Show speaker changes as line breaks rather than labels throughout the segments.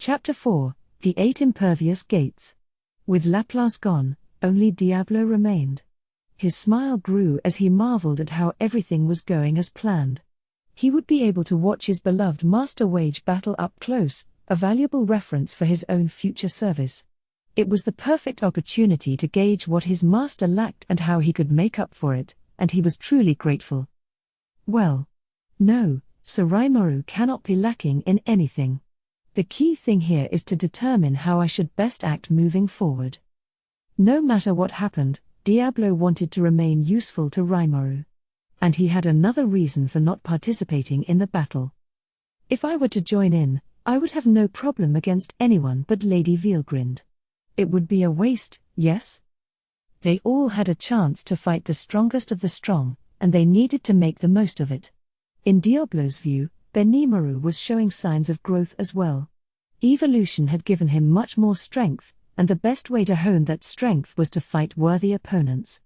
Chapter 4, The 8 Impervious Gates. With Laplace gone, only Diablo remained. His smile grew as he marveled at how everything was going as planned. He would be able to watch his beloved master wage battle up close, a valuable reference for his own future service. It was the perfect opportunity to gauge what his master lacked and how he could make up for it, and he was truly grateful. Well, no, Sir Rimuru cannot be lacking in anything. The key thing here is to determine how I should best act moving forward. No matter what happened, Diablo wanted to remain useful to Rimuru. And he had another reason for not participating in the battle. If I were to join in, I would have no problem against anyone but Lady Veilgrind. It would be a waste, yes? They all had a chance to fight the strongest of the strong, and they needed to make the most of it. In Diablo's view, Benimaru was showing signs of growth as well. Evolution had given him much more strength, and the best way to hone that strength was to fight worthy opponents.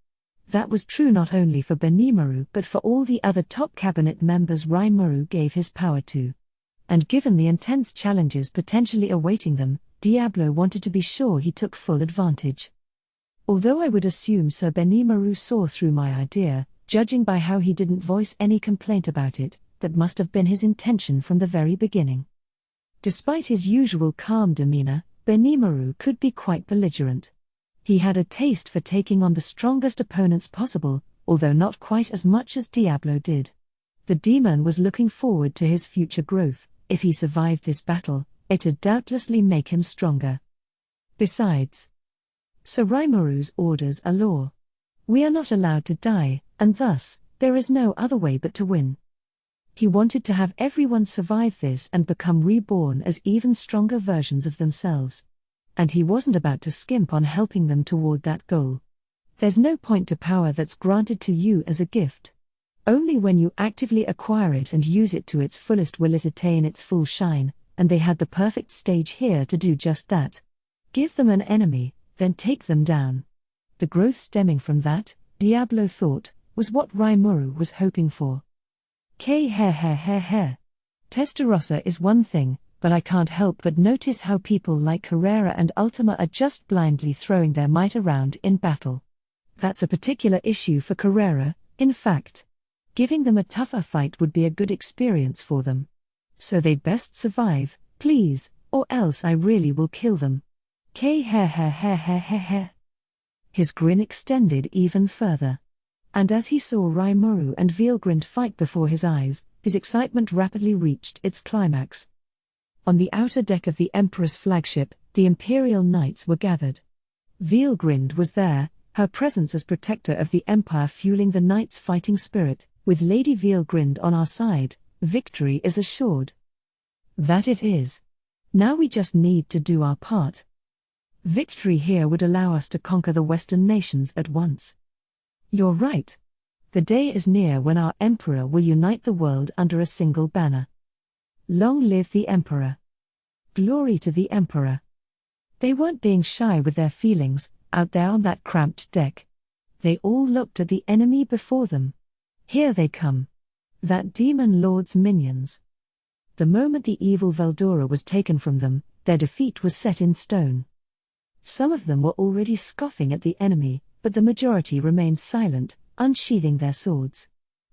That was true not only for Benimaru but for all the other top cabinet members Rimuru gave his power to. And given the intense challenges potentially awaiting them, Diablo wanted to be sure he took full advantage. Although I would assume Sir Benimaru saw through my idea, judging by how he didn't voice any complaint about it, that must have been his intention from the very beginning. Despite his usual calm demeanor, Benimaru could be quite belligerent. He had a taste for taking on the strongest opponents possible, although not quite as much as Diablo did. The demon was looking forward to his future growth. If he survived this battle, it'd doubtlessly make him stronger. Besides, Sir Rimuru's orders are law. We are not allowed to die, and thus, there is no other way but to win. He wanted to have everyone survive this and become reborn as even stronger versions of themselves. And he wasn't about to skimp on helping them toward that goal. There's no point to power that's granted to you as a gift. Only when you actively acquire it and use it to its fullest will it attain its full shine, and they had the perfect stage here to do just that. Give them an enemy, then take them down. The growth stemming from that, Diablo thought, was what Rimuru was hoping for. Testarossa is one thing, but I can't help but notice how people like Carrera and Ultima are just blindly throwing their might around in battle. That's a particular issue for Carrera, in fact. Giving them a tougher fight would be a good experience for them. So they'd best survive, please, or else I really will kill them. His grin extended even further. And as he saw Rimuru and Veilgrind fight before his eyes, his excitement rapidly reached its climax. On the outer deck of the Emperor's flagship, the Imperial Knights were gathered. Veilgrind was there, her presence as protector of the Empire fueling the Knights' fighting spirit. With Lady Veilgrind on our side, victory is assured. That it is. Now we just need to do our part. Victory here would allow us to conquer the Western nations at once. You're right. The day is near when our Emperor will unite the world under a single banner. Long live the Emperor. Glory to the Emperor. They weren't being shy with their feelings, out there on that cramped deck. They all looked at the enemy before them. Here they come. That demon lord's minions. The moment the evil Veldora was taken from them, their defeat was set in stone. Some of them were already scoffing at the enemy, but the majority remained silent, unsheathing their swords.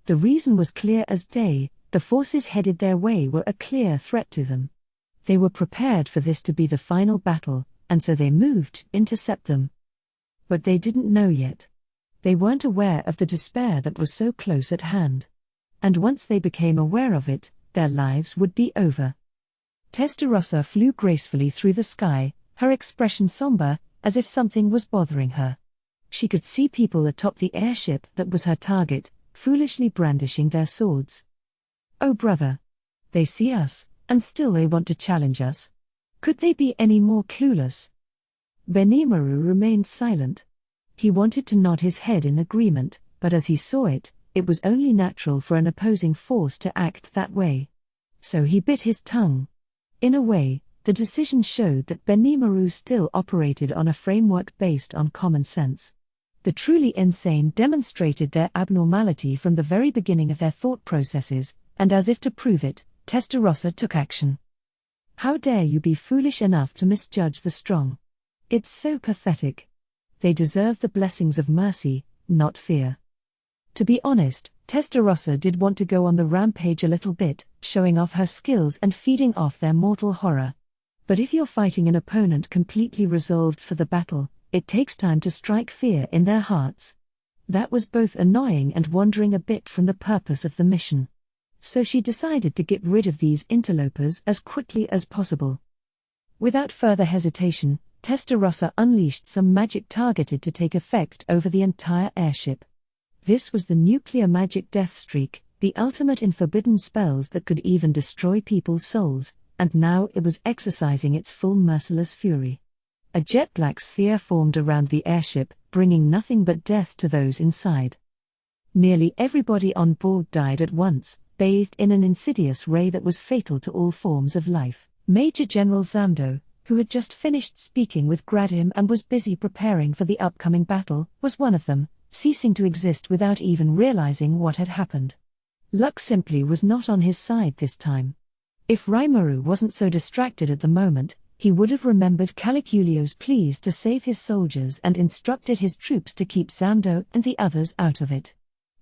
The reason was clear as day, the forces headed their way were a clear threat to them. They were prepared for this to be the final battle, and so they moved to intercept them. But they didn't know yet. They weren't aware of the despair that was so close at hand. And once they became aware of it, their lives would be over. Testarossa flew gracefully through the sky, her expression somber, as if something was bothering her. She could see people atop the airship that was her target, foolishly brandishing their swords. Oh brother! They see us, and still they want to challenge us. Could they be any more clueless? Benimaru remained silent. He wanted to nod his head in agreement, but as he saw it, it was only natural for an opposing force to act that way. So he bit his tongue. In a way, the decision showed that Benimaru still operated on a framework based on common sense. The truly insane demonstrated their abnormality from the very beginning of their thought processes, and as if to prove it, Testarossa took action. How dare you be foolish enough to misjudge the strong? It's so pathetic. They deserve the blessings of mercy, not fear. To be honest, Testarossa did want to go on the rampage a little bit, showing off her skills and feeding off their mortal horror. But if you're fighting an opponent completely resolved for the battle, it takes time to strike fear in their hearts. That was both annoying and wandering a bit from the purpose of the mission. So she decided to get rid of these interlopers as quickly as possible. Without further hesitation, Testarossa unleashed some magic targeted to take effect over the entire airship. This was the nuclear magic death streak, the ultimate in forbidden spells that could even destroy people's souls, and now it was exercising its full merciless fury. A jet-black sphere formed around the airship, bringing nothing but death to those inside. Nearly everybody on board died at once, bathed in an insidious ray that was fatal to all forms of life. Major General Zamdo, who had just finished speaking with Gradim and was busy preparing for the upcoming battle, was one of them, ceasing to exist without even realizing what had happened. Luck simply was not on his side this time. If Rimuru wasn't so distracted at the moment, he would have remembered Caliculio's pleas to save his soldiers and instructed his troops to keep Zamdo and the others out of it.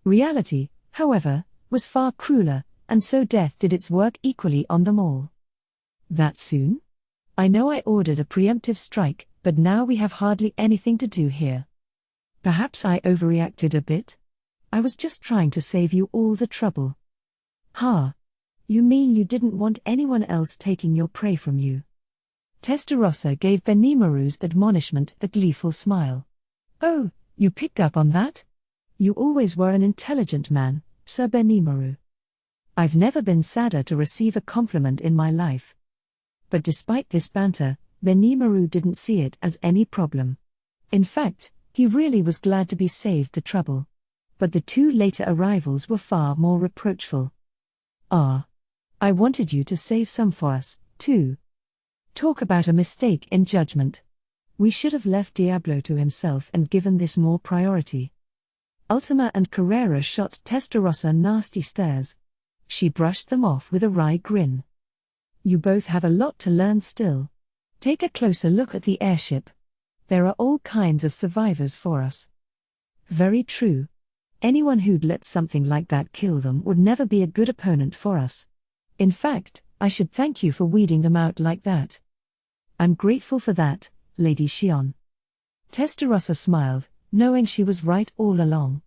Reality, however, was far crueler, and so death did its work equally on them all. That soon? I know I ordered a preemptive strike, but now we have hardly anything to do here. Perhaps I overreacted a bit? I was just trying to save you all the trouble. Ha! You mean you didn't want anyone else taking your prey from you? Testarossa gave Benimaru's admonishment a gleeful smile. Oh, you picked up on that? You always were an intelligent man, Sir Benimaru. I've never been sadder to receive a compliment in my life. But despite this banter, Benimaru didn't see it as any problem. In fact, he really was glad to be saved the trouble. But the two later arrivals were far more reproachful. Ah. I wanted you to save some for us, too. Talk about a mistake in judgment. We should have left Diablo to himself and given this more priority. Ultima and Carrera shot Testarossa nasty stares. She brushed them off with a wry grin. You both have a lot to learn still. Take a closer look at the airship. There are all kinds of survivors for us. Very true. Anyone who'd let something like that kill them would never be a good opponent for us. In fact, I should thank you for weeding them out like that. I'm grateful for that, Lady Xion. Testarossa smiled, knowing she was right all along.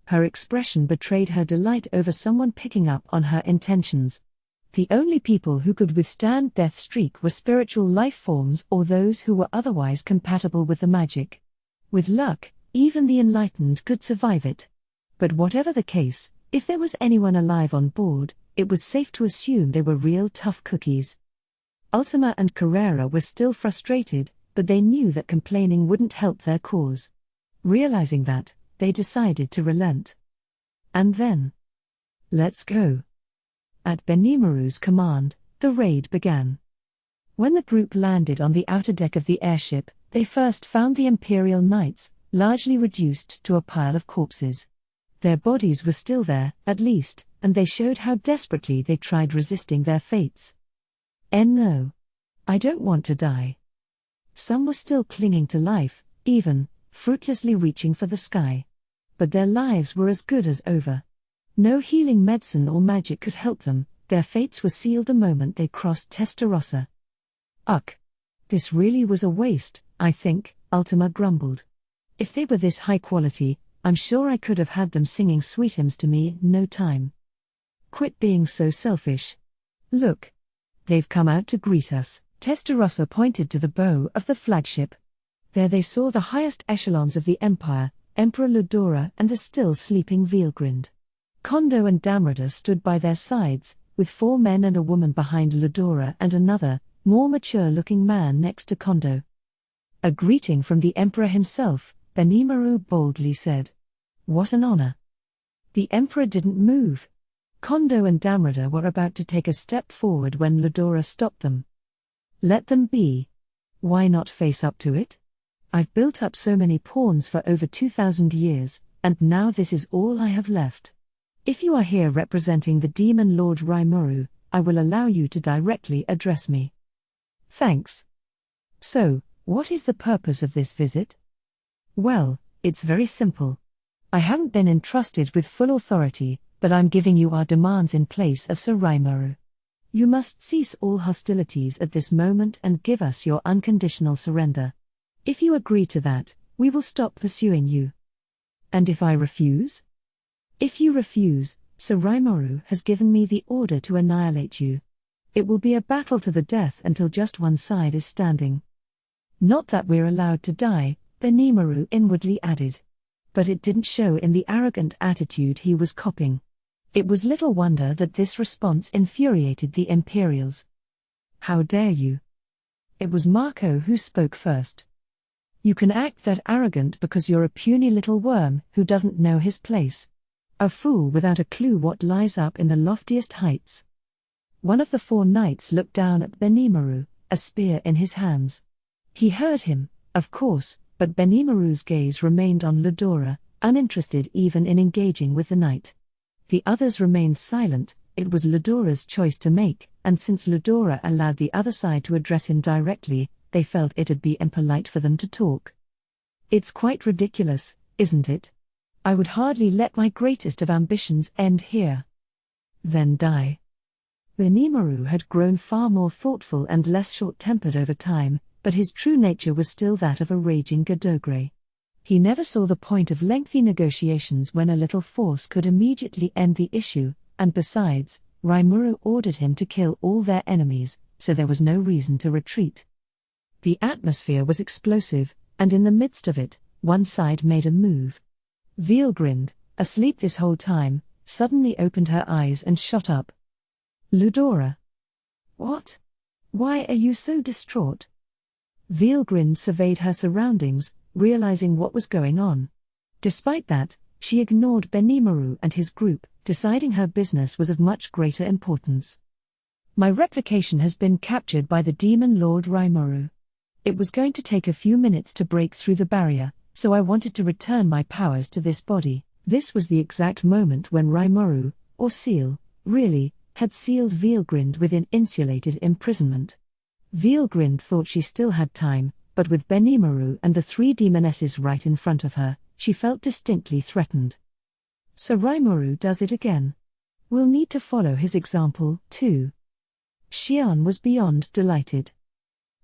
Her expression betrayed her delight over someone picking up on her intentions. The only people who could withstand death streak were spiritual life forms or those who were otherwise compatible with the magic. With luck, even the enlightened could survive it. But whatever the case, if there was anyone alive on board, it was safe to assume they were real tough cookies. Ultima and Carrera were still frustrated, but they knew that complaining wouldn't help their cause. Realizing that, they decided to relent. And then, let's go. At Benimaru's command, the raid began. When the group landed on the outer deck of the airship, they first found the Imperial Knights, largely reduced to a pile of corpses. Their bodies were still there, at least, and they showed how desperately they tried resisting their fates. No. I don't want to die. Some were still clinging to life, even, fruitlessly reaching for the sky. But their lives were as good as over. No healing medicine or magic could help them, their fates were sealed the moment they crossed Testarossa. Ugh. This really was a waste, I think, Ultima grumbled. If they were this high quality, I'm sure I could have had them singing sweet hymns to me in no time. Quit being so selfish. Look. They've come out to greet us. Testarossa pointed to the bow of the flagship. There they saw the highest echelons of the Empire, Emperor Ludora and the still sleeping Veilgrind. Kondo and Damrada stood by their sides, with 4 men and a woman behind Ludora and another, more mature-looking man next to Kondo. A greeting from the Emperor himself, Benimaru boldly said. What an honor. The Emperor didn't move. Kondo and Damrada were about to take a step forward when Ludora stopped them. Let them be. Why not face up to it? I've built up so many pawns for over 2,000 years, and now this is all I have left. If you are here representing the Demon Lord Rimuru, I will allow you to directly address me. Thanks. So, what is the purpose of this visit? Well, it's very simple. I haven't been entrusted with full authority, but I'm giving you our demands in place of Sir Rimuru. You must cease all hostilities at this moment and give us your unconditional surrender. If you agree to that, we will stop pursuing you. And if I refuse? If you refuse, Sir Rimuru has given me the order to annihilate you. It will be a battle to the death until just one side is standing. Not that we're allowed to die, Benimaru inwardly added. But it didn't show in the arrogant attitude he was copying. It was little wonder that this response infuriated the Imperials. How dare you? It was Marco who spoke first. You can act that arrogant because you're a puny little worm who doesn't know his place. A fool without a clue what lies up in the loftiest heights. One of the 4 knights looked down at Benimaru, a spear in his hands. He heard him, of course, but Benimaru's gaze remained on Ludora, uninterested even in engaging with the knight. The others remained silent. It was Ludora's choice to make, and since Ludora allowed the other side to address him directly, they felt it'd be impolite for them to talk. It's quite ridiculous, isn't it? I would hardly let my greatest of ambitions end here. Then die. Benimaru had grown far more thoughtful and less short-tempered over time, but his true nature was still that of a raging Godogre. He never saw the point of lengthy negotiations when a little force could immediately end the issue, and besides, Rimuru ordered him to kill all their enemies, so there was no reason to retreat. The atmosphere was explosive, and in the midst of it, one side made a move. Veelgrind, asleep this whole time, suddenly opened her eyes and shot up. Ludora. What? Why are you so distraught? Veelgrind surveyed her surroundings, realizing what was going on. Despite that, she ignored Benimaru and his group, deciding her business was of much greater importance. My replication has been captured by the demon Lord Rimuru. It was going to take a few minutes to break through the barrier, so I wanted to return my powers to this body. This was the exact moment when Rimuru, or Seal, really, had sealed Veelgrind within insulated imprisonment. Veelgrind thought she still had time, but with Benimaru and the 3 demonesses right in front of her, she felt distinctly threatened. So Rimuru does it again. We'll need to follow his example, too. Xian was beyond delighted.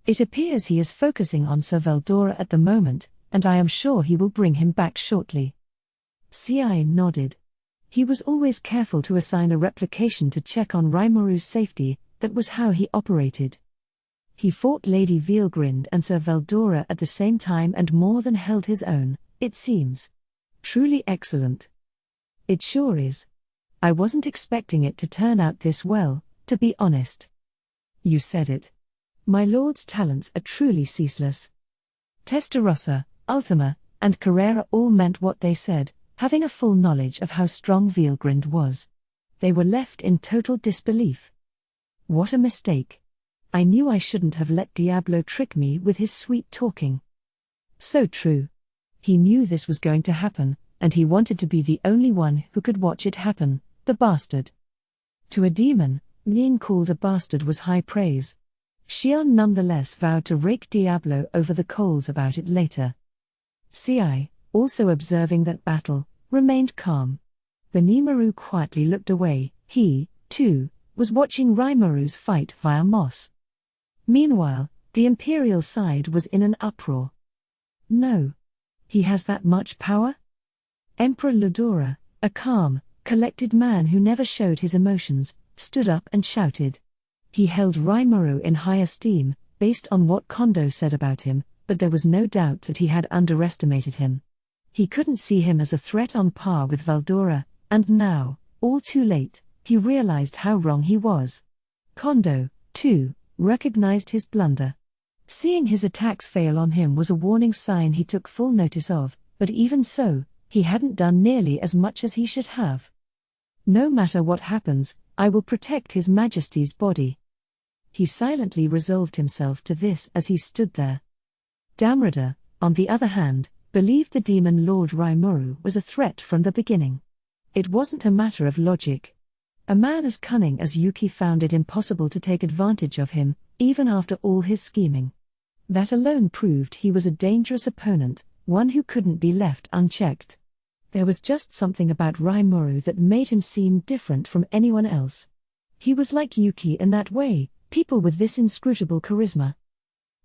It appears he is focusing on Sir Veldora at the moment, and I am sure he will bring him back shortly. Ci nodded. He was always careful to assign a replication to check on Rimuru's safety. That was how he operated. He fought Lady Veelgrind and Sir Veldora at the same time and more than held his own, it seems. Truly excellent. It sure is. I wasn't expecting it to turn out this well, to be honest. You said it. My lord's talents are truly ceaseless. Testarossa, Ultima, and Carrera all meant what they said, having a full knowledge of how strong Veelgrind was. They were left in total disbelief. What a mistake. I knew I shouldn't have let Diablo trick me with his sweet talking. So true. He knew this was going to happen, and he wanted to be the only one who could watch it happen, the bastard. To a demon, being called a bastard was high praise. Xian nonetheless vowed to rake Diablo over the coals about it later. Ci, also observing that battle, remained calm. Benimaru quietly looked away. He, too, was watching Rimuru's fight via Moss. Meanwhile, the Imperial side was in an uproar. No. He has that much power? Emperor Ludora, a calm, collected man who never showed his emotions, stood up and shouted. He held Rimuru in high esteem, based on what Kondo said about him, but there was no doubt that he had underestimated him. He couldn't see him as a threat on par with Veldora, and now, all too late, he realized how wrong he was. Kondo, too, recognized his blunder. Seeing his attacks fail on him was a warning sign he took full notice of, but even so, he hadn't done nearly as much as he should have. No matter what happens, I will protect His Majesty's body. He silently resolved himself to this as he stood there. Damrada, on the other hand, believed the demon Lord Rimuru was a threat from the beginning. It wasn't a matter of logic. A man as cunning as Yuki found it impossible to take advantage of him, even after all his scheming. That alone proved he was a dangerous opponent, one who couldn't be left unchecked. There was just something about Rimuru that made him seem different from anyone else. He was like Yuki in that way, people with this inscrutable charisma.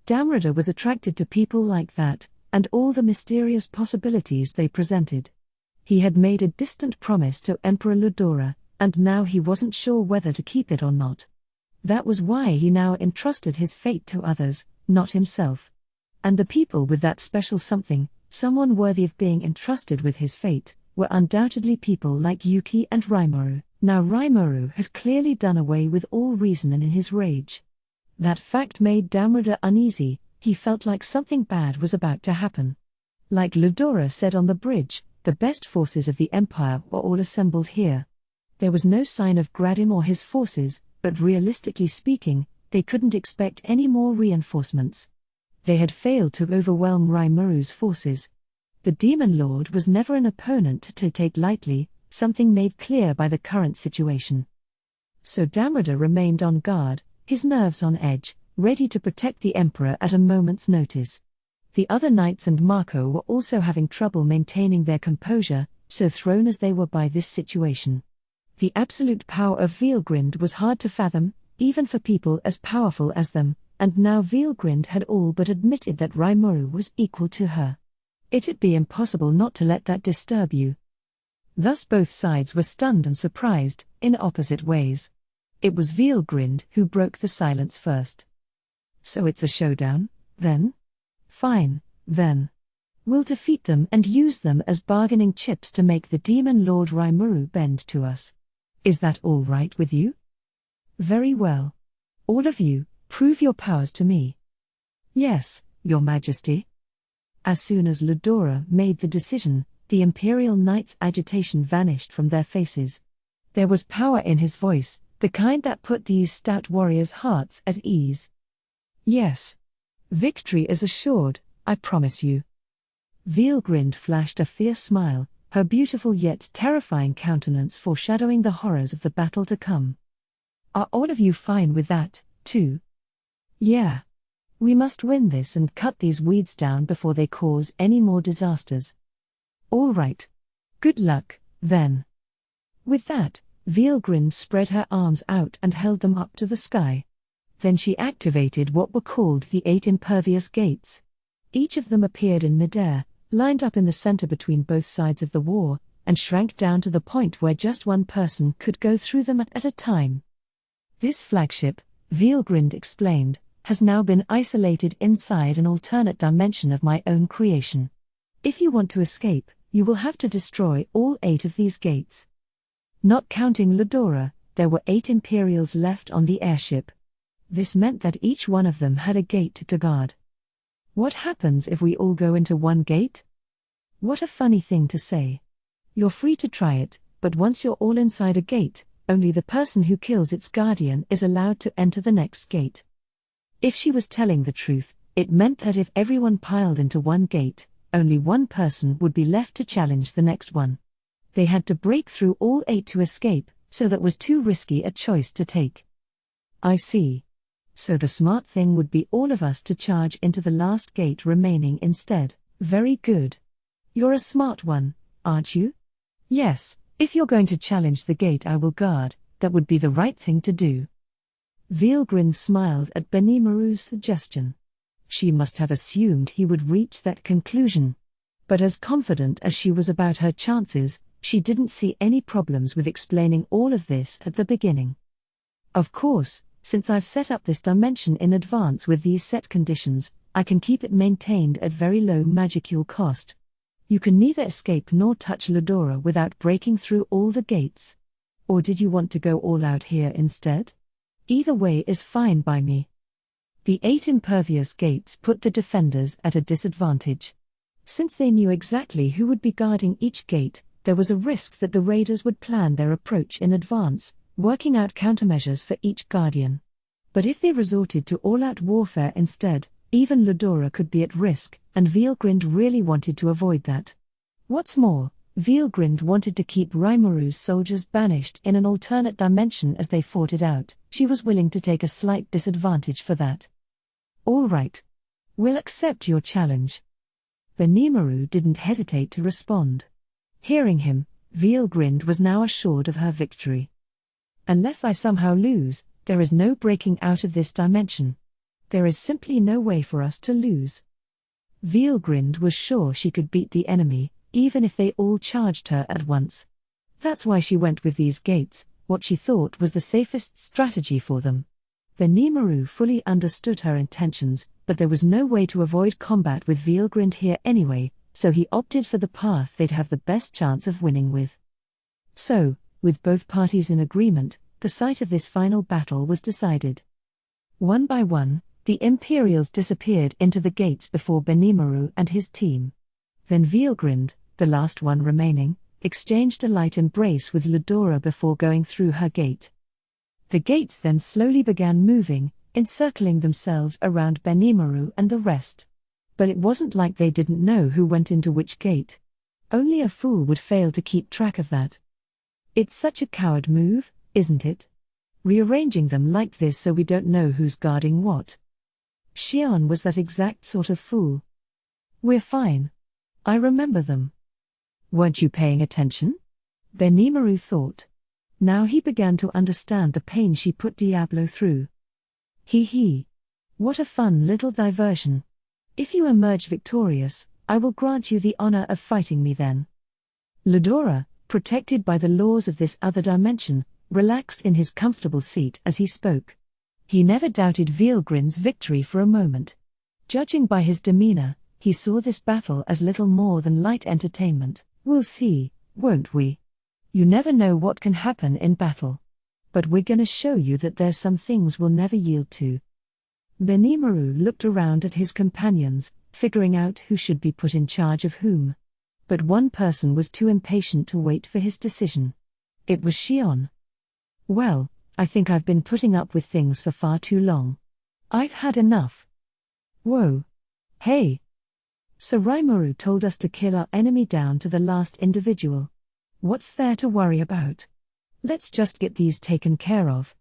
Damrada was attracted to people like that, and all the mysterious possibilities they presented. He had made a distant promise to Emperor Ludora, and now he wasn't sure whether to keep it or not. That was why he now entrusted his fate to others, not himself. And the people with that special something, someone worthy of being entrusted with his fate, were undoubtedly people like Yuki and Rimuru. Now Rimuru had clearly done away with all reason in his rage. That fact made Damrada uneasy. He felt like something bad was about to happen. Like Ludora said on the bridge, the best forces of the Empire were all assembled here. There was no sign of Gradim or his forces, but realistically speaking, they couldn't expect any more reinforcements. They had failed to overwhelm Rimuru's forces. The Demon Lord was never an opponent to take lightly, something made clear by the current situation. So Damrada remained on guard, his nerves on edge, ready to protect the Emperor at a moment's notice. The other knights and Mako were also having trouble maintaining their composure, so thrown as they were by this situation. The absolute power of Veilgrind was hard to fathom, even for people as powerful as them, and now Veilgrind had all but admitted that Rimuru was equal to her. It'd be impossible not to let that disturb you. Thus both sides were stunned and surprised, in opposite ways. It was Veilgrind who broke the silence first. So it's a showdown, then? Fine, then. We'll defeat them and use them as bargaining chips to make the Demon Lord Rimuru bend to us. Is that all right with you? Very well. All of you, prove your powers to me. Yes, Your Majesty. As soon as Ludora made the decision, the Imperial Knights' agitation vanished from their faces. There was power in his voice, the kind that put these stout warriors' hearts at ease. Yes. Victory is assured, I promise you. Veilgrind flashed a fierce smile, her beautiful yet terrifying countenance foreshadowing the horrors of the battle to come. Are all of you fine with that, too? Yeah. We must win this and cut these weeds down before they cause any more disasters. All right. Good luck, then. With that, Veilgrind spread her arms out and held them up to the sky. Then she activated what were called the 8 impervious gates. Each of them appeared in midair, lined up in the center between both sides of the war, and shrank down to the point where just one person could go through them at a time. This flagship, Veilgrind explained, has now been isolated inside an alternate dimension of my own creation. If you want to escape, you will have to destroy all 8 of these gates. Not counting Ludora, there were 8 Imperials left on the airship. This meant that each one of them had a gate to guard. What happens if we all go into one gate? What a funny thing to say. You're free to try it, but once you're all inside a gate, only the person who kills its guardian is allowed to enter the next gate. If she was telling the truth, it meant that if everyone piled into one gate, only one person would be left to challenge the next one. They had to break through all 8 to escape, so that was too risky a choice to take. I see. So the smart thing would be all of us to charge into the last gate remaining instead. Very good. You're a smart one, aren't you? Yes, if you're going to challenge the gate I will guard, that would be the right thing to do. Veilgrind smiled at Benimaru's suggestion. She must have assumed he would reach that conclusion. But as confident as she was about her chances, she didn't see any problems with explaining all of this at the beginning. Of course, since I've set up this dimension in advance with these set conditions, I can keep it maintained at very low magicule cost. You can neither escape nor touch Ludora without breaking through all the gates. Or did you want to go all out here instead? Either way is fine by me. The 8 impervious gates put the defenders at a disadvantage. Since they knew exactly who would be guarding each gate, there was a risk that the raiders would plan their approach in advance, working out countermeasures for each guardian. But if they resorted to all-out warfare instead, even Ludora could be at risk, and Veilgrind really wanted to avoid that. What's more, Vielgrind wanted to keep Rymuru's soldiers banished in an alternate dimension as they fought it out. She was willing to take a slight disadvantage for that. All right. We'll accept your challenge. Benimaru didn't hesitate to respond. Hearing him, Vielgrind was now assured of her victory. Unless I somehow lose, there is no breaking out of this dimension. There is simply no way for us to lose. Vielgrind was sure she could beat the enemy, even if they all charged her at once. That's why she went with these gates, what she thought was the safest strategy for them. Benimaru fully understood her intentions, but there was no way to avoid combat with Vielgrind here anyway, so he opted for the path they'd have the best chance of winning with. So, with both parties in agreement, the site of this final battle was decided. One by one, the Imperials disappeared into the gates before Benimaru and his team. Then Vielgrind, the last one remaining, exchanged a light embrace with Ludora before going through her gate. The gates then slowly began moving, encircling themselves around Benimaru and the rest. But it wasn't like they didn't know who went into which gate. Only a fool would fail to keep track of that. It's such a coward move, isn't it? Rearranging them like this so we don't know who's guarding what. Xion was that exact sort of fool. We're fine. I remember them. Weren't you paying attention? Benimaru thought. Now he began to understand the pain she put Diablo through. Hee. What a fun little diversion. If you emerge victorious, I will grant you the honor of fighting me then. Ludora, protected by the laws of this other dimension, relaxed in his comfortable seat as he spoke. He never doubted Vielgrind's victory for a moment. Judging by his demeanor, he saw this battle as little more than light entertainment. We'll see, won't we? You never know what can happen in battle. But we're gonna show you that there's some things we'll never yield to. Benimaru looked around at his companions, figuring out who should be put in charge of whom. But one person was too impatient to wait for his decision. It was Xion. Well, I think I've been putting up with things for far too long. I've had enough. Whoa. Hey. So Rimuru told us to kill our enemy down to the last individual. What's there to worry about? Let's just get these taken care of.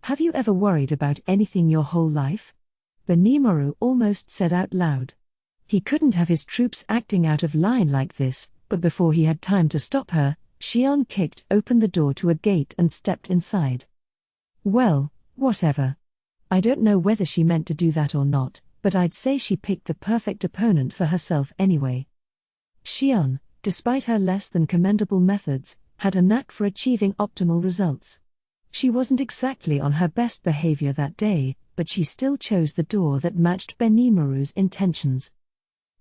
Have you ever worried about anything your whole life? Benimaru almost said out loud. He couldn't have his troops acting out of line like this, but before he had time to stop her, Xion kicked open the door to a gate and stepped inside. Well, whatever. I don't know whether she meant to do that or not, but I'd say she picked the perfect opponent for herself anyway. Xion, despite her less than commendable methods, had a knack for achieving optimal results. She wasn't exactly on her best behavior that day, but she still chose the door that matched Benimaru's intentions.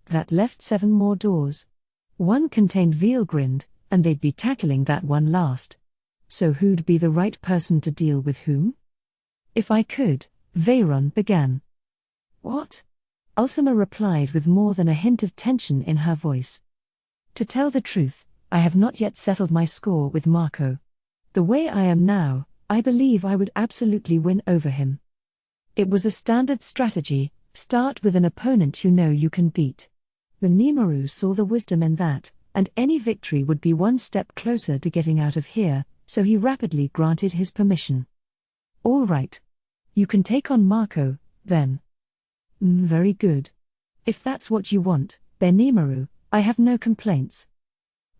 That left 7 more doors. One contained Vielgrind, and they'd be tackling that one last. So who'd be the right person to deal with whom? If I could, Veyron began. What? Ultima replied with more than a hint of tension in her voice. To tell the truth, I have not yet settled my score with Marco. The way I am now, I believe I would absolutely win over him. It was a standard strategy, start with an opponent you know you can beat. Benimaru saw the wisdom in that, and any victory would be one step closer to getting out of here, so he rapidly granted his permission. All right. You can take on Marco, then. Very good. If that's what you want, Benimaru, I have no complaints.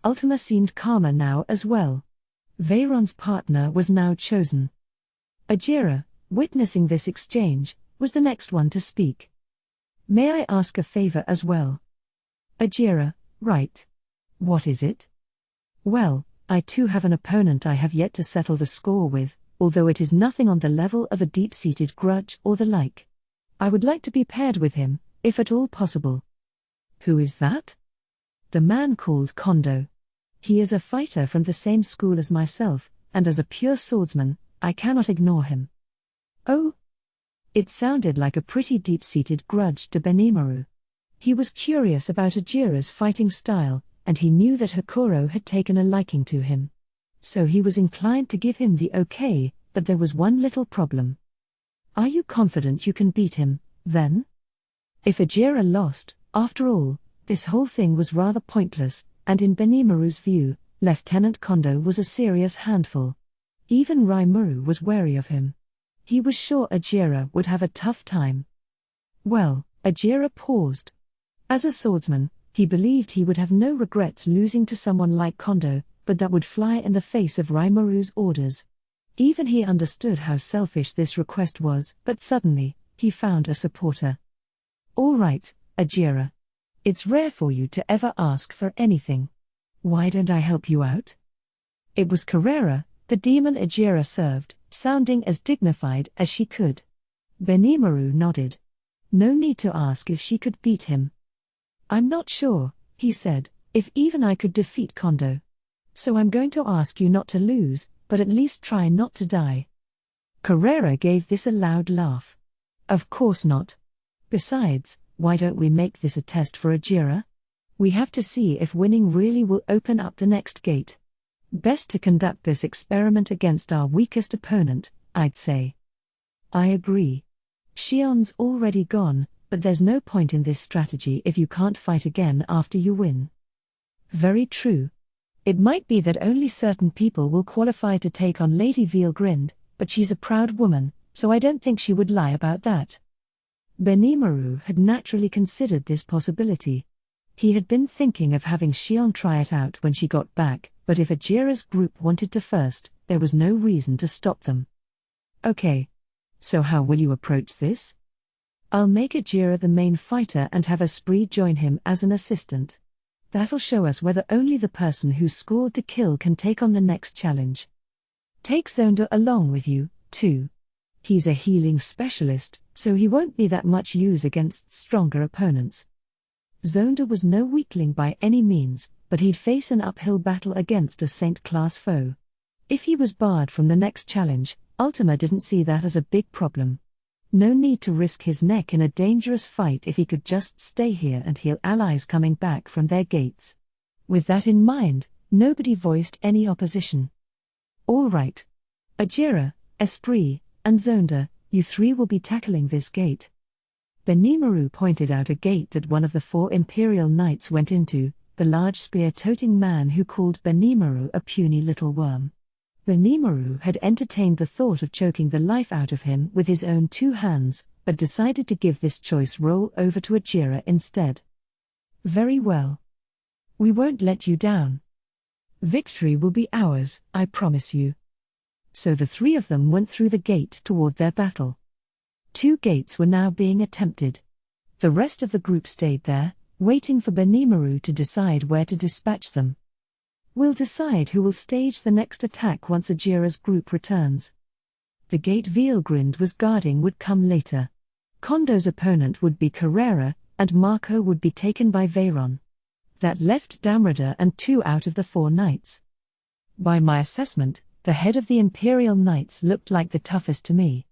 Ultima seemed calmer now as well. Veyron's partner was now chosen. Ajira, witnessing this exchange, was the next one to speak. May I ask a favor as well? Ajira, right. What is it? Well, I too have an opponent I have yet to settle the score with, although it is nothing on the level of a deep-seated grudge or the like. I would like to be paired with him, if at all possible. Who is that? The man called Kondo. He is a fighter from the same school as myself, and as a pure swordsman, I cannot ignore him. Oh? It sounded like a pretty deep-seated grudge to Benimaru. He was curious about Ajira's fighting style, and he knew that Hakuro had taken a liking to him. So he was inclined to give him the okay, but there was one little problem. Are you confident you can beat him, then? If Ajira lost, after all, this whole thing was rather pointless, and in Benimaru's view, Lieutenant Kondo was a serious handful. Even Rimuru was wary of him. He was sure Ajira would have a tough time. Well, Ajira paused. As a swordsman, he believed he would have no regrets losing to someone like Kondo, but that would fly in the face of Rimuru's orders. Even he understood how selfish this request was, but suddenly, he found a supporter. "All right, Ajira. It's rare for you to ever ask for anything. Why don't I help you out?" It was Carrera, the demon Ajira served, sounding as dignified as she could. Benimaru nodded. No need to ask if she could beat him. "I'm not sure," he said, "if even I could defeat Kondo. So I'm going to ask you not to lose, but at least try not to die." Carrera gave this a loud laugh. "Of course not. Besides, why don't we make this a test for Ajira? We have to see if winning really will open up the next gate. Best to conduct this experiment against our weakest opponent, I'd say." "I agree. Shion's already gone, but there's no point in this strategy if you can't fight again after you win." "Very true. It might be that only certain people will qualify to take on Lady Veilgrind, but she's a proud woman, so I don't think she would lie about that." Benimaru had naturally considered this possibility. He had been thinking of having Shion try it out when she got back, but if Ajira's group wanted to first, there was no reason to stop them. "Okay. So how will you approach this?" "I'll make Ajira the main fighter and have Esprit join him as an assistant. That'll show us whether only the person who scored the kill can take on the next challenge. Take Zonda along with you, too. He's a healing specialist, so he won't be that much use against stronger opponents." Zonda was no weakling by any means, but he'd face an uphill battle against a Saint-class foe. If he was barred from the next challenge, Ultima didn't see that as a big problem. No need to risk his neck in a dangerous fight if he could just stay here and heal allies coming back from their gates. With that in mind, nobody voiced any opposition. "All right. Ajira, Esprit, and Zonda, you three will be tackling this gate." Benimaru pointed out a gate that one of the 4 Imperial Knights went into, the large spear-toting man who called Benimaru a puny little worm. Benimaru had entertained the thought of choking the life out of him with his own 2 hands, but decided to give this choice role over to Ajira instead. "Very well. We won't let you down. Victory will be ours, I promise you." So the 3 of them went through the gate toward their battle. 2 gates were now being attempted. The rest of the group stayed there, waiting for Benimaru to decide where to dispatch them. "We'll decide who will stage the next attack once Ajira's group returns." The gate Veilgrind was guarding would come later. Kondo's opponent would be Carrera, and Marco would be taken by Veyron. That left Damrada and 2 out of the 4 knights. By my assessment, the head of the Imperial Knights looked like the toughest to me.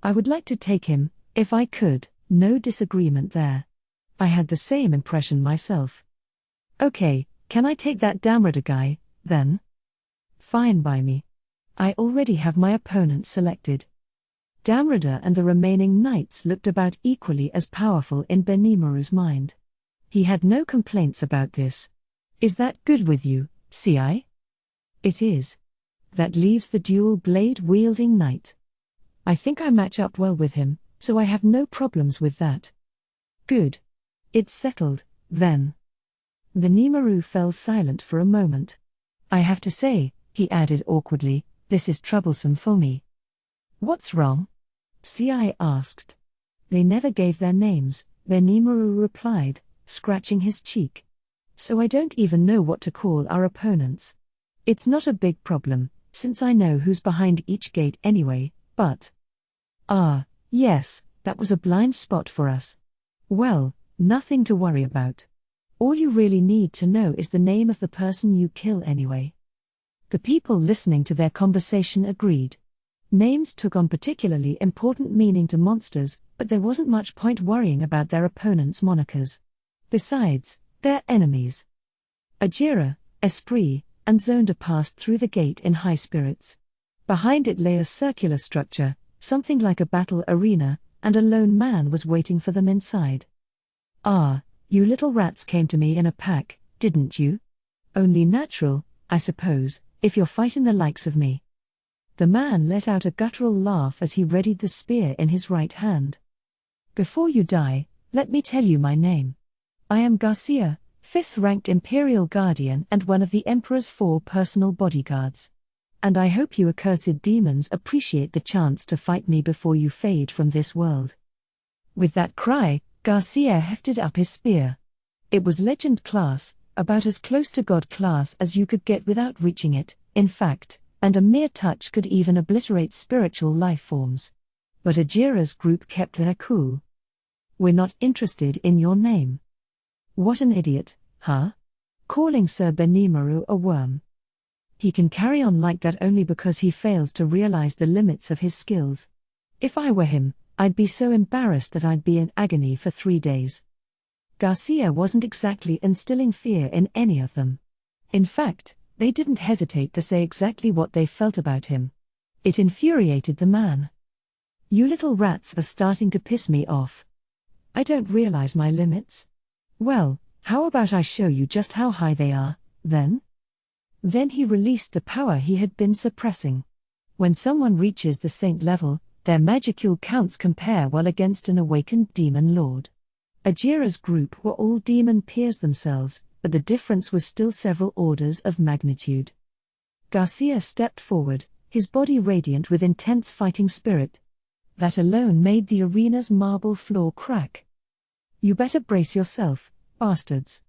I would like to take him, if I could, no disagreement there. I had the same impression myself. "Okay, can I take that Damrada guy, then?" "Fine by me. I already have my opponent selected." Damrada and the remaining knights looked about equally as powerful in Benimaru's mind. He had no complaints about this. "Is that good with you, Ci?" "It is. That leaves the dual-blade-wielding knight. I think I match up well with him, so I have no problems with that." "Good. It's settled, then." Benimaru fell silent for a moment. "I have to say," he added awkwardly, "this is troublesome for me." "What's wrong?" Ci asked. "They never gave their names," Benimaru replied, scratching his cheek. "So I don't even know what to call our opponents. It's not a big problem, since I know who's behind each gate anyway, but..." "Ah, yes, that was a blind spot for us. Well, nothing to worry about. All you really need to know is the name of the person you kill anyway." The people listening to their conversation agreed. Names took on particularly important meaning to monsters, but there wasn't much point worrying about their opponents' monikers. Besides, they're enemies. Ajira, Esprit, and Zonda passed through the gate in high spirits. Behind it lay a circular structure, something like a battle arena, and a lone man was waiting for them inside. "Ah, you little rats came to me in a pack, didn't you?" Only natural, I suppose, if you're fighting the likes of me. The man let out a guttural laugh as he readied the spear in his right hand. Before you die, let me tell you my name. I am Garcia, 5th-ranked Imperial Guardian and one of the Emperor's 4 personal bodyguards. And I hope you accursed demons appreciate the chance to fight me before you fade from this world. With that cry, Garcia hefted up his spear. It was legend class, about as close to God class as you could get without reaching it, in fact, and a mere touch could even obliterate spiritual life forms. But Ajira's group kept their cool. We're not interested in your name. What an idiot, huh? Calling Sir Benimaru a worm. He can carry on like that only because he fails to realize the limits of his skills. If I were him, I'd be so embarrassed that I'd be in agony for 3 days. Garcia wasn't exactly instilling fear in any of them. In fact, they didn't hesitate to say exactly what they felt about him. It infuriated the man. You little rats are starting to piss me off. I don't realize my limits. Well, how about I show you just how high they are, then? Then he released the power he had been suppressing. When someone reaches the saint level, their magicule counts compare well against an awakened demon lord. Ajira's group were all demon peers themselves, but the difference was still several orders of magnitude. Garcia stepped forward, his body radiant with intense fighting spirit. That alone made the arena's marble floor crack. You better brace yourself, bastards.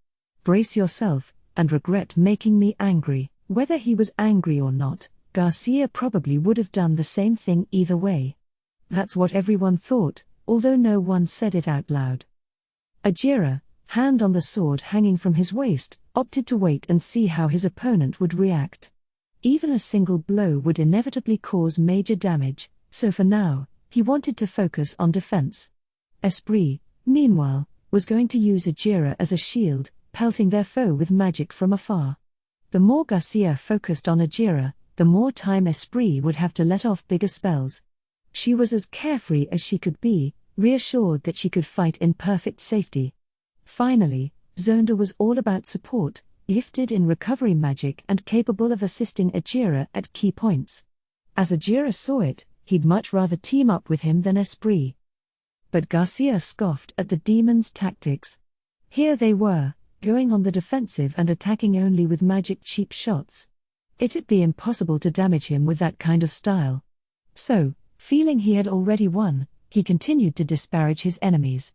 Brace yourself, and regret making me angry. Whether he was angry or not, Garcia probably would have done the same thing either way. That's what everyone thought, although no one said it out loud. Ajira, hand on the sword hanging from his waist, opted to wait and see how his opponent would react. Even a single blow would inevitably cause major damage, so for now, he wanted to focus on defense. Esprit, meanwhile, was going to use Ajira as a shield, pelting their foe with magic from afar. The more Garcia focused on Ajira, the more time Esprit would have to let off bigger spells. She was as carefree as she could be, reassured that she could fight in perfect safety. Finally, Zonda was all about support, gifted in recovery magic and capable of assisting Ajira at key points. As Ajira saw it, he'd much rather team up with him than Esprit. But Garcia scoffed at the demon's tactics. Here they were, going on the defensive and attacking only with magic cheap shots. It'd be impossible to damage him with that kind of style. So, feeling he had already won, he continued to disparage his enemies.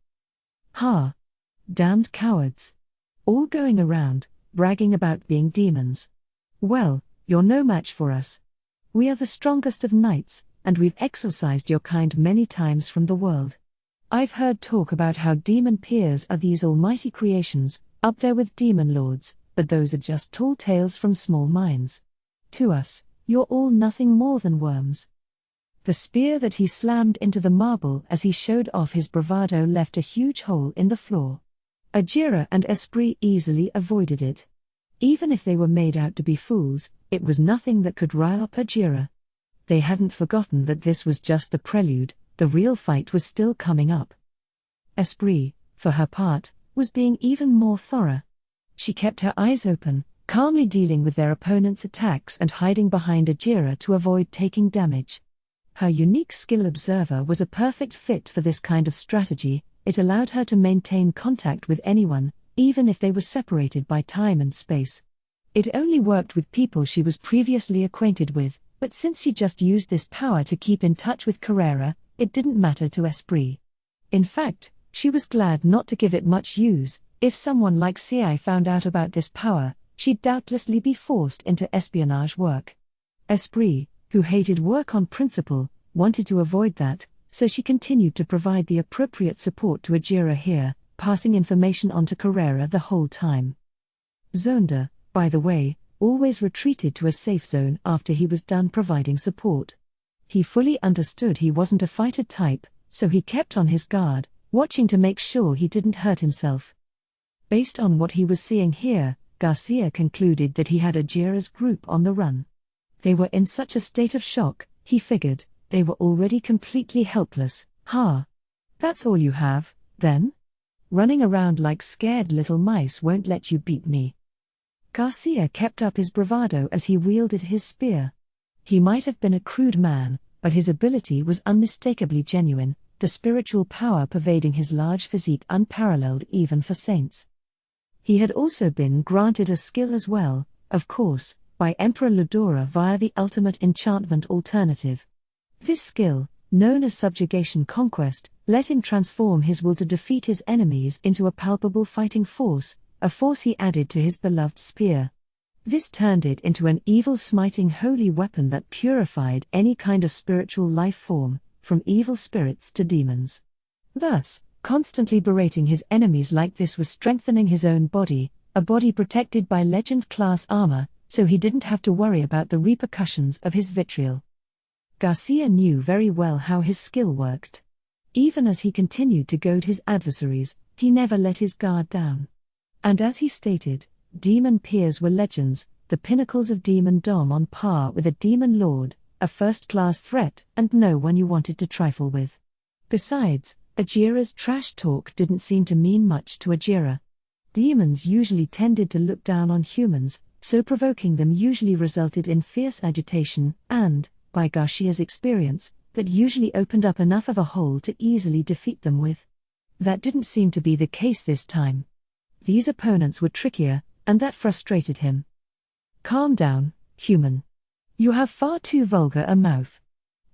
Ha! Damned cowards. All going around, bragging about being demons. Well, you're no match for us. We are the strongest of knights, and we've exorcised your kind many times from the world. I've heard talk about how demon peers are these almighty creations, up there with demon lords, but those are just tall tales from small minds. To us, you're all nothing more than worms. The spear that he slammed into the marble as he showed off his bravado left a huge hole in the floor. Ajira and Esprit easily avoided it. Even if they were made out to be fools, it was nothing that could rile up Ajira. They hadn't forgotten that this was just the prelude, the real fight was still coming up. Esprit, for her part, was being even more thorough. She kept her eyes open, calmly dealing with their opponent's attacks and hiding behind Ajira to avoid taking damage. Her unique skill observer was a perfect fit for this kind of strategy. It allowed her to maintain contact with anyone, even if they were separated by time and space. It only worked with people she was previously acquainted with, but since she just used this power to keep in touch with Carrera, it didn't matter to Esprit. In fact, she was glad not to give it much use. If someone like CI found out about this power, she'd doubtlessly be forced into espionage work. Esprit, who hated work on principle, wanted to avoid that, so she continued to provide the appropriate support to Ajira here, passing information on to Carrera the whole time. Zonda, by the way, always retreated to a safe zone after he was done providing support. He fully understood he wasn't a fighter type, so he kept on his guard, watching to make sure he didn't hurt himself. Based on what he was seeing here, Garcia concluded that he had Ajira's group on the run. They were in such a state of shock, he figured, they were already completely helpless. Ha! That's all you have, then? Running around like scared little mice won't let you beat me. Garcia kept up his bravado as he wielded his spear. He might have been a crude man, but his ability was unmistakably genuine, the spiritual power pervading his large physique unparalleled even for saints. He had also been granted a skill as well, of course, by Emperor Ludora via the ultimate enchantment alternative. This skill, known as subjugation conquest, let him transform his will to defeat his enemies into a palpable fighting force, a force he added to his beloved spear. This turned it into an evil smiting holy weapon that purified any kind of spiritual life form, from evil spirits to demons. Thus, constantly berating his enemies like this was strengthening his own body, a body protected by legend-class armor, so he didn't have to worry about the repercussions of his vitriol. Garcia knew very well how his skill worked. Even as he continued to goad his adversaries, he never let his guard down. And as he stated, demon peers were legends, the pinnacles of demon-dom on par with a demon lord, a first-class threat and no one you wanted to trifle with. Besides, Ajira's trash talk didn't seem to mean much to Ajira. Demons usually tended to look down on humans, so provoking them usually resulted in fierce agitation and, by Garcia's experience, that usually opened up enough of a hole to easily defeat them with. That didn't seem to be the case this time. These opponents were trickier, and that frustrated him. Calm down, human. You have far too vulgar a mouth.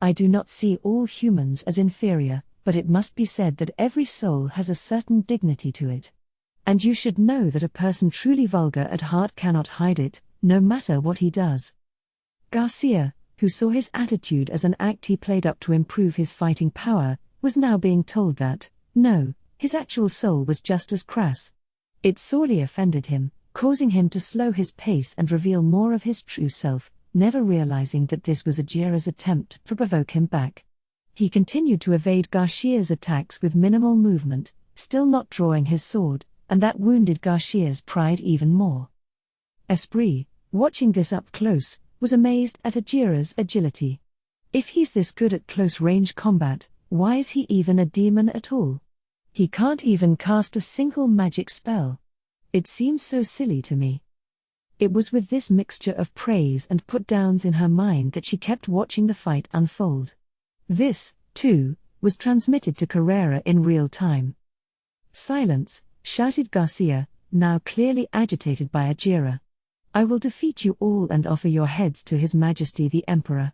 I do not see all humans as inferior, but it must be said that every soul has a certain dignity to it. And you should know that a person truly vulgar at heart cannot hide it, no matter what he does. Garcia, who saw his attitude as an act he played up to improve his fighting power, was now being told that, no, his actual soul was just as crass. It sorely offended him, causing him to slow his pace and reveal more of his true self, never realizing that this was Ajira's attempt to provoke him back. He continued to evade Garcia's attacks with minimal movement, still not drawing his sword, and that wounded Garcia's pride even more. Esprit, watching this up close, was amazed at Ajira's agility. If he's this good at close-range combat, why is he even a demon at all? He can't even cast a single magic spell. It seems so silly to me. It was with this mixture of praise and put-downs in her mind that she kept watching the fight unfold. This, too, was transmitted to Carrera in real time. "Silence," shouted Garcia, now clearly agitated by Ajira. "I will defeat you all and offer your heads to His Majesty the Emperor."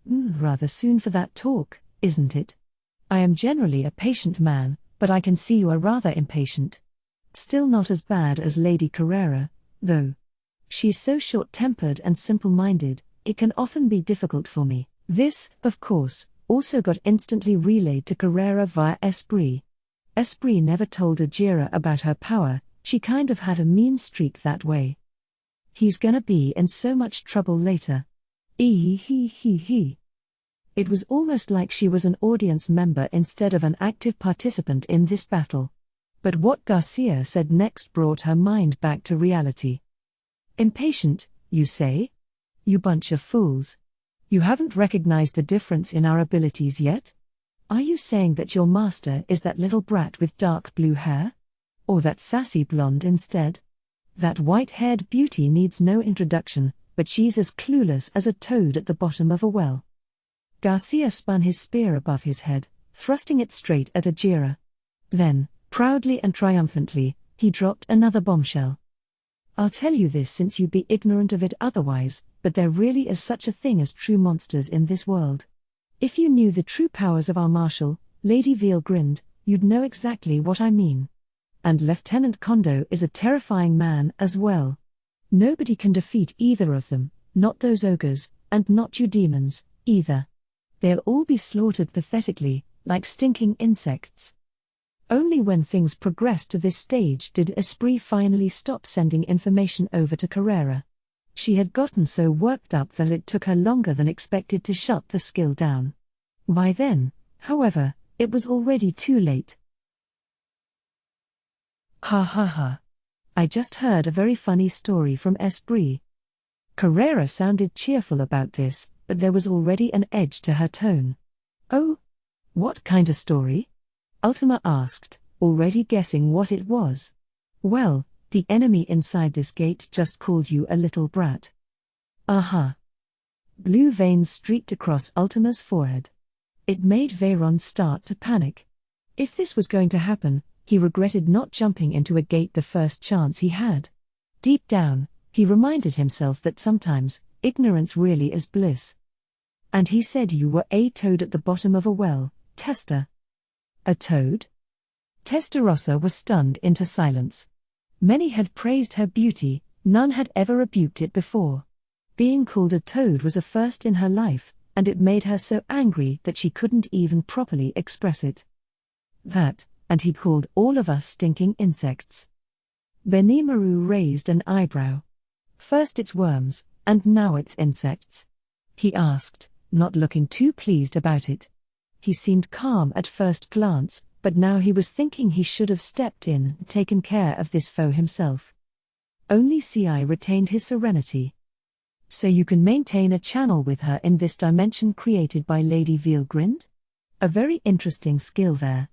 Rather soon for that talk, isn't it? I am generally a patient man, but I can see you are rather impatient. Still not as bad as Lady Carrera, though. She's so short-tempered and simple-minded, it can often be difficult for me. This, of course, also got instantly relayed to Carrera via Esprit. Esprit never told Ajira about her power, she kind of had a mean streak that way. He's gonna be in so much trouble later. He. It was almost like she was an audience member instead of an active participant in this battle. But what Garcia said next brought her mind back to reality. "Impatient, you say? You bunch of fools. You haven't recognized the difference in our abilities yet? Are you saying that your master is that little brat with dark blue hair? Or that sassy blonde instead? That white-haired beauty needs no introduction, but she's as clueless as a toad at the bottom of a well." Garcia spun his spear above his head, thrusting it straight at Ajira. Then, proudly and triumphantly, he dropped another bombshell. "I'll tell you this since you'd be ignorant of it otherwise, but there really is such a thing as true monsters in this world. If you knew the true powers of our marshal," Lady Veal grinned, "you'd know exactly what I mean. And Lieutenant Kondo is a terrifying man as well. Nobody can defeat either of them, not those ogres, and not you demons, either. They'll all be slaughtered pathetically, like stinking insects." Only when things progressed to this stage did Esprit finally stop sending information over to Carrera. She had gotten so worked up that it took her longer than expected to shut the skill down. By then, however, it was already too late. Ha. I just heard a very funny story from Esprit. Carrera sounded cheerful about this, but there was already an edge to her tone. "Oh? What kind of story?" Ultima asked, already guessing what it was. "Well, The enemy inside this gate just called you a little brat. Aha. Blue veins streaked across Ultima's forehead. It made Veyron start to panic. If this was going to happen, he regretted not jumping into a gate the first chance he had. Deep down, he reminded himself that sometimes, ignorance really is bliss. And he said you were a toad at the bottom of a well, Testa. A toad? Testarossa was stunned into silence. Many had praised her beauty, none had ever rebuked it before. Being called a toad was a first in her life, and it made her so angry that she couldn't even properly express it. That, and he called all of us stinking insects. Benimaru raised an eyebrow. First it's worms, and now it's insects? He asked, not looking too pleased about it. He seemed calm at first glance, but now he was thinking he should have stepped in and taken care of this foe himself. Only Ci retained his serenity. So you can maintain a channel with her in this dimension created by Lady Veilgrind? A very interesting skill there.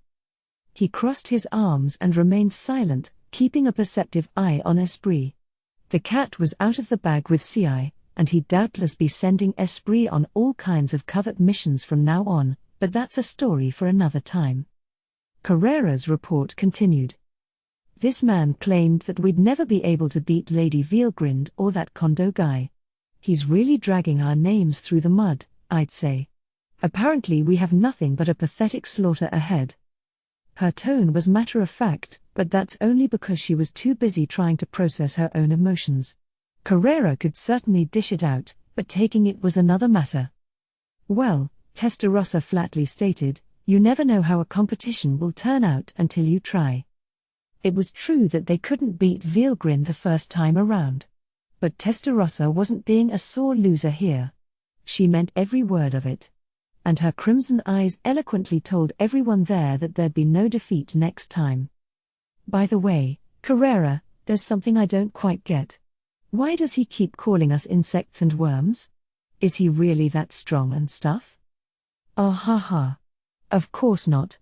He crossed his arms and remained silent, keeping a perceptive eye on Esprit. The cat was out of the bag with Ci, and he'd doubtless be sending Esprit on all kinds of covert missions from now on, but that's a story for another time. Carrera's report continued. This man claimed that we'd never be able to beat Lady Veilgrind or that Kondo guy. He's really dragging our names through the mud, I'd say. Apparently we have nothing but a pathetic slaughter ahead. Her tone was matter-of-fact, but that's only because she was too busy trying to process her own emotions. Carrera could certainly dish it out, but taking it was another matter. Well, Testarossa flatly stated, you never know how a competition will turn out until you try. It was true that they couldn't beat Veilgrind the first time around. But Testarossa wasn't being a sore loser here. She meant every word of it. And her crimson eyes eloquently told everyone there that there'd be no defeat next time. By the way, Carrera, there's something I don't quite get. Why does he keep calling us insects and worms? Is he really that strong and stuff? Ah ha ha. Of course not.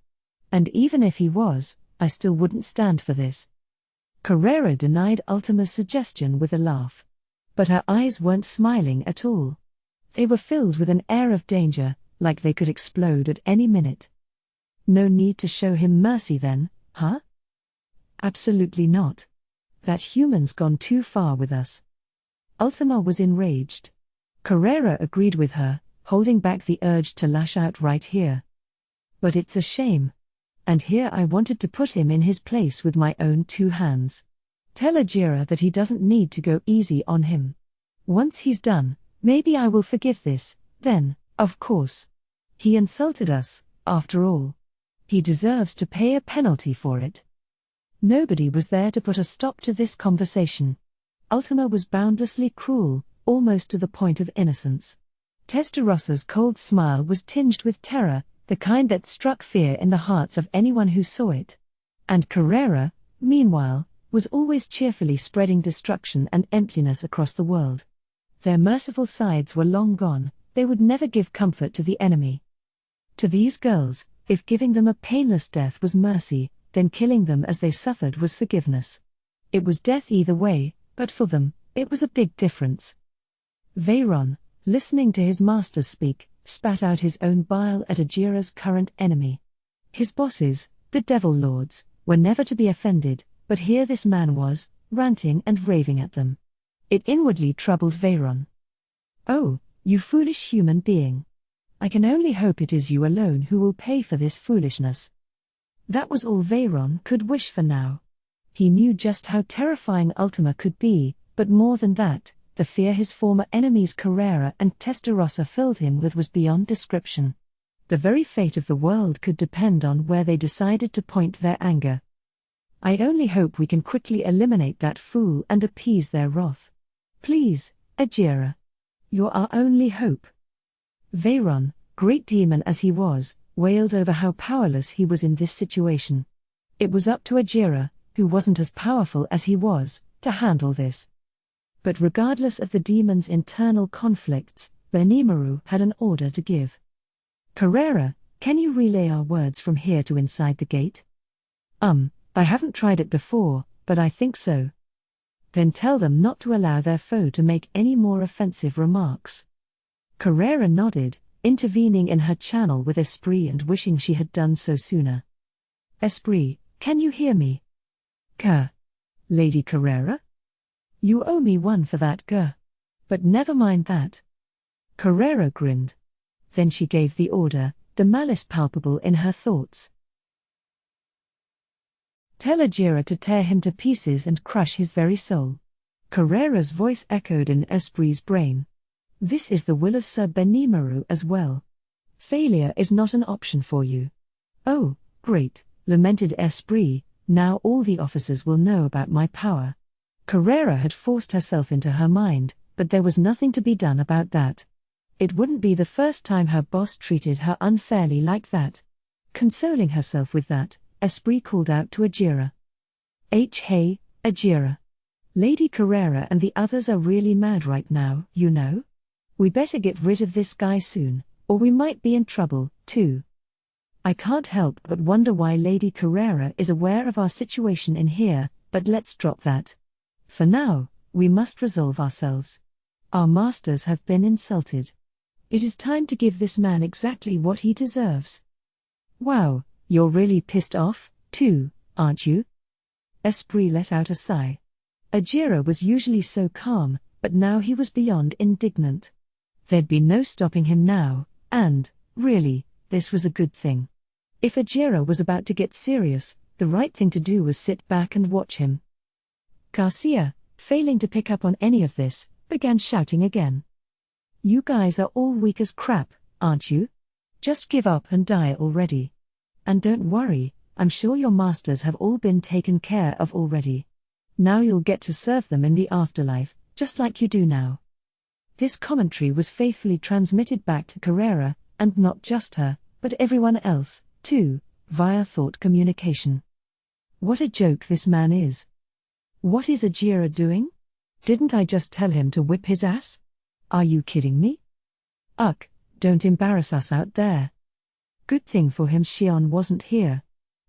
And even if he was, I still wouldn't stand for this. Carrera denied Ultima's suggestion with a laugh. But her eyes weren't smiling at all. They were filled with an air of danger, like they could explode at any minute. No need to show him mercy then, huh? Absolutely not. That human's gone too far with us. Ultima was enraged. Carrera agreed with her, holding back the urge to lash out right here. But it's a shame. And here I wanted to put him in his place with my own two hands. Tell Ajira that he doesn't need to go easy on him. Once he's done, maybe I will forgive this, then, of course. He insulted us, after all. He deserves to pay a penalty for it. Nobody was there to put a stop to this conversation. Ultima was boundlessly cruel, almost to the point of innocence. Testarossa's cold smile was tinged with terror, the kind that struck fear in the hearts of anyone who saw it. And Carrera, meanwhile, was always cheerfully spreading destruction and emptiness across the world. Their merciful sides were long gone, they would never give comfort to the enemy. To these girls, if giving them a painless death was mercy, then killing them as they suffered was forgiveness. It was death either way, but for them, it was a big difference. Veyron, listening to his master speak, spat out his own bile at Ajira's current enemy. His bosses, the Devil Lords, were never to be offended, but here this man was, ranting and raving at them. It inwardly troubled Veyron. Oh, you foolish human being. I can only hope it is you alone who will pay for this foolishness. That was all Veyron could wish for now. He knew just how terrifying Ultima could be, but more than that, the fear his former enemies Carrera and Testarossa filled him with was beyond description. The very fate of the world could depend on where they decided to point their anger. I only hope we can quickly eliminate that fool and appease their wrath. Please, Ajira. You're our only hope. Veyron, great demon as he was, wailed over how powerless he was in this situation. It was up to Ajira, who wasn't as powerful as he was, to handle this. But regardless of the demon's internal conflicts, Benimaru had an order to give. Carrera, can you relay our words from here to inside the gate? I haven't tried it before, but I think so. Then tell them not to allow their foe to make any more offensive remarks. Carrera nodded, intervening in her channel with Esprit and wishing she had done so sooner. Esprit, can you hear me? Lady Carrera? You owe me one for that, But never mind that. Carrera grinned. Then she gave the order, the malice palpable in her thoughts. Tell Ajira to tear him to pieces and crush his very soul. Carrera's voice echoed in Esprit's brain. This is the will of Sir Benimaru as well. Failure is not an option for you. Oh, great, lamented Esprit, now all the officers will know about my power. Carrera had forced herself into her mind, but there was nothing to be done about that. It wouldn't be the first time her boss treated her unfairly like that. Consoling herself with that, Esprit called out to Ajira. Hey, Ajira. Lady Carrera and the others are really mad right now, you know? We better get rid of this guy soon, or we might be in trouble, too. I can't help but wonder why Lady Carrera is aware of our situation in here, but let's drop that. For now, we must resolve ourselves. Our masters have been insulted. It is time to give this man exactly what he deserves. Wow, you're really pissed off, too, aren't you? Esprit let out a sigh. Ajira was usually so calm, but now he was beyond indignant. There'd be no stopping him now, and, really, this was a good thing. If Ajira was about to get serious, the right thing to do was sit back and watch him. Garcia, failing to pick up on any of this, began shouting again. You guys are all weak as crap, aren't you? Just give up and die already. And don't worry, I'm sure your masters have all been taken care of already. Now you'll get to serve them in the afterlife, just like you do now. This commentary was faithfully transmitted back to Carrera, and not just her, but everyone else, too, via thought communication. What a joke this man is. What is Ajira doing? Didn't I just tell him to whip his ass? Are you kidding me? Ugh, don't embarrass us out there. Good thing for him Xion wasn't here.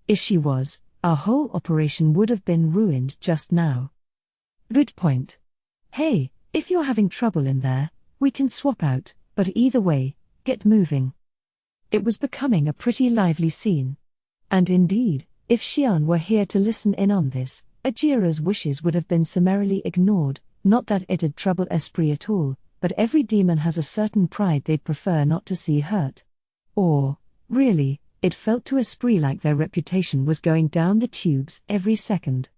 If she was, our whole operation would have been ruined just now. Good point. Hey, if you're having trouble in there, we can swap out, but either way, get moving. It was becoming a pretty lively scene. And indeed, if Xion were here to listen in on this, Ajira's wishes would have been summarily ignored, not that it'd trouble Esprit at all, but every demon has a certain pride they'd prefer not to see hurt. Or, really, it felt to Esprit like their reputation was going down the tubes every second.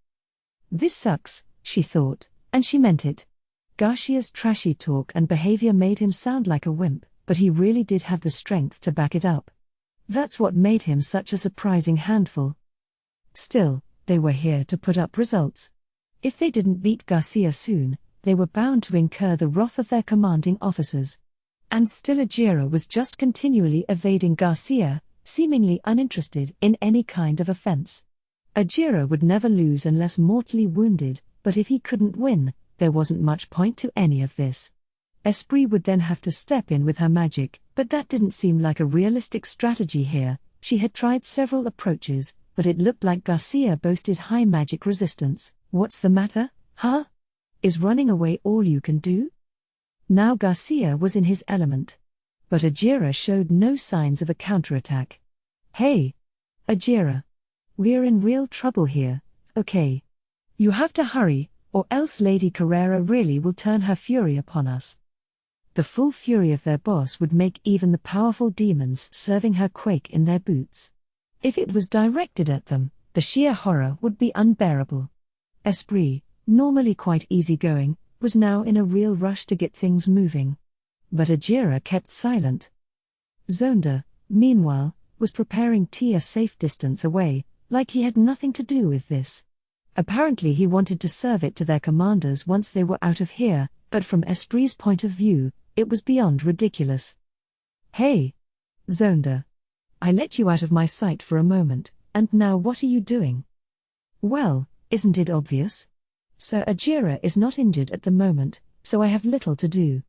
This sucks, she thought, and she meant it. Garcia's trashy talk and behavior made him sound like a wimp, but he really did have the strength to back it up. That's what made him such a surprising handful. Still, they were here to put up results. If they didn't beat Garcia soon, they were bound to incur the wrath of their commanding officers. And still Ajira was just continually evading Garcia, seemingly uninterested in any kind of offense. Ajira would never lose unless mortally wounded, but if he couldn't win, there wasn't much point to any of this. Esprit would then have to step in with her magic, but that didn't seem like a realistic strategy here. She had tried several approaches, but it looked like Garcia boasted high magic resistance. What's the matter, huh? Is running away all you can do? Now Garcia was in his element. But Ajira showed no signs of a counterattack. Hey! Ajira! We're in real trouble here, okay? You have to hurry, or else Lady Carrera really will turn her fury upon us. The full fury of their boss would make even the powerful demons serving her quake in their boots. If it was directed at them, the sheer horror would be unbearable. Esprit, normally quite easygoing, was now in a real rush to get things moving. But Ajira kept silent. Zonda, meanwhile, was preparing tea a safe distance away, like he had nothing to do with this. Apparently he wanted to serve it to their commanders once they were out of here, but from Esprit's point of view, it was beyond ridiculous. Hey! Zonda. I let you out of my sight for a moment, and now what are you doing? Well, isn't it obvious? Sir Ajira is not injured at the moment, so I have little to do.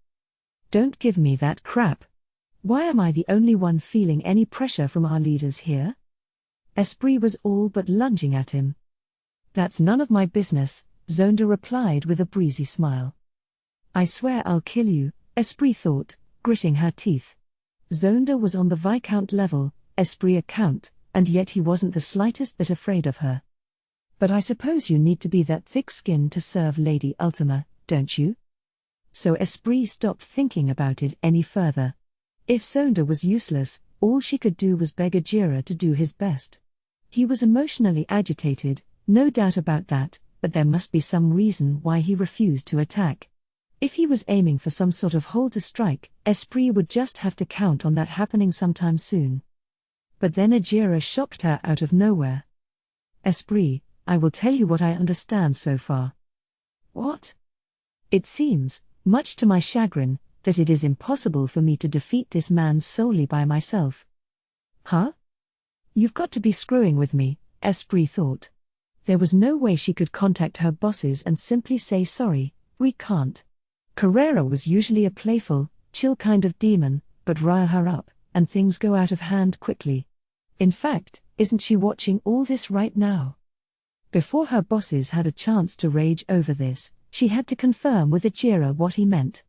Don't give me that crap. Why am I the only one feeling any pressure from our leaders here? Esprit was all but lunging at him. That's none of my business, Zonda replied with a breezy smile. I swear I'll kill you, Esprit thought, gritting her teeth. Zonda was on the Viscount level, Esprit a count, and yet he wasn't the slightest bit afraid of her. But I suppose you need to be that thick-skinned to serve Lady Ultima, don't you? So Esprit stopped thinking about it any further. If Zonda was useless, all she could do was beg Ajira to do his best. He was emotionally agitated, no doubt about that, but there must be some reason why he refused to attack. If he was aiming for some sort of hole to strike, Esprit would just have to count on that happening sometime soon. But then Ajira shocked her out of nowhere. Esprit, I will tell you what I understand so far. What? It seems, much to my chagrin, that it is impossible for me to defeat this man solely by myself. Huh? You've got to be screwing with me, Esprit thought. There was no way she could contact her bosses and simply say sorry, we can't. Carrera was usually a playful, chill kind of demon, but rile her up, and things go out of hand quickly. In fact, isn't she watching all this right now? Before her bosses had a chance to rage over this, she had to confirm with Ajira what he meant.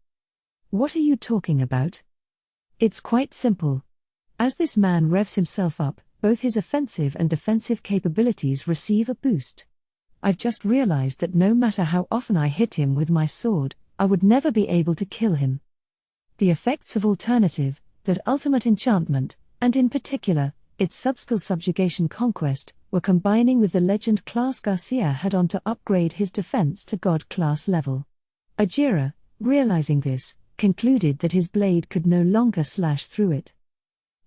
What are you talking about? It's quite simple. As this man revs himself up, both his offensive and defensive capabilities receive a boost. I've just realized that no matter how often I hit him with my sword, I would never be able to kill him. The effects of alternative, that ultimate enchantment, and in particular, its subskill subjugation conquest, were combining with the legend class Garcia had on to upgrade his defense to god class level. Ajira, realizing this, concluded that his blade could no longer slash through it.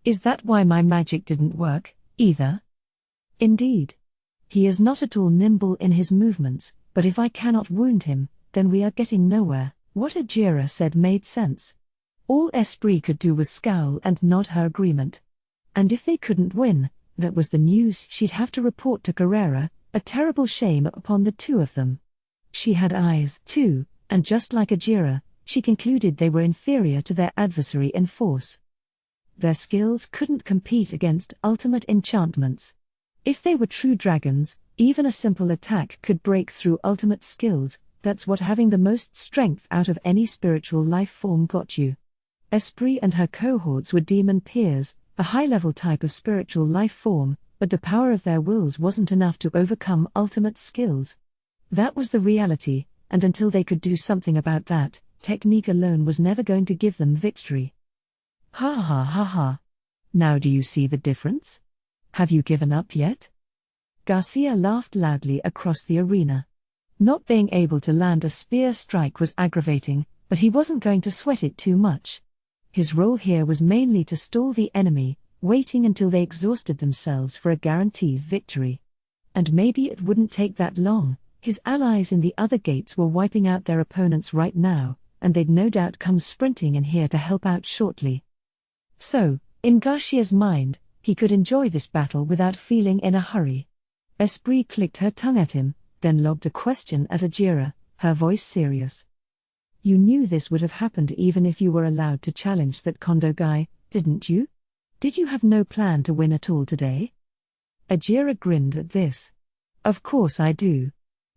Is that why my magic didn't work, either? Indeed. He is not at all nimble in his movements, but if I cannot wound him, then we are getting nowhere. What Ajira said made sense. All Esprit could do was scowl and nod her agreement. And if they couldn't win, that was the news she'd have to report to Carrera, a terrible shame upon the two of them. She had eyes, too, and just like Ajira, she concluded they were inferior to their adversary in force. Their skills couldn't compete against ultimate enchantments. If they were true dragons, even a simple attack could break through ultimate skills. That's what having the most strength out of any spiritual life form got you. Esprit and her cohorts were demon peers, a high-level type of spiritual life form, but the power of their wills wasn't enough to overcome ultimate skills. That was the reality, and until they could do something about that, technique alone was never going to give them victory. Ha ha ha ha. Now do you see the difference? Have you given up yet? Garcia laughed loudly across the arena. Not being able to land a spear strike was aggravating, but he wasn't going to sweat it too much. His role here was mainly to stall the enemy, waiting until they exhausted themselves for a guaranteed victory. And maybe it wouldn't take that long. His allies in the other gates were wiping out their opponents right now, and they'd no doubt come sprinting in here to help out shortly. So, in Garcia's mind, he could enjoy this battle without feeling in a hurry. Esprit clicked her tongue at him, then lobbed a question at Ajira, her voice serious. You knew this would have happened even if you were allowed to challenge that Kondo guy, didn't you? Did you have no plan to win at all today? Ajira grinned at this. Of course I do.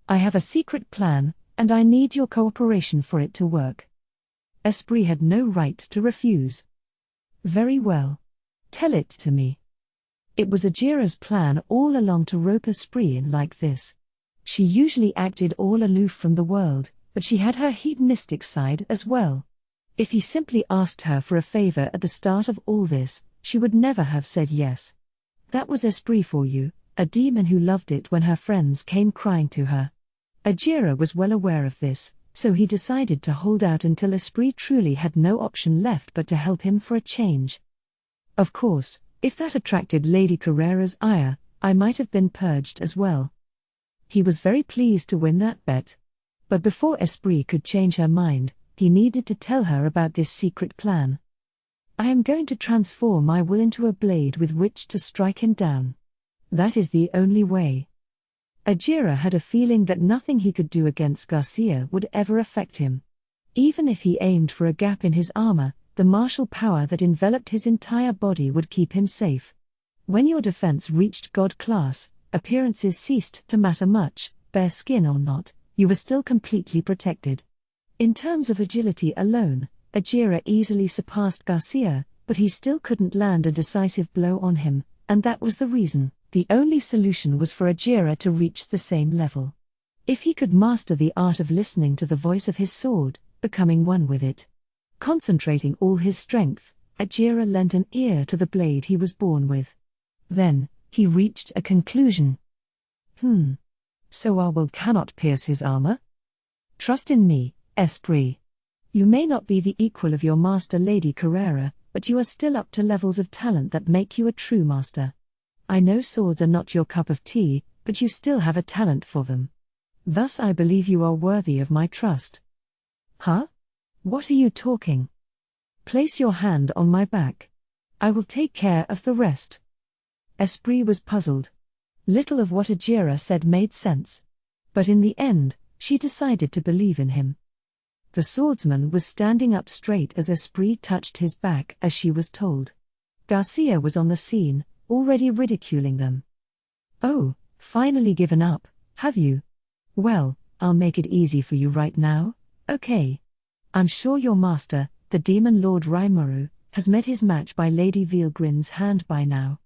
I have a secret plan, and I need your cooperation for it to work. Esprit had no right to refuse. Very well. Tell it to me. It was Ajira's plan all along to rope Esprit in like this. She usually acted all aloof from the world, but she had her hedonistic side as well. If he simply asked her for a favor at the start of all this, she would never have said yes. That was Esprit for you, a demon who loved it when her friends came crying to her. Ajira was well aware of this, so he decided to hold out until Esprit truly had no option left but to help him for a change. Of course, if that attracted Lady Carrera's ire, I might have been purged as well. He was very pleased to win that bet. But before Esprit could change her mind, he needed to tell her about this secret plan. I am going to transform my will into a blade with which to strike him down. That is the only way. Ajira had a feeling that nothing he could do against Garcia would ever affect him. Even if he aimed for a gap in his armor, the martial power that enveloped his entire body would keep him safe. When your defense reached God class, appearances ceased to matter much, bare skin or not, you were still completely protected. In terms of agility alone, Ajira easily surpassed Garcia, but he still couldn't land a decisive blow on him, and that was the reason. The only solution was for Ajira to reach the same level. If he could master the art of listening to the voice of his sword, becoming one with it. Concentrating all his strength, Ajira lent an ear to the blade he was born with. Then, he reached a conclusion. So our will cannot pierce his armor? Trust in me, Esprit. You may not be the equal of your master Lady Carrera, but you are still up to levels of talent that make you a true master. I know swords are not your cup of tea, but you still have a talent for them. Thus I believe you are worthy of my trust. Huh? What are you talking? Place your hand on my back. I will take care of the rest. Esprit was puzzled. Little of what Ajira said made sense. But in the end, she decided to believe in him. The swordsman was standing up straight as Esprit touched his back as she was told. Garcia was on the scene, already ridiculing them. Oh, finally given up, have you? Well, I'll make it easy for you right now, okay? I'm sure your master, the demon lord Rimuru, has met his match by Lady Vielgrin's hand by now.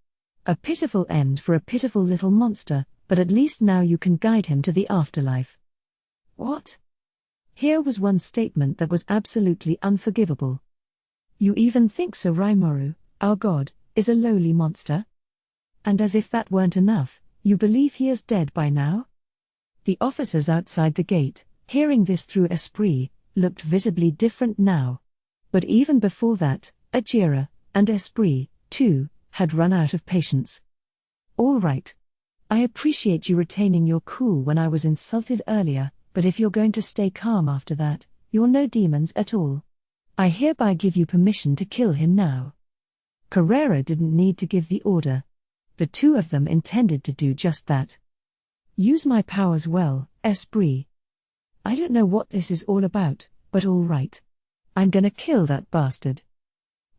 A pitiful end for a pitiful little monster, but at least now you can guide him to the afterlife. What? Here was one statement that was absolutely unforgivable. You even think so Rimuru, our god, is a lowly monster? And as if that weren't enough, you believe he is dead by now? The officers outside the gate, hearing this through Esprit, looked visibly different now. But even before that, Ajira, and Esprit, too, had run out of patience. All right. I appreciate you retaining your cool when I was insulted earlier, but if you're going to stay calm after that, you're no demons at all. I hereby give you permission to kill him now. Carrera didn't need to give the order. The two of them intended to do just that. Use my powers well, Esprit. I don't know what this is all about, but all right. I'm gonna kill that bastard.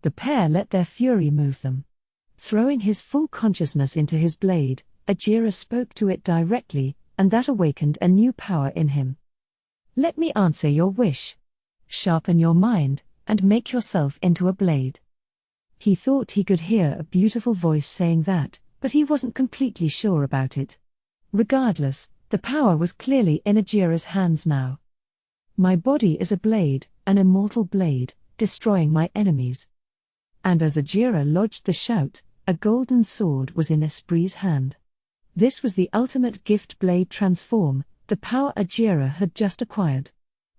The pair let their fury move them. Throwing his full consciousness into his blade, Ajira spoke to it directly, and that awakened a new power in him. Let me answer your wish. Sharpen your mind, and make yourself into a blade. He thought he could hear a beautiful voice saying that, but he wasn't completely sure about it. Regardless, the power was clearly in Ajira's hands now. My body is a blade, an immortal blade, destroying my enemies. And as Ajira lodged the shout, a golden sword was in Esprit's hand. This was the ultimate gift blade transform, the power Ajira had just acquired.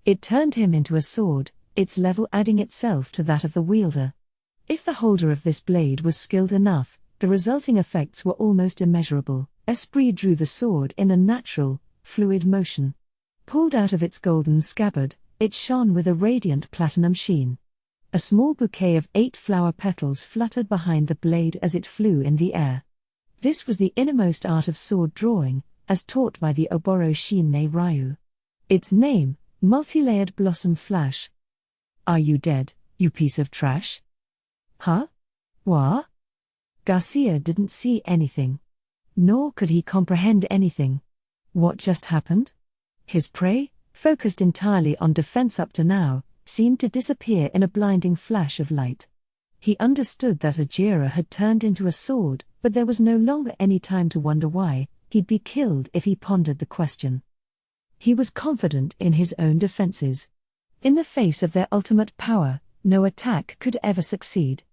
It turned him into a sword, its level adding itself to that of the wielder. If the holder of this blade was skilled enough, the resulting effects were almost immeasurable. Esprit drew the sword in a natural, fluid motion. Pulled out of its golden scabbard, it shone with a radiant platinum sheen. A small bouquet of 8 flower petals fluttered behind the blade as it flew in the air. This was the innermost art of sword drawing, as taught by the Oboro Shinmei Ryu. Its name, Multi-Layered Blossom Flash. Are you dead, you piece of trash? Huh? What? Garcia didn't see anything. Nor could he comprehend anything. What just happened? His prey, focused entirely on defense up to now, seemed to disappear in a blinding flash of light. He understood that Ajira had turned into a sword, but there was no longer any time to wonder why. He'd be killed if he pondered the question. He was confident in his own defenses. In the face of their ultimate power, no attack could ever succeed.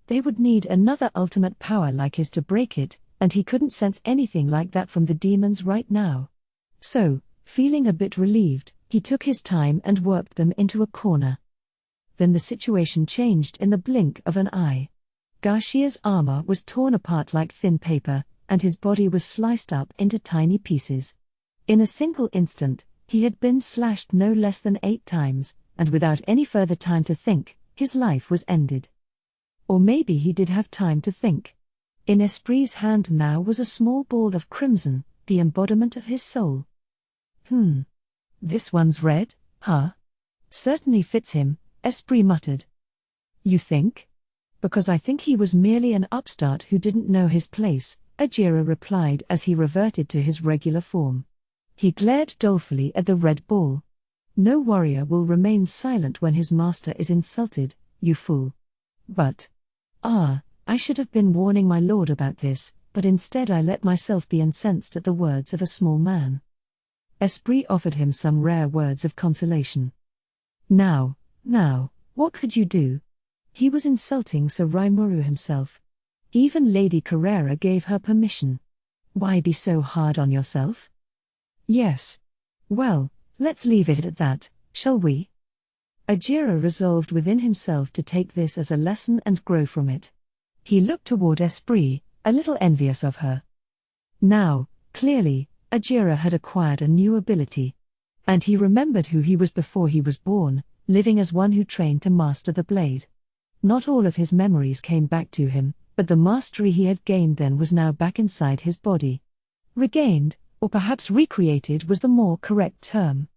They would need another ultimate power like his to break it, and he couldn't sense anything like that from the demons right now. So, feeling a bit relieved, he took his time and worked them into a corner. Then the situation changed in the blink of an eye. Garcia's armor was torn apart like thin paper, and his body was sliced up into tiny pieces. In a single instant, he had been slashed no less than 8 times, and without any further time to think, his life was ended. Or maybe he did have time to think. In Esprit's hand now was a small ball of crimson, the embodiment of his soul. This one's red, huh? Certainly fits him, Esprit muttered. You think? Because I think he was merely an upstart who didn't know his place, Ajira replied as he reverted to his regular form. He glared dolefully at the red ball. No warrior will remain silent when his master is insulted, you fool. But, I should have been warning my lord about this, but instead I let myself be incensed at the words of a small man. Esprit offered him some rare words of consolation. Now, what could you do? He was insulting Sir Rimuru himself. Even Lady Carrera gave her permission. Why be so hard on yourself? Yes. Well, let's leave it at that, shall we? Ajira resolved within himself to take this as a lesson and grow from it. He looked toward Esprit, a little envious of her. Now, clearly, Ajira had acquired a new ability. And he remembered who he was before he was born, living as one who trained to master the blade. Not all of his memories came back to him, but the mastery he had gained then was now back inside his body. Regained, or perhaps recreated was the more correct term.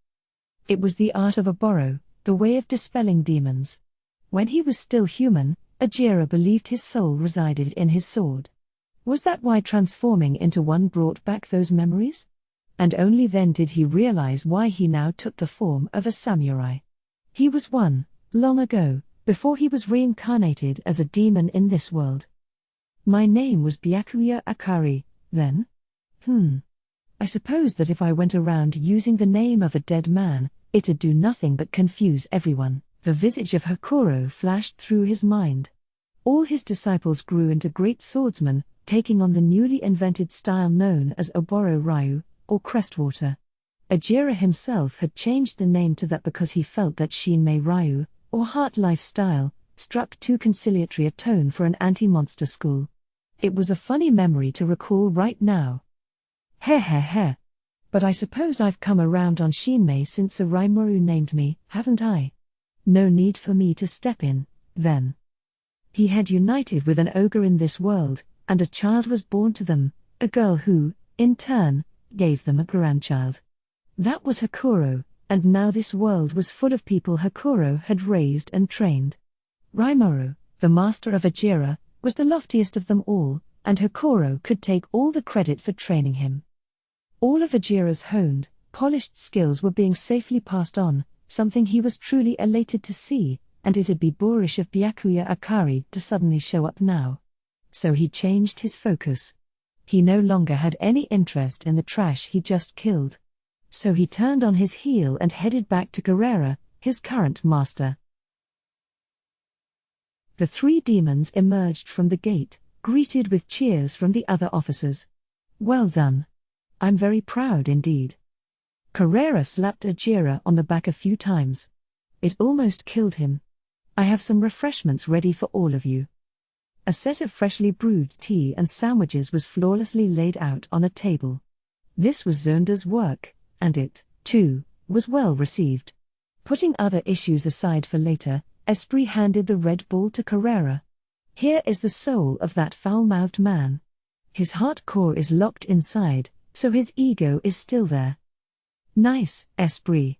It was the art of Oboro, the way of dispelling demons. When he was still human, Ajira believed his soul resided in his sword. Was that why transforming into one brought back those memories? And only then did he realize why he now took the form of a samurai. He was one, long ago, before he was reincarnated as a demon in this world. My name was Byakuya Akari, then? I suppose that if I went around using the name of a dead man, it'd do nothing but confuse everyone. The visage of Hakuro flashed through his mind. All his disciples grew into great swordsmen, taking on the newly invented style known as Oboro Ryu, or Crestwater. Ajira himself had changed the name to that because he felt that Shinmei Ryu, or Heart Life style, struck too conciliatory a tone for an anti-monster school. It was a funny memory to recall right now. Heh. But I suppose I've come around on Shinmei since Sir Rimuru named me, haven't I? No need for me to step in, then. He had united with an ogre in this world, and a child was born to them, a girl who, in turn, gave them a grandchild. That was Hakuro, and now this world was full of people Hakuro had raised and trained. Rimuru, the master of Ajira, was the loftiest of them all, and Hakuro could take all the credit for training him. All of Ajira's honed, polished skills were being safely passed on, something he was truly elated to see, and it'd be boorish of Byakuya Akari to suddenly show up now. So he changed his focus. He no longer had any interest in the trash he just killed. So he turned on his heel and headed back to Carrera, his current master. The three demons emerged from the gate, greeted with cheers from the other officers. Well done. I'm very proud indeed. Carrera slapped Ajira on the back a few times. It almost killed him. I have some refreshments ready for all of you. A set of freshly brewed tea and sandwiches was flawlessly laid out on a table. This was Zonda's work, and it, too, was well received. Putting other issues aside for later, Esprit handed the red ball to Carrera. Here is the soul of that foul-mouthed man. His heart core is locked inside, so his ego is still there. Nice, Esprit.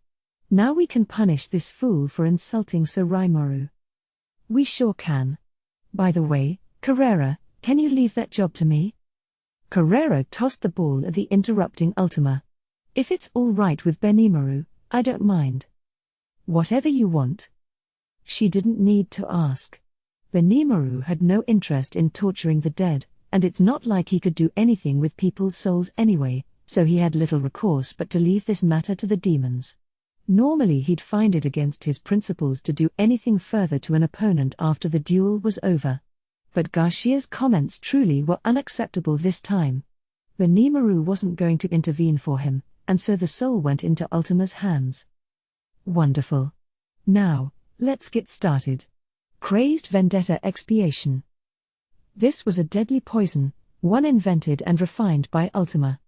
Now we can punish this fool for insulting Sir Rimuru. We sure can. By the way, Carrera, can you leave that job to me? Carrera tossed the ball at the interrupting Ultima. If it's all right with Benimaru, I don't mind. Whatever you want. She didn't need to ask. Benimaru had no interest in torturing the dead, and it's not like he could do anything with people's souls anyway, so he had little recourse but to leave this matter to the demons. Normally he'd find it against his principles to do anything further to an opponent after the duel was over. But Garcia's comments truly were unacceptable this time. Benimaru wasn't going to intervene for him, and so the soul went into Ultima's hands. Wonderful. Now, let's get started. Crazed Vendetta Expiation. This was a deadly poison, one invented and refined by Ultima.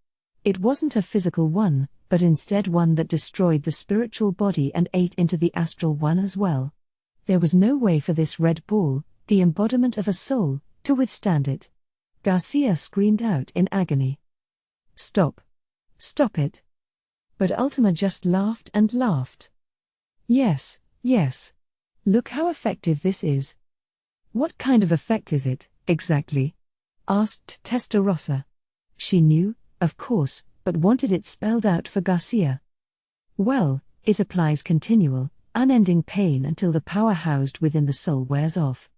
It wasn't a physical one, but instead one that destroyed the spiritual body and ate into the astral one as well. There was no way for this red ball, the embodiment of a soul, to withstand it. Garcia screamed out in agony. Stop. Stop it. But Ultima just laughed and laughed. Yes. Look how effective this is. What kind of effect is it, exactly? Asked Testarossa. She knew, of course, but wanted it spelled out for Garcia. Well, it applies continual, unending pain until the power housed within the soul wears off.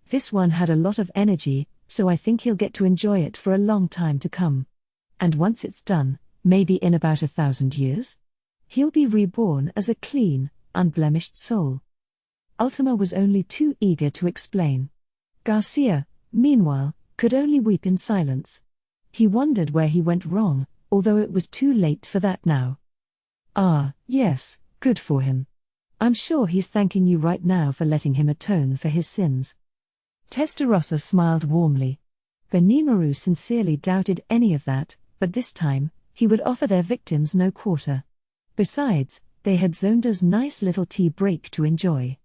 This one had a lot of energy, so I think he'll get to enjoy it for a long time to come. And once it's done, maybe in about 1,000 years, he'll be reborn as a clean, unblemished soul. Ultima was only too eager to explain. Garcia, meanwhile, could only weep in silence. He wondered where he went wrong, although it was too late for that now. Ah, yes, good for him. I'm sure he's thanking you right now for letting him atone for his sins. Testarossa smiled warmly. Benimaru sincerely doubted any of that, but this time, he would offer their victims no quarter. Besides, they had Zonda's nice little tea break to enjoy.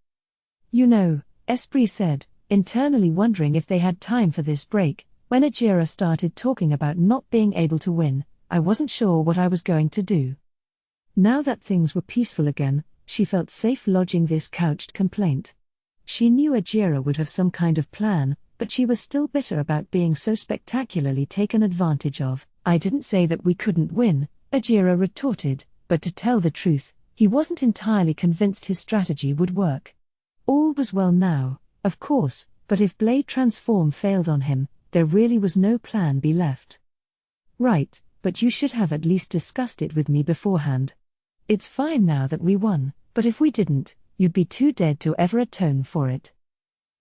You know, Esprit said, internally wondering if they had time for this break, when Ajira started talking about not being able to win. I wasn't sure what I was going to do. Now that things were peaceful again, she felt safe lodging this couched complaint. She knew Ajira would have some kind of plan, but she was still bitter about being so spectacularly taken advantage of. I didn't say that we couldn't win, Ajira retorted, but to tell the truth, he wasn't entirely convinced his strategy would work. All was well now, of course, but if Blade Transform failed on him, there really was no plan B left. Right, but you should have at least discussed it with me beforehand. It's fine now that we won, but if we didn't, you'd be too dead to ever atone for it.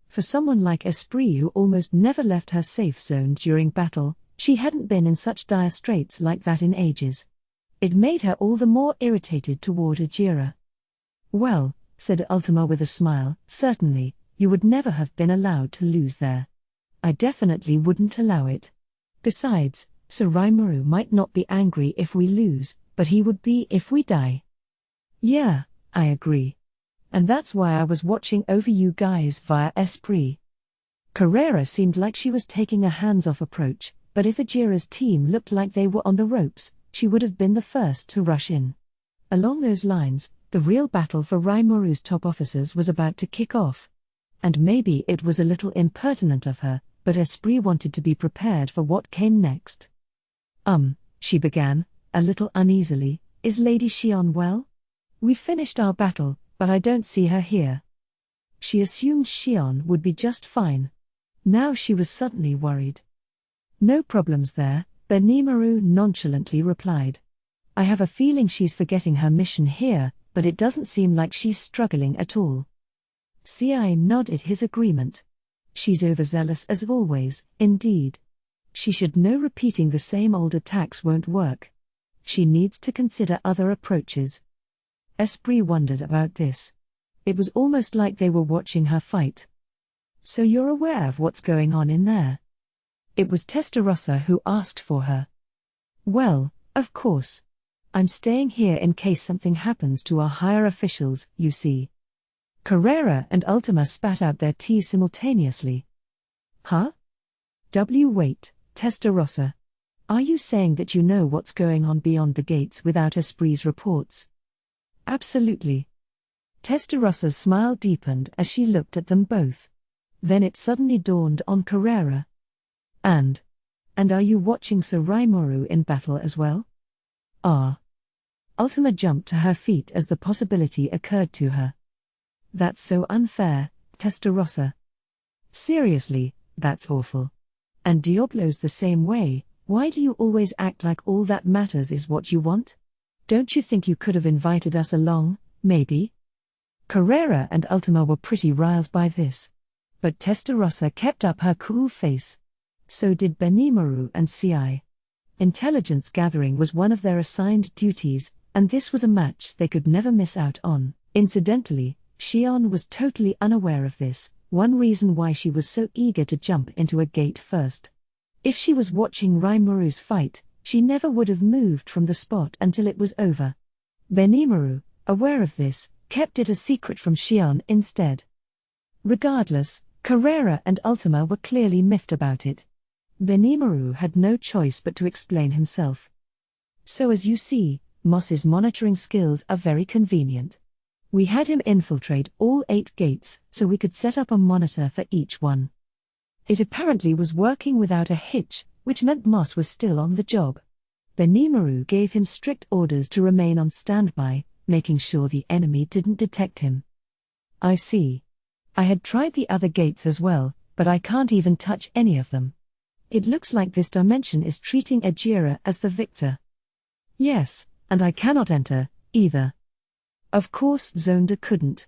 For someone like Esprit who almost never left her safe zone during battle, she hadn't been in such dire straits like that in ages. It made her all the more irritated toward Ajira. Well, said Ultima with a smile, certainly, you would never have been allowed to lose there. I definitely wouldn't allow it. Besides, Sir Rimuru might not be angry if we lose, but he would be if we die. Yeah, I agree. And that's why I was watching over you guys via Esprit. Carrera seemed like she was taking a hands-off approach, but if Ajira's team looked like they were on the ropes, she would have been the first to rush in. Along those lines, the real battle for Rimuru's top officers was about to kick off. And maybe it was a little impertinent of her, but Esprit wanted to be prepared for what came next. She began, a little uneasily, is Lady Xion well? We finished our battle, but I don't see her here. She assumed Xion would be just fine. Now she was suddenly worried. No problems there, Benimaru nonchalantly replied. I have a feeling she's forgetting her mission here, but it doesn't seem like she's struggling at all. CI nodded his agreement. She's overzealous as always, indeed. She should know repeating the same old attacks won't work. She needs to consider other approaches. Esprit wondered about this. It was almost like they were watching her fight. So you're aware of what's going on in there? It was Testarossa who asked for her. Well, of course. I'm staying here in case something happens to our higher officials, you see. Carrera and Ultima spat out their tea simultaneously. Huh? Wait, Testarossa. Are you saying that you know what's going on beyond the gates without Esprit's reports? Absolutely. Testarossa's smile deepened as she looked at them both. Then it suddenly dawned on Carrera. And are you watching Sir Rimuru in battle as well? Ah. Ultima jumped to her feet as the possibility occurred to her. That's so unfair, Testarossa. Seriously, that's awful. And Diablo's the same way. Why do you always act like all that matters is what you want? Don't you think you could have invited us along, maybe? Carrera and Ultima were pretty riled by this. But Testarossa kept up her cool face. So did Benimaru and CI. Intelligence gathering was one of their assigned duties, and this was a match they could never miss out on. Incidentally, Xion was totally unaware of this, one reason why she was so eager to jump into a gate first. If she was watching Rimuru's fight, she never would have moved from the spot until it was over. Benimaru, aware of this, kept it a secret from Xion instead. Regardless, Carrera and Ultima were clearly miffed about it. Benimaru had no choice but to explain himself. So as you see, Moss's monitoring skills are very convenient. We had him infiltrate all 8 gates so we could set up a monitor for each one. It apparently was working without a hitch, which meant Moss was still on the job. Benimaru gave him strict orders to remain on standby, making sure the enemy didn't detect him. I see. I had tried the other gates as well, but I can't even touch any of them. It looks like this dimension is treating Ajira as the victor. Yes, and I cannot enter, either. Of course Zonda couldn't.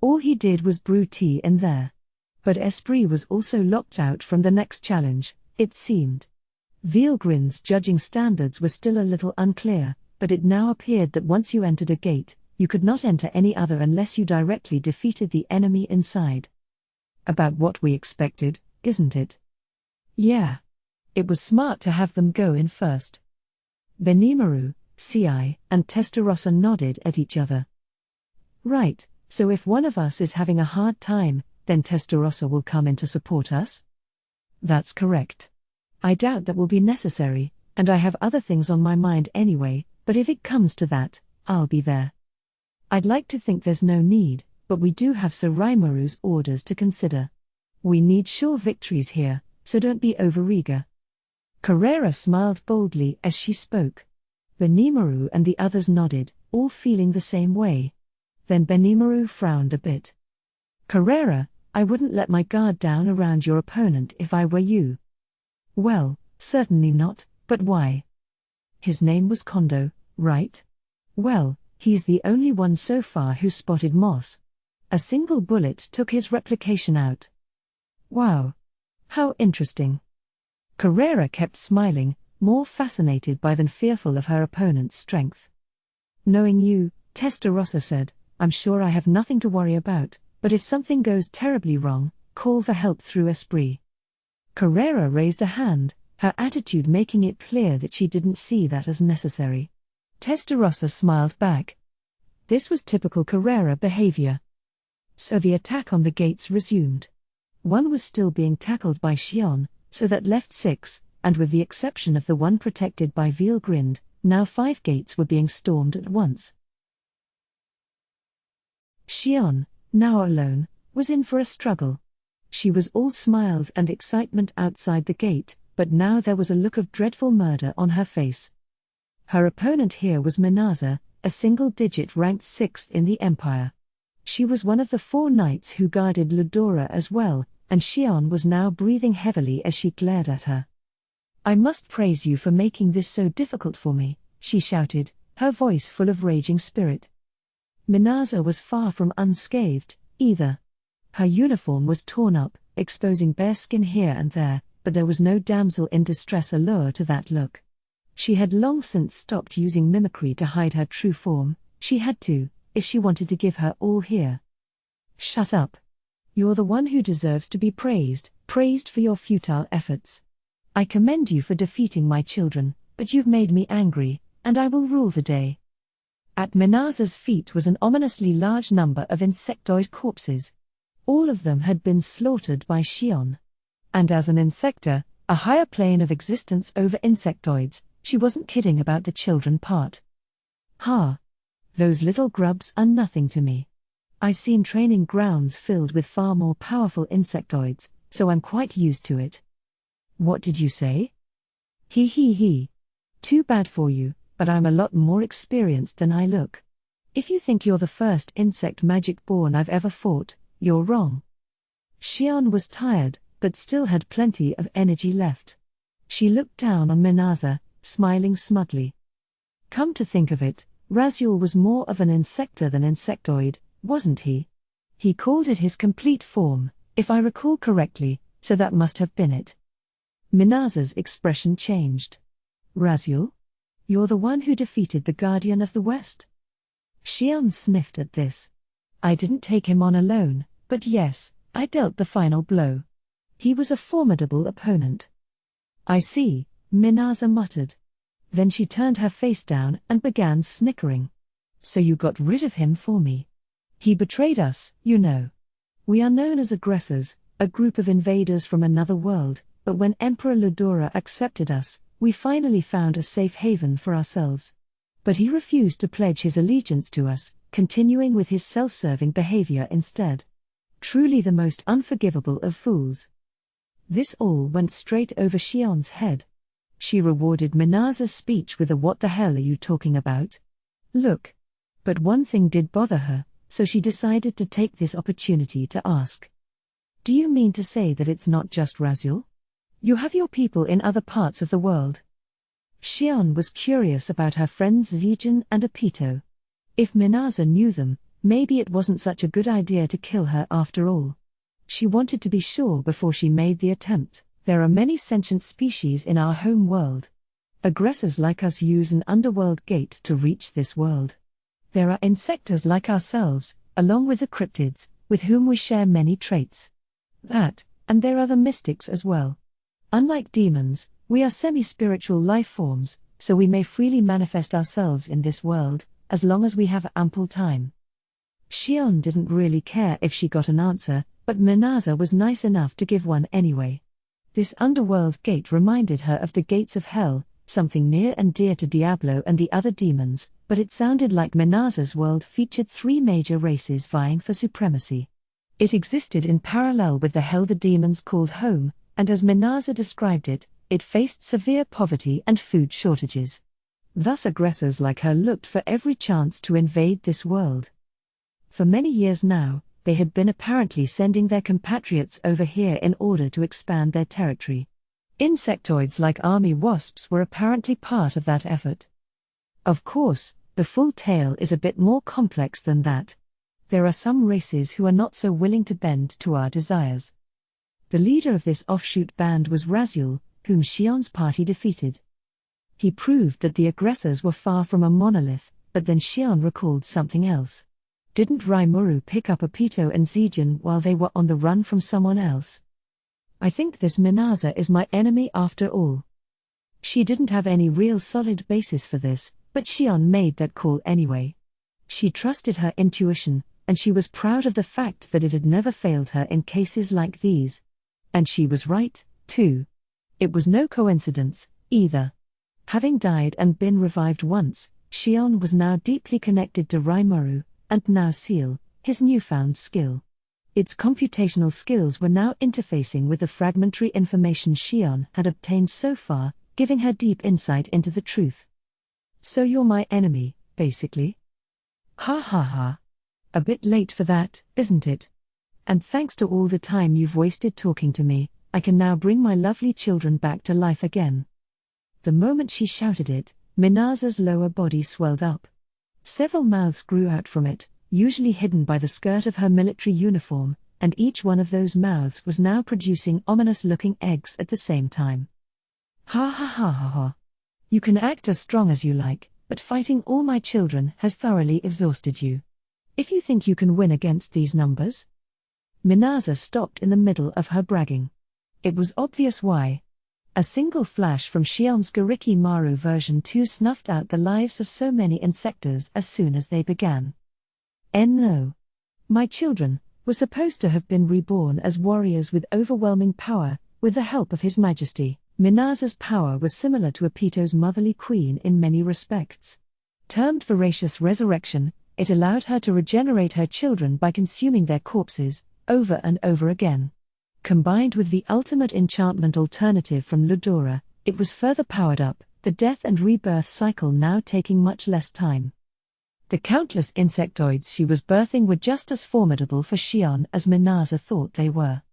All he did was brew tea in there. But Esprit was also locked out from the next challenge, it seemed. Vielgrin's judging standards were still a little unclear, but it now appeared that once you entered a gate, you could not enter any other unless you directly defeated the enemy inside. About what we expected, isn't it? Yeah. It was smart to have them go in first. Benimaru, Ci, and Testarossa nodded at each other. Right, so if one of us is having a hard time, then Testarossa will come in to support us? That's correct. I doubt that will be necessary, and I have other things on my mind anyway, but if it comes to that, I'll be there. I'd like to think there's no need, but we do have Sir Raimaru's orders to consider. We need sure victories here, so don't be overeager. Carrera smiled boldly as she spoke. Benimaru and the others nodded, all feeling the same way. Then Benimaru frowned a bit. Carrera, I wouldn't let my guard down around your opponent if I were you. Well, certainly not, but why? His name was Kondo, right? Well, he's the only one so far who spotted Moss. A single bullet took his replication out. Wow. How interesting. Carrera kept smiling, more fascinated by than fearful of her opponent's strength. Knowing you, Testarossa said, I'm sure I have nothing to worry about, but if something goes terribly wrong, call for help through Esprit. Carrera raised a hand, her attitude making it clear that she didn't see that as necessary. Testarossa smiled back. This was typical Carrera behavior. So the attack on the gates resumed. One was still being tackled by Xion, so that left 6, and with the exception of the one protected by Vielgrind, now 5 gates were being stormed at once. Xion, now alone, was in for a struggle. She was all smiles and excitement outside the gate, but now there was a look of dreadful murder on her face. Her opponent here was Minaza, a single-digit ranked 6th in the Empire. She was one of the 4 knights who guarded Ludora as well, and Xion was now breathing heavily as she glared at her. I must praise you for making this so difficult for me, she shouted, her voice full of raging spirit. Minaza was far from unscathed, either. Her uniform was torn up, exposing bare skin here and there, but there was no damsel in distress allure to that look. She had long since stopped using mimicry to hide her true form. She had to, if she wanted to give her all here. Shut up. You're the one who deserves to be praised for your futile efforts. I commend you for defeating my children, but you've made me angry, and I will rule the day. At Minaza's feet was an ominously large number of insectoid corpses. All of them had been slaughtered by Xion. And as an insector, a higher plane of existence over insectoids, she wasn't kidding about the children part. Ha! Those little grubs are nothing to me. I've seen training grounds filled with far more powerful insectoids, so I'm quite used to it. What did you say? He. Too bad for you, but I'm a lot more experienced than I look. If you think you're the first insect magic-born I've ever fought, you're wrong. Xion was tired, but still had plenty of energy left. She looked down on Minaza, smiling smugly. Come to think of it, Raziel was more of an insector than insectoid, wasn't he? He called it his complete form, if I recall correctly, so that must have been it. Minaza's expression changed. Raziel? You're the one who defeated the Guardian of the West? Xion sniffed at this. I didn't take him on alone, but yes, I dealt the final blow. He was a formidable opponent. I see, Minaza muttered. Then she turned her face down and began snickering. So you got rid of him for me. He betrayed us, you know. We are known as aggressors, a group of invaders from another world, but when Emperor Ludora accepted us, we finally found a safe haven for ourselves. But he refused to pledge his allegiance to us, continuing with his self-serving behavior instead. Truly the most unforgivable of fools. This all went straight over Xion's head. She rewarded Minaza's speech with a "What the hell are you talking about?" look. But one thing did bother her, so she decided to take this opportunity to ask. "Do you mean to say that it's not just Raziel? You have your people in other parts of the world?" Xion was curious about her friends Zijin and Apito. If Minaza knew them, maybe it wasn't such a good idea to kill her after all. She wanted to be sure before she made the attempt. There are many sentient species in our home world. Aggressors like us use an underworld gate to reach this world. There are insectors like ourselves, along with the cryptids, with whom we share many traits. And there are the mystics as well. Unlike demons, we are semi-spiritual life forms, so we may freely manifest ourselves in this world, as long as we have ample time. Xion didn't really care if she got an answer, but Minaza was nice enough to give one anyway. This underworld gate reminded her of the gates of hell, something near and dear to Diablo and the other demons, but it sounded like Minaza's world featured 3 major races vying for supremacy. It existed in parallel with the hell the demons called home, and as Minaza described it, it faced severe poverty and food shortages. Thus aggressors like her looked for every chance to invade this world. For many years now, they had been apparently sending their compatriots over here in order to expand their territory. Insectoids like army wasps were apparently part of that effort. Of course, the full tale is a bit more complex than that. There are some races who are not so willing to bend to our desires. The leader of this offshoot band was Raziel, whom Xion's party defeated. He proved that the aggressors were far from a monolith, but then Xion recalled something else. Didn't Rimuru pick up Apito and Zijin while they were on the run from someone else? I think this Minaza is my enemy after all. She didn't have any real solid basis for this, but Xion made that call anyway. She trusted her intuition, and she was proud of the fact that it had never failed her in cases like these. And she was right, too. It was no coincidence, either. Having died and been revived once, Xion was now deeply connected to Rimuru, and now Seal, his newfound skill. Its computational skills were now interfacing with the fragmentary information Xion had obtained so far, giving her deep insight into the truth. "So you're my enemy, basically?" "Ha ha ha. A bit late for that, isn't it? And thanks to all the time you've wasted talking to me, I can now bring my lovely children back to life again." The moment she shouted it, Minaza's lower body swelled up. Several mouths grew out from it, usually hidden by the skirt of her military uniform, and each one of those mouths was now producing ominous-looking eggs at the same time. "Ha ha ha ha ha. You can act as strong as you like, but fighting all my children has thoroughly exhausted you. If you think you can win against these numbers?" Minaza stopped in the middle of her bragging. It was obvious why. A single flash from Xion's Gariki Maru version 2 snuffed out the lives of so many insectors as soon as they began. No. My children were supposed to have been reborn as warriors with overwhelming power, with the help of His Majesty. Minaza's power was similar to Apito's motherly queen in many respects. Termed voracious resurrection, it allowed her to regenerate her children by consuming their corpses, over and over again. Combined with the ultimate enchantment alternative from Ludora, it was further powered up, the death and rebirth cycle now taking much less time. The countless insectoids she was birthing were just as formidable for Xion as Minaza thought they were.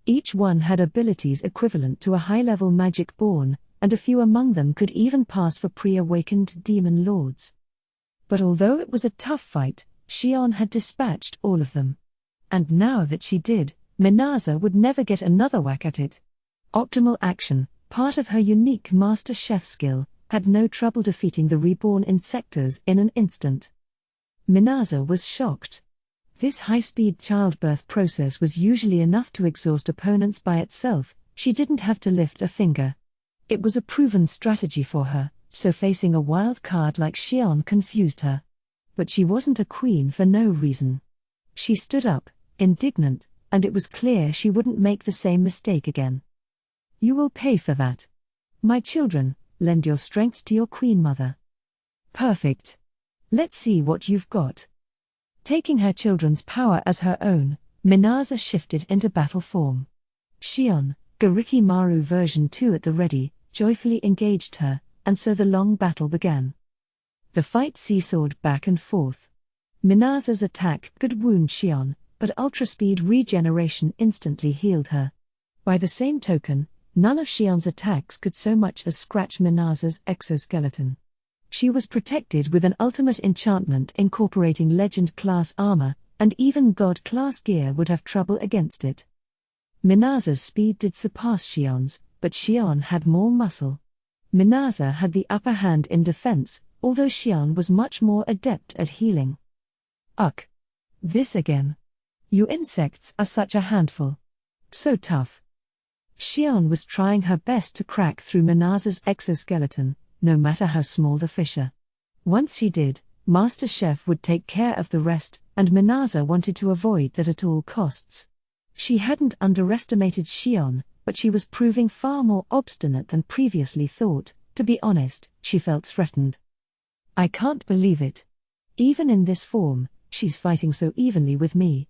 Each one had abilities equivalent to a high-level magic born, and a few among them could even pass for pre-awakened demon lords. But although it was a tough fight, Xion had dispatched all of them. And now that she did, Minaza would never get another whack at it. Optimal action, part of her unique master chef skill, had no trouble defeating the reborn insectors in an instant. Minaza was shocked. This high-speed childbirth process was usually enough to exhaust opponents by itself. She didn't have to lift a finger. It was a proven strategy for her, so facing a wild card like Xion confused her. But she wasn't a queen for no reason. She stood up, indignant, and it was clear she wouldn't make the same mistake again. "You will pay for that. My children, lend your strength to your queen mother." "Perfect. Let's see what you've got." Taking her children's power as her own, Minaza shifted into battle form. Xion, Gariki Maru version 2 at the ready, joyfully engaged her, and so the long battle began. The fight seesawed back and forth. Minaza's attack could wound Xion, but ultra-speed regeneration instantly healed her. By the same token, none of Xion's attacks could so much as scratch Minaza's exoskeleton. She was protected with an ultimate enchantment incorporating legend-class armor, and even god-class gear would have trouble against it. Minaza's speed did surpass Xion's, but Xion had more muscle. Minaza had the upper hand in defense, although Xion was much more adept at healing. Ugh! This again. You insects are such a handful. So tough. Xion was trying her best to crack through Minaza's exoskeleton, no matter how small the fissure. Once she did, Master Chef would take care of the rest, and Minaza wanted to avoid that at all costs. She hadn't underestimated Xion, but she was proving far more obstinate than previously thought. To be honest, she felt threatened. I can't believe it. Even in this form, she's fighting so evenly with me.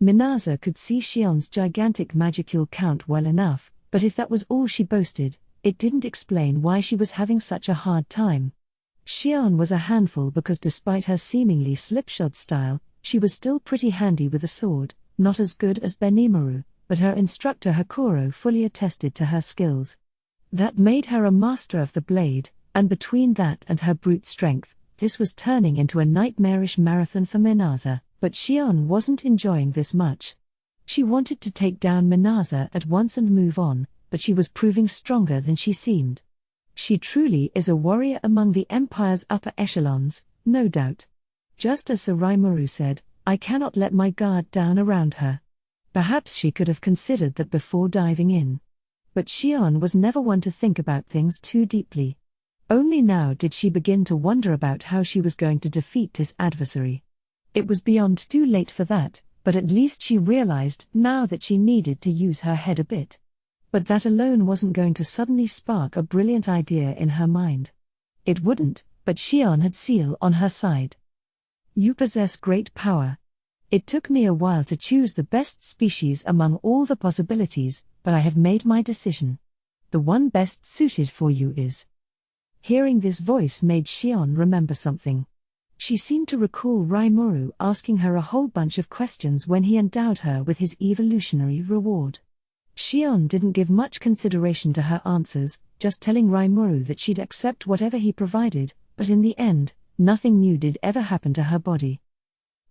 Minaza could see Xion's gigantic magicule count well enough, but if that was all she boasted, it didn't explain why she was having such a hard time. Xion was a handful because despite her seemingly slipshod style, she was still pretty handy with a sword, not as good as Benimaru, but her instructor Hakuro fully attested to her skills. That made her a master of the blade, and between that and her brute strength, this was turning into a nightmarish marathon for Minaza, but Xion wasn't enjoying this much. She wanted to take down Minaza at once and move on, but she was proving stronger than she seemed. She truly is a warrior among the Empire's upper echelons, no doubt. Just as Sir Rimuru said, I cannot let my guard down around her. Perhaps she could have considered that before diving in. But Xion was never one to think about things too deeply. Only now did she begin to wonder about how she was going to defeat this adversary. It was beyond too late for that, but at least she realized now that she needed to use her head a bit. But that alone wasn't going to suddenly spark a brilliant idea in her mind. It wouldn't, but Xion had Seal on her side. You possess great power. It took me a while to choose the best species among all the possibilities, but I have made my decision. The one best suited for you is. Hearing this voice made Xion remember something. She seemed to recall Rimuru asking her a whole bunch of questions when he endowed her with his evolutionary reward. Xion didn't give much consideration to her answers, just telling Rimuru that she'd accept whatever he provided, but in the end, nothing new did ever happen to her body.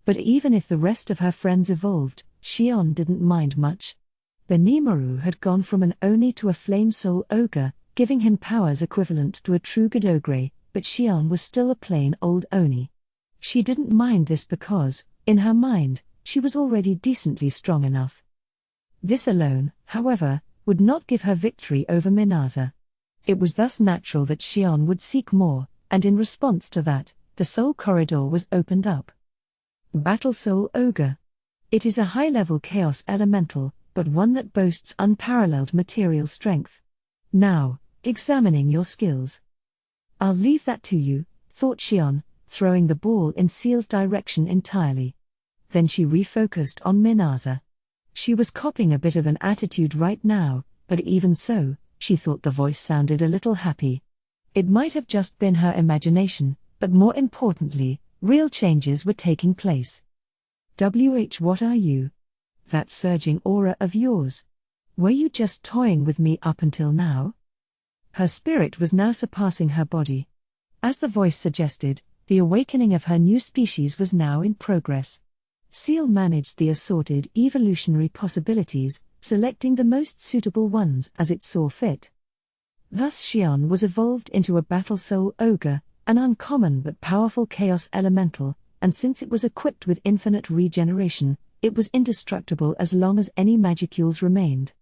But even if the rest of her friends evolved, Xion didn't mind much. Benimaru had gone from an Oni to a Flame Soul Ogre, giving him powers equivalent to a true Godogre, but Xion was still a plain old Oni. She didn't mind this because, in her mind, she was already decently strong enough. This alone, however, would not give her victory over Minaza. It was thus natural that Xion would seek more, and in response to that, the Soul Corridor was opened up. Battle Soul Ogre. It is a high-level Chaos Elemental, but one that boasts unparalleled material strength. Now, examining your skills. I'll leave that to you, thought Xion, throwing the ball in Seal's direction entirely. Then she refocused on Minaza. She was copying a bit of an attitude right now, but even so, she thought the voice sounded a little happy. It might have just been her imagination, but more importantly, real changes were taking place. What are you? That surging aura of yours. Were you just toying with me up until now? Her spirit was now surpassing her body. As the voice suggested, the awakening of her new species was now in progress. Seal managed the assorted evolutionary possibilities, selecting the most suitable ones as it saw fit. Thus Xion was evolved into a Battle Soul Ogre, an uncommon but powerful Chaos Elemental, and since it was equipped with infinite regeneration, it was indestructible as long as any magicules remained.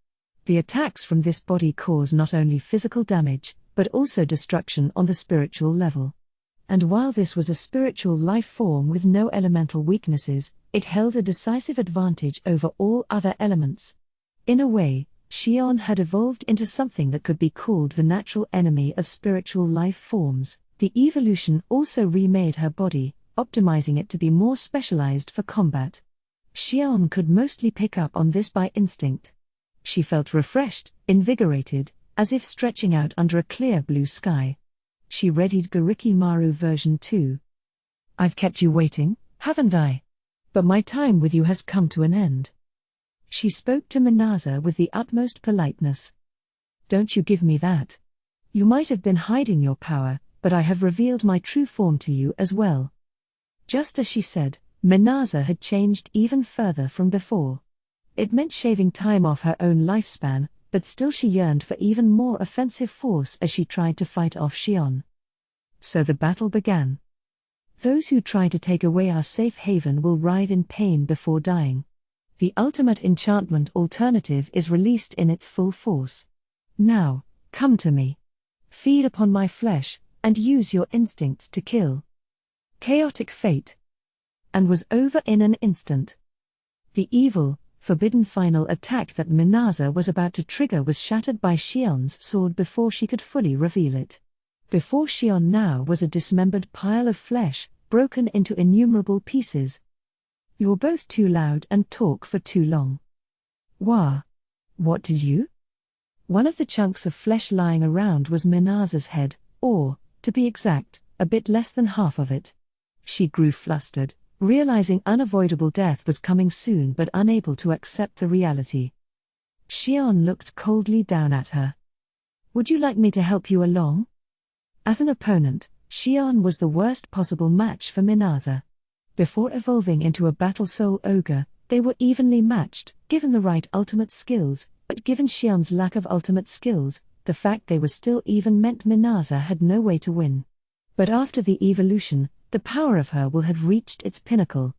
The attacks from this body cause not only physical damage, but also destruction on the spiritual level. And while this was a spiritual life form with no elemental weaknesses, it held a decisive advantage over all other elements. In a way, Xion had evolved into something that could be called the natural enemy of spiritual life forms. The evolution also remade her body, optimizing it to be more specialized for combat. Xion could mostly pick up on this by instinct. She felt refreshed, invigorated, as if stretching out under a clear blue sky. She readied Gariki Maru version 2. I've kept you waiting, haven't I? But my time with you has come to an end. She spoke to Minaza with the utmost politeness. Don't you give me that. You might have been hiding your power, but I have revealed my true form to you as well. Just as she said, Minaza had changed even further from before. It meant shaving time off her own lifespan, but still she yearned for even more offensive force as she tried to fight off Xion. So the battle began. Those who try to take away our safe haven will writhe in pain before dying. The ultimate enchantment alternative is released in its full force. Now, come to me. Feed upon my flesh, and use your instincts to kill. Chaotic fate. And was over in an instant. The evil, forbidden final attack that Minaza was about to trigger was shattered by Xion's sword before she could fully reveal it. Before Xion now was a dismembered pile of flesh, broken into innumerable pieces. You're both too loud and talk for too long. Wah! What did you? One of the chunks of flesh lying around was Minaza's head, or, to be exact, a bit less than half of it. She grew flustered, realizing unavoidable death was coming soon but unable to accept the reality. Xion looked coldly down at her. Would you like me to help you along? As an opponent, Xion was the worst possible match for Minaza. Before evolving into a battle soul ogre, they were evenly matched, given the right ultimate skills, but given Xion's lack of ultimate skills, the fact they were still even meant Minaza had no way to win. But after the evolution, the power of her will had reached its pinnacle.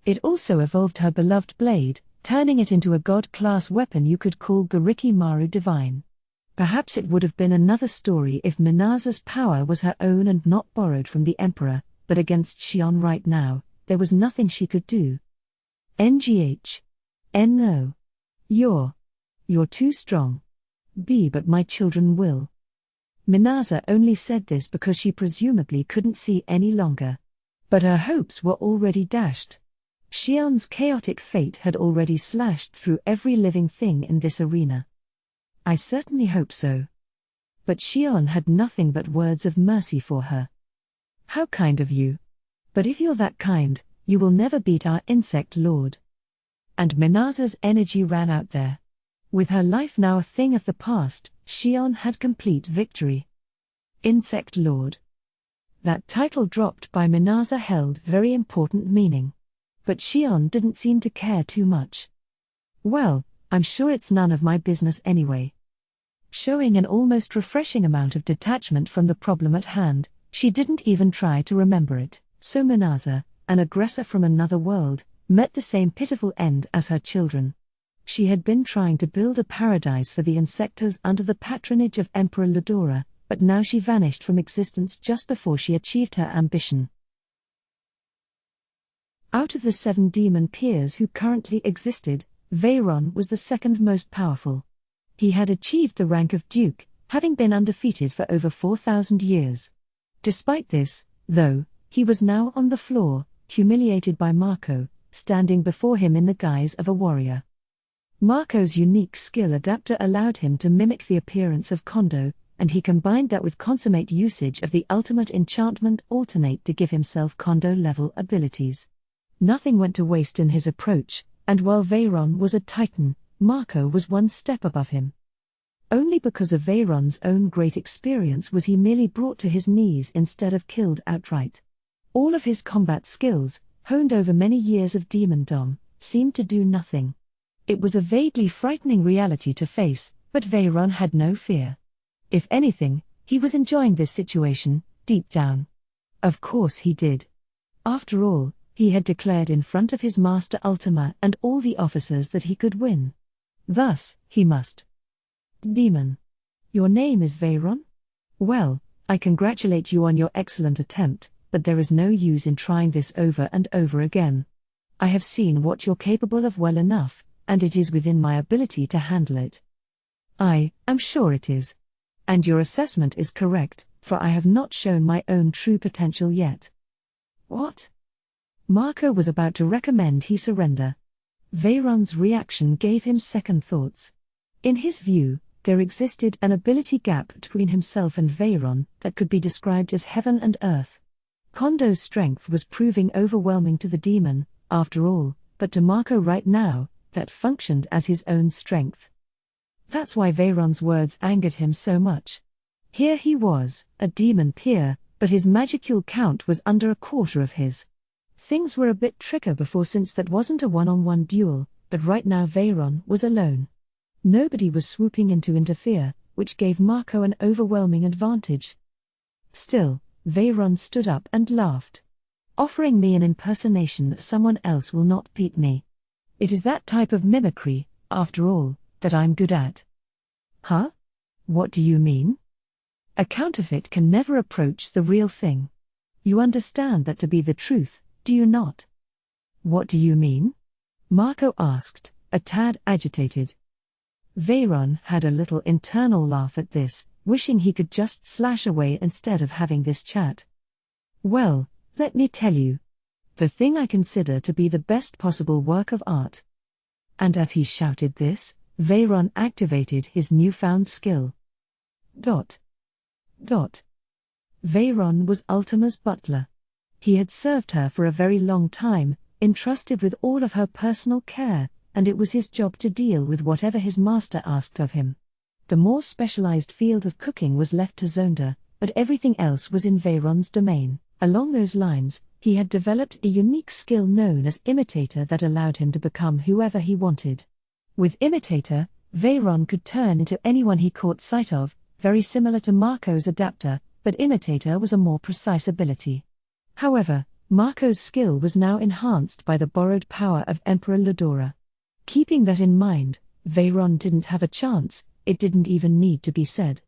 It also evolved her beloved blade, turning it into a god-class weapon you could call Gariki Maru Divine. Perhaps it would have been another story if Minaza's power was her own and not borrowed from the Emperor, but against Xion right now, there was nothing she could do. NGH. No. You're too strong. B. But my children will. Minaza only said this because she presumably couldn't see any longer. But her hopes were already dashed. Xion's chaotic fate had already slashed through every living thing in this arena. I certainly hope so. But Xion had nothing but words of mercy for her. How kind of you. But if you're that kind, you will never beat our insect lord. And Minaza's energy ran out there. With her life now a thing of the past, Xion had complete victory. Insect Lord. That title dropped by Minaza held very important meaning. But Xion didn't seem to care too much. Well, I'm sure it's none of my business anyway. Showing an almost refreshing amount of detachment from the problem at hand, she didn't even try to remember it. So Minaza, an aggressor from another world, met the same pitiful end as her children. She had been trying to build a paradise for the insectors under the patronage of Emperor Ludora, but now she vanished from existence just before she achieved her ambition. Out of the 7 demon peers who currently existed, Veyron was the second most powerful. He had achieved the rank of Duke, having been undefeated for over 4,000 years. Despite this, though, he was now on the floor, humiliated by Marco, standing before him in the guise of a warrior. Marco's unique skill adapter allowed him to mimic the appearance of Kondo, and he combined that with consummate usage of the ultimate enchantment alternate to give himself Kondo-level abilities. Nothing went to waste in his approach, and while Veyron was a titan, Marco was one step above him. Only because of Veyron's own great experience was he merely brought to his knees instead of killed outright. All of his combat skills, honed over many years of demondom, seemed to do nothing. It was a vaguely frightening reality to face, but Veyron had no fear. If anything, he was enjoying this situation, deep down. Of course he did. After all, he had declared in front of his master Ultima and all the officers that he could win. Thus, he must. Demon. Your name is Veyron? Well, I congratulate you on your excellent attempt, but there is no use in trying this over and over again. I have seen what you're capable of well enough, and it is within my ability to handle it. I am sure it is. And your assessment is correct, for I have not shown my own true potential yet. What? Marco was about to recommend he surrender. Veyron's reaction gave him second thoughts. In his view, there existed an ability gap between himself and Veyron that could be described as heaven and earth. Kondo's strength was proving overwhelming to the demon, after all, but to Marco right now, that functioned as his own strength. That's why Veyron's words angered him so much. Here he was, a demon peer, but his magical count was under a quarter of his. Things were a bit trickier before, since that wasn't a one-on-one duel, but right now Veyron was alone. Nobody was swooping in to interfere, which gave Marco an overwhelming advantage. Still, Veyron stood up and laughed. Offering me an impersonation of someone else will not beat me. It is that type of mimicry, after all, that I'm good at. Huh? What do you mean? A counterfeit can never approach the real thing. You understand that to be the truth, do you not? What do you mean? Marco asked, a tad agitated. Veyron had a little internal laugh at this, wishing he could just slash away instead of having this chat. Well, let me tell you. The thing I consider to be the best possible work of art. And as he shouted this, Veyron activated his newfound skill. Veyron was Ultima's butler. He had served her for a very long time, entrusted with all of her personal care, and it was his job to deal with whatever his master asked of him. The more specialized field of cooking was left to Zonda, but everything else was in Veyron's domain. Along those lines, he had developed a unique skill known as Imitator that allowed him to become whoever he wanted. With Imitator, Veyron could turn into anyone he caught sight of, very similar to Marco's Adapter, but Imitator was a more precise ability. However, Marco's skill was now enhanced by the borrowed power of Emperor Ludora. Keeping that in mind, Veyron didn't have a chance. It didn't even need to be said.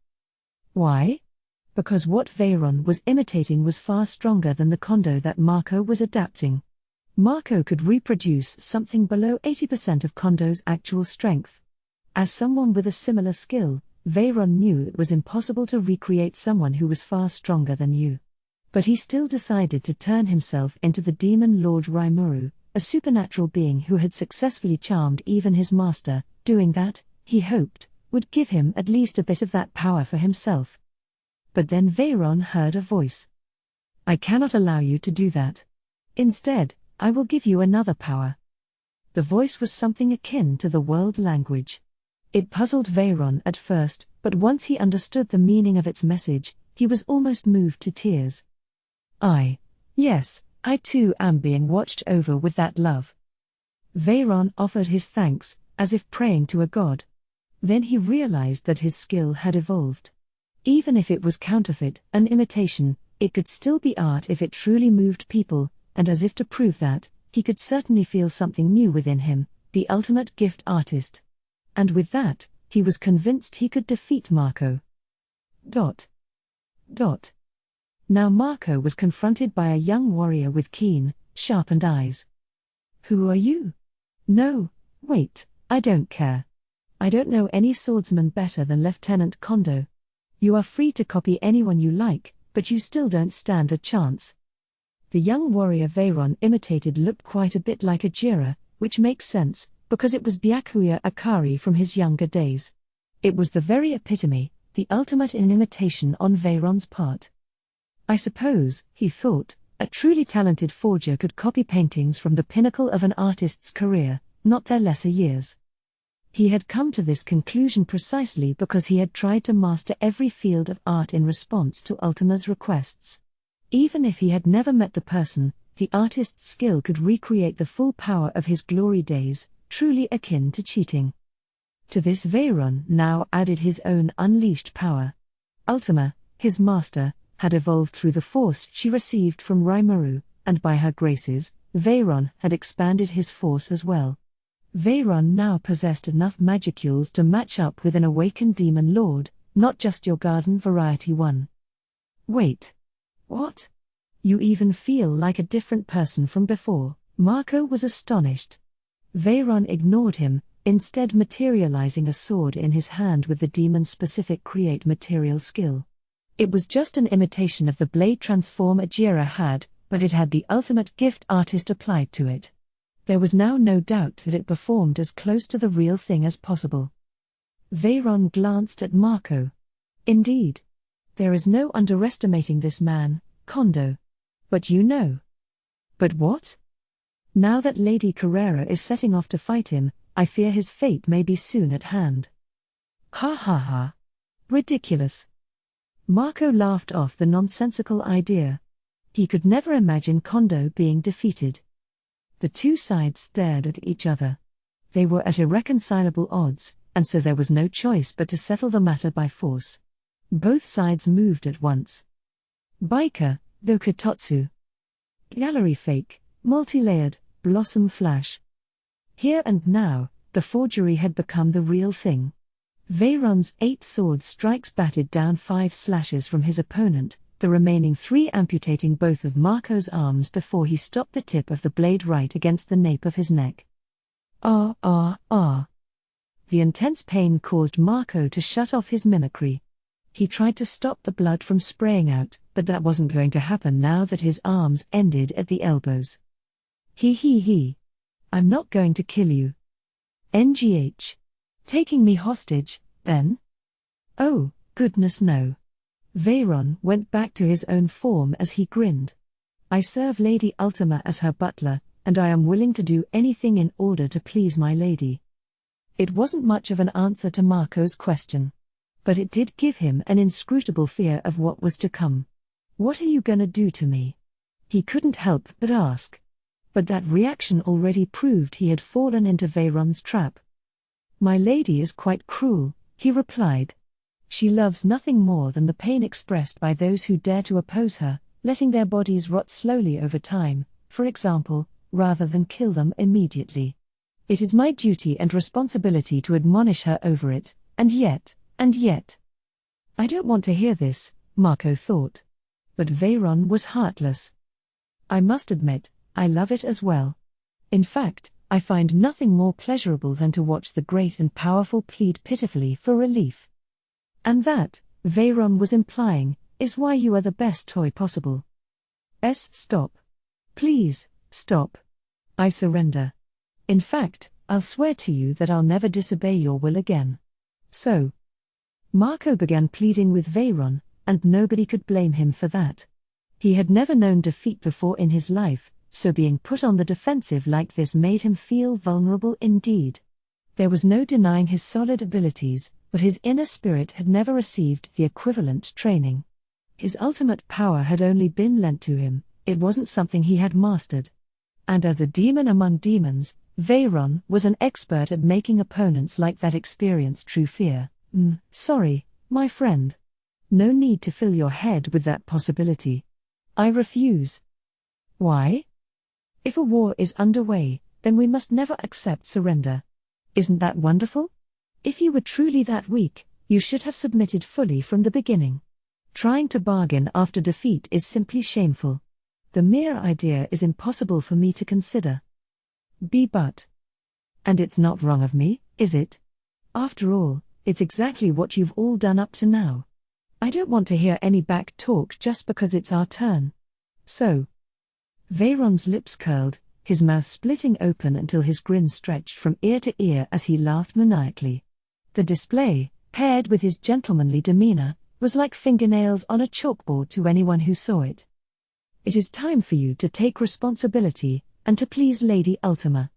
Why? Because what Veyron was imitating was far stronger than the Kondo that Marco was adapting. Marco could reproduce something below 80% of Kondo's actual strength. As someone with a similar skill, Veyron knew it was impossible to recreate someone who was far stronger than you. But he still decided to turn himself into the demon Lord Rimuru, a supernatural being who had successfully charmed even his master. Doing that, he hoped, would give him at least a bit of that power for himself. But then Veyron heard a voice. I cannot allow you to do that. Instead, I will give you another power. The voice was something akin to the world language. It puzzled Veyron at first, but once he understood the meaning of its message, he was almost moved to tears. Yes, I too am being watched over with that love. Veyron offered his thanks, as if praying to a god. Then he realized that his skill had evolved. Even if it was counterfeit, an imitation, it could still be art if it truly moved people, and as if to prove that, he could certainly feel something new within him, the ultimate gift artist. And with that, he was convinced he could defeat Marco. Now Marco was confronted by a young warrior with keen, sharpened eyes. Who are you? No, wait, I don't care. I don't know any swordsman better than Lieutenant Kondo. You are free to copy anyone you like, but you still don't stand a chance. The young warrior Veyron imitated looked quite a bit like a Jira, which makes sense, because it was Byakuya Akari from his younger days. It was the very epitome, the ultimate in imitation on Veyron's part. I suppose, he thought, a truly talented forger could copy paintings from the pinnacle of an artist's career, not their lesser years. He had come to this conclusion precisely because he had tried to master every field of art in response to Ultima's requests. Even if he had never met the person, the artist's skill could recreate the full power of his glory days, truly akin to cheating. To this Veyron now added his own unleashed power. Ultima, his master, had evolved through the force she received from Rimuru, and by her graces, Veyron had expanded his force as well. Veyron now possessed enough magicules to match up with an awakened demon lord, not just your garden variety one. Wait. What? You even feel like a different person from before? Marco was astonished. Veyron ignored him, instead materializing a sword in his hand with the demon-specific create material skill. It was just an imitation of the blade transform Ajira had, but it had the ultimate gift artist applied to it. There was now no doubt that it performed as close to the real thing as possible. Veyron glanced at Marco. Indeed. There is no underestimating this man, Kondo. But you know. But what? Now that Lady Carrera is setting off to fight him, I fear his fate may be soon at hand. Ha ha ha. Ridiculous. Marco laughed off the nonsensical idea. He could never imagine Kondo being defeated. The two sides stared at each other. They were at irreconcilable odds, and so there was no choice but to settle the matter by force. Both sides moved at once. Biker, Dokutotsu. Gallery fake, multi-layered, blossom flash. Here and now, the forgery had become the real thing. Veyron's 8 sword strikes batted down 5 slashes from his opponent, the remaining 3 amputating both of Marco's arms before he stopped the tip of the blade right against the nape of his neck. Ah ah ah. The intense pain caused Marco to shut off his mimicry. He tried to stop the blood from spraying out, but that wasn't going to happen now that his arms ended at the elbows. He. I'm not going to kill you. NGH. Taking me hostage, then? Oh, goodness no. Veyron went back to his own form as he grinned. I serve Lady Ultima as her butler, and I am willing to do anything in order to please my lady. It wasn't much of an answer to Marco's question. But it did give him an inscrutable fear of what was to come. What are you gonna do to me? He couldn't help but ask. But that reaction already proved he had fallen into Veyron's trap. My lady is quite cruel, he replied. She loves nothing more than the pain expressed by those who dare to oppose her, letting their bodies rot slowly over time, for example, rather than kill them immediately. It is my duty and responsibility to admonish her over it, and yet. I don't want to hear this, Marco thought. But Veyron was heartless. I must admit, I love it as well. In fact, I find nothing more pleasurable than to watch the great and powerful plead pitifully for relief. And that, Veyron was implying, is why you are the best toy possible. Stop. Please, stop. I surrender. In fact, I'll swear to you that I'll never disobey your will again. So. Marco began pleading with Veyron, and nobody could blame him for that. He had never known defeat before in his life, so being put on the defensive like this made him feel vulnerable indeed. There was no denying his solid abilities, but his inner spirit had never received the equivalent training. His ultimate power had only been lent to him, it wasn't something he had mastered. And as a demon among demons, Veyron was an expert at making opponents like that experience true fear. Sorry, my friend. No need to fill your head with that possibility. I refuse. Why? If a war is underway, then we must never accept surrender. Isn't that wonderful? If you were truly that weak, you should have submitted fully from the beginning. Trying to bargain after defeat is simply shameful. The mere idea is impossible for me to consider. But. And it's not wrong of me, is it? After all, it's exactly what you've all done up to now. I don't want to hear any back talk just because it's our turn. So. Veyron's lips curled, his mouth splitting open until his grin stretched from ear to ear as he laughed maniacally. The display, paired with his gentlemanly demeanor, was like fingernails on a chalkboard to anyone who saw it. It is time for you to take responsibility, and to please Lady Ultima.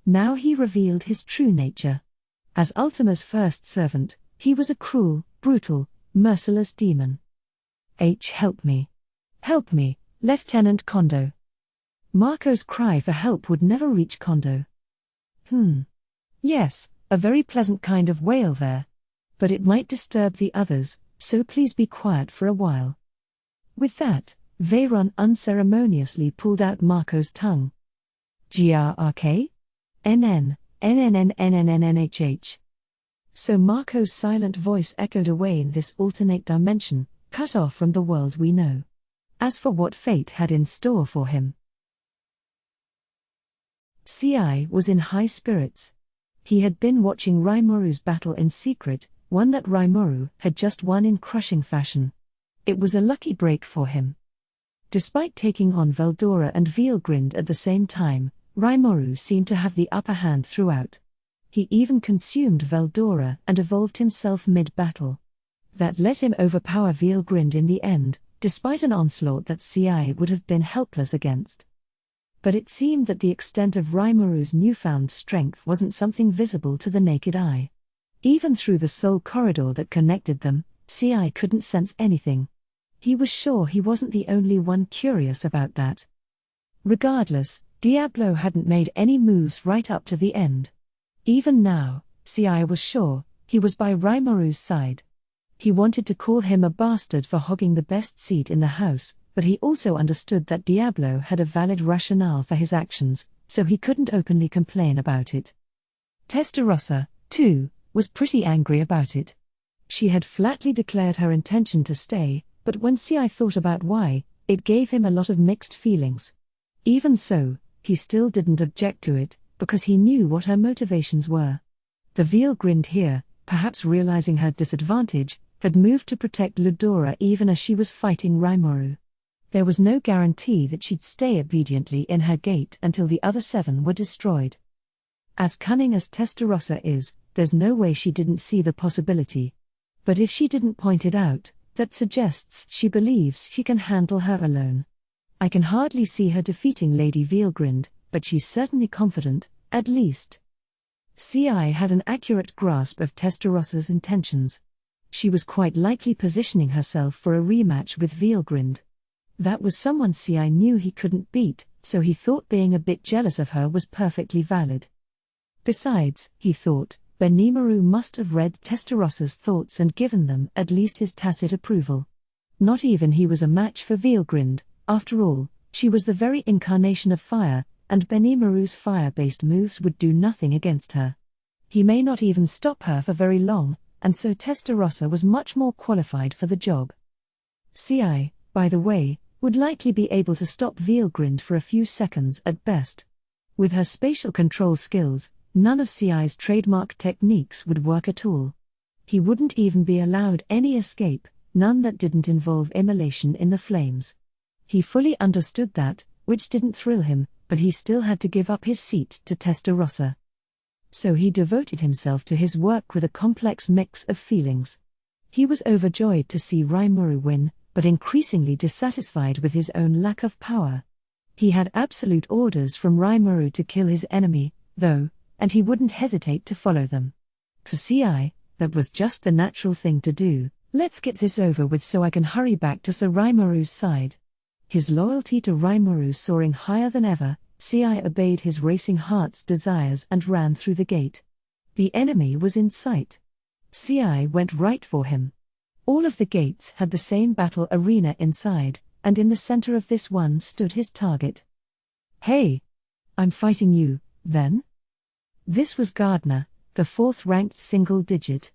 Now he revealed his true nature. As Ultima's first servant, he was a cruel, brutal, merciless demon. Help me. Help me, Lieutenant Kondo. Marco's cry for help would never reach Kondo. Yes, a very pleasant kind of wail there. But it might disturb the others, so please be quiet for a while. With that, Veyron unceremoniously pulled out Marco's tongue. GRRK? NNNNNNNNNHH. So Marco's silent voice echoed away in this alternate dimension, cut off from the world we know. As for what fate had in store for him. CI was in high spirits. He had been watching Rimourou's battle in secret, one that Rimuru had just won in crushing fashion. It was a lucky break for him. Despite taking on Veldora and Vielgrind at the same time, Rimuru seemed to have the upper hand throughout. He even consumed Veldora and evolved himself mid-battle. That let him overpower Veelgrind in the end, despite an onslaught that CI would have been helpless against. But it seemed that the extent of Rimuru's newfound strength wasn't something visible to the naked eye. Even through the soul corridor that connected them, CI couldn't sense anything. He was sure he wasn't the only one curious about that. Regardless, Diablo hadn't made any moves right up to the end. Even now, CI was sure he was by Rimuru's side. He wanted to call him a bastard for hogging the best seat in the house, but he also understood that Diablo had a valid rationale for his actions, so he couldn't openly complain about it. Testarossa, too, was pretty angry about it. She had flatly declared her intention to stay, but when CI thought about why, it gave him a lot of mixed feelings. Even so, he still didn't object to it, because he knew what her motivations were. The Veelgrind here, perhaps realizing her disadvantage, had moved to protect Ludora even as she was fighting Rimuru. There was no guarantee that she'd stay obediently in her gate until the other 7 were destroyed. As cunning as Testarossa is, there's no way she didn't see the possibility. But if she didn't point it out, that suggests she believes she can handle her alone. I can hardly see her defeating Lady Veelgrind, but she's certainly confident, at least. CI had an accurate grasp of Testarossa's intentions. She was quite likely positioning herself for a rematch with Veelgrind. That was someone CI knew he couldn't beat, so he thought being a bit jealous of her was perfectly valid. Besides, he thought, Benimaru must have read Testarossa's thoughts and given them at least his tacit approval. Not even he was a match for Veelgrind. After all, she was the very incarnation of fire, and Benimaru's fire-based moves would do nothing against her. He may not even stop her for very long, and so Testarossa was much more qualified for the job. CI, by the way, would likely be able to stop Veelgrind for a few seconds at best. With her spatial control skills, none of CI's trademark techniques would work at all. He wouldn't even be allowed any escape, none that didn't involve immolation in the flames. He fully understood that, which didn't thrill him, but he still had to give up his seat to Testarossa. So he devoted himself to his work with a complex mix of feelings. He was overjoyed to see Rimuru win, but increasingly dissatisfied with his own lack of power. He had absolute orders from Rimuru to kill his enemy, though, and he wouldn't hesitate to follow them. For CI, that was just the natural thing to do. Let's get this over with so I can hurry back to Sir Rimuru's side. His loyalty to Rimuru soaring higher than ever, CI obeyed his racing heart's desires and ran through the gate. The enemy was in sight. CI went right for him. All of the gates had the same battle arena inside, and in the center of this one stood his target. Hey! I'm fighting you, then? This was Gardner, the 4th-ranked single-digit.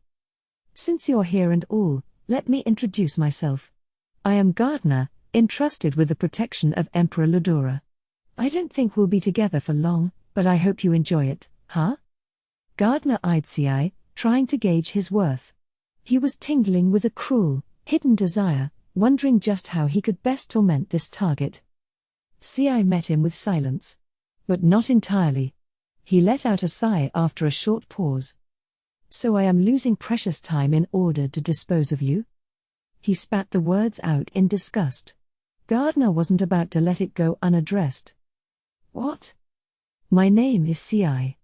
Since you're here and all, let me introduce myself. I am Gardner, entrusted with the protection of Emperor Ludora. I don't think we'll be together for long, but I hope you enjoy it, huh? Gardner eyed CI, trying to gauge his worth. He was tingling with a cruel, hidden desire, wondering just how he could best torment this target. CI met him with silence. But not entirely. He let out a sigh after a short pause. So I am losing precious time in order to dispose of you? He spat the words out in disgust. Gardner wasn't about to let it go unaddressed. What? My name is CI.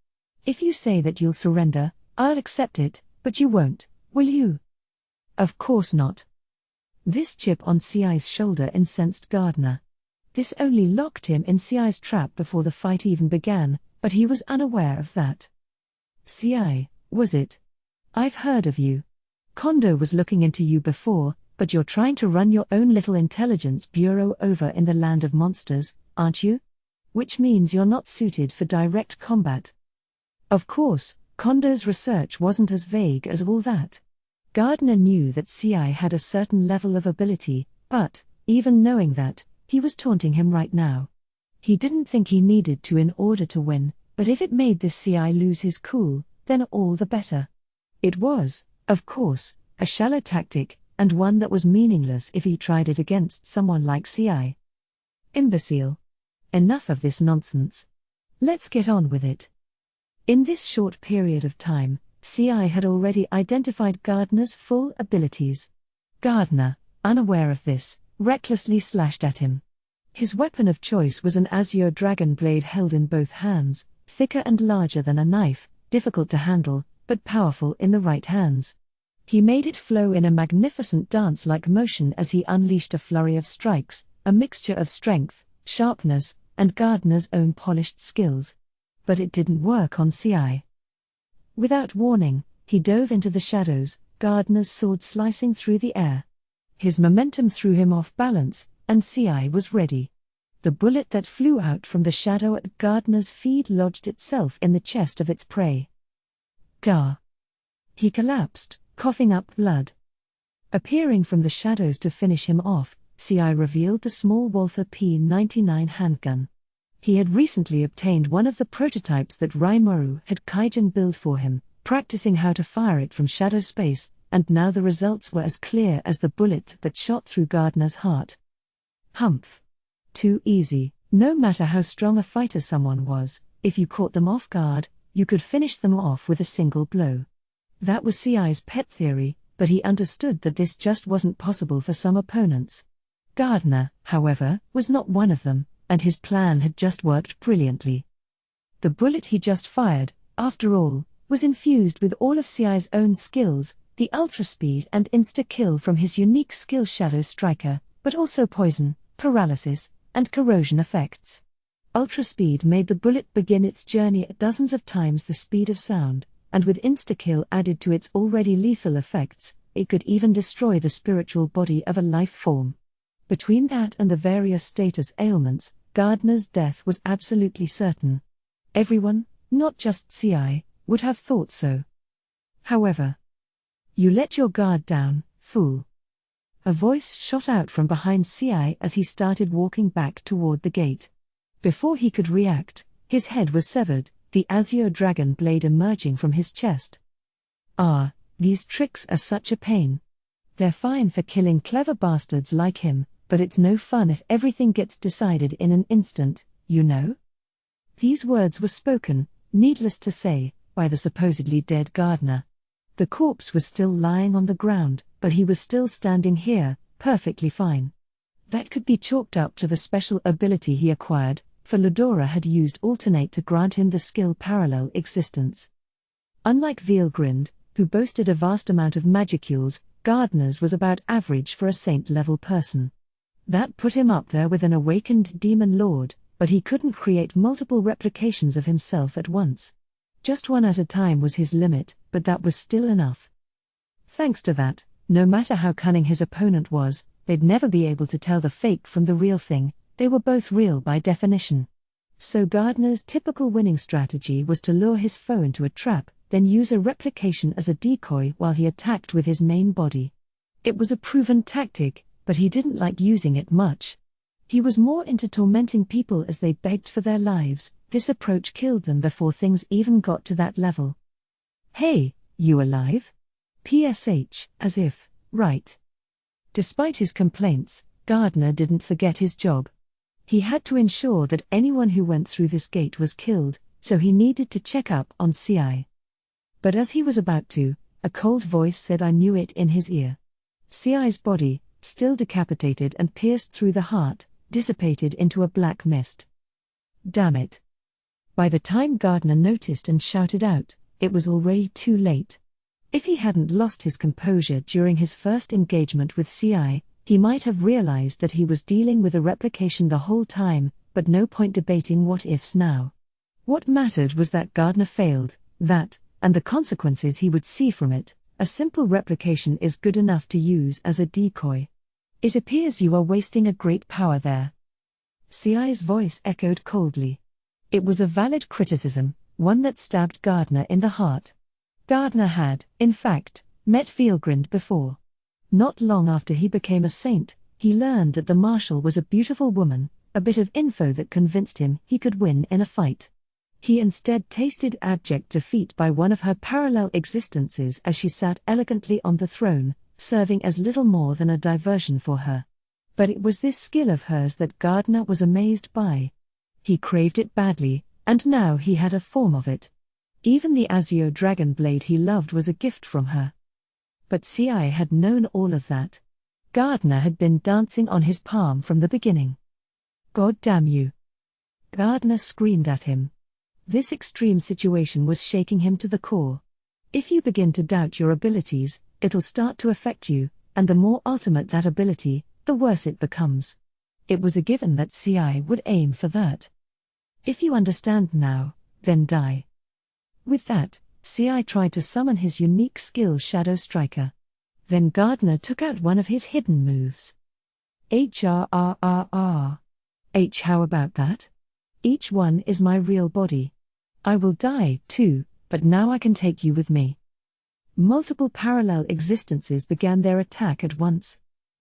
If you say that you'll surrender, I'll accept it, but you won't, will you? Of course not. This chip on CI's shoulder incensed Gardner. This only locked him in CI's trap before the fight even began, but he was unaware of that. CI, was it? I've heard of you. Kondo was looking into you before, but you're trying to run your own little intelligence bureau over in the land of monsters, aren't you? Which means you're not suited for direct combat. Of course, Kondo's research wasn't as vague as all that. Gardner knew that CI had a certain level of ability, but, even knowing that, he was taunting him right now. He didn't think he needed to in order to win, but if it made this CI lose his cool, then all the better. It was, of course, a shallow tactic, and one that was meaningless if he tried it against someone like CI. Imbecile. Enough of this nonsense. Let's get on with it. In this short period of time, CI had already identified Gardner's full abilities. Gardner, unaware of this, recklessly slashed at him. His weapon of choice was an azure dragon blade held in both hands, thicker and larger than a knife, difficult to handle, but powerful in the right hands. He made it flow in a magnificent dance-like motion as he unleashed a flurry of strikes, a mixture of strength, sharpness, and Gardner's own polished skills. But it didn't work on CI. Without warning, he dove into the shadows, Gardner's sword slicing through the air. His momentum threw him off balance, and CI was ready. The bullet that flew out from the shadow at Gardner's feet lodged itself in the chest of its prey. Gah! He collapsed, coughing up blood. Appearing from the shadows to finish him off, CI revealed the small Walther P99 handgun. He had recently obtained one of the prototypes that Rimuru had Kaigen build for him, practicing how to fire it from shadow space, and now the results were as clear as the bullet that shot through Gardner's heart. Humph! Too easy. No matter how strong a fighter someone was, if you caught them off guard, you could finish them off with a single blow. That was CI's pet theory, but he understood that this just wasn't possible for some opponents. Gardner, however, was not one of them, and his plan had just worked brilliantly. The bullet he just fired, after all, was infused with all of CI's own skills, the ultra-speed and insta-kill from his unique skill Shadow Striker, but also poison, paralysis, and corrosion effects. Ultra-speed made the bullet begin its journey at dozens of times the speed of sound, and with insta-kill added to its already lethal effects, it could even destroy the spiritual body of a life form. Between that and the various status ailments, Gardner's death was absolutely certain. Everyone, not just CI, would have thought so. However, "You let your guard down, fool." A voice shot out from behind CI as he started walking back toward the gate. Before he could react, his head was severed, the azure dragon blade emerging from his chest. Ah, these tricks are such a pain. They're fine for killing clever bastards like him, but it's no fun if everything gets decided in an instant, you know? These words were spoken, needless to say, by the supposedly dead Gardner. The corpse was still lying on the ground, but he was still standing here, perfectly fine. That could be chalked up to the special ability he acquired, for Ludora had used Alternate to grant him the skill Parallel Existence. Unlike Vielgrind, who boasted a vast amount of magicules, Gardner's was about average for a saint-level person. That put him up there with an awakened demon lord, but he couldn't create multiple replications of himself at once. Just one at a time was his limit, but that was still enough. Thanks to that, no matter how cunning his opponent was, they'd never be able to tell the fake from the real thing. They were both real by definition. So Gardner's typical winning strategy was to lure his foe into a trap, then use a replication as a decoy while he attacked with his main body. It was a proven tactic, but he didn't like using it much. He was more into tormenting people as they begged for their lives. This approach killed them before things even got to that level. "Hey, you alive?" PSH, as if, right. Despite his complaints, Gardner didn't forget his job. He had to ensure that anyone who went through this gate was killed, so he needed to check up on CI. But as he was about to, a cold voice said I knew it in his ear. CI's body, still decapitated and pierced through the heart, dissipated into a black mist. Damn it. By the time Gardner noticed and shouted out, it was already too late. If he hadn't lost his composure during his first engagement with CI, he might have realized that he was dealing with a replication the whole time, but no point debating what-ifs now. What mattered was that Gardner failed, that, and the consequences he would see from it. A simple replication is good enough to use as a decoy. It appears you are wasting a great power there. CI's voice echoed coldly. It was a valid criticism, one that stabbed Gardner in the heart. Gardner had, in fact, met Vielgrind before. Not long after he became a saint, he learned that the Marshal was a beautiful woman, a bit of info that convinced him he could win in a fight. He instead tasted abject defeat by one of her parallel existences as she sat elegantly on the throne, serving as little more than a diversion for her. But it was this skill of hers that Gardner was amazed by. He craved it badly, and now he had a form of it. Even the azure dragon blade he loved was a gift from her. But Ci had known all of that. Gardner had been dancing on his palm from the beginning. God damn you! Gardner screamed at him. This extreme situation was shaking him to the core. If you begin to doubt your abilities, it'll start to affect you, and the more ultimate that ability, the worse it becomes. It was a given that Ci would aim for that. If you understand now, then die. With that, Ci tried to summon his unique skill Shadow Striker. Then Gardner took out one of his hidden moves. HRRRR. H, how about that? Each one is my real body. I will die, too, but now I can take you with me. Multiple parallel existences began their attack at once.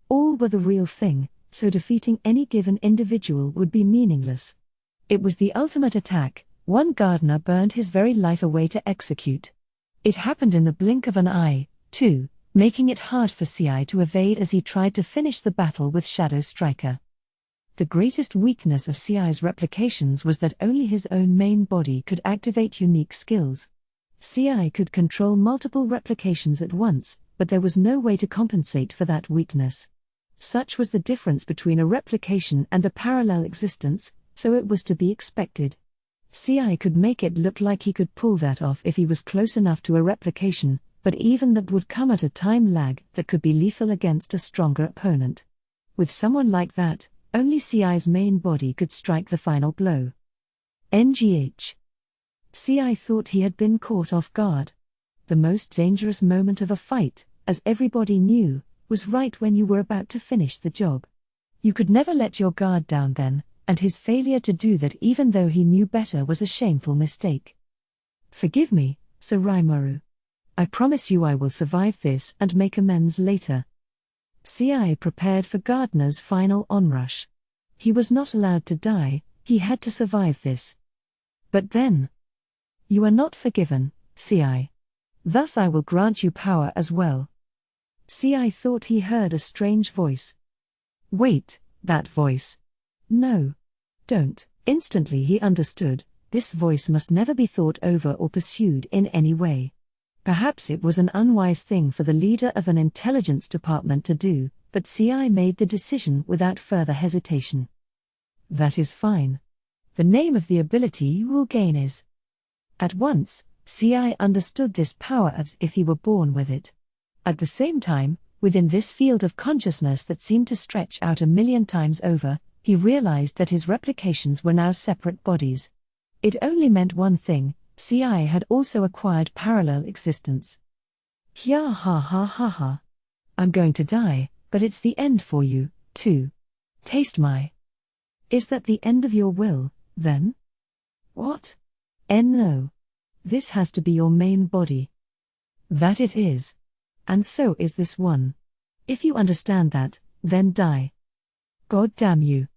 All were the real thing, so defeating any given individual would be meaningless. It was the ultimate attack, one Gardner burned his very life away to execute. It happened in the blink of an eye, too, making it hard for Ci to evade as he tried to finish the battle with Shadow Striker. The greatest weakness of Ci's replications was that only his own main body could activate unique skills. Ci could control multiple replications at once, but there was no way to compensate for that weakness. Such was the difference between a replication and a parallel existence, so it was to be expected. Ci could make it look like he could pull that off if he was close enough to a replication, but even that would come at a time lag that could be lethal against a stronger opponent. With someone like that, only Ci's main body could strike the final blow. NGH. Ci thought he had been caught off guard. The most dangerous moment of a fight, as everybody knew, was right when you were about to finish the job. You could never let your guard down then, and his failure to do that even though he knew better was a shameful mistake. Forgive me, Sir Rimuru. I promise you I will survive this and make amends later. Ci prepared for Gardner's final onrush. He was not allowed to die, he had to survive this. But then, you are not forgiven, Ci. Thus I will grant you power as well. Ci thought he heard a strange voice. Wait, that voice. No. Don't. Instantly he understood, this voice must never be thought over or pursued in any way. Perhaps it was an unwise thing for the leader of an intelligence department to do, but Ci made the decision without further hesitation. That is fine. The name of the ability you will gain is. At once, Ci understood this power as if he were born with it. At the same time, within this field of consciousness that seemed to stretch out 1,000,000 times over, he realized that his replications were now separate bodies. It only meant one thing, Ci had also acquired parallel existence. Hya ha ha ha ha. I'm going to die, but it's the end for you, too. Taste my. Is that the end of your will, then? What? No. This has to be your main body. That it is. And so is this one. If you understand that, then die. God damn you.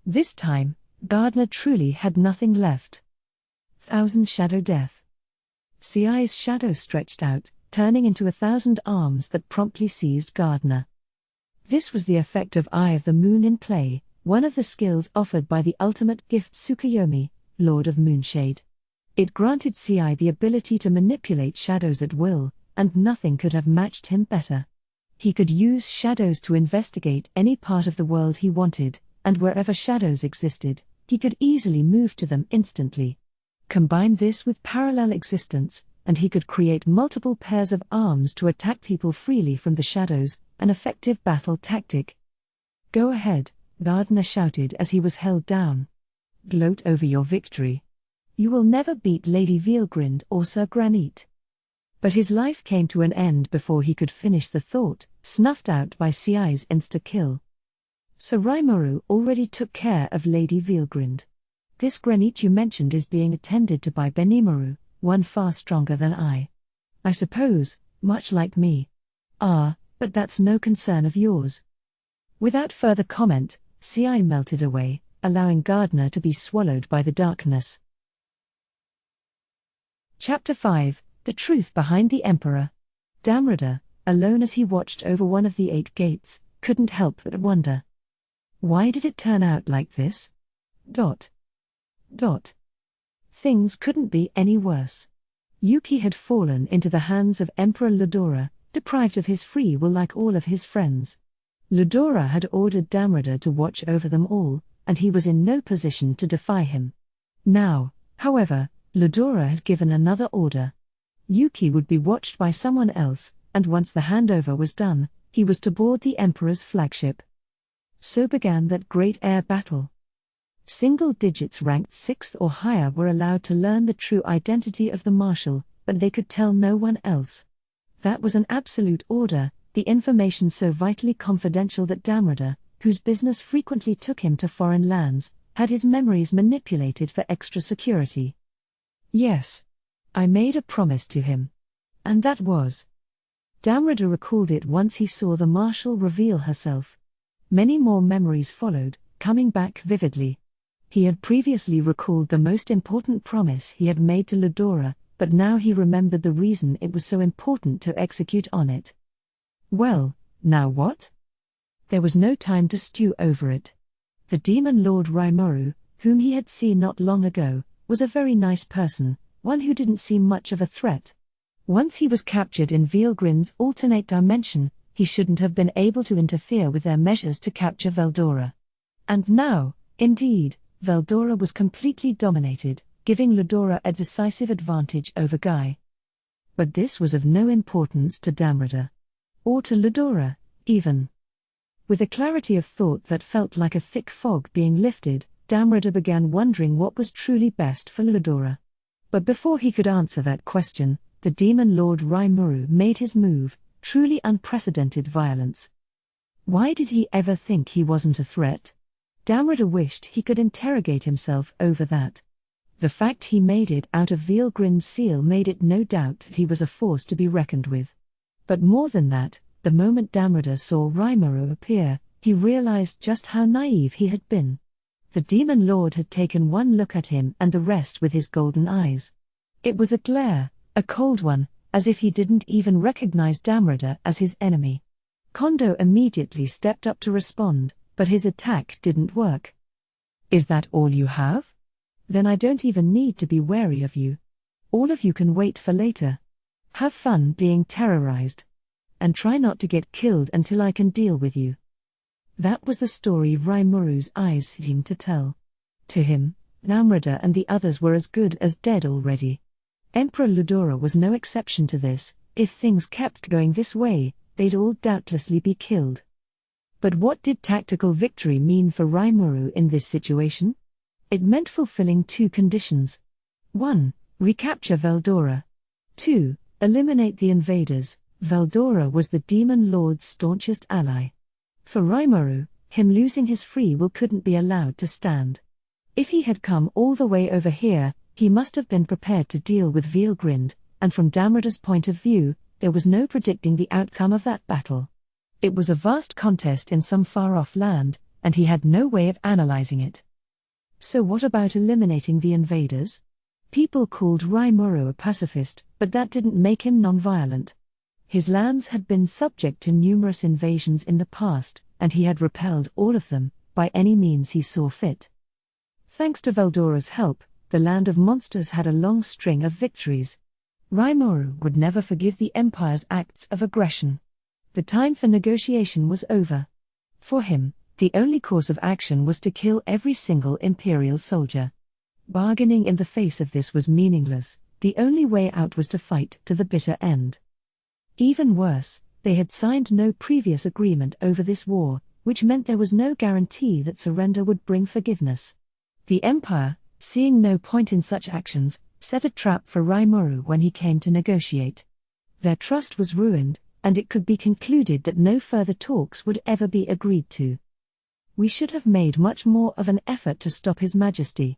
This time, Gardner truly had nothing left. 1,000 Shadow Death. Ci's shadow stretched out, turning into 1,000 arms that promptly seized Gardner. This was the effect of Eye of the Moon in play, one of the skills offered by the ultimate gift Tsukuyomi, Lord of Moonshade. It granted Ci the ability to manipulate shadows at will, and nothing could have matched him better. He could use shadows to investigate any part of the world he wanted, and wherever shadows existed, he could easily move to them instantly. Combine this with parallel existence, and he could create multiple pairs of arms to attack people freely from the shadows, an effective battle tactic. Go ahead, Gardner shouted as he was held down. Gloat over your victory. You will never beat Lady Veilgrind or Sir Granite. But his life came to an end before he could finish the thought, snuffed out by Ci's insta-kill. Sir Rimuru already took care of Lady Veilgrind. This Granite you mentioned is being attended to by Benimaru, one far stronger than I suppose, much like me. Ah, but that's no concern of yours. Without further comment, Ci melted away, allowing Gardner to be swallowed by the darkness. Chapter 5, The Truth Behind the Emperor. Damrada, alone as he watched over one of the 8 gates, couldn't help but wonder. Why did it turn out like this? Things couldn't be any worse. Yuki had fallen into the hands of Emperor Ludora, deprived of his free will like all of his friends. Ludora had ordered Damrada to watch over them all, and he was in no position to defy him. Now, however, Ludora had given another order. Yuki would be watched by someone else, and once the handover was done, he was to board the Emperor's flagship. So began that great air battle. Single digits ranked 6th or higher were allowed to learn the true identity of the marshal, but they could tell no one else. That was an absolute order, the information so vitally confidential that Damrada, whose business frequently took him to foreign lands, had his memories manipulated for extra security. Yes. I made a promise to him. And that was. Damrada recalled it once he saw the marshal reveal herself. Many more memories followed, coming back vividly. He had previously recalled the most important promise he had made to Ludora, but now he remembered the reason it was so important to execute on it. Well, now what? There was no time to stew over it. The demon lord Rimuru, whom he had seen not long ago, was a very nice person, one who didn't seem much of a threat. Once he was captured in Veilgrin's alternate dimension, he shouldn't have been able to interfere with their measures to capture Veldora. And now, indeed, Veldora was completely dominated, giving Ludora a decisive advantage over Guy. But this was of no importance to Damrada. Or to Ludora, even. With a clarity of thought that felt like a thick fog being lifted, Damrada began wondering what was truly best for Ludora. But before he could answer that question, the demon lord Rimuru made his move, truly unprecedented violence. Why did he ever think he wasn't a threat? Damrada wished he could interrogate himself over that. The fact he made it out of Veilgrin's seal made it no doubt that he was a force to be reckoned with. But more than that, the moment Damrada saw Rimuru appear, he realized just how naive he had been. The demon lord had taken one look at him and the rest with his golden eyes. It was a glare, a cold one, as if he didn't even recognize Damrada as his enemy. Kondo immediately stepped up to respond, but his attack didn't work. Is that all you have? Then I don't even need to be wary of you. All of you can wait for later. Have fun being terrorized. And try not to get killed until I can deal with you. That was the story Rimuru's eyes seemed to tell. To him, Damrada and the others were as good as dead already. Emperor Ludora was no exception to this. If things kept going this way, they'd all doubtlessly be killed. But what did tactical victory mean for Rimuru in this situation? It meant fulfilling two conditions. 1. Recapture Veldora. 2. Eliminate the invaders. Veldora was the demon lord's staunchest ally. For Rimuru, him losing his free will couldn't be allowed to stand. If he had come all the way over here, he must have been prepared to deal with Veilgrind, and from Damrada's point of view, there was no predicting the outcome of that battle. It was a vast contest in some far-off land, and he had no way of analyzing it. So what about eliminating the invaders? People called Rimuru a pacifist, but that didn't make him non-violent. His lands had been subject to numerous invasions in the past, and he had repelled all of them, by any means he saw fit. Thanks to Veldora's help, the land of monsters had a long string of victories. Rimuru would never forgive the Empire's acts of aggression. The time for negotiation was over. For him, the only course of action was to kill every single Imperial soldier. Bargaining in the face of this was meaningless, the only way out was to fight to the bitter end. Even worse, they had signed no previous agreement over this war, which meant there was no guarantee that surrender would bring forgiveness. The Empire, seeing no point in such actions, set a trap for Rimuru when he came to negotiate. Their trust was ruined, and it could be concluded that no further talks would ever be agreed to. We should have made much more of an effort to stop His Majesty.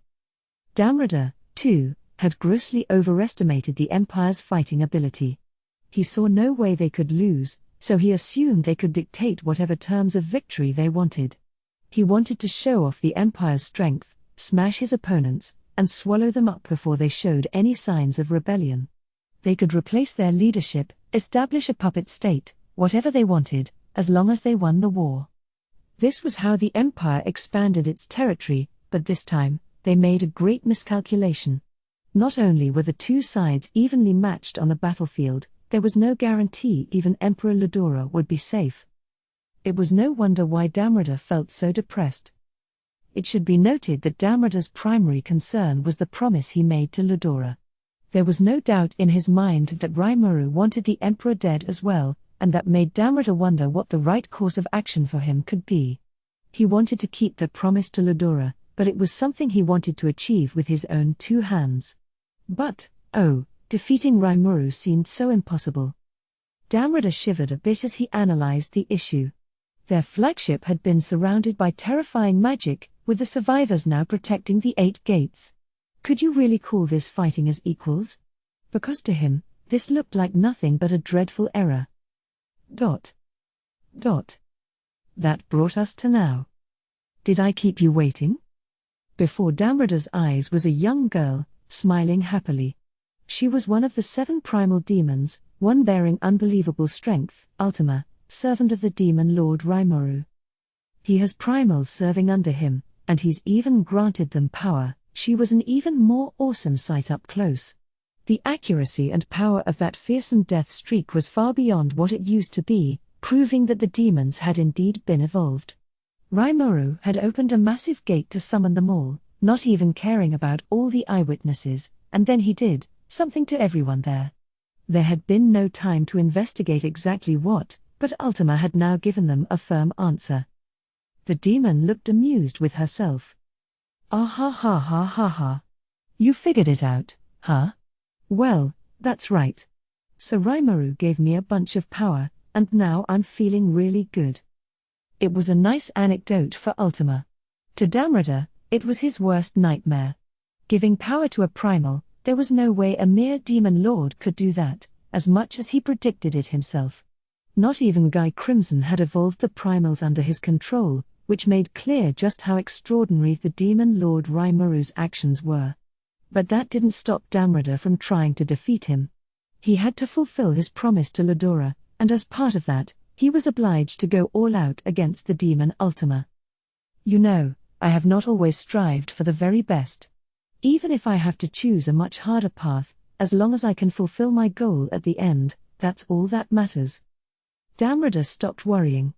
Damrada, too, had grossly overestimated the Empire's fighting ability. He saw no way they could lose, so he assumed they could dictate whatever terms of victory they wanted. He wanted to show off the Empire's strength, smash his opponents, and swallow them up before they showed any signs of rebellion. They could replace their leadership, establish a puppet state, whatever they wanted, as long as they won the war. This was how the Empire expanded its territory, but this time, they made a great miscalculation. Not only were the two sides evenly matched on the battlefield, there was no guarantee even Emperor Ludora would be safe. It was no wonder why Damrata felt so depressed. It should be noted that Damrata's primary concern was the promise he made to Ludora. There was no doubt in his mind that Rimuru wanted the Emperor dead as well, and that made Damrata wonder what the right course of action for him could be. He wanted to keep the promise to Ludora, but it was something he wanted to achieve with his own two hands. But, defeating Rimuru seemed so impossible. Damrata shivered a bit as he analyzed the issue. Their flagship had been surrounded by terrifying magic, with the survivors now protecting the 8 gates. Could you really call this fighting as equals? Because to him, this looked like nothing but a dreadful error. That brought us to now. Did I keep you waiting? Before Damrata's eyes was a young girl, smiling happily. She was one of the 7 primal demons, one bearing unbelievable strength, Ultima, servant of the demon lord Rimuru. He has primals serving under him, and he's even granted them power. She was an even more awesome sight up close. The accuracy and power of that fearsome death streak was far beyond what it used to be, proving that the demons had indeed been evolved. Rimuru had opened a massive gate to summon them all, not even caring about all the eyewitnesses, and then he did something to everyone there. There had been no time to investigate exactly what, but Ultima had now given them a firm answer. The demon looked amused with herself. Ah ha ha ha ha ha. You figured it out, huh? Well, that's right. So Rimuru gave me a bunch of power, and now I'm feeling really good. It was a nice anecdote for Ultima. To Damrata, it was his worst nightmare. Giving power to a primal, there was no way a mere demon lord could do that, as much as he predicted it himself. Not even Guy Crimson had evolved the primals under his control, which made clear just how extraordinary the demon lord Rimuru's actions were. But that didn't stop Damrata from trying to defeat him. He had to fulfill his promise to Ludora, and as part of that, he was obliged to go all out against the demon Ultima. You know, I have not always strived for the very best. Even if I have to choose a much harder path, as long as I can fulfill my goal at the end, that's all that matters. Damrata stopped worrying.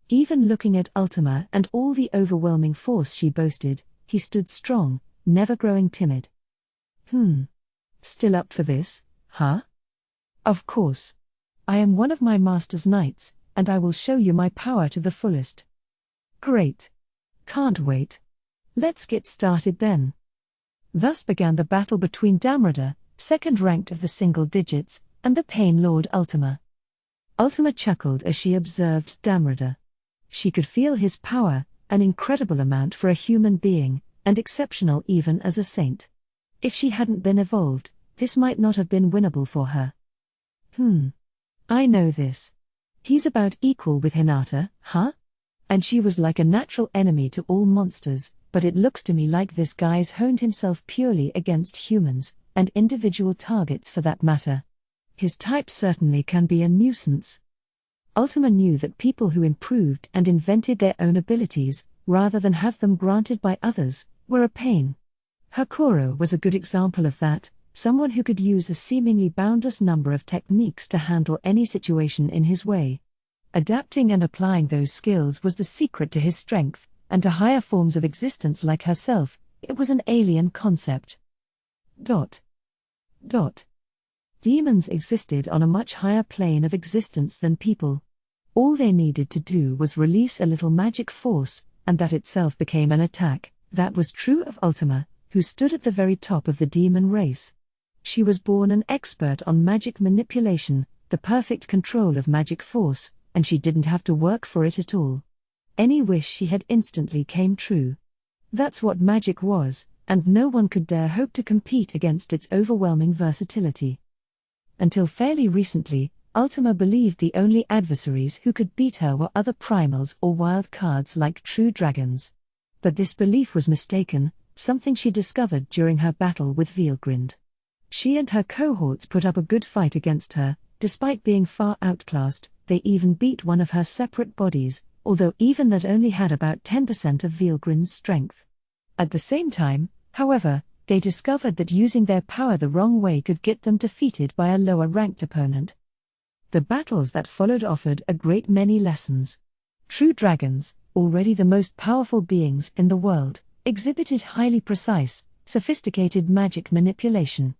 Even looking at Ultima and all the overwhelming force she boasted, he stood strong, never growing timid. Still up for this, huh? Of course. I am one of my master's knights, and I will show you my power to the fullest. Great. Can't wait. Let's get started then. Thus began the battle between Damrata, second ranked of the single digits, and the Pain Lord Ultima. Ultima chuckled as she observed Damrata. She could feel his power, an incredible amount for a human being, and exceptional even as a saint. If she hadn't been evolved, this might not have been winnable for her. I know this. He's about equal with Hinata, huh? And she was like a natural enemy to all monsters, but it looks to me like this guy's honed himself purely against humans, and individual targets for that matter. His type certainly can be a nuisance. Ultima knew that people who improved and invented their own abilities, rather than have them granted by others, were a pain. Hakuro was a good example of that, someone who could use a seemingly boundless number of techniques to handle any situation in his way. Adapting and applying those skills was the secret to his strength, and to higher forms of existence like herself, it was an alien concept. Demons existed on a much higher plane of existence than people. All they needed to do was release a little magic force, and that itself became an attack. That was true of Ultima, who stood at the very top of the demon race. She was born an expert on magic manipulation, the perfect control of magic force, and she didn't have to work for it at all. Any wish she had instantly came true. That's what magic was, and no one could dare hope to compete against its overwhelming versatility. Until fairly recently, Ultima believed the only adversaries who could beat her were other primals or wild cards like true dragons. But this belief was mistaken, something she discovered during her battle with Veilgrind. She and her cohorts put up a good fight against her, despite being far outclassed. They even beat one of her separate bodies, although even that only had about 10% of Veilgrind's strength. At the same time, however, they discovered that using their power the wrong way could get them defeated by a lower-ranked opponent. The battles that followed offered a great many lessons. True dragons, already the most powerful beings in the world, exhibited highly precise, sophisticated magic manipulation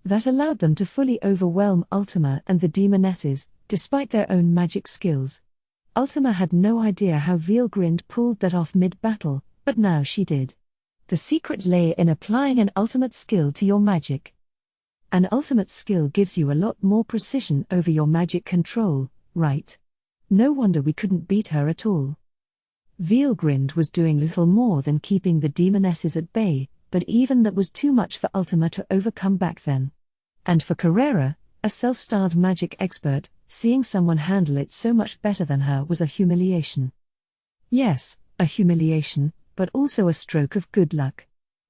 that allowed them to fully overwhelm Ultima and the demonesses, despite their own magic skills. Ultima had no idea how Veilgrind pulled that off mid-battle, but now she did. The secret lay in applying an ultimate skill to your magic. An ultimate skill gives you a lot more precision over your magic control, right? No wonder we couldn't beat her at all. Veilgrind was doing little more than keeping the demonesses at bay, but even that was too much for Ultima to overcome back then. And for Carrera, a self-styled magic expert, seeing someone handle it so much better than her was a humiliation. Yes, a humiliation, but also a stroke of good luck.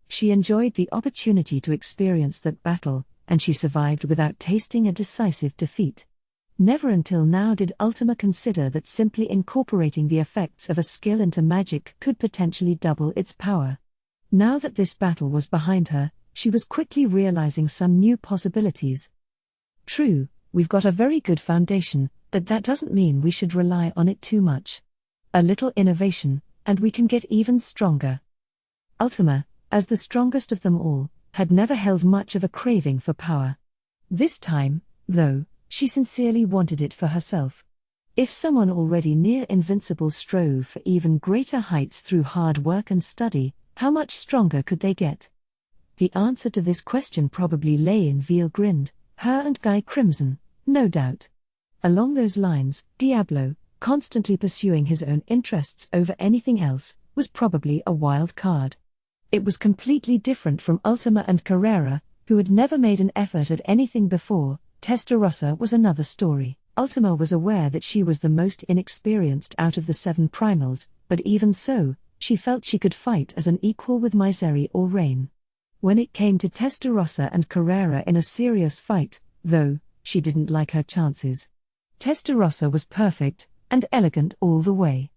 She enjoyed the opportunity to experience that battle, and she survived without tasting a decisive defeat. Never until now did Ultima consider that simply incorporating the effects of a skill into magic could potentially double its power. Now that this battle was behind her, she was quickly realizing some new possibilities. True, we've got a very good foundation, but that doesn't mean we should rely on it too much. A little innovation, and we can get even stronger. Ultima, as the strongest of them all, had never held much of a craving for power. This time, though, she sincerely wanted it for herself. If someone already near invincible strove for even greater heights through hard work and study, how much stronger could they get? The answer to this question probably lay in Veilgrind, her and Guy Crimson, no doubt. Along those lines, Diablo, constantly pursuing his own interests over anything else, was probably a wild card. It was completely different from Ultima and Carrera, who had never made an effort at anything before. Testarossa was another story. Ultima was aware that she was the most inexperienced out of the 7 primals, but even so, she felt she could fight as an equal with Misery or Rain. When it came to Testarossa and Carrera in a serious fight, though, she didn't like her chances. Testarossa was perfect and elegant all the way.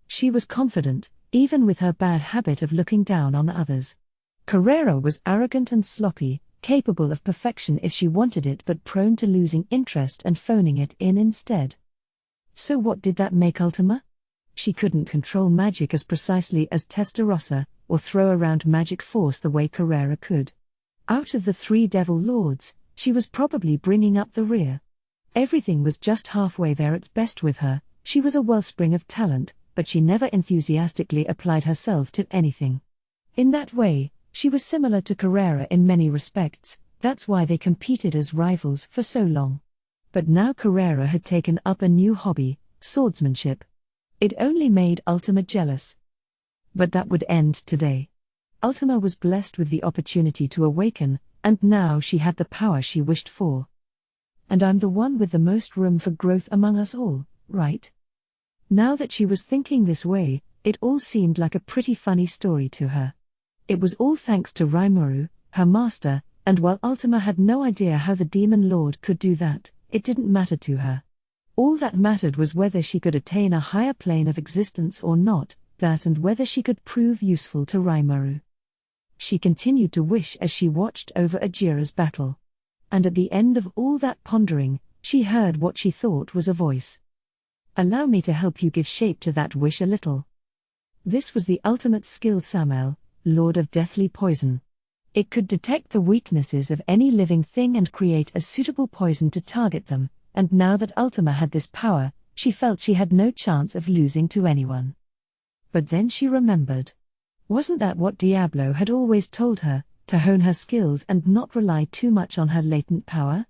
She was confident, even with her bad habit of looking down on others. Carrera was arrogant and sloppy, capable of perfection if she wanted it but prone to losing interest and phoning it in instead. So what did that make Ultima? She couldn't control magic as precisely as Testarossa, or throw around magic force the way Carrera could. Out of the 3 Devil Lords, she was probably bringing up the rear. Everything was just halfway there at best with her. She was a wellspring of talent, but she never enthusiastically applied herself to anything. In that way, she was similar to Carrera in many respects. That's why they competed as rivals for so long. But now Carrera had taken up a new hobby, swordsmanship. It only made Ultima jealous. But that would end today. Ultima was blessed with the opportunity to awaken, and now she had the power she wished for. And I'm the one with the most room for growth among us all, right? Now that she was thinking this way, it all seemed like a pretty funny story to her. It was all thanks to Rimuru, her master, and while Ultima had no idea how the Demon Lord could do that, it didn't matter to her. All that mattered was whether she could attain a higher plane of existence or not, that and whether she could prove useful to Rimuru. She continued to wish as she watched over Ajira's battle. And at the end of all that pondering, she heard what she thought was a voice. Allow me to help you give shape to that wish a little. This was the ultimate skill Samel, Lord of Deathly Poison. It could detect the weaknesses of any living thing and create a suitable poison to target them, and now that Ultima had this power, she felt she had no chance of losing to anyone. But then she remembered. Wasn't that what Diablo had always told her, to hone her skills and not rely too much on her latent power?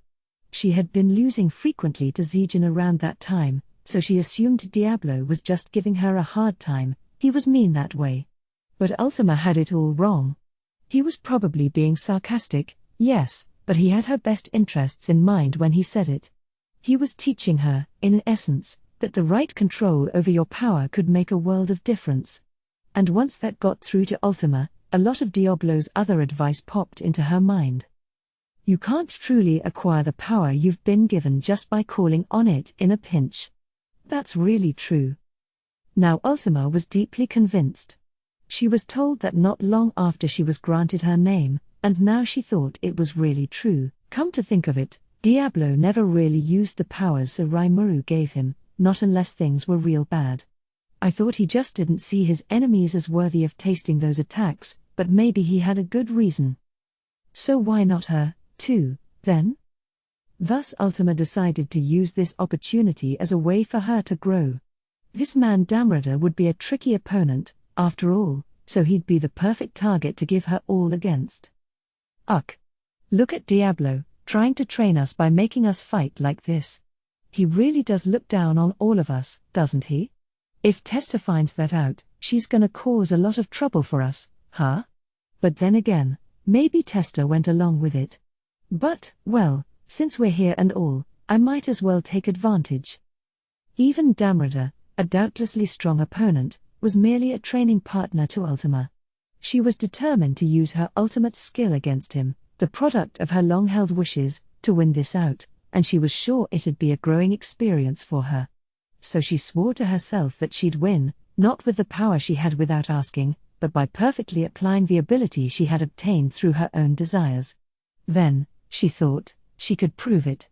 She had been losing frequently to Zijin around that time, so she assumed Diablo was just giving her a hard time. He was mean that way. But Ultima had it all wrong. He was probably being sarcastic, yes, but he had her best interests in mind when he said it. He was teaching her, in essence, that the right control over your power could make a world of difference. And once that got through to Ultima, a lot of Diablo's other advice popped into her mind. You can't truly acquire the power you've been given just by calling on it in a pinch. That's really true. Now Ultima was deeply convinced. She was told that not long after she was granted her name, and now she thought it was really true. Come to think of it, Diablo never really used the powers Rimuru gave him, not unless things were real bad. I thought he just didn't see his enemies as worthy of tasting those attacks, but maybe he had a good reason. So why not her, too, then? Thus Ultima decided to use this opportunity as a way for her to grow. This man Damrada would be a tricky opponent, after all, so he'd be the perfect target to give her all against. Ugh! Look at Diablo, trying to train us by making us fight like this. He really does look down on all of us, doesn't he? If Testa finds that out, she's gonna cause a lot of trouble for us, huh? But then again, maybe Testa went along with it. But, well, since we're here and all, I might as well take advantage. Even Damrada, a doubtlessly strong opponent, was merely a training partner to Ultima. She was determined to use her ultimate skill against him, the product of her long-held wishes, to win this out, and she was sure it'd be a growing experience for her. So she swore to herself that she'd win, not with the power she had without asking, but by perfectly applying the ability she had obtained through her own desires. Then, she thought, she could prove it.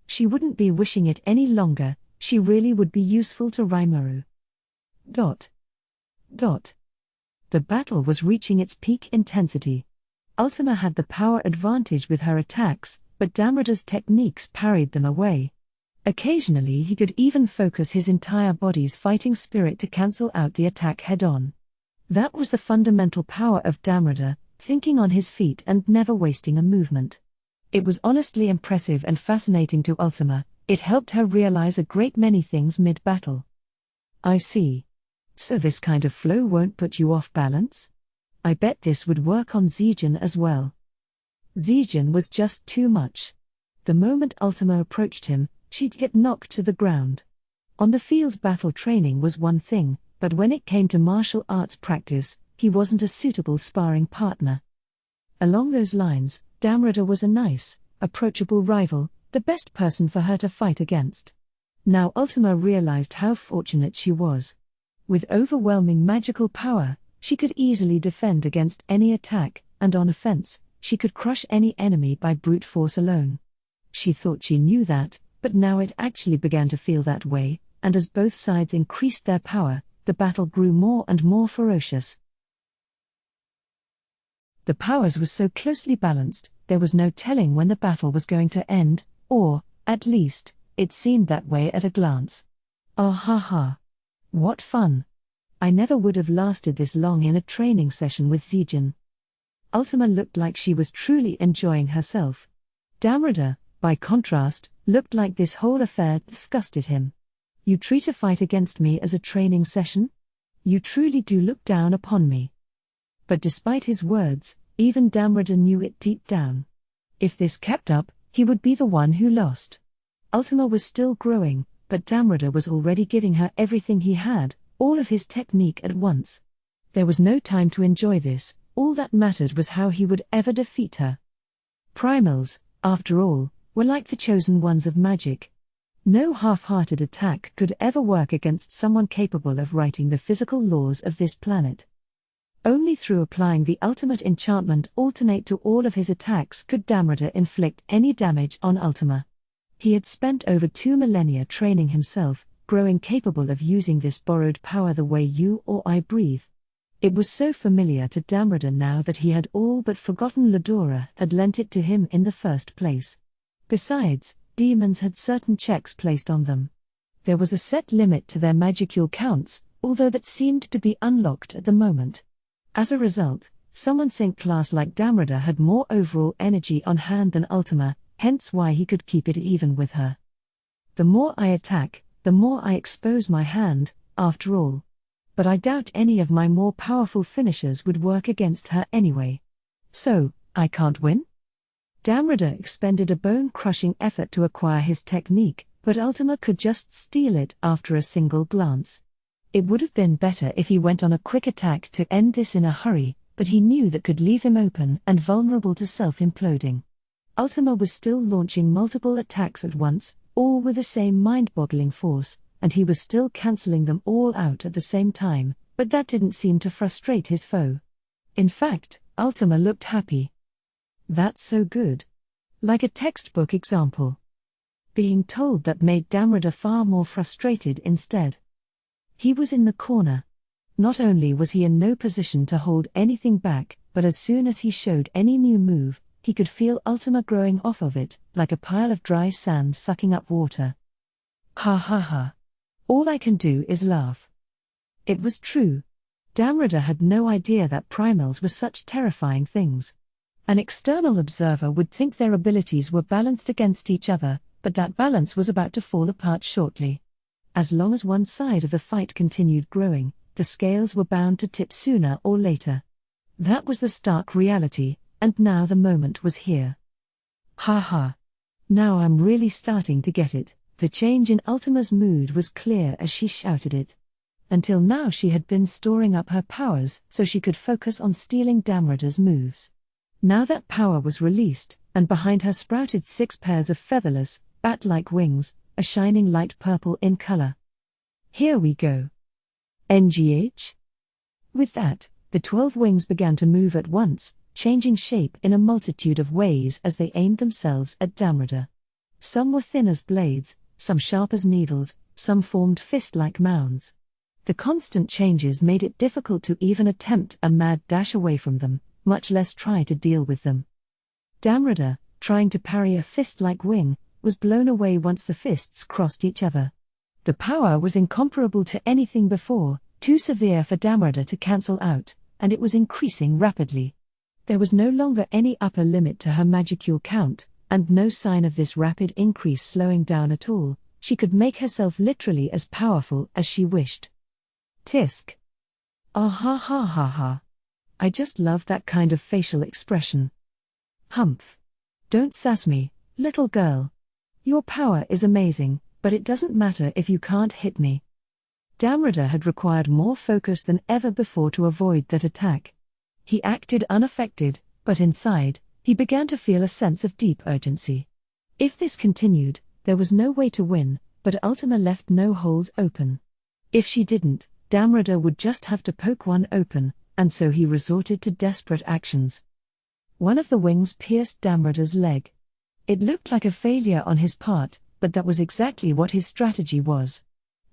She wouldn't be wishing it any longer, she really would be useful to Rimuru. The battle was reaching its peak intensity. Ultima had the power advantage with her attacks, but Damrada's techniques parried them away. Occasionally he could even focus his entire body's fighting spirit to cancel out the attack head-on. That was the fundamental power of Damrada, thinking on his feet and never wasting a movement. It was honestly impressive and fascinating to Ultima. It helped her realize a great many things mid-battle. I see. So this kind of flow won't put you off balance? I bet this would work on Zijin as well. Zijin was just too much. The moment Ultima approached him, she'd get knocked to the ground. On the field battle training was one thing, but when it came to martial arts practice, he wasn't a suitable sparring partner. Along those lines, Damrada was a nice, approachable rival, the best person for her to fight against. Now Ultima realized how fortunate she was. With overwhelming magical power, she could easily defend against any attack, and on offense, she could crush any enemy by brute force alone. She thought she knew that, but now it actually began to feel that way, and as both sides increased their power, the battle grew more and more ferocious. The powers were so closely balanced, there was no telling when the battle was going to end, or, at least, it seemed that way at a glance. Ah ha ha. What fun! I never would have lasted this long in a training session with Zijin. Ultima looked like she was truly enjoying herself. Damrada, by contrast, looked like this whole affair disgusted him. You treat a fight against me as a training session? You truly do look down upon me. But despite his words, even Damrada knew it deep down. If this kept up, he would be the one who lost. Ultima was still growing, but Damrada was already giving her everything he had, all of his technique at once. There was no time to enjoy this, all that mattered was how he would ever defeat her. Primals, after all, were like the chosen ones of magic. No half-hearted attack could ever work against someone capable of writing the physical laws of this planet. Only through applying the ultimate enchantment alternate to all of his attacks could Damrada inflict any damage on Ultima. He had spent over 2 millennia training himself, growing capable of using this borrowed power the way you or I breathe. It was so familiar to Damrada now that he had all but forgotten Ladora had lent it to him in the first place. Besides, demons had certain checks placed on them. There was a set limit to their magicule counts, although that seemed to be unlocked at the moment. As a result, someone Sync class like Damrada had more overall energy on hand than Ultima, hence why he could keep it even with her. The more I attack, the more I expose my hand, after all. But I doubt any of my more powerful finishers would work against her anyway. So, I can't win? Damrada expended a bone-crushing effort to acquire his technique, but Ultima could just steal it after a single glance. It would have been better if he went on a quick attack to end this in a hurry, but he knew that could leave him open and vulnerable to self-imploding. Ultima was still launching multiple attacks at once, all with the same mind-boggling force, and he was still cancelling them all out at the same time, but that didn't seem to frustrate his foe. In fact, Ultima looked happy. That's so good. Like a textbook example. Being told that made Damrada far more frustrated instead. He was in the corner. Not only was he in no position to hold anything back, but as soon as he showed any new move, he could feel Ultima growing off of it, like a pile of dry sand sucking up water. Ha ha ha. All I can do is laugh. It was true. Damrada had no idea that primals were such terrifying things. An external observer would think their abilities were balanced against each other, but that balance was about to fall apart shortly. As long as one side of the fight continued growing, the scales were bound to tip sooner or later. That was the stark reality, and now the moment was here. Ha ha. Now I'm really starting to get it. The change in Ultima's mood was clear as she shouted it. Until now she had been storing up her powers so she could focus on stealing Damrada's moves. Now that power was released, and behind her sprouted 6 pairs of featherless, bat-like wings, a shining light purple in color. Here we go. NGH? With that, the 12 wings began to move at once, changing shape in a multitude of ways as they aimed themselves at Damrada. Some were thin as blades, some sharp as needles, some formed fist-like mounds. The constant changes made it difficult to even attempt a mad dash away from them, much less try to deal with them. Damrada, trying to parry a fist-like wing, was blown away once the fists crossed each other. The power was incomparable to anything before, too severe for Damrada to cancel out, and it was increasing rapidly. There was no longer any upper limit to her magicule count, and no sign of this rapid increase slowing down at all. She could make herself literally as powerful as she wished. Tisk. Ah ha ha ha ha. I just love that kind of facial expression. Humph. Don't sass me, little girl. Your power is amazing, but it doesn't matter if you can't hit me. Damrada had required more focus than ever before to avoid that attack. He acted unaffected, but inside, he began to feel a sense of deep urgency. If this continued, there was no way to win, but Ultima left no holes open. If she didn't, Damrada would just have to poke one open, and so he resorted to desperate actions. One of the wings pierced Damrada's leg. It looked like a failure on his part, but that was exactly what his strategy was.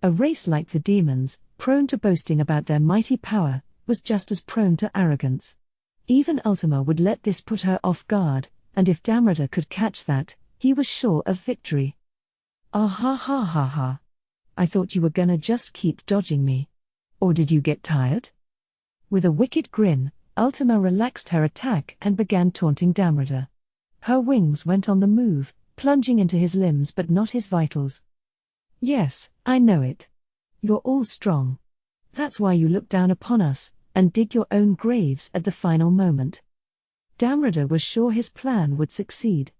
A race like the demons, prone to boasting about their mighty power, was just as prone to arrogance. Even Ultima would let this put her off guard, and if Damrada could catch that, he was sure of victory. Ah ha ha ha ha. I thought you were gonna just keep dodging me. Or did you get tired? With a wicked grin, Ultima relaxed her attack and began taunting Damrada. Her wings went on the move, plunging into his limbs but not his vitals. Yes, I know it. You're all strong. That's why you look down upon us, and dig your own graves at the final moment. Damrada was sure his plan would succeed.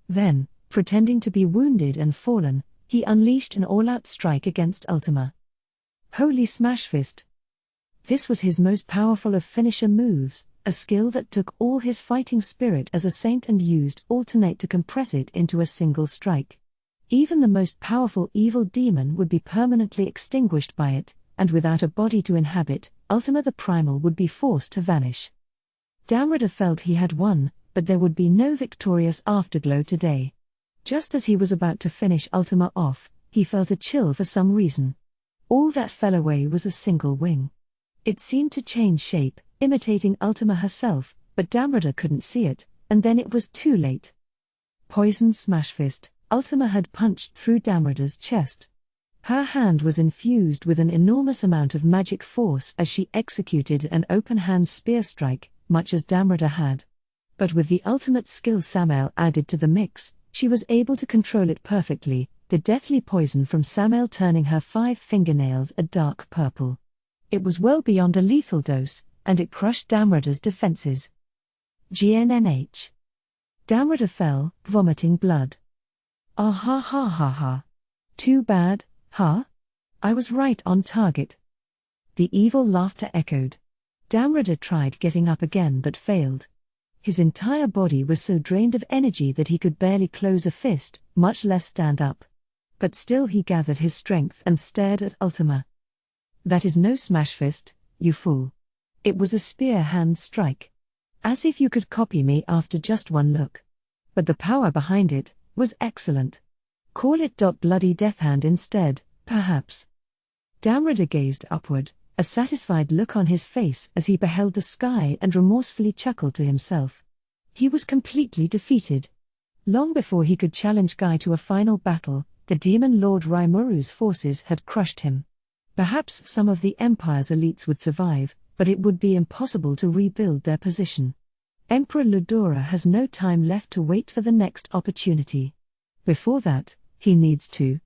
Then, pretending to be wounded and fallen, he unleashed an all-out strike against Ultima. Holy Smash Fist! This was his most powerful of finisher moves, a skill that took all his fighting spirit as a saint and used alternate to compress it into a single strike. Even the most powerful evil demon would be permanently extinguished by it, and without a body to inhabit, Ultima the Primal would be forced to vanish. Damrada felt he had won, but there would be no victorious afterglow today. Just as he was about to finish Ultima off, he felt a chill for some reason. All that fell away was a single wing. It seemed to change shape, imitating Ultima herself, but Damrada couldn't see it, and then it was too late. Poison Smash Fist, Ultima had punched through Damrada's chest. Her hand was infused with an enormous amount of magic force as she executed an open-hand spear strike, much as Damrada had. But with the ultimate skill Samael added to the mix, she was able to control it perfectly, the deathly poison from Samael turning her 5 fingernails a dark purple. It was well beyond a lethal dose, and it crushed Damrada's defenses. GNNH. Damrada fell, vomiting blood. Ah ha ha ha ha. Too bad, huh? I was right on target. The evil laughter echoed. Damrada tried getting up again but failed. His entire body was so drained of energy that he could barely close a fist, much less stand up. But still he gathered his strength and stared at Ultima. That is no smash fist, you fool. It was a spear hand strike. As if you could copy me after just one look. But the power behind it was excellent. Call it bloody death-hand instead, perhaps. Damrada gazed upward, a satisfied look on his face as he beheld the sky and remorsefully chuckled to himself. He was completely defeated. Long before he could challenge Guy to a final battle, the demon lord Raimuru's forces had crushed him. Perhaps some of the Empire's elites would survive, but it would be impossible to rebuild their position. Emperor Ludora has no time left to wait for the next opportunity. Before that, he needs to.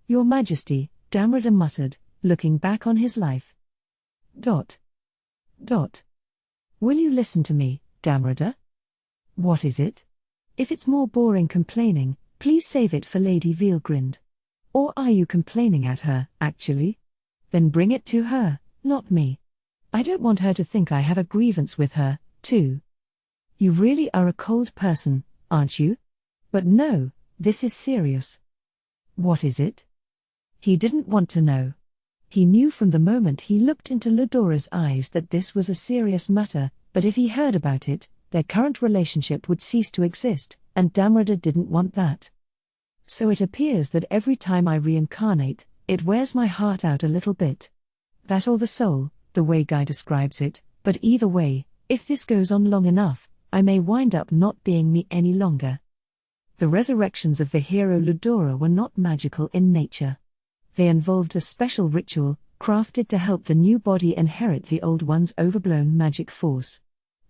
Your Majesty, Damrada muttered, looking back on his life. Will you listen to me, Damrada? What is it? If it's more boring complaining, please save it for Lady Veilgrind. Or are you complaining at her, actually? Then bring it to her, not me. I don't want her to think I have a grievance with her, too. You really are a cold person, aren't you? But no, this is serious. What is it? He didn't want to know. He knew from the moment he looked into Ludora's eyes that this was a serious matter, but if he heard about it, their current relationship would cease to exist, and Damrada didn't want that. So it appears that every time I reincarnate, it wears my heart out a little bit. That or the soul, the way Guy describes it, but either way, if this goes on long enough, I may wind up not being me any longer. The resurrections of the hero Ludora were not magical in nature. They involved a special ritual, crafted to help the new body inherit the old one's overblown magic force.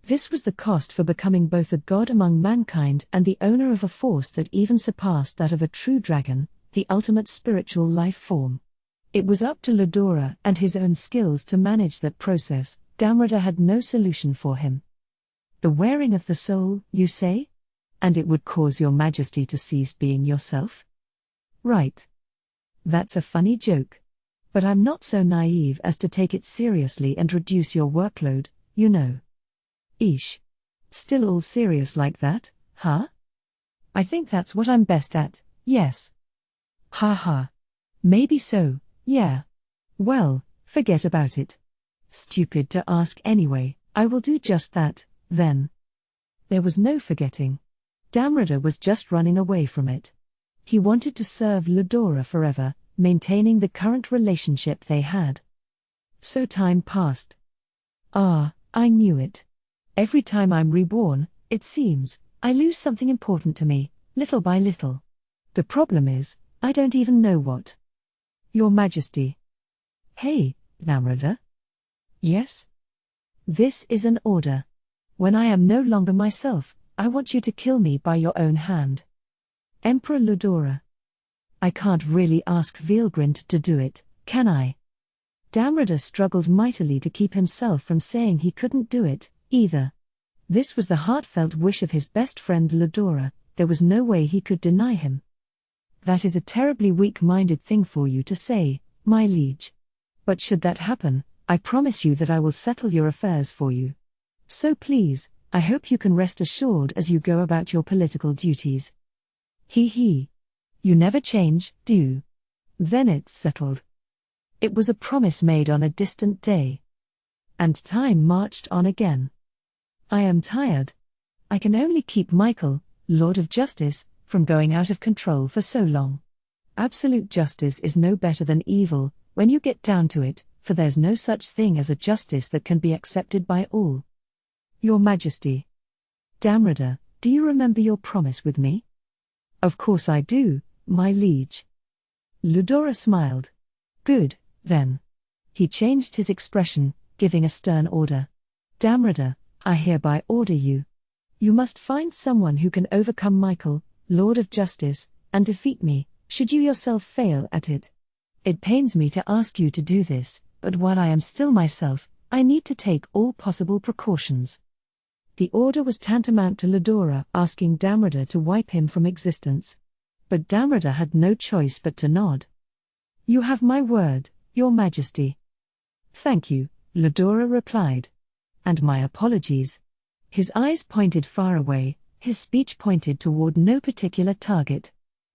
This was the cost for becoming both a god among mankind and the owner of a force that even surpassed that of a true dragon, the ultimate spiritual life form. It was up to Ludora and his own skills to manage that process. Damrada had no solution for him. The wearing of the soul, you say? And it would cause your Majesty to cease being yourself? Right. That's a funny joke. But I'm not so naive as to take it seriously and reduce your workload, you know. Eesh. Still all serious like that, huh? I think that's what I'm best at, yes. Ha ha. Maybe so, yeah. Well, forget about it. Stupid to ask anyway, I will do just that, then. There was no forgetting. Damrada was just running away from it. He wanted to serve Ludora forever, maintaining the current relationship they had. So time passed. Ah, I knew it. Every time I'm reborn, it seems, I lose something important to me, little by little. The problem is, I don't even know what. Your Majesty. Hey, Damrada? Yes? This is an order. When I am no longer myself, I want you to kill me by your own hand. Emperor Ludora. I can't really ask Veilgrind to do it, can I? Damrada struggled mightily to keep himself from saying he couldn't do it, either. This was the heartfelt wish of his best friend Ludora, there was no way he could deny him. That is a terribly weak-minded thing for you to say, my liege. But should that happen, I promise you that I will settle your affairs for you. So please, I hope you can rest assured as you go about your political duties. Hee. You never change, do you? Then it's settled. It was a promise made on a distant day. And time marched on again. I am tired. I can only keep Michael, Lord of Justice, from going out of control for so long. Absolute justice is no better than evil, when you get down to it, for there's no such thing as a justice that can be accepted by all. Your Majesty. Damrada, do you remember your promise with me? Of course I do, my liege. Ludora smiled. Good, then. He changed his expression, giving a stern order. Damrada, I hereby order you. You must find someone who can overcome Michael, Lord of Justice, and defeat me, should you yourself fail at it. It pains me to ask you to do this, but while I am still myself, I need to take all possible precautions. The order was tantamount to Ludora asking Damrada to wipe him from existence. But Damrada had no choice but to nod. You have my word, Your Majesty. Thank you, Ludora replied. And my apologies. His eyes pointed far away, his speech pointed toward no particular target.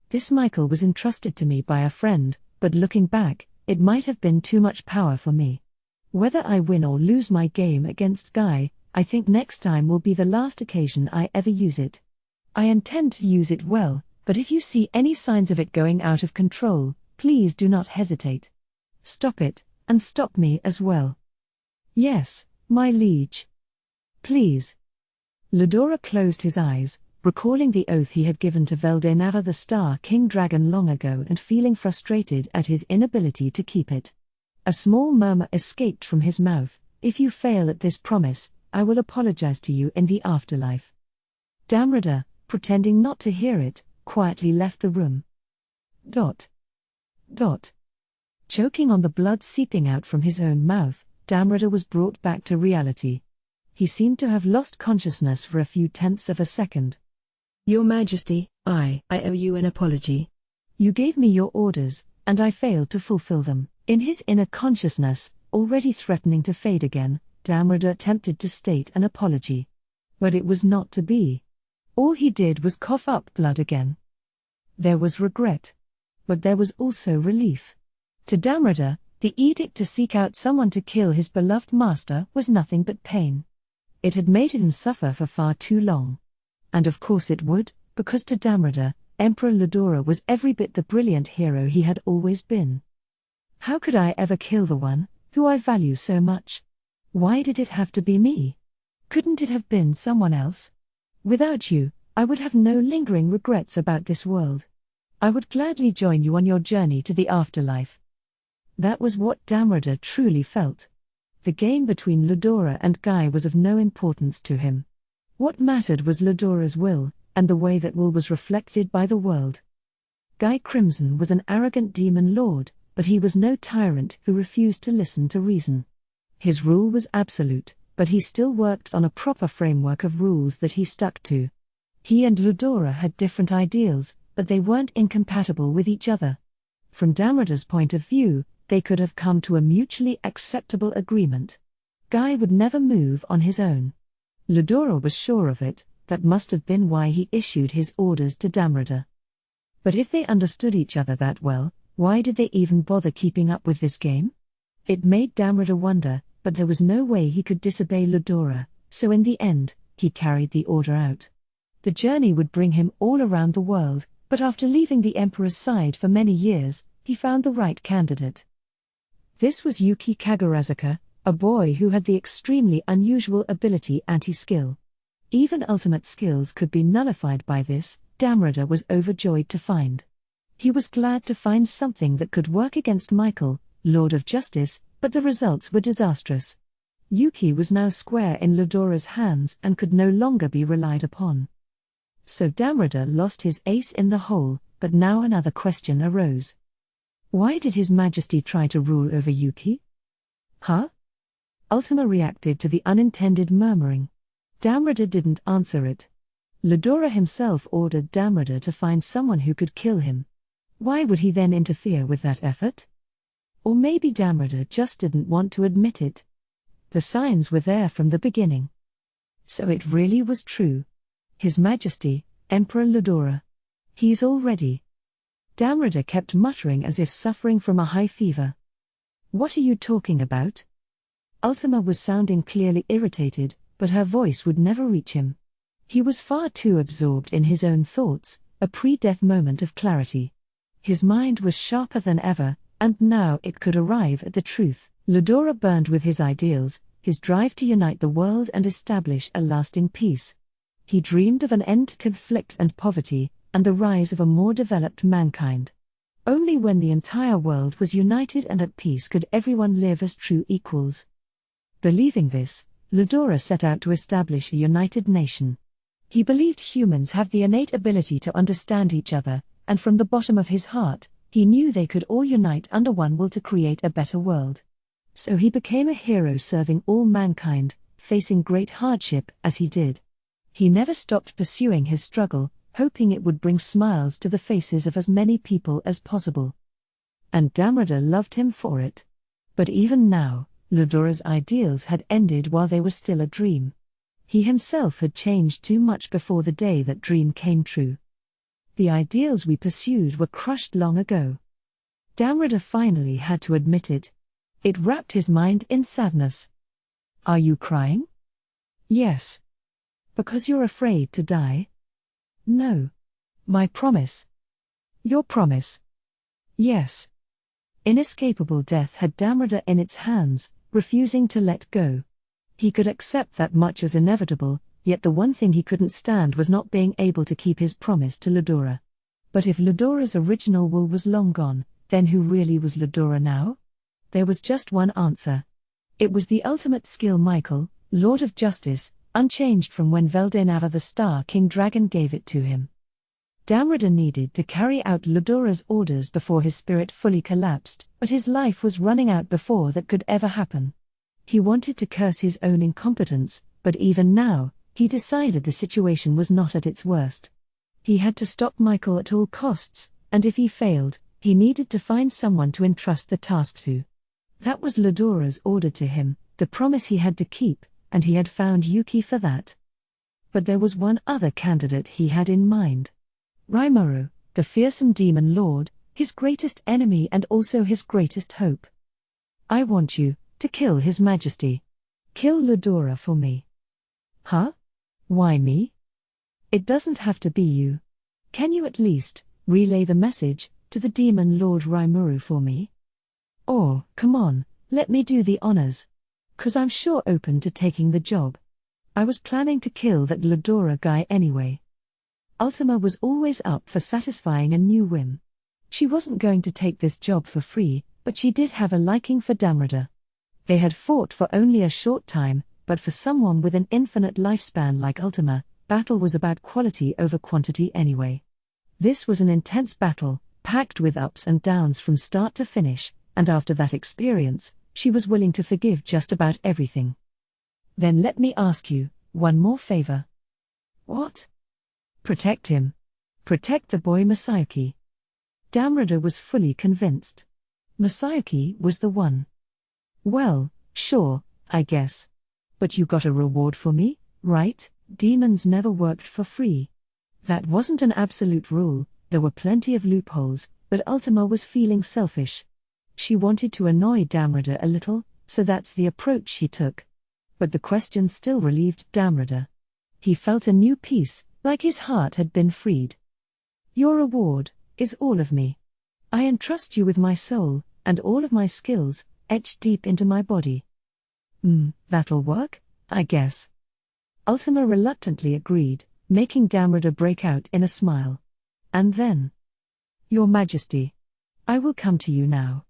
This Michael was entrusted to me by a friend, but looking back, it might have been too much power for me. Whether I win or lose my game against Guy, I think next time will be the last occasion I ever use it. I intend to use it well, but if you see any signs of it going out of control, please do not hesitate. Stop it, and stop me as well. Yes, my liege. Please. Ludora closed his eyes, recalling the oath he had given to Veldenava the Star King Dragon long ago and feeling frustrated at his inability to keep it. A small murmur escaped from his mouth. If you fail at this promise, I will apologize to you in the afterlife. Damrida, pretending not to hear it, quietly left the room. Choking on the blood seeping out from his own mouth, Damrida was brought back to reality. He seemed to have lost consciousness for a few tenths of a second. Your Majesty, I owe you an apology. You gave me your orders, and I failed to fulfill them. In his inner consciousness, already threatening to fade again, Damrida attempted to state an apology. But it was not to be. All he did was cough up blood again. There was regret. But there was also relief. To Damrida, the edict to seek out someone to kill his beloved master was nothing but pain. It had made him suffer for far too long. And of course it would, because to Damrida, Emperor Ludora was every bit the brilliant hero he had always been. How could I ever kill the one who I value so much? Why did it have to be me? Couldn't it have been someone else? Without you, I would have no lingering regrets about this world. I would gladly join you on your journey to the afterlife. That was what Damrida truly felt. The game between Ludora and Guy was of no importance to him. What mattered was Ludora's will, and the way that will was reflected by the world. Guy Crimson was an arrogant demon lord, but he was no tyrant who refused to listen to reason. His rule was absolute, but he still worked on a proper framework of rules that he stuck to. He and Ludora had different ideals, but they weren't incompatible with each other. From Damrida's point of view, they could have come to a mutually acceptable agreement. Guy would never move on his own. Ludora was sure of it. That must have been why he issued his orders to Damrida. But if they understood each other that well, why did they even bother keeping up with this game? It made Damrida wonder, but there was no way he could disobey Ludora, so in the end, he carried the order out. The journey would bring him all around the world, but after leaving the Emperor's side for many years, he found the right candidate. This was Yuki Kagurazuka, a boy who had the extremely unusual ability anti-skill. Even ultimate skills could be nullified by this, Damrida was overjoyed to find. He was glad to find something that could work against Michael, Lord of Justice, but the results were disastrous. Yuki was now square in Ludora's hands and could no longer be relied upon. So Damrida lost his ace in the hole, but now another question arose. Why did His Majesty try to rule over Yuki? Huh? Ultima reacted to the unintended murmuring. Damrida didn't answer it. Ludora himself ordered Damrida to find someone who could kill him. Why would he then interfere with that effort? Or maybe Damrida just didn't want to admit it. The signs were there from the beginning. So it really was true. His Majesty, Emperor Ludora. He's all ready. Damrida kept muttering as if suffering from a high fever. What are you talking about? Ultima was sounding clearly irritated, but her voice would never reach him. He was far too absorbed in his own thoughts, a pre-death moment of clarity. His mind was sharper than ever, and now it could arrive at the truth. Ludora burned with his ideals, his drive to unite the world and establish a lasting peace. He dreamed of an end to conflict and poverty, and the rise of a more developed mankind. Only when the entire world was united and at peace could everyone live as true equals. Believing this, Ludora set out to establish a united nation. He believed humans have the innate ability to understand each other, and from the bottom of his heart, he knew they could all unite under one will to create a better world. So he became a hero serving all mankind, facing great hardship as he did. He never stopped pursuing his struggle, hoping it would bring smiles to the faces of as many people as possible. And Damrida loved him for it. But even now, Ludora's ideals had ended while they were still a dream. He himself had changed too much before the day that dream came true. The ideals we pursued were crushed long ago. Damrida finally had to admit it. It wrapped his mind in sadness. Are you crying? Yes. Because you're afraid to die? No. My promise. Your promise. Yes. Inescapable death had Damrida in its hands, refusing to let go. He could accept that much as inevitable, yet the one thing he couldn't stand was not being able to keep his promise to Ludora. But if Ludora's original will was long gone, then who really was Ludora now? There was just one answer. It was the ultimate skill Michael, Lord of Justice, unchanged from when Veldenava the Star King Dragon gave it to him. Damrida needed to carry out Ludora's orders before his spirit fully collapsed, but his life was running out before that could ever happen. He wanted to curse his own incompetence, but even now, he decided the situation was not at its worst. He had to stop Michael at all costs, and if he failed, he needed to find someone to entrust the task to. That was Ludora's order to him, the promise he had to keep, and he had found Yuki for that. But there was one other candidate he had in mind. Rimuru, the fearsome demon lord, his greatest enemy and also his greatest hope. I want you to kill His Majesty. Kill Ludora for me. Huh? Why me? It doesn't have to be you. Can you at least relay the message to the demon lord Rimuru for me? Or, come on, let me do the honors. 'Cause I'm sure open to taking the job. I was planning to kill that Ludora guy anyway. Ultima was always up for satisfying a new whim. She wasn't going to take this job for free, but she did have a liking for Damrida. They had fought for only a short time, but for someone with an infinite lifespan like Ultima, battle was about quality over quantity anyway. This was an intense battle, packed with ups and downs from start to finish, and after that experience, she was willing to forgive just about everything. Then let me ask you one more favor. What? Protect him. Protect the boy Masayuki. Damrida was fully convinced. Masayuki was the one. Well, sure, I guess. But you got a reward for me, right? Demons never worked for free. That wasn't an absolute rule, there were plenty of loopholes, but Ultima was feeling selfish. She wanted to annoy Damrida a little, so that's the approach she took. But the question still relieved Damrida. He felt a new peace, like his heart had been freed. Your reward is all of me. I entrust you with my soul, and all of my skills, etched deep into my body. That'll work, I guess. Ultima reluctantly agreed, making Damrida break out in a smile. And then, Your Majesty, I will come to you now.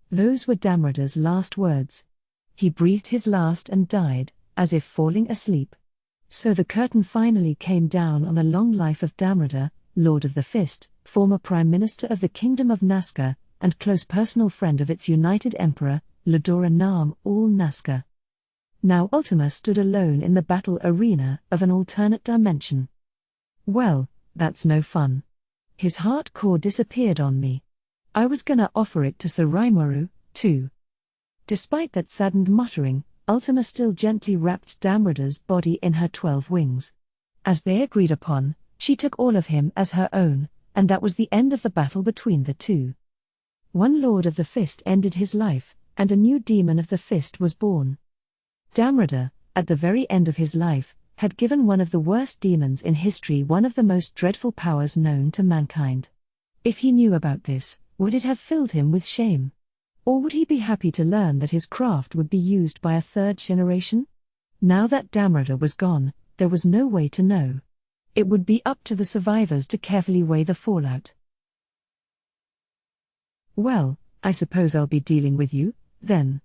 Those were Damrida's last words. He breathed his last and died, as if falling asleep. So the curtain finally came down on the long life of Damrida, Lord of the Fist, former Prime Minister of the Kingdom of Nazca, and close personal friend of its united Emperor, Ludora Naam All Nazca. Now Ultima stood alone in the battle arena of an alternate dimension. Well, that's no fun. His heart core disappeared on me. I was gonna offer it to Sir Rimuru, too. Despite that saddened muttering, Ultima still gently wrapped Damrida's body in her 12 wings. As they agreed upon, she took all of him as her own, and that was the end of the battle between the two. One Lord of the Fist ended his life, and a new Demon of the Fist was born. Damrida, at the very end of his life, had given one of the worst demons in history one of the most dreadful powers known to mankind. If he knew about this, would it have filled him with shame? Or would he be happy to learn that his craft would be used by a third generation? Now that Damrida was gone, there was no way to know. It would be up to the survivors to carefully weigh the fallout. Well, I suppose I'll be dealing with you, then.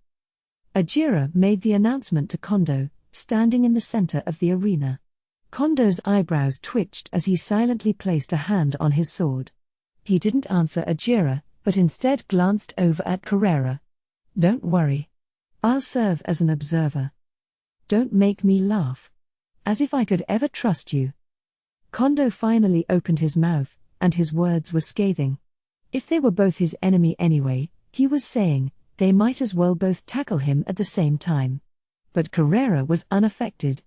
Ajira made the announcement to Kondo, standing in the center of the arena. Kondo's eyebrows twitched as he silently placed a hand on his sword. He didn't answer Ajira, but instead glanced over at Carrera. Don't worry. I'll serve as an observer. Don't make me laugh. As if I could ever trust you. Kondo finally opened his mouth, and his words were scathing. If they were both his enemy anyway, he was saying, they might as well both tackle him at the same time. But Carrera was unaffected.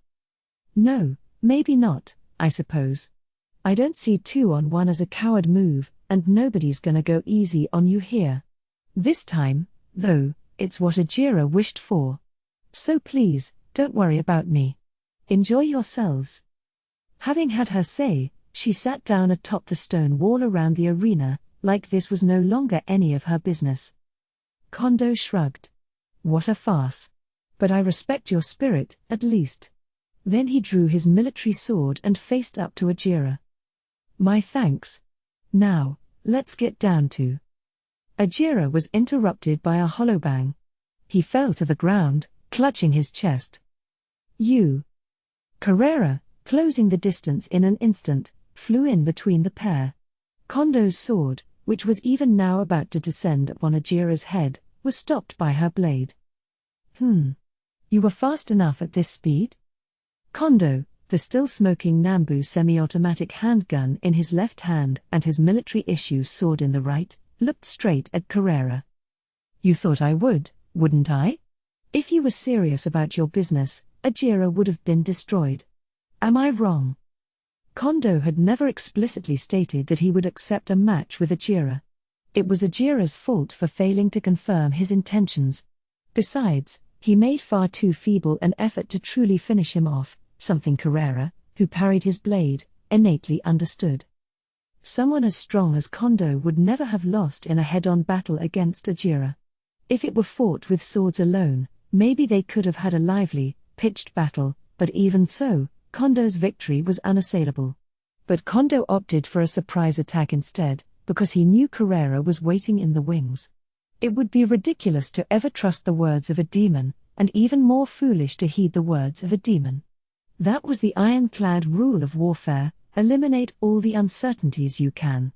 No, maybe not, I suppose. I don't see 2-on-1 as a coward move, and nobody's gonna go easy on you here. This time, though, it's what Ajira wished for. So please, don't worry about me. Enjoy yourselves." Having had her say, she sat down atop the stone wall around the arena, like this was no longer any of her business. Kondo shrugged. "What a farce. But I respect your spirit, at least." Then he drew his military sword and faced up to Ajira. "My thanks. Now, let's get down to." Ajira was interrupted by a hollow bang. He fell to the ground, clutching his chest. "You!" Carrera, closing the distance in an instant, flew in between the pair. Kondo's sword, which was even now about to descend upon Ajira's head, was stopped by her blade. You were fast enough at this speed?" Kondo, the still smoking Nambu semi-automatic handgun in his left hand and his military-issue sword in the right, looked straight at Carrera. "You thought I would, wouldn't I? If you were serious about your business, Ajira would have been destroyed. Am I wrong?" Kondo had never explicitly stated that he would accept a match with Ajira. It was Ajira's fault for failing to confirm his intentions. Besides, he made far too feeble an effort to truly finish him off, something Carrera, who parried his blade, innately understood. Someone as strong as Kondo would never have lost in a head-on battle against Ajira. If it were fought with swords alone, maybe they could have had a lively, pitched battle, but even so, Kondo's victory was unassailable. But Kondo opted for a surprise attack instead, because he knew Carrera was waiting in the wings. It would be ridiculous to ever trust the words of a demon, and even more foolish to heed the words of a demon. That was the ironclad rule of warfare: eliminate all the uncertainties you can.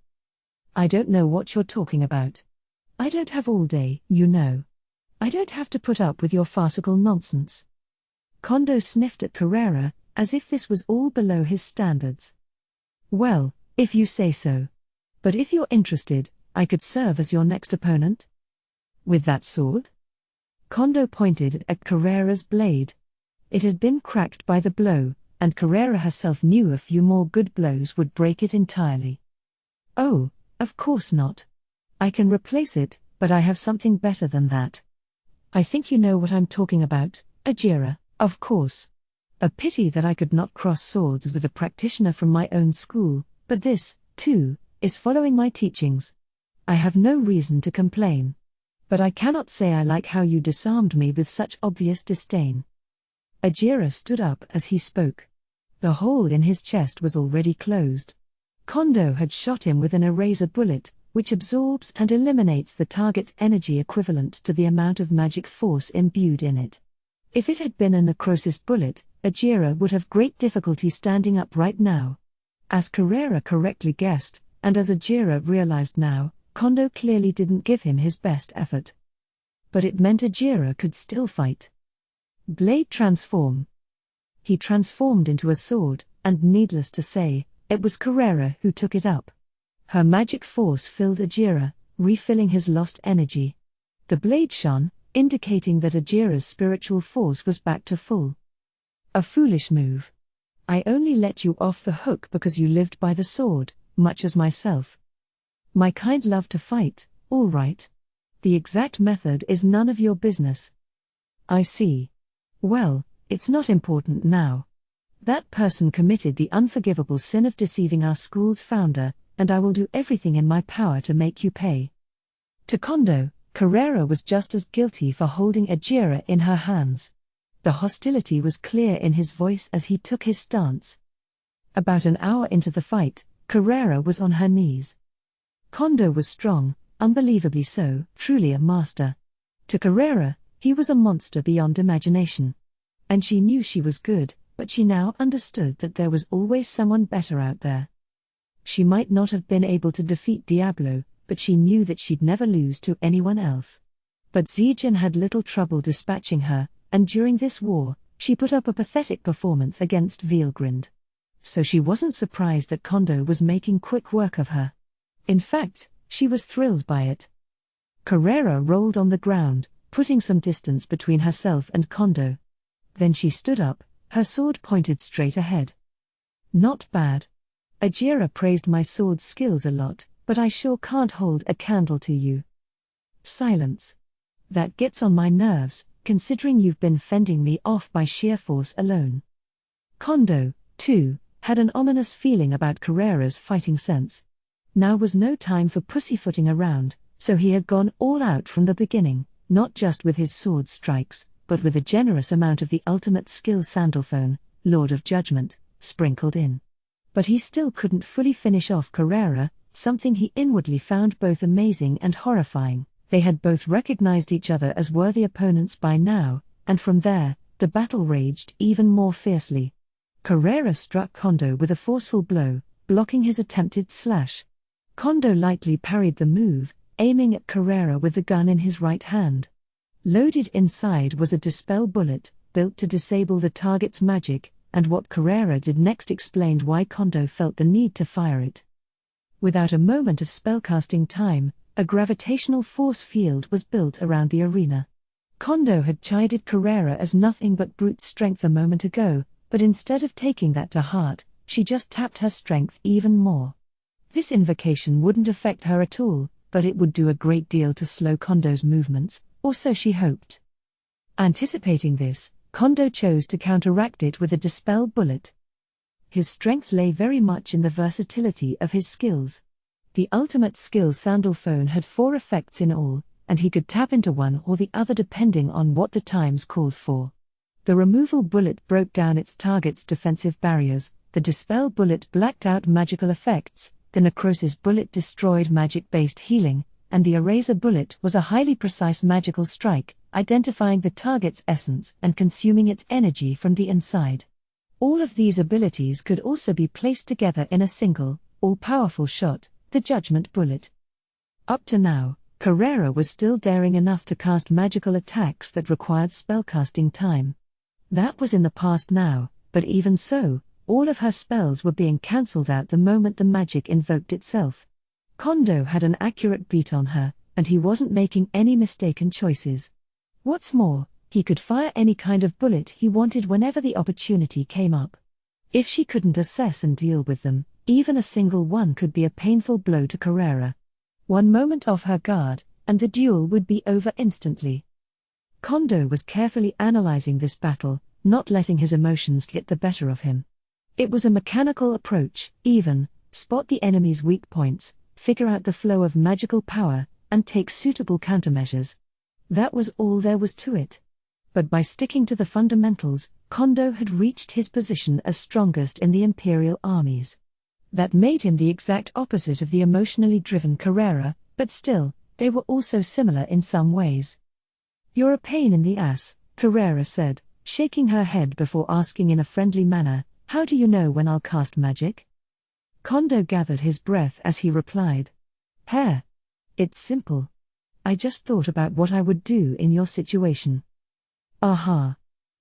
"I don't know what you're talking about. I don't have all day, you know. I don't have to put up with your farcical nonsense." Kondo sniffed at Carrera, as if this was all below his standards. "Well, if you say so. But if you're interested, I could serve as your next opponent." "With that sword?" Kondo pointed at Carrera's blade. It had been cracked by the blow, and Carrera herself knew a few more good blows would break it entirely. "Oh, of course not. I can replace it, but I have something better than that. I think you know what I'm talking about, Ajira, of course. A pity that I could not cross swords with a practitioner from my own school, but this, too, is following my teachings. I have no reason to complain. But I cannot say I like how you disarmed me with such obvious disdain." Ajira stood up as he spoke. The hole in his chest was already closed. Kondo had shot him with an eraser bullet, which absorbs and eliminates the target's energy equivalent to the amount of magic force imbued in it. If it had been a necrosis bullet, Ajira would have great difficulty standing up right now. As Carrera correctly guessed, and as Ajira realized now, Kondo clearly didn't give him his best effort. But it meant Ajira could still fight. Blade transform. He transformed into a sword, and needless to say, it was Carrera who took it up. Her magic force filled Ajira, refilling his lost energy. The blade shone, indicating that Ajira's spiritual force was back to full. "A foolish move. I only let you off the hook because you lived by the sword, much as myself. My kind love to fight, all right. The exact method is none of your business." "I see. Well, it's not important now. That person committed the unforgivable sin of deceiving our school's founder, and I will do everything in my power to make you pay." To Kondo, Carrera was just as guilty for holding Ajira in her hands. The hostility was clear in his voice as he took his stance. About an hour into the fight, Carrera was on her knees. Kondo was strong, unbelievably so, truly a master. To Carrera, he was a monster beyond imagination. And she knew she was good, but she now understood that there was always someone better out there. She might not have been able to defeat Diablo, but she knew that she'd never lose to anyone else. But Zijin had little trouble dispatching her, and during this war, she put up a pathetic performance against Vielgrind. So she wasn't surprised that Kondo was making quick work of her. In fact, she was thrilled by it. Carrera rolled on the ground, putting some distance between herself and Kondo. Then she stood up, her sword pointed straight ahead. "Not bad. Ajira praised my sword skills a lot, but I sure can't hold a candle to you." Silence. "That gets on my nerves, considering you've been fending me off by sheer force alone." Kondo, too, had an ominous feeling about Carrera's fighting sense. Now was no time for pussyfooting around, so he had gone all out from the beginning, not just with his sword strikes, but with a generous amount of the ultimate skill Sandalphone, Lord of Judgment, sprinkled in. But he still couldn't fully finish off Carrera, something he inwardly found both amazing and horrifying. They had both recognized each other as worthy opponents by now, and from there, the battle raged even more fiercely. Carrera struck Kondo with a forceful blow, blocking his attempted slash. Kondo lightly parried the move, aiming at Carrera with the gun in his right hand. Loaded inside was a dispel bullet, built to disable the target's magic, and what Carrera did next explained why Kondo felt the need to fire it. Without a moment of spellcasting time, a gravitational force field was built around the arena. Kondo had chided Carrera as nothing but brute strength a moment ago, but instead of taking that to heart, she just tapped her strength even more. This invocation wouldn't affect her at all, but it would do a great deal to slow Kondo's movements, or so she hoped. Anticipating this, Kondo chose to counteract it with a dispel bullet. His strength lay very much in the versatility of his skills. The ultimate skill Sandalphone had 4 effects in all, and he could tap into one or the other depending on what the times called for. The removal bullet broke down its target's defensive barriers, the dispel bullet blacked out magical effects, the necrosis bullet destroyed magic-based healing, and the eraser bullet was a highly precise magical strike, identifying the target's essence and consuming its energy from the inside. All of these abilities could also be placed together in a single, all-powerful shot, the Judgment Bullet. Up to now, Carrera was still daring enough to cast magical attacks that required spellcasting time. That was in the past now, but even so, all of her spells were being cancelled out the moment the magic invoked itself. Kondo had an accurate beat on her, and he wasn't making any mistaken choices. What's more, he could fire any kind of bullet he wanted whenever the opportunity came up. If she couldn't assess and deal with them, even a single one could be a painful blow to Carrera. One moment off her guard, and the duel would be over instantly. Kondo was carefully analyzing this battle, not letting his emotions get the better of him. It was a mechanical approach, even, spot the enemy's weak points, figure out the flow of magical power, and take suitable countermeasures. That was all there was to it. But by sticking to the fundamentals, Kondo had reached his position as strongest in the Imperial armies. That made him the exact opposite of the emotionally driven Carrera, but still, they were also similar in some ways. "You're a pain in the ass," Carrera said, shaking her head before asking in a friendly manner, "How do you know when I'll cast magic?" Kondo gathered his breath as he replied, "Hair. It's simple. I just thought about what I would do in your situation." Aha.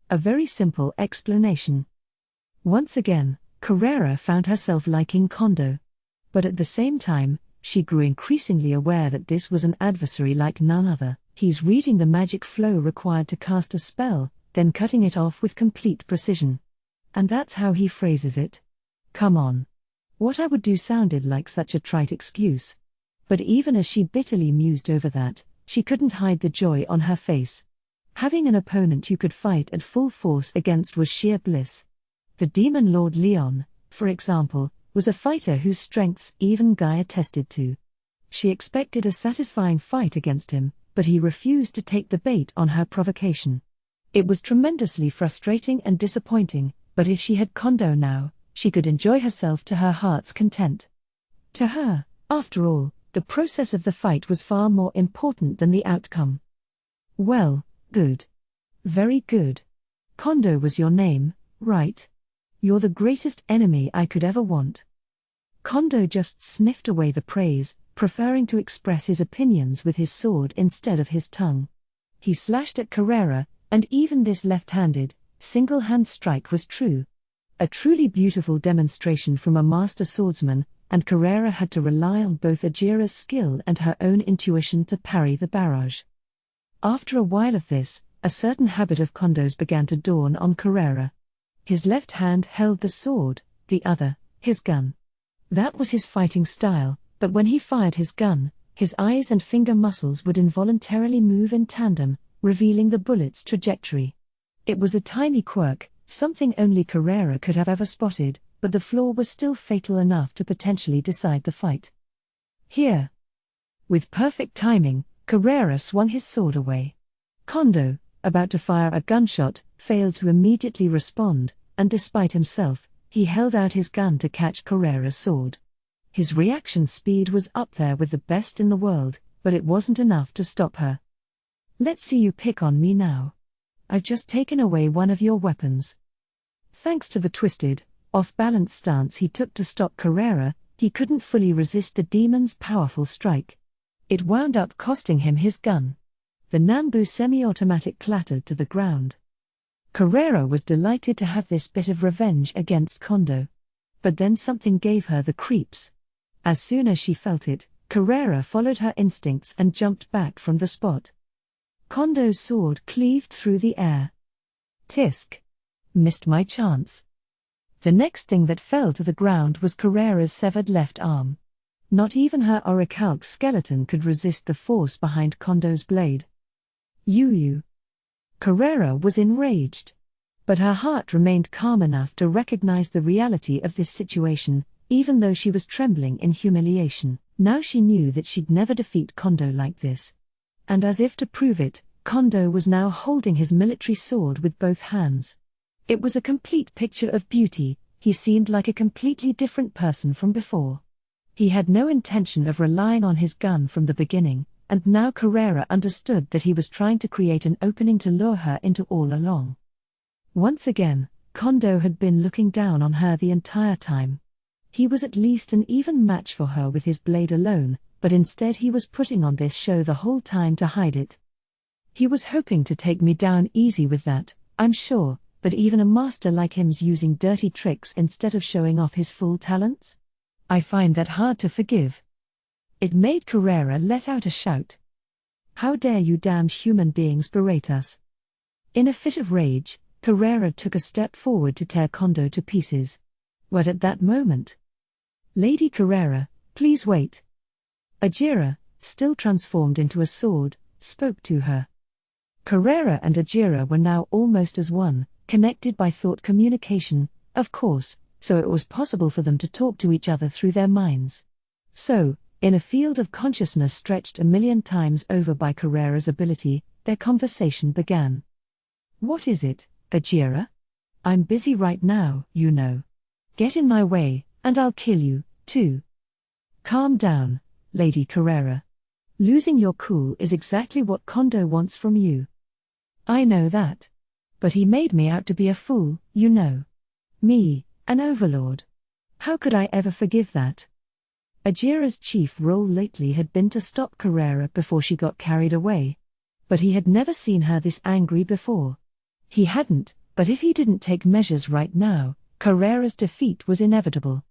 A very simple explanation. Once again, Carrera found herself liking Kondo. But at the same time, she grew increasingly aware that this was an adversary like none other. He's reading the magic flow required to cast a spell, then cutting it off with complete precision. And that's how he phrases it. Come on. What I would do sounded like such a trite excuse. But even as she bitterly mused over that, she couldn't hide the joy on her face. Having an opponent you could fight at full force against was sheer bliss. The Demon Lord Leon, for example, was a fighter whose strengths even Gaia attested to. She expected a satisfying fight against him, but he refused to take the bait on her provocation. It was tremendously frustrating and disappointing, but if she had Kondo now, she could enjoy herself to her heart's content. To her, after all, the process of the fight was far more important than the outcome. Well, good. Very good. Kondo was your name, right? You're the greatest enemy I could ever want. Kondo just sniffed away the praise, preferring to express his opinions with his sword instead of his tongue. He slashed at Carrera, and even this left-handed, single-hand strike was true. A truly beautiful demonstration from a master swordsman, and Carrera had to rely on both Ajira's skill and her own intuition to parry the barrage. After a while of this, a certain habit of Kondo's began to dawn on Carrera. His left hand held the sword, the other, his gun. That was his fighting style, but when he fired his gun, his eyes and finger muscles would involuntarily move in tandem, revealing the bullet's trajectory. It was a tiny quirk, Something only Carrera could have ever spotted, but the flaw was still fatal enough to potentially decide the fight. Here. With perfect timing, Carrera swung his sword away. Kondo, about to fire a gunshot, failed to immediately respond, and despite himself, he held out his gun to catch Carrera's sword. His reaction speed was up there with the best in the world, but it wasn't enough to stop her. Let's see you pick on me now. I've just taken away one of your weapons. Thanks to the twisted, off-balance stance he took to stop Carrera, he couldn't fully resist the demon's powerful strike. It wound up costing him his gun. The Nambu semi-automatic clattered to the ground. Carrera was delighted to have this bit of revenge against Kondo. But then something gave her the creeps. As soon as she felt it, Carrera followed her instincts and jumped back from the spot. Kondo's sword cleaved through the air. Tisk. Missed my chance. The next thing that fell to the ground was Carrera's severed left arm. Not even her orichalc skeleton could resist the force behind Kondo's blade. You. Carrera was enraged. But her heart remained calm enough to recognize the reality of this situation, even though she was trembling in humiliation. Now she knew that she'd never defeat Kondo like this. And as if to prove it, Kondo was now holding his military sword with both hands. It was a complete picture of beauty. He seemed like a completely different person from before. He had no intention of relying on his gun from the beginning, and now Carrera understood that he was trying to create an opening to lure her into all along. Once again, Kondo had been looking down on her the entire time. He was at least an even match for her with his blade alone, but instead he was putting on this show the whole time to hide it. He was hoping to take me down easy with that, I'm sure, but even a master like him's using dirty tricks instead of showing off his full talents? I find that hard to forgive. It made Carrera let out a shout. How dare you damned human beings berate us? In a fit of rage, Carrera took a step forward to tear Kondo to pieces. But at that moment, Lady Carrera, please wait. Ajira, still transformed into a sword, spoke to her. Carrera and Ajira were now almost as one, connected by thought communication, of course, so it was possible for them to talk to each other through their minds. So, in a field of consciousness stretched 1,000,000 times over by Carrera's ability, their conversation began. What is it, Ajira? I'm busy right now, you know. Get in my way, and I'll kill you, too. Calm down, Lady Carrera. Losing your cool is exactly what Kondo wants from you. I know that. But he made me out to be a fool, you know. Me, an overlord. How could I ever forgive that? Ajira's chief role lately had been to stop Carrera before she got carried away. But he had never seen her this angry before. He hadn't, but if he didn't take measures right now, Carrera's defeat was inevitable.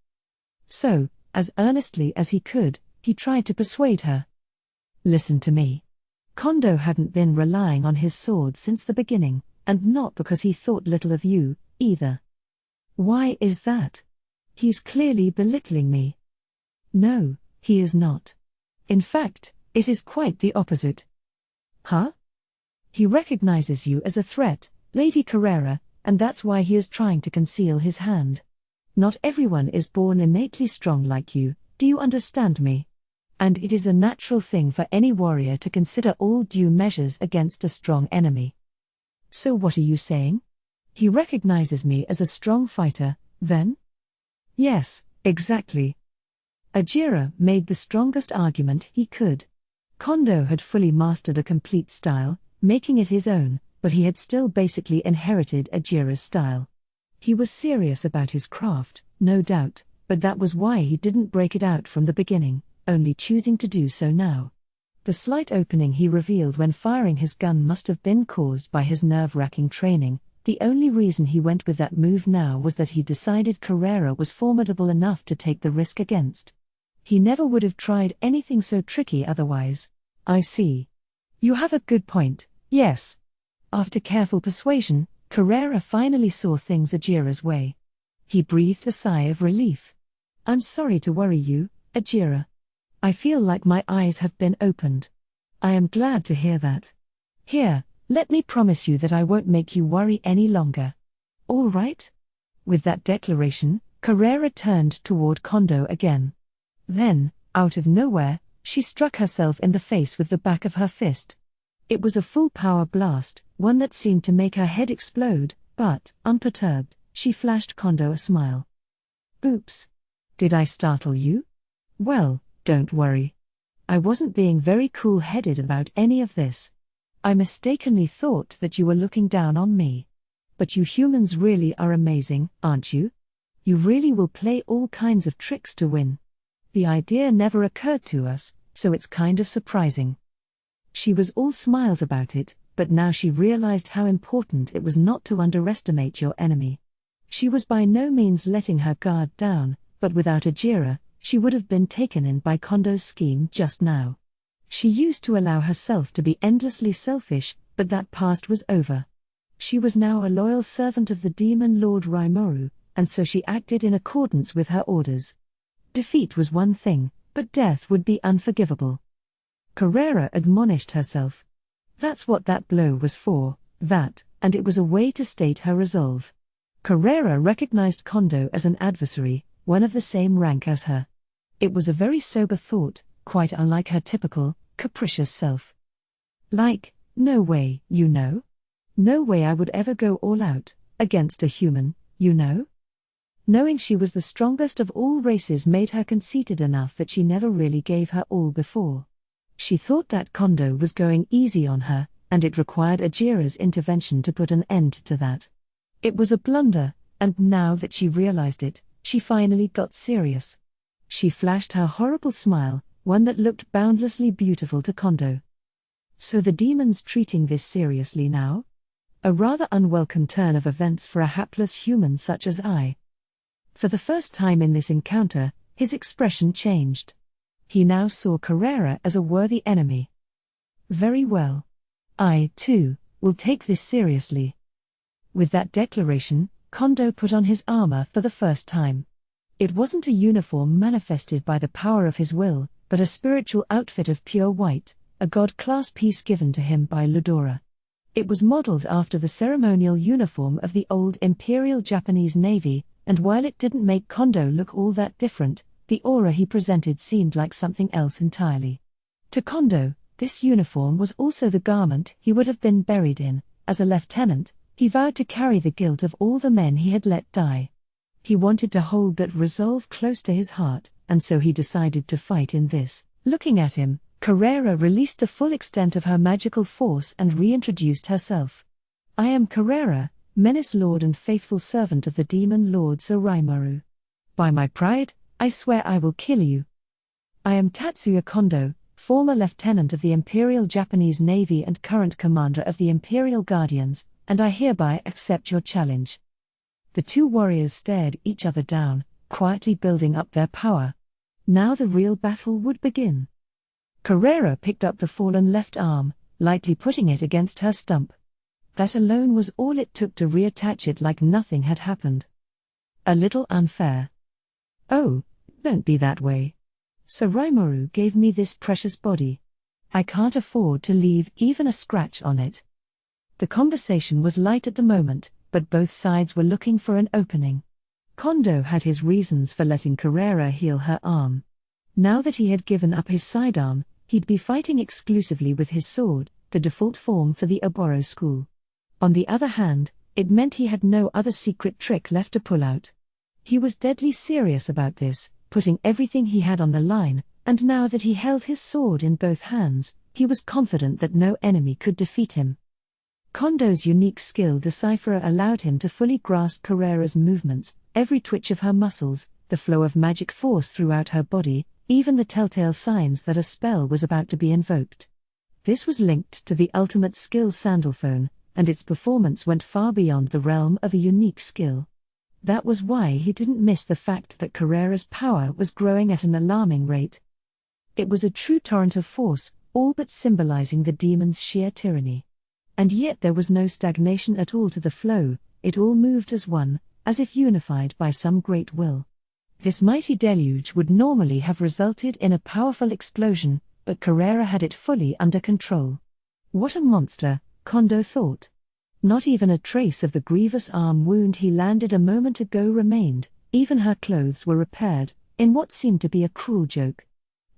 So, as earnestly as he could, he tried to persuade her. Listen to me. Kondo hadn't been relying on his sword since the beginning, and not because he thought little of you, either. Why is that? He's clearly belittling me. No, he is not. In fact, it is quite the opposite. Huh? He recognizes you as a threat, Lady Carrera, and that's why he is trying to conceal his hand. Not everyone is born innately strong like you, do you understand me? And it is a natural thing for any warrior to consider all due measures against a strong enemy. So what are you saying? He recognizes me as a strong fighter, then? Yes, exactly. Ajira made the strongest argument he could. Kondo had fully mastered a complete style, making it his own, but he had still basically inherited Ajira's style. He was serious about his craft, no doubt, but that was why he didn't break it out from the beginning, only choosing to do so now. The slight opening he revealed when firing his gun must have been caused by his nerve-wracking training. The only reason he went with that move now was that he decided Carrera was formidable enough to take the risk against. He never would have tried anything so tricky otherwise. I see. You have a good point, yes. After careful persuasion, Carrera finally saw things Ajira's way. He breathed a sigh of relief. I'm sorry to worry you, Ajira. I feel like my eyes have been opened. I am glad to hear that. Here, let me promise you that I won't make you worry any longer. All right? With that declaration, Carrera turned toward Kondo again. Then, out of nowhere, she struck herself in the face with the back of her fist. It was a full power blast, one that seemed to make her head explode, but, unperturbed, she flashed Kondo a smile. Oops. Did I startle you? Well, don't worry. I wasn't being very cool-headed about any of this. I mistakenly thought that you were looking down on me. But you humans really are amazing, aren't you? You really will play all kinds of tricks to win. The idea never occurred to us, so it's kind of surprising. She was all smiles about it, but now she realized how important it was not to underestimate your enemy. She was by no means letting her guard down, but without Ajira, she would have been taken in by Kondo's scheme just now. She used to allow herself to be endlessly selfish, but that past was over. She was now a loyal servant of the demon lord Rimuru, and so she acted in accordance with her orders. Defeat was one thing, but death would be unforgivable. Carrera admonished herself. That's what that blow was for, and it was a way to state her resolve. Carrera recognized Kondo as an adversary, one of the same rank as her. It was a very sober thought, quite unlike her typical, capricious self. Like, no way, you know? No way I would ever go all out, against a human, you know? Knowing she was the strongest of all races made her conceited enough that she never really gave her all before. She thought that Kondo was going easy on her, and it required Ajira's intervention to put an end to that. It was a blunder, and now that she realized it, she finally got serious. She flashed her horrible smile, one that looked boundlessly beautiful to Kondo. So the demon's treating this seriously now? A rather unwelcome turn of events for a hapless human such as I. For the first time in this encounter, his expression changed. He now saw Carrera as a worthy enemy. Very well. I, too, will take this seriously. With that declaration, Kondo put on his armor for the first time. It wasn't a uniform manifested by the power of his will, but a spiritual outfit of pure white, a god-class piece given to him by Ludora. It was modeled after the ceremonial uniform of the old Imperial Japanese Navy, and while it didn't make Kondo look all that different, the aura he presented seemed like something else entirely. To Kondo, this uniform was also the garment he would have been buried in. As a lieutenant, he vowed to carry the guilt of all the men he had let die. He wanted to hold that resolve close to his heart, and so he decided to fight in this. Looking at him, Carrera released the full extent of her magical force and reintroduced herself. I am Carrera, Menace Lord and faithful servant of the demon lord Sir Rimuru. By my pride, I swear I will kill you. I am Tatsuya Kondo, former lieutenant of the Imperial Japanese Navy and current commander of the Imperial Guardians, and I hereby accept your challenge. The two warriors stared each other down, quietly building up their power. Now the real battle would begin. Carrera picked up the fallen left arm, lightly putting it against her stump. That alone was all it took to reattach it like nothing had happened. A little unfair. Oh, don't be that way. Sir Rimuru gave me this precious body. I can't afford to leave even a scratch on it. The conversation was light at the moment, but both sides were looking for an opening. Kondo had his reasons for letting Carrera heal her arm. Now that he had given up his sidearm, he'd be fighting exclusively with his sword, the default form for the Oboro school. On the other hand, it meant he had no other secret trick left to pull out. He was deadly serious about this, putting everything he had on the line, and now that he held his sword in both hands, he was confident that no enemy could defeat him. Kondo's unique skill decipherer allowed him to fully grasp Carrera's movements, every twitch of her muscles, the flow of magic force throughout her body, even the telltale signs that a spell was about to be invoked. This was linked to the ultimate skill Sandalphone, and its performance went far beyond the realm of a unique skill. That was why he didn't miss the fact that Carrera's power was growing at an alarming rate. It was a true torrent of force, all but symbolizing the demon's sheer tyranny. And yet there was no stagnation at all to the flow, it all moved as one, as if unified by some great will. This mighty deluge would normally have resulted in a powerful explosion, but Carrera had it fully under control. What a monster, Kondo thought. Not even a trace of the grievous arm wound he landed a moment ago remained, even her clothes were repaired, in what seemed to be a cruel joke.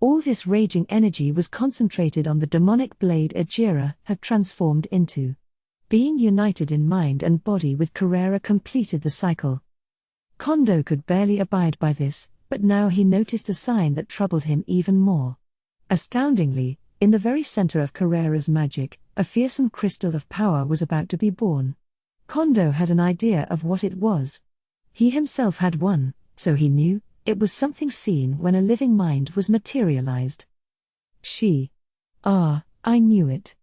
All this raging energy was concentrated on the demonic blade Ajira had transformed into. Being united in mind and body with Carrera completed the cycle. Kondo could barely abide by this, but now he noticed a sign that troubled him even more. Astoundingly, in the very center of Carrera's magic, a fearsome crystal of power was about to be born. Kondo had an idea of what it was. He himself had one, so he knew, it was something seen when a living mind was materialized. I knew it.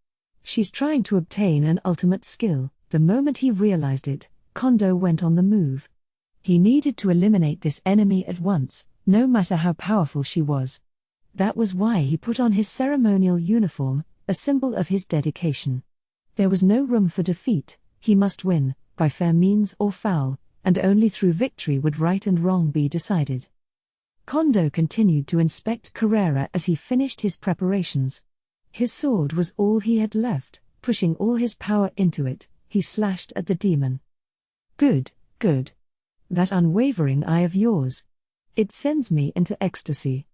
She's trying to obtain an ultimate skill. The moment he realized it, Kondo went on the move. He needed to eliminate this enemy at once, no matter how powerful she was. That was why he put on his ceremonial uniform, a symbol of his dedication. There was no room for defeat, he must win, by fair means or foul, and only through victory would right and wrong be decided. Kondo continued to inspect Carrera as he finished his preparations. His sword was all he had left, pushing all his power into it, he slashed at the demon. Good. That unwavering eye of yours. It sends me into ecstasy.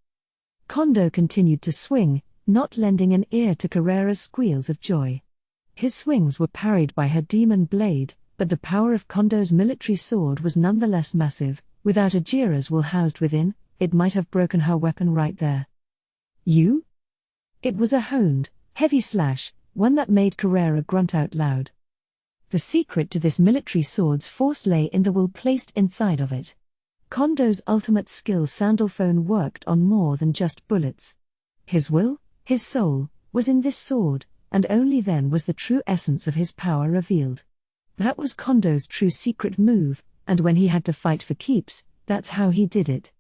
Kondo continued to swing, not lending an ear to Carrera's squeals of joy. His swings were parried by her demon blade, but the power of Kondo's military sword was nonetheless massive. Without Ajira's will housed within, it might have broken her weapon right there. You? It was a honed, heavy slash, one that made Carrera grunt out loud. The secret to this military sword's force lay in the will placed inside of it. Kondo's ultimate skill Sandalphone worked on more than just bullets. His will, his soul, was in this sword, and only then was the true essence of his power revealed. That was Kondo's true secret move, and when he had to fight for keeps, that's how he did it.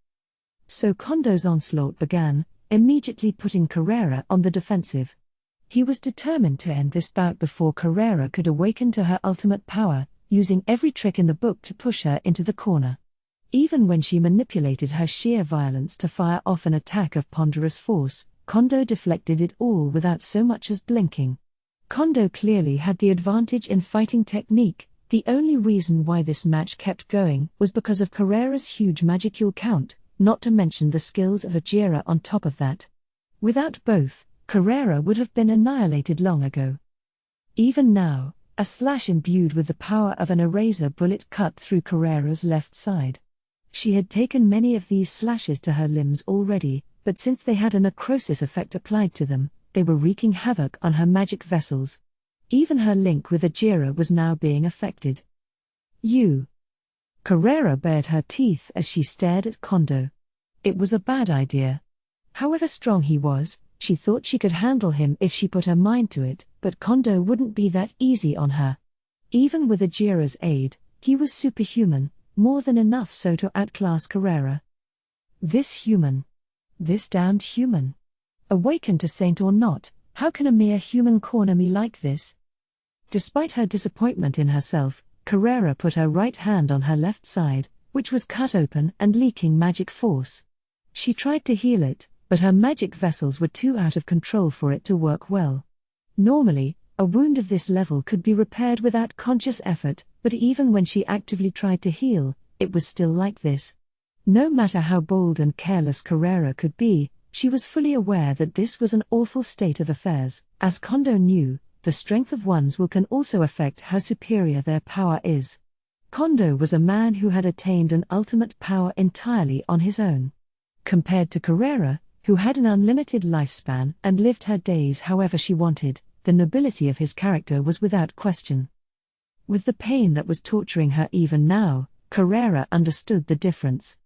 So Kondo's onslaught began, immediately putting Carrera on the defensive. He was determined to end this bout before Carrera could awaken to her ultimate power, using every trick in the book to push her into the corner. Even when she manipulated her sheer violence to fire off an attack of ponderous force, Kondo deflected it all without so much as blinking. Kondo clearly had the advantage in fighting technique. The only reason why this match kept going was because of Carrera's huge magicule count, not to mention the skills of Ajira on top of that. Without both, Carrera would have been annihilated long ago. Even now, a slash imbued with the power of an eraser bullet cut through Carrera's left side. She had taken many of these slashes to her limbs already, but since they had a necrosis effect applied to them, they were wreaking havoc on her magic vessels. Even her link with Ajira was now being affected. You. Carrera bared her teeth as she stared at Kondo. It was a bad idea. However strong he was, she thought she could handle him if she put her mind to it, but Kondo wouldn't be that easy on her. Even with Ajira's aid, he was superhuman, more than enough so to outclass Carrera. This damned human. Awakened to saint or not, how can a mere human corner me like this? Despite her disappointment in herself, Carrera put her right hand on her left side, which was cut open and leaking magic force. She tried to heal it, but her magic vessels were too out of control for it to work well. Normally, a wound of this level could be repaired without conscious effort, but even when she actively tried to heal, it was still like this. No matter how bold and careless Carrera could be, she was fully aware that this was an awful state of affairs. As Kondo knew, the strength of one's will can also affect how superior their power is. Kondo was a man who had attained an ultimate power entirely on his own. Compared to Carrera, who had an unlimited lifespan and lived her days however she wanted, the nobility of his character was without question. With the pain that was torturing her even now, Carrera understood the difference.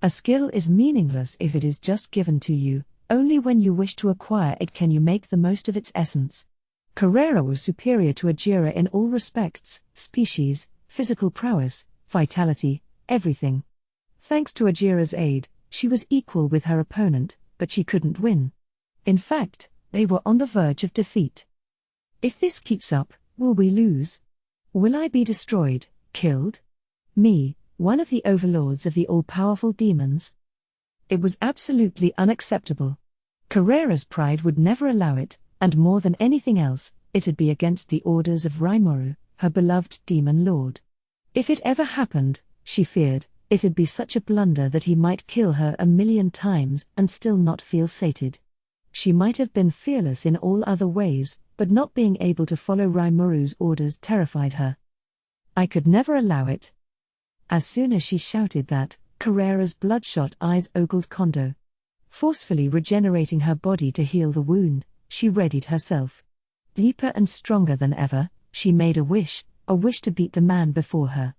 A skill is meaningless if it is just given to you. Only when you wish to acquire it can you make the most of its essence. Carrera was superior to Ajira in all respects: species, physical prowess, vitality, everything. Thanks to Ajira's aid, she was equal with her opponent, but she couldn't win. In fact, they were on the verge of defeat. If this keeps up, will we lose? Will I be destroyed, killed? Me, one of the overlords of the all-powerful demons? It was absolutely unacceptable. Carrera's pride would never allow it, and more than anything else, it'd be against the orders of Rimuru, her beloved demon lord. If it ever happened, she feared, it'd be such a blunder that he might kill her 1,000,000 times and still not feel sated. She might have been fearless in all other ways, but not being able to follow Rimuru's orders terrified her. I could never allow it. As soon as she shouted that, Carrera's bloodshot eyes ogled Kondo. Forcefully regenerating her body to heal the wound, she readied herself. Deeper and stronger than ever, she made a wish to beat the man before her.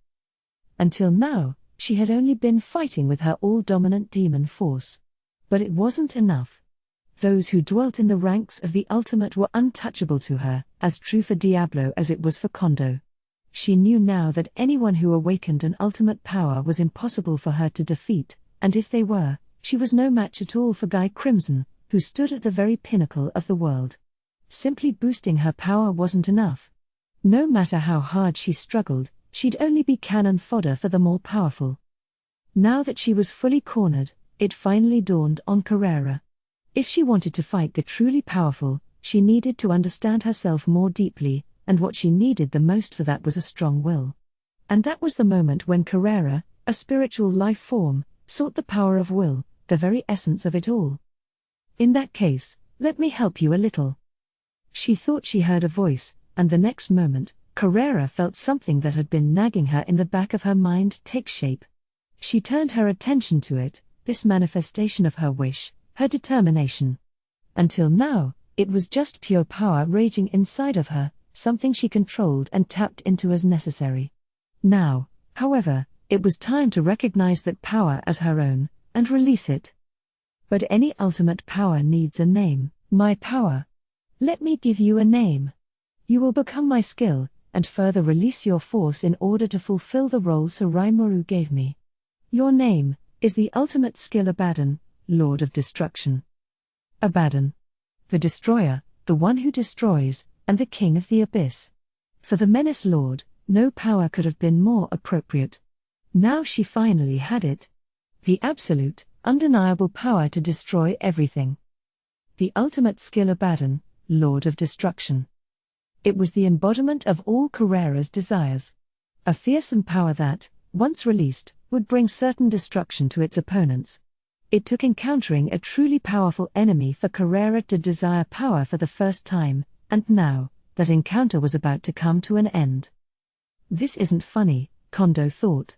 Until now, she had only been fighting with her all-dominant demon force. But it wasn't enough. Those who dwelt in the ranks of the ultimate were untouchable to her, as true for Diablo as it was for Kondo. She knew now that anyone who awakened an ultimate power was impossible for her to defeat, and if they were, she was no match at all for Guy Crimson, who stood at the very pinnacle of the world. Simply boosting her power wasn't enough. No matter how hard she struggled, she'd only be cannon fodder for the more powerful. Now that she was fully cornered, it finally dawned on Carrera. If she wanted to fight the truly powerful, she needed to understand herself more deeply, and what she needed the most for that was a strong will. And that was the moment when Carrera, a spiritual life form, sought the power of will, the very essence of it all. In that case, let me help you a little. She thought she heard a voice, and the next moment, Carrera felt something that had been nagging her in the back of her mind take shape. She turned her attention to it, this manifestation of her wish, her determination. Until now, it was just pure power raging inside of her, something she controlled and tapped into as necessary. Now, however, it was time to recognize that power as her own, and release it. But any ultimate power needs a name, my power. Let me give you a name. You will become my skill, and further release your force in order to fulfill the role Sir Rimuru gave me. Your name is the ultimate skill Abaddon, Lord of Destruction. Abaddon. The Destroyer, the one who destroys, and the King of the Abyss. For the Menace Lord, no power could have been more appropriate. Now she finally had it. The absolute, undeniable power to destroy everything. The ultimate skill Abaddon, Lord of Destruction. It was the embodiment of all Carrera's desires. A fearsome power that, once released, would bring certain destruction to its opponents. It took encountering a truly powerful enemy for Carrera to desire power for the first time, and now, that encounter was about to come to an end. This isn't funny, Kondo thought.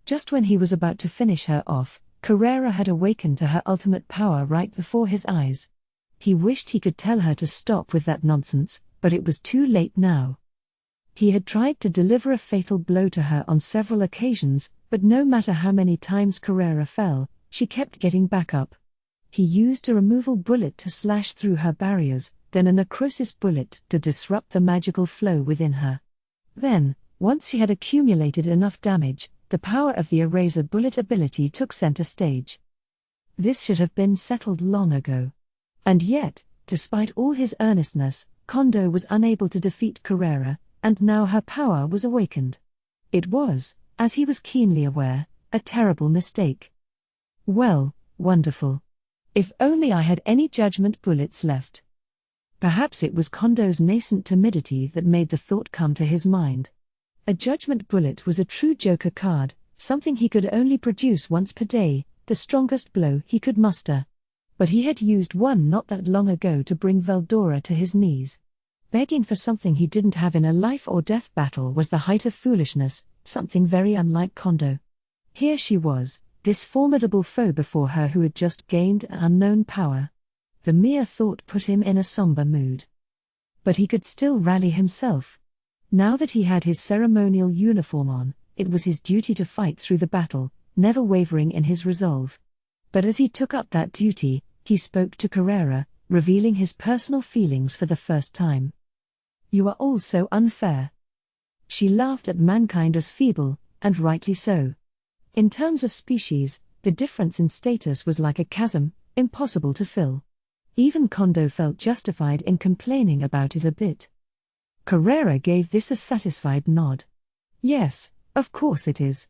Just when he was about to finish her off, Carrera had awakened to her ultimate power right before his eyes. He wished he could tell her to stop with that nonsense, but it was too late now. He had tried to deliver a fatal blow to her on several occasions, but no matter how many times Carrera fell, she kept getting back up. He used a removal bullet to slash through her barriers, then a necrosis bullet to disrupt the magical flow within her. Then, once she had accumulated enough damage, the power of the eraser bullet ability took center stage. This should have been settled long ago. And yet, despite all his earnestness, Kondo was unable to defeat Carrera, and now her power was awakened. It was, as he was keenly aware, a terrible mistake. Well, wonderful. If only I had any judgment bullets left. Perhaps it was Kondo's nascent timidity that made the thought come to his mind. A judgment bullet was a true Joker card, something he could only produce once per day, the strongest blow he could muster. But he had used one not that long ago to bring Veldora to his knees. Begging for something he didn't have in a life-or-death battle was the height of foolishness, something very unlike Kondo. Here she was, this formidable foe before her who had just gained an unknown power. The mere thought put him in a somber mood. But he could still rally himself. Now that he had his ceremonial uniform on, it was his duty to fight through the battle, never wavering in his resolve. But as he took up that duty, he spoke to Carrera, revealing his personal feelings for the first time. You are all so unfair. She laughed at mankind as feeble, and rightly so. In terms of species, the difference in status was like a chasm, impossible to fill. Even Kondo felt justified in complaining about it a bit. Carrera gave this a satisfied nod. Yes, of course it is.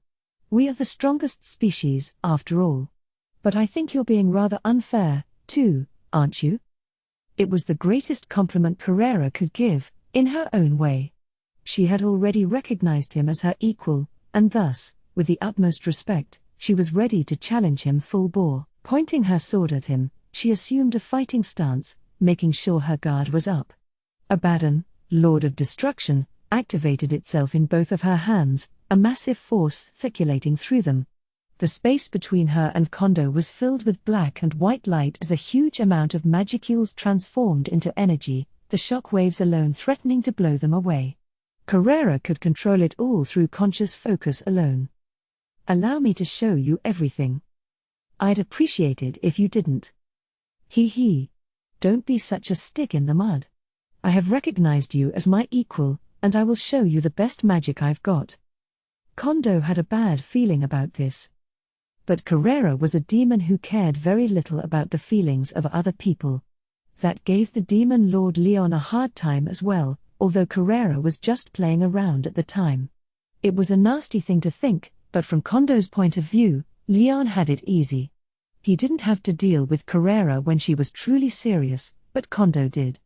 We are the strongest species, after all. But I think you're being rather unfair, too, aren't you? It was the greatest compliment Carrera could give, in her own way. She had already recognized him as her equal, and thus, with the utmost respect, she was ready to challenge him full bore. Pointing her sword at him, she assumed a fighting stance, making sure her guard was up. Abaddon, Lord of Destruction, activated itself in both of her hands, a massive force circulating through them. The space between her and Kondo was filled with black and white light as a huge amount of magicules transformed into energy, the shock waves alone threatening to blow them away. Carrera could control it all through conscious focus alone. Allow me to show you everything. I'd appreciate it if you didn't. Hee. Don't be such a stick in the mud. I have recognized you as my equal, and I will show you the best magic I've got. Kondo had a bad feeling about this. But Carrera was a demon who cared very little about the feelings of other people. That gave the demon Lord Leon a hard time as well, although Carrera was just playing around at the time. It was a nasty thing to think, but from Kondo's point of view, Leon had it easy. He didn't have to deal with Carrera when she was truly serious, but Kondo did.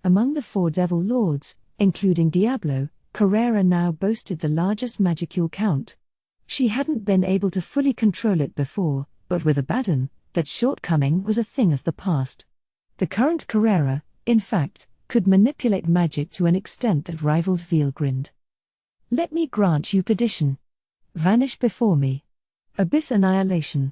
Among the 4 Devil Lords, including Diablo, Carrera now boasted the largest magicule count. She hadn't been able to fully control it before, but with Abaddon, that shortcoming was a thing of the past. The current Carrera, in fact, could manipulate magic to an extent that rivaled Veilgrind. Let me grant you perdition. Vanish before me. Abyss Annihilation.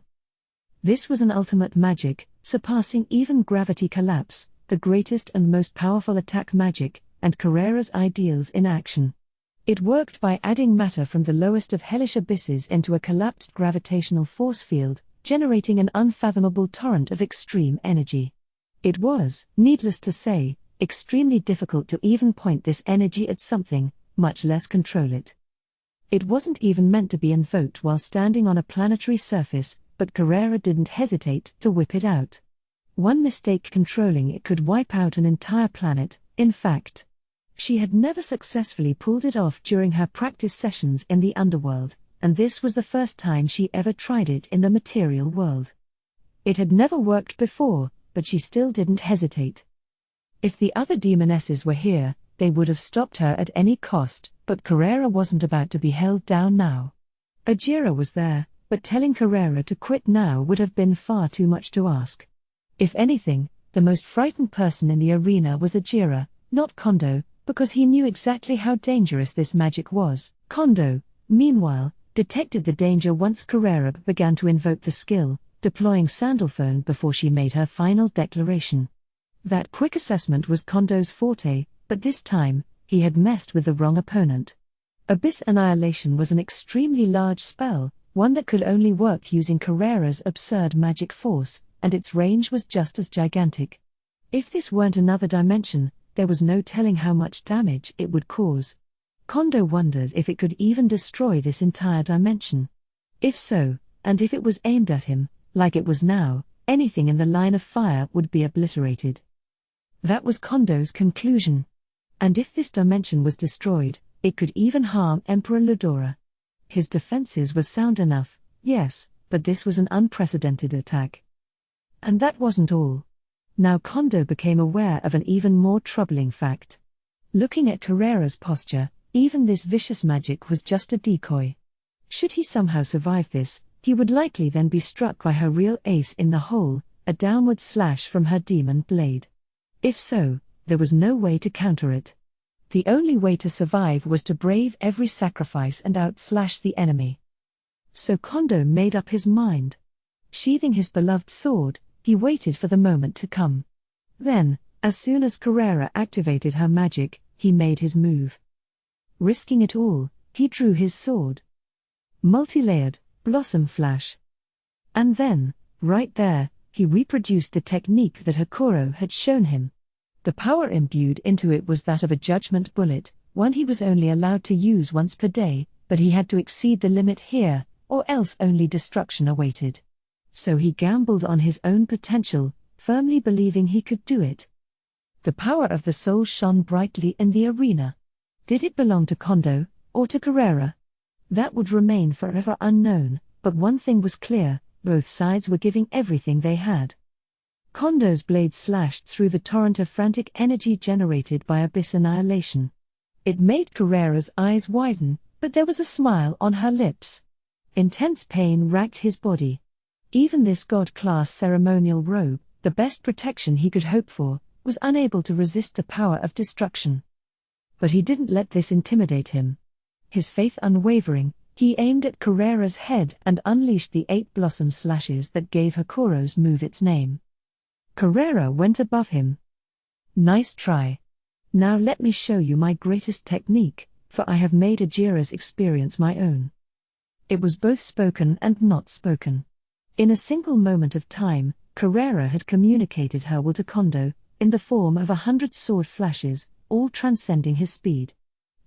This was an ultimate magic, surpassing even Gravity Collapse, the greatest and most powerful attack magic, and Carrera's ideals in action. It worked by adding matter from the lowest of hellish abysses into a collapsed gravitational force field, generating an unfathomable torrent of extreme energy. It was, needless to say, extremely difficult to even point this energy at something, much less control it. It wasn't even meant to be invoked while standing on a planetary surface, but Carrera didn't hesitate to whip it out. One mistake controlling it could wipe out an entire planet. In fact, she had never successfully pulled it off during her practice sessions in the underworld, and this was the first time she ever tried it in the material world. It had never worked before, but she still didn't hesitate. If the other demonesses were here, they would have stopped her at any cost, but Carrera wasn't about to be held down now. Ajira was there, but telling Carrera to quit now would have been far too much to ask. If anything, the most frightened person in the arena was Ajira, not Kondo, because he knew exactly how dangerous this magic was. Kondo, meanwhile, detected the danger once Carrera began to invoke the skill, deploying Sandalphone before she made her final declaration. That quick assessment was Kondo's forte, but this time, he had messed with the wrong opponent. Abyss Annihilation was an extremely large spell, one that could only work using Carrera's absurd magic force, and its range was just as gigantic. If this weren't another dimension, there was no telling how much damage it would cause. Kondo wondered if it could even destroy this entire dimension. If so, and if it was aimed at him, like it was now, anything in the line of fire would be obliterated. That was Kondo's conclusion. And if this dimension was destroyed, it could even harm Emperor Ludora. His defenses were sound enough, yes, but this was an unprecedented attack. And that wasn't all. Now Kondo became aware of an even more troubling fact. Looking at Carrera's posture, even this vicious magic was just a decoy. Should he somehow survive this, he would likely then be struck by her real ace in the hole, a downward slash from her demon blade. If so, there was no way to counter it. The only way to survive was to brave every sacrifice and outslash the enemy. So Kondo made up his mind. Sheathing his beloved sword, he waited for the moment to come. Then, as soon as Carrera activated her magic, he made his move. Risking it all, he drew his sword. Multi-layered, blossom flash. And then, right there, he reproduced the technique that Hakuro had shown him. The power imbued into it was that of a judgment bullet, one he was only allowed to use once per day, but he had to exceed the limit here, or else only destruction awaited. So he gambled on his own potential, firmly believing he could do it. The power of the soul shone brightly in the arena. Did it belong to Kondo, or to Carrera? That would remain forever unknown, but one thing was clear, both sides were giving everything they had. Kondo's blade slashed through the torrent of frantic energy generated by Abyss Annihilation. It made Carrera's eyes widen, but there was a smile on her lips. Intense pain racked his body. Even this god-class ceremonial robe, the best protection he could hope for, was unable to resist the power of destruction. But he didn't let this intimidate him. His faith unwavering, he aimed at Carrera's head and unleashed the 8 blossom slashes that gave Hakoro's move its name. Carrera went above him. Nice try. Now let me show you my greatest technique, for I have made Ajira's experience my own. It was both spoken and not spoken. In a single moment of time, Carrera had communicated her will to Kondo, in the form of 100 sword flashes, all transcending his speed.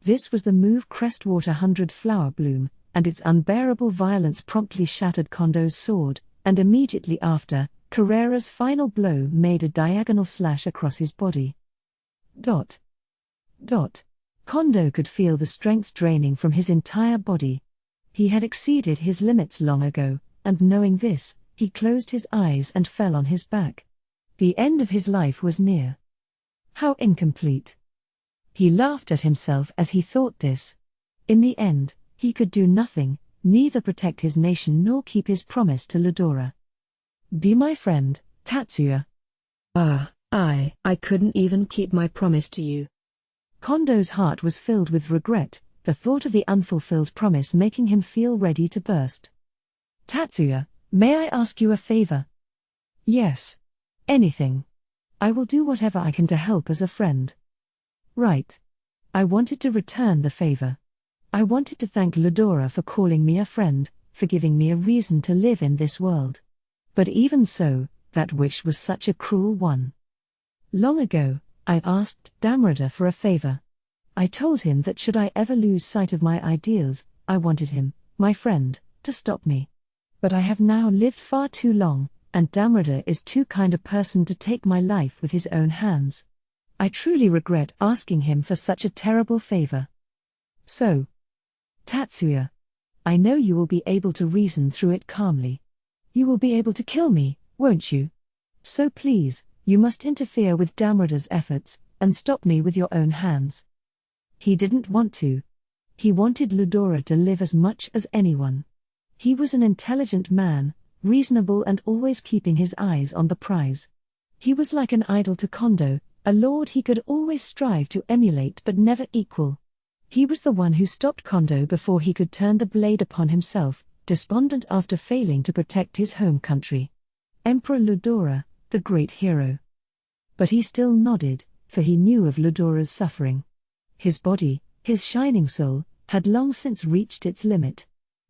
This was the move Crestwater 100 Flower Bloom, and its unbearable violence promptly shattered Kondo's sword, and immediately after, Carrera's final blow made a diagonal slash across his body. Dot. Dot. Kondo could feel the strength draining from his entire body. He had exceeded his limits long ago, and knowing this, he closed his eyes and fell on his back. The end of his life was near. How incomplete. He laughed at himself as he thought this. In the end, he could do nothing, neither protect his nation nor keep his promise to Ludora. Be my friend, Tatsuya. I couldn't even keep my promise to you. Kondo's heart was filled with regret, the thought of the unfulfilled promise making him feel ready to burst. Tatsuya, may I ask you a favor? Yes. Anything. I will do whatever I can to help as a friend. Right. I wanted to return the favor. I wanted to thank Ludora for calling me a friend, for giving me a reason to live in this world. But even so, that wish was such a cruel one. Long ago, I asked Damrada for a favor. I told him that should I ever lose sight of my ideals, I wanted him, my friend, to stop me. But I have now lived far too long, and Damrada is too kind a person to take my life with his own hands. I truly regret asking him for such a terrible favor. So, Tatsuya, I know you will be able to reason through it calmly. You will be able to kill me, won't you? So please, you must interfere with Damrada's efforts, and stop me with your own hands. He didn't want to. He wanted Ludora to live as much as anyone. He was an intelligent man, reasonable and always keeping his eyes on the prize. He was like an idol to Kondo, a lord he could always strive to emulate but never equal. He was the one who stopped Kondo before he could turn the blade upon himself, despondent after failing to protect his home country. Emperor Ludora, the great hero. But he still nodded, for he knew of Ludora's suffering. His body, his shining soul, had long since reached its limit.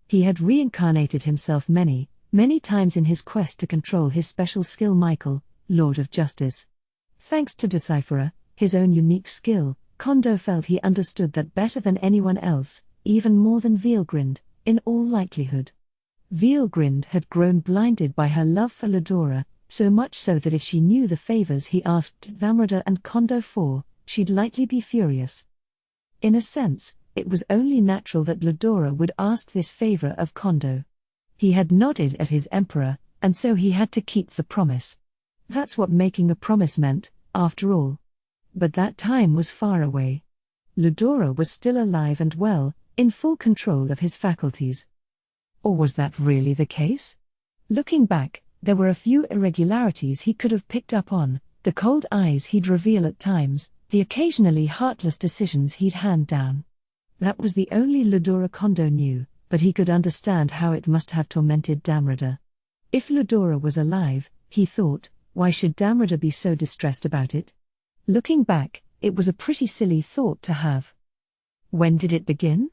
He had reincarnated himself many times in his quest to control his special skill Michael, Lord of Justice. Thanks to Decipherer, his own unique skill, Kondo felt he understood that better than anyone else, even more than Veilgrind, in all likelihood. Veilgrind had grown blinded by her love for Ludora, so much so that if she knew the favors he asked Damrada and Kondo for, she'd likely be furious. In a sense, it was only natural that Ludora would ask this favor of Kondo. He had nodded at his emperor, and so he had to keep the promise. That's what making a promise meant, after all. But that time was far away. Ludora was still alive and well, in full control of his faculties. Or was that really the case? Looking back, there were a few irregularities he could have picked up on, the cold eyes he'd reveal at times, the occasionally heartless decisions he'd hand down. That was the only Ludora Kondo knew, but he could understand how it must have tormented Damrada. If Ludora was alive, he thought, why should Damrada be so distressed about it? Looking back, it was a pretty silly thought to have. When did it begin?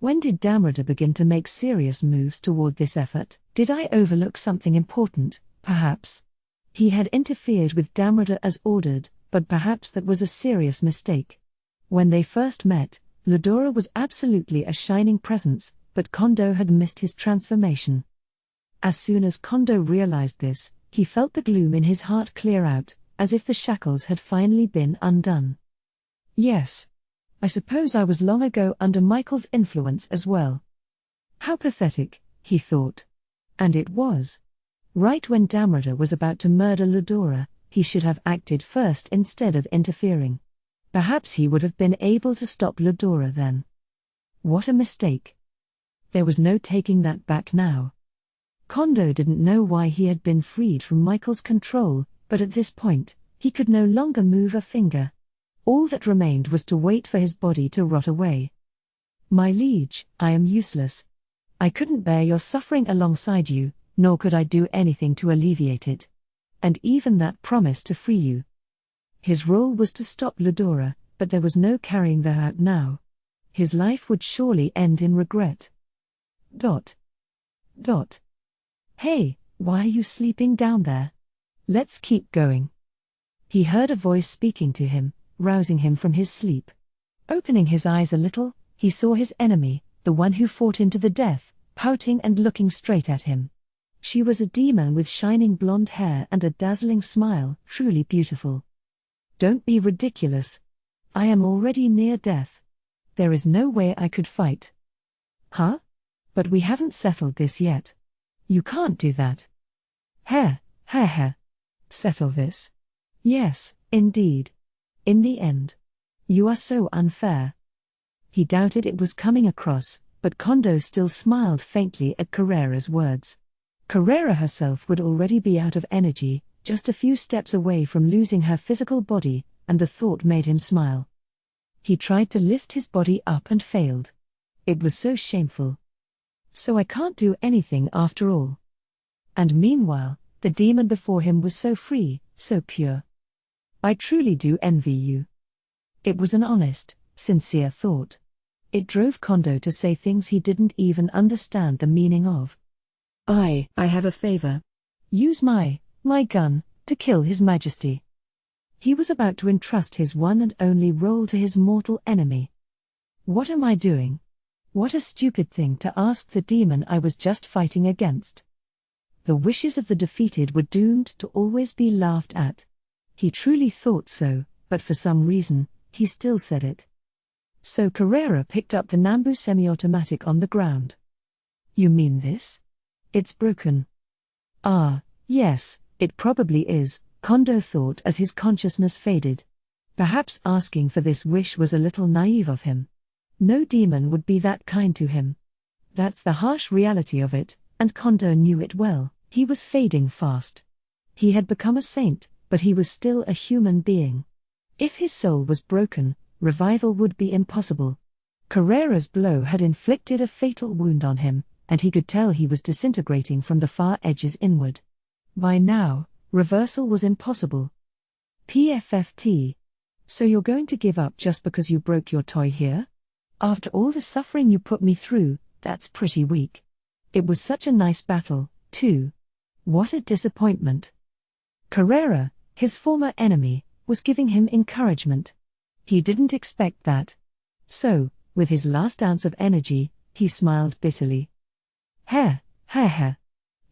When did Damrada begin to make serious moves toward this effort? Did I overlook something important, perhaps? He had interfered with Damrada as ordered, but perhaps that was a serious mistake. When they first met, Ludora was absolutely a shining presence, but Kondo had missed his transformation. As soon as Kondo realized this, he felt the gloom in his heart clear out, as if the shackles had finally been undone. Yes. I suppose I was long ago under Michael's influence as well. How pathetic, he thought. And it was. Right when Damrada was about to murder Ludora, he should have acted first instead of interfering. Perhaps he would have been able to stop Ludora then. What a mistake. There was no taking that back now. Kondo didn't know why he had been freed from Michael's control, but at this point, he could no longer move a finger. All that remained was to wait for his body to rot away. My liege, I am useless. I couldn't bear your suffering alongside you, nor could I do anything to alleviate it. And even that promise to free you. His role was to stop Ludora, but there was no carrying that out now. His life would surely end in regret. Hey, why are you sleeping down there? Let's keep going. He heard a voice speaking to him, rousing him from his sleep. Opening his eyes a little, he saw his enemy, the one who fought him to the death, pouting and looking straight at him. She was a demon with shining blonde hair and a dazzling smile, truly beautiful. Don't be ridiculous. I am already near death. There is no way I could fight. Huh? But we haven't settled this yet. You can't do that. Settle this? Yes, indeed. In the end. You are so unfair. He doubted it was coming across, but Kondo still smiled faintly at Carrera's words. Carrera herself would already be out of energy, just a few steps away from losing her physical body, and the thought made him smile. He tried to lift his body up and failed. It was so shameful. So I can't do anything after all. And meanwhile, the demon before him was so free, so pure. I truly do envy you. It was an honest, sincere thought. It drove Kondo to say things he didn't even understand the meaning of. I have a favor. Use my gun, to kill His Majesty. He was about to entrust his one and only role to his mortal enemy. What am I doing? What a stupid thing to ask the demon I was just fighting against. The wishes of the defeated were doomed to always be laughed at. He truly thought so, but for some reason, he still said it. So Carrera picked up the Nambu semi-automatic on the ground. You mean this? It's broken. Ah, yes, it probably is, Kondo thought as his consciousness faded. Perhaps asking for this wish was a little naive of him. No demon would be that kind to him. That's the harsh reality of it, and Kondo knew it well. He was fading fast. He had become a saint, but he was still a human being. If his soul was broken, revival would be impossible. Carrera's blow had inflicted a fatal wound on him, and he could tell he was disintegrating from the far edges inward. By now, reversal was impossible. PFFT. So you're going to give up just because you broke your toy here? After all the suffering you put me through, that's pretty weak. It was such a nice battle, too. What a disappointment. Carrera, his former enemy, was giving him encouragement. He didn't expect that. So, with his last ounce of energy, he smiled bitterly.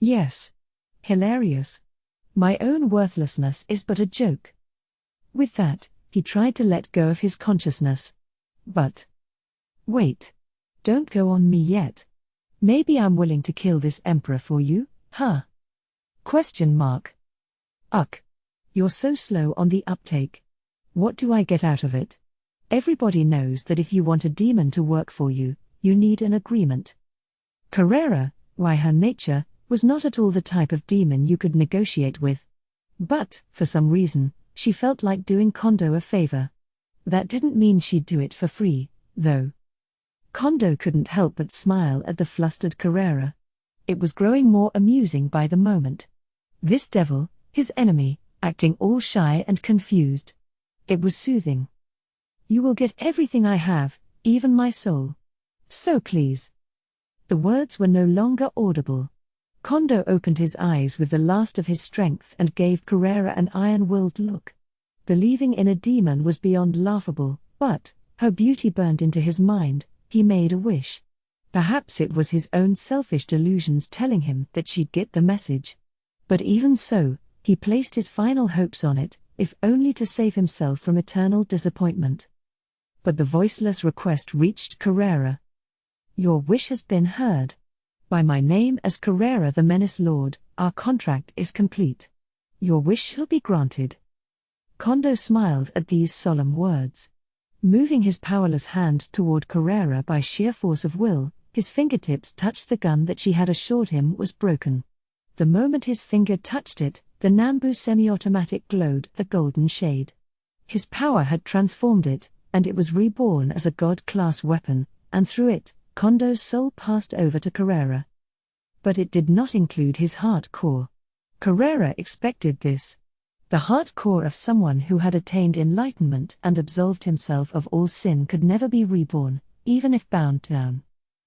Yes. Hilarious. My own worthlessness is but a joke. With that, he tried to let go of his consciousness. But wait. Don't go on me yet. Maybe I'm willing to kill this emperor for you, huh? Question mark. Uck. You're so slow on the uptake. What do I get out of it? Everybody knows that if you want a demon to work for you, you need an agreement. Carrera, by her nature, was not at all the type of demon you could negotiate with. But, for some reason, she felt like doing Kondo a favor. That didn't mean she'd do it for free, though. Kondo couldn't help but smile at the flustered Carrera. It was growing more amusing by the moment. This devil, his enemy, acting all shy and confused. It was soothing. You will get everything I have, even my soul. So please. The words were no longer audible. Kondo opened his eyes with the last of his strength and gave Carrera an iron-willed look. Believing in a demon was beyond laughable, but, her beauty burned into his mind, he made a wish. Perhaps it was his own selfish delusions telling him that she'd get the message. But even so, he placed his final hopes on it, if only to save himself from eternal disappointment. But the voiceless request reached Carrera. Your wish has been heard. By my name as Carrera the Menace Lord, our contract is complete. Your wish shall be granted. Kondo smiled at these solemn words. Moving his powerless hand toward Carrera by sheer force of will, his fingertips touched the gun that she had assured him was broken. The moment his finger touched it, the Nambu semi-automatic glowed a golden shade. His power had transformed it, and it was reborn as a god-class weapon, and through it, Kondo's soul passed over to Carrera. But it did not include his heart core. Carrera expected this. The heart core of someone who had attained enlightenment and absolved himself of all sin could never be reborn, even if bound down.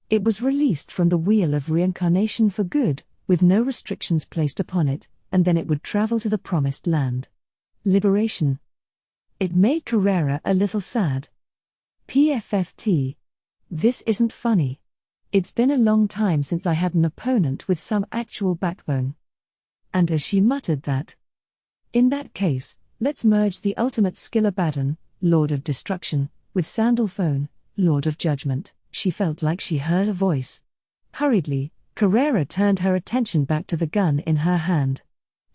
It was released from the wheel of reincarnation for good, with no restrictions placed upon it, and then it would travel to the promised land. Liberation. It made Carrera a little sad. PFFT. This isn't funny. It's been a long time since I had an opponent with some actual backbone. And as she muttered that, in that case, let's merge the ultimate skill Abaddon, Lord of Destruction, with Sandalphone, Lord of Judgment. She felt like she heard a voice. Hurriedly, Carrera turned her attention back to the gun in her hand.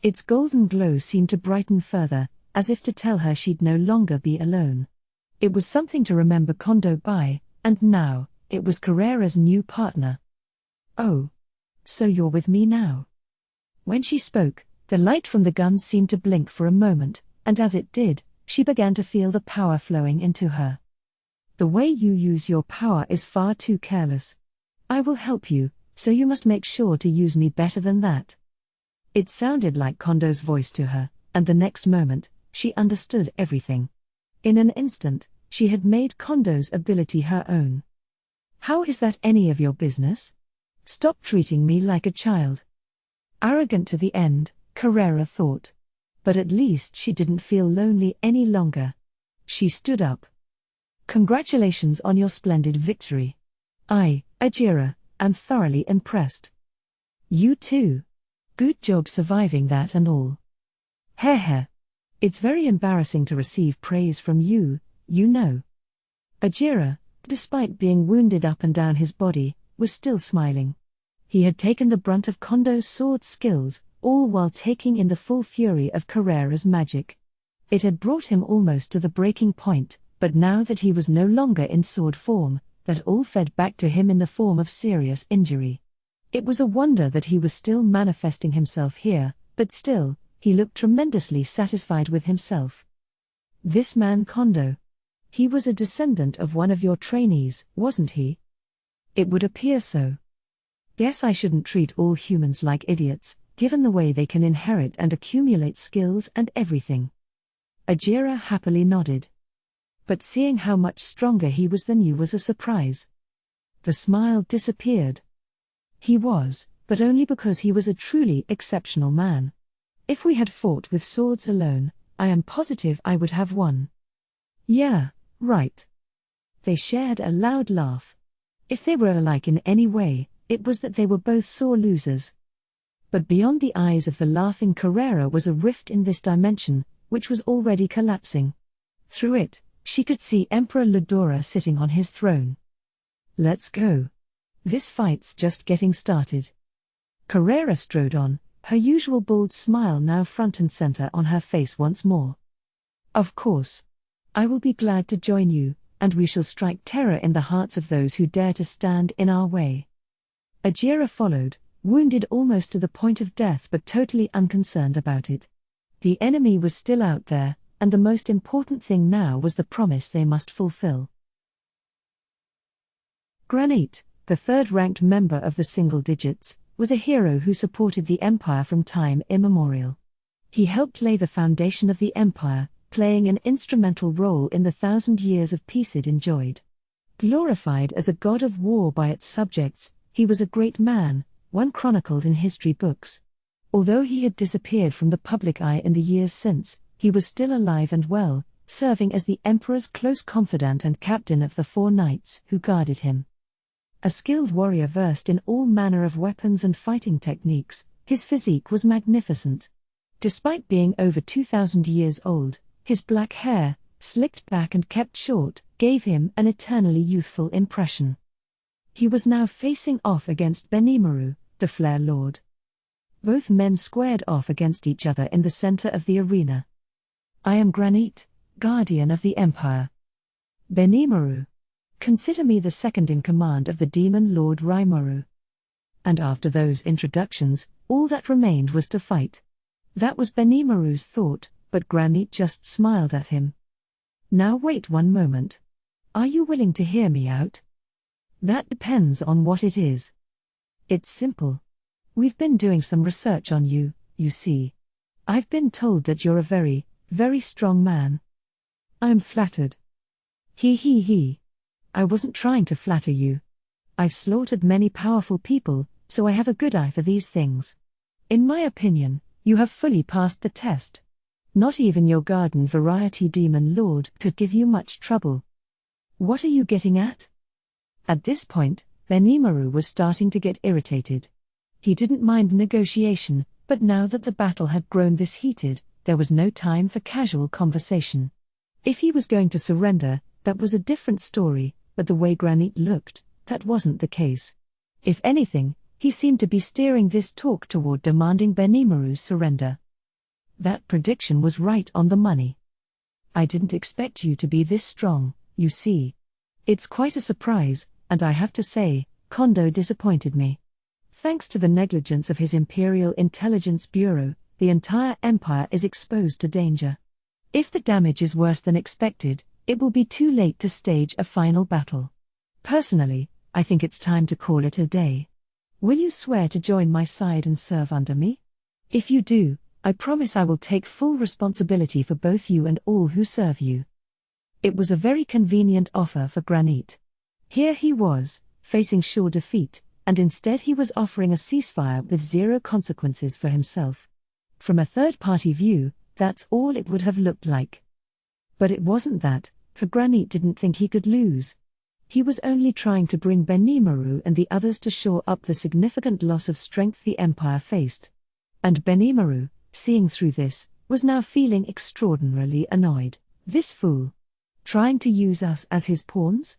Its golden glow seemed to brighten further, as if to tell her she'd no longer be alone. It was something to remember Kondo by, and now, it was Carrera's new partner. Oh. So you're with me now? When she spoke, the light from the gun seemed to blink for a moment, and as it did, she began to feel the power flowing into her. The way you use your power is far too careless. I will help you, so you must make sure to use me better than that. It sounded like Kondo's voice to her, and the next moment, she understood everything. In an instant, she had made Kondo's ability her own. How is that any of your business? Stop treating me like a child. Arrogant to the end, Carrera thought. But at least she didn't feel lonely any longer. She stood up. Congratulations on your splendid victory. I, Ajira, am thoroughly impressed. You too. Good job surviving that and all. Heh. It's very embarrassing to receive praise from you, you know. Ajira, despite being wounded up and down his body, was still smiling. He had taken the brunt of Kondo's sword skills, all while taking in the full fury of Carrera's magic. It had brought him almost to the breaking point, but now that he was no longer in sword form, that all fed back to him in the form of serious injury. It was a wonder that he was still manifesting himself here, but still, he looked tremendously satisfied with himself. This man Kondo. He was a descendant of one of your trainees, wasn't he? It would appear so. Guess I shouldn't treat all humans like idiots, given the way they can inherit and accumulate skills and everything. Ajira happily nodded. But seeing how much stronger he was than you was a surprise. The smile disappeared. He was, but only because he was a truly exceptional man. If we had fought with swords alone, I am positive I would have won. Yeah, right. They shared a loud laugh. If they were alike in any way, it was that they were both sore losers. But beyond the eyes of the laughing Carrera was a rift in this dimension, which was already collapsing. Through it, she could see Emperor Ludora sitting on his throne. Let's go. This fight's just getting started. Carrera strode on, her usual bold smile now front and center on her face once more. Of course. I will be glad to join you, and we shall strike terror in the hearts of those who dare to stand in our way. Ajira followed, wounded almost to the point of death but totally unconcerned about it. The enemy was still out there, and the most important thing now was the promise they must fulfill. Granite, the third-ranked member of the Single Digits, was a hero who supported the Empire from time immemorial. He helped lay the foundation of the Empire, playing an instrumental role in the 1,000 years of peace it enjoyed. Glorified as a god of war by its subjects, he was a great man, one chronicled in history books. Although he had disappeared from the public eye in the years since, he was still alive and well, serving as the Emperor's close confidant and captain of the 4 knights who guarded him. A skilled warrior versed in all manner of weapons and fighting techniques, his physique was magnificent. Despite being over 2,000 years old, his black hair, slicked back and kept short, gave him an eternally youthful impression. He was now facing off against Benimaru, the Flare Lord. Both men squared off against each other in the center of the arena. I am Granite, guardian of the Empire. Benimaru. Consider me the second in command of the demon lord Rimuru. And after those introductions, all that remained was to fight. That was Benimaru's thought, but Granite just smiled at him. Now wait one moment. Are you willing to hear me out? That depends on what it is. It's simple. We've been doing some research on you, you see. I've been told that you're a very, very strong man. I'm flattered. He. I wasn't trying to flatter you. I've slaughtered many powerful people, so I have a good eye for these things. In my opinion, you have fully passed the test. Not even your garden variety demon lord could give you much trouble. What are you getting at? At this point, Benimaru was starting to get irritated. He didn't mind negotiation, but now that the battle had grown this heated, there was no time for casual conversation. If he was going to surrender, that was a different story, but the way Granite looked, that wasn't the case. If anything, he seemed to be steering this talk toward demanding Benimaru's surrender. That prediction was right on the money. I didn't expect you to be this strong, you see. It's quite a surprise, and I have to say, Kondo disappointed me. Thanks to the negligence of his Imperial Intelligence Bureau, the entire empire is exposed to danger. If the damage is worse than expected, it will be too late to stage a final battle. Personally, I think it's time to call it a day. Will you swear to join my side and serve under me? If you do, I promise I will take full responsibility for both you and all who serve you. It was a very convenient offer for Granite. Here he was, facing sure defeat, and instead he was offering a ceasefire with zero consequences for himself. From a third-party view, that's all it would have looked like. But it wasn't that, for Granite didn't think he could lose. He was only trying to bring Benimaru and the others to shore up the significant loss of strength the Empire faced. And Benimaru, seeing through this, was now feeling extraordinarily annoyed. This fool. Trying to use us as his pawns?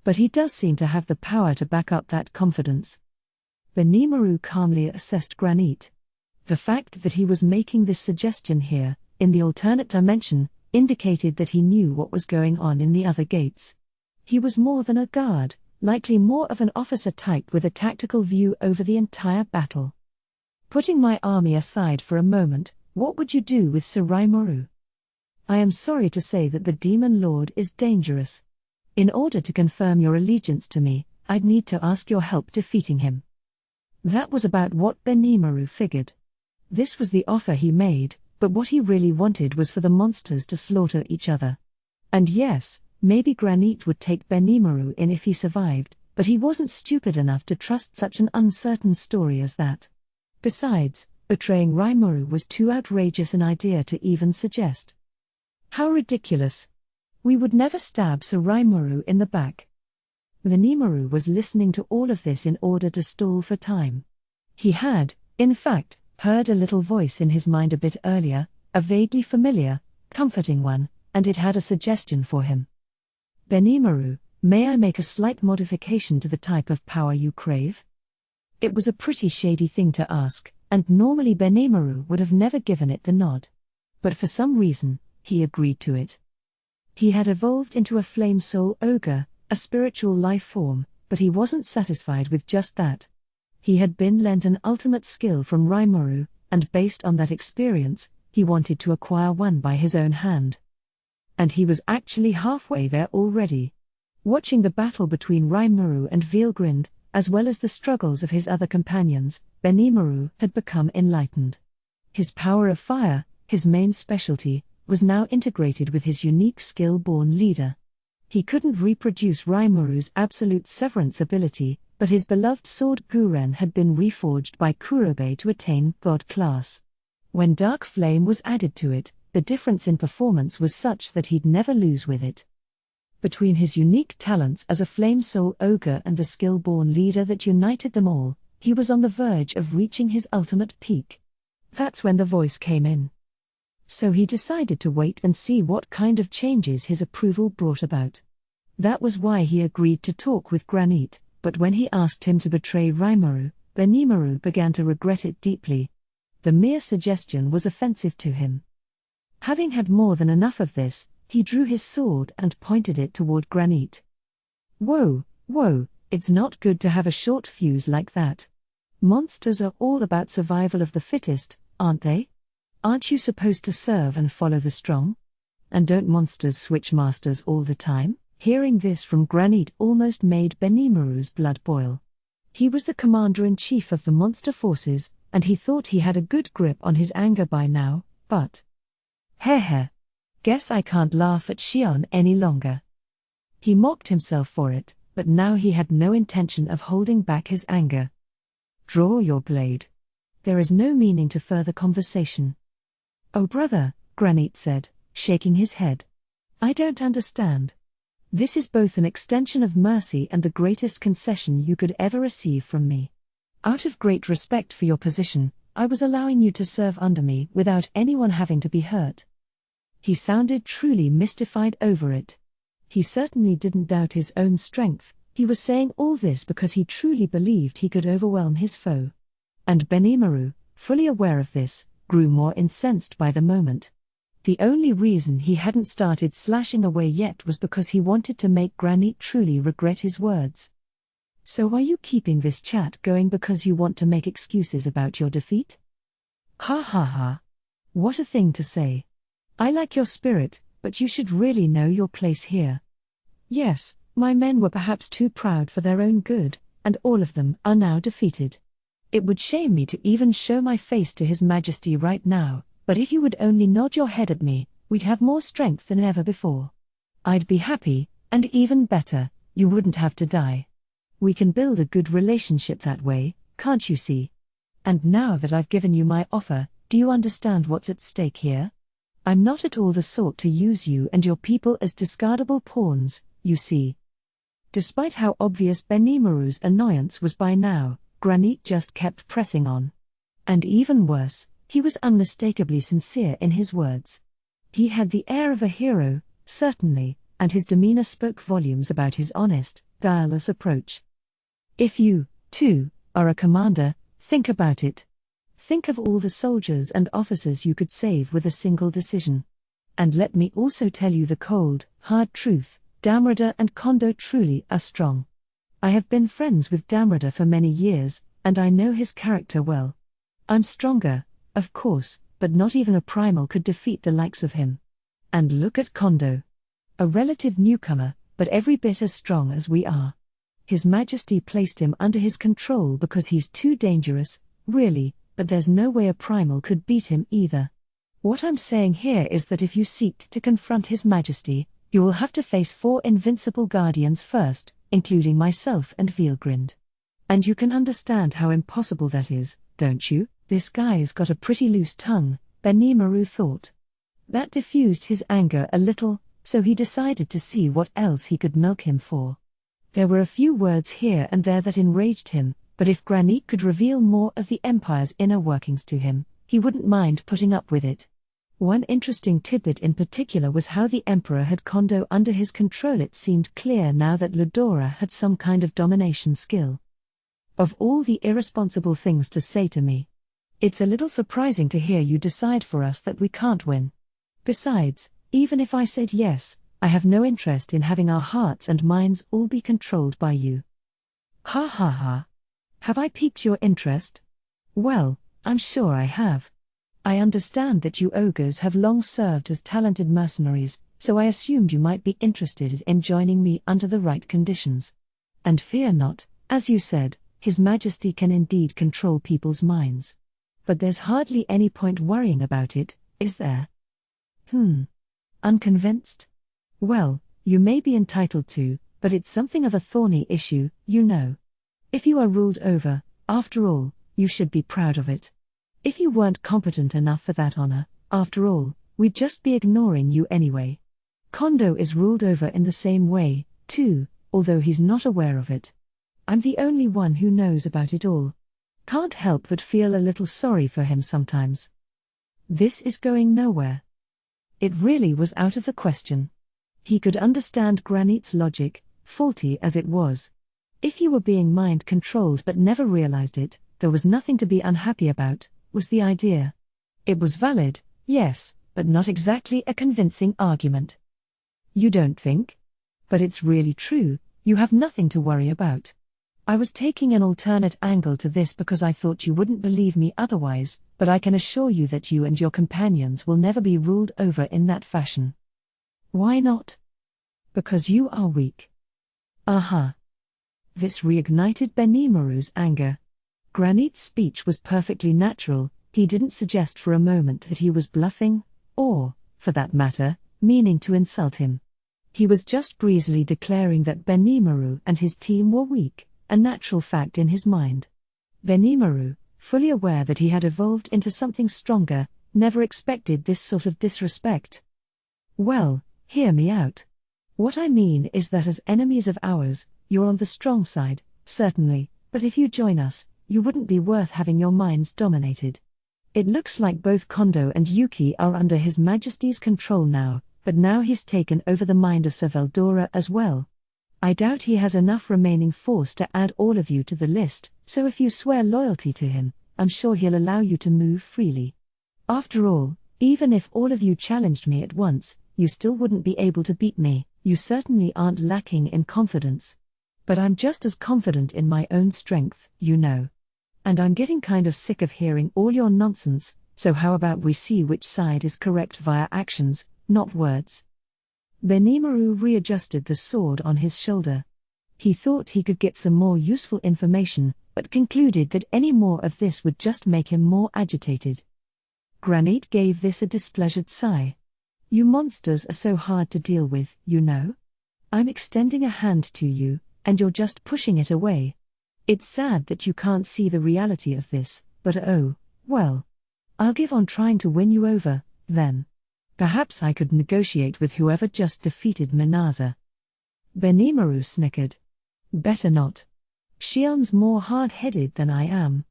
But he does seem to have the power to back up that confidence. Benimaru calmly assessed Granite. The fact that he was making this suggestion here, in the alternate dimension, indicated that he knew what was going on in the other gates. He was more than a guard, likely more of an officer type with a tactical view over the entire battle. Putting my army aside for a moment, what would you do with Sir Rimuru? I am sorry to say that the Demon Lord is dangerous. In order to confirm your allegiance to me, I'd need to ask your help defeating him. That was about what Benimaru figured. This was the offer he made, but what he really wanted was for the monsters to slaughter each other. And yes, maybe Granite would take Benimaru in if he survived, but he wasn't stupid enough to trust such an uncertain story as that. Besides, betraying Rimuru was too outrageous an idea to even suggest. How ridiculous! We would never stab Sir Rimuru in the back. Benimaru was listening to all of this in order to stall for time. He had, in fact, heard a little voice in his mind a bit earlier, a vaguely familiar, comforting one, and it had a suggestion for him. Benimaru, may I make a slight modification to the type of power you crave? It was a pretty shady thing to ask, and normally Benimaru would have never given it the nod. But for some reason, he agreed to it. He had evolved into a flame soul ogre, a spiritual life form, but he wasn't satisfied with just that. He had been lent an ultimate skill from Rimuru, and based on that experience, he wanted to acquire one by his own hand. And he was actually halfway there already. Watching the battle between Rimuru and Veilgrind, as well as the struggles of his other companions, Benimaru had become enlightened. His power of fire, his main specialty, was now integrated with his unique skill-born leader. He couldn't reproduce Rimuru's absolute severance ability, but his beloved sword Guren had been reforged by Kurobe to attain God class. When Dark Flame was added to it, the difference in performance was such that he'd never lose with it. Between his unique talents as a Flame Soul Ogre and the skill-born leader that united them all, he was on the verge of reaching his ultimate peak. That's when the voice came in. So he decided to wait and see what kind of changes his approval brought about. That was why he agreed to talk with Granite, but when he asked him to betray Rimuru, Benimaru began to regret it deeply. The mere suggestion was offensive to him. Having had more than enough of this, he drew his sword and pointed it toward Granite. Whoa, it's not good to have a short fuse like that. Monsters are all about survival of the fittest, aren't they? Aren't you supposed to serve and follow the strong? And don't monsters switch masters all the time? Hearing this from Granite almost made Benimaru's blood boil. He was the commander-in-chief of the monster forces, and he thought he had a good grip on his anger by now, but... Heh. Guess I can't laugh at Xion any longer. He mocked himself for it, but now he had no intention of holding back his anger. Draw your blade. There is no meaning to further conversation. Oh brother, Granite said, shaking his head. I don't understand. This is both an extension of mercy and the greatest concession you could ever receive from me. Out of great respect for your position, I was allowing you to serve under me without anyone having to be hurt. He sounded truly mystified over it. He certainly didn't doubt his own strength, he was saying all this because he truly believed he could overwhelm his foe. And Benimaru, fully aware of this, grew more incensed by the moment. The only reason he hadn't started slashing away yet was because he wanted to make Granite truly regret his words. So are you keeping this chat going because you want to make excuses about your defeat? Ha. What a thing to say. I like your spirit, but you should really know your place here. Yes, my men were perhaps too proud for their own good, and all of them are now defeated. It would shame me to even show my face to His Majesty right now, but if you would only nod your head at me, we'd have more strength than ever before. I'd be happy, and even better, you wouldn't have to die. We can build a good relationship that way, can't you see? And now that I've given you my offer, do you understand what's at stake here? I'm not at all the sort to use you and your people as discardable pawns, you see. Despite how obvious Benimaru's annoyance was by now, Granite just kept pressing on. And even worse, he was unmistakably sincere in his words. He had the air of a hero, certainly, and his demeanor spoke volumes about his honest, guileless approach. If you, too, are a commander, think about it. Think of all the soldiers and officers you could save with a single decision. And let me also tell you the cold, hard truth, Damrada and Kondo truly are strong. I have been friends with Damrada for many years, and I know his character well. I'm stronger, of course, but not even a primal could defeat the likes of him. And look at Kondo. A relative newcomer, but every bit as strong as we are. His Majesty placed him under his control because he's too dangerous, really, but there's no way a primal could beat him either. What I'm saying here is that if you seek to confront His Majesty, you will have to face 4 invincible guardians first, including myself and Veilgrind. And you can understand how impossible that is, don't you? This guy's got a pretty loose tongue, Benimaru thought. That diffused his anger a little, so he decided to see what else he could milk him for. There were a few words here and there that enraged him, but if Granite could reveal more of the Empire's inner workings to him, he wouldn't mind putting up with it. One interesting tidbit in particular was how the Emperor had Kondo under his control. It seemed clear now that Ludora had some kind of domination skill. Of all the irresponsible things to say to me, it's a little surprising to hear you decide for us that we can't win. Besides, even if I said yes, I have no interest in having our hearts and minds all be controlled by you. Ha. Have I piqued your interest? Well, I'm sure I have. I understand that you ogres have long served as talented mercenaries, so I assumed you might be interested in joining me under the right conditions. And fear not, as you said, His Majesty can indeed control people's minds. But there's hardly any point worrying about it, is there? Unconvinced? Well, you may be entitled to, but it's something of a thorny issue, you know. If you are ruled over, after all, you should be proud of it. If you weren't competent enough for that honor, after all, we'd just be ignoring you anyway. Kondo is ruled over in the same way, too, although he's not aware of it. I'm the only one who knows about it all. Can't help but feel a little sorry for him sometimes. This is going nowhere. It really was out of the question. He could understand Granite's logic, faulty as it was. If you were being mind-controlled but never realized it, there was nothing to be unhappy about, was the idea. It was valid, yes, but not exactly a convincing argument. You don't think? But it's really true, you have nothing to worry about. I was taking an alternate angle to this because I thought you wouldn't believe me otherwise, but I can assure you that you and your companions will never be ruled over in that fashion. Why not? Because you are weak. Aha. This reignited Benimaru's anger. Granit's speech was perfectly natural, he didn't suggest for a moment that he was bluffing, or, for that matter, meaning to insult him. He was just breezily declaring that Benimaru and his team were weak, a natural fact in his mind. Benimaru, fully aware that he had evolved into something stronger, never expected this sort of disrespect. Well, hear me out. What I mean is that as enemies of ours, you're on the strong side, certainly, but if you join us, you wouldn't be worth having your minds dominated. It looks like both Kondo and Yuki are under His Majesty's control now, but now he's taken over the mind of Sir Veldora as well. I doubt he has enough remaining force to add all of you to the list, so if you swear loyalty to him, I'm sure he'll allow you to move freely. After all, even if all of you challenged me at once, you still wouldn't be able to beat me, you certainly aren't lacking in confidence. But I'm just as confident in my own strength, you know. And I'm getting kind of sick of hearing all your nonsense, so how about we see which side is correct via actions, not words. Benimaru readjusted the sword on his shoulder. He thought he could get some more useful information, but concluded that any more of this would just make him more agitated. Granit gave this a displeasured sigh. You monsters are so hard to deal with, you know. I'm extending a hand to you, and you're just pushing it away. It's sad that you can't see the reality of this, but oh, well. I'll give on trying to win you over, then. Perhaps I could negotiate with whoever just defeated Minaza. Benimaru snickered. Better not. Shion's more hard-headed than I am.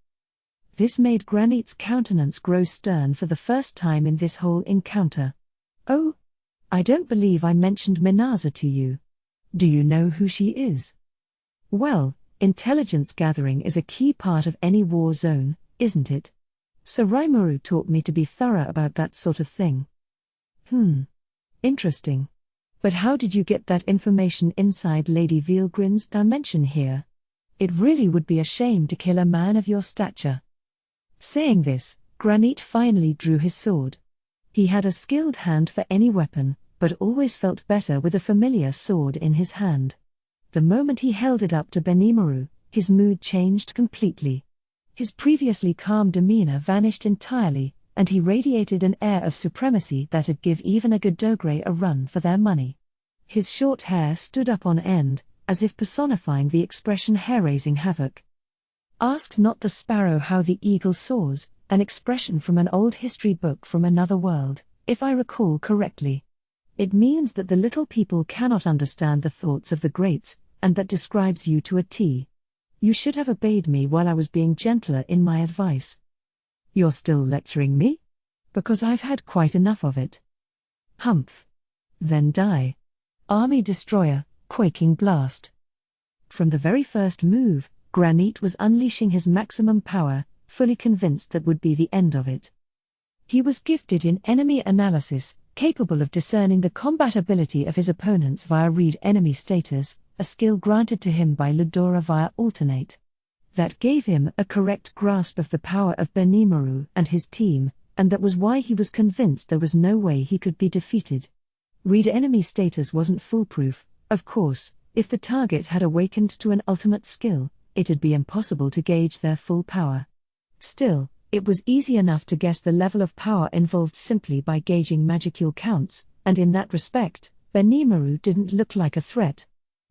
This made Granit's countenance grow stern for the first time in this whole encounter. Oh? I don't believe I mentioned Minaza to you. Do you know who she is? Well, intelligence gathering is a key part of any war zone, isn't it? Sir Rimuru taught me to be thorough about that sort of thing. Interesting. But how did you get that information inside Lady Veilgrin's dimension here? It really would be a shame to kill a man of your stature. Saying this, Granit finally drew his sword. He had a skilled hand for any weapon, but always felt better with a familiar sword in his hand. The moment he held it up to Benimaru, his mood changed completely. His previously calm demeanor vanished entirely, and he radiated an air of supremacy that'd give even a Godogre a run for their money. His short hair stood up on end, as if personifying the expression hair-raising havoc. Ask not the sparrow how the eagle soars, an expression from an old history book from another world, if I recall correctly. It means that the little people cannot understand the thoughts of the greats, and that describes you to a T. You should have obeyed me while I was being gentler in my advice. You're still lecturing me? Because I've had quite enough of it. Humph. Then die. Army Destroyer, Quaking Blast. From the very first move, Granit was unleashing his maximum power, fully convinced that would be the end of it. He was gifted in enemy analysis, capable of discerning the combat ability of his opponents via read enemy status, a skill granted to him by Ludora via alternate. That gave him a correct grasp of the power of Benimaru and his team, and that was why he was convinced there was no way he could be defeated. Read enemy status wasn't foolproof, of course. If the target had awakened to an ultimate skill, it'd be impossible to gauge their full power. Still, it was easy enough to guess the level of power involved simply by gauging magicule counts, and in that respect, Benimaru didn't look like a threat.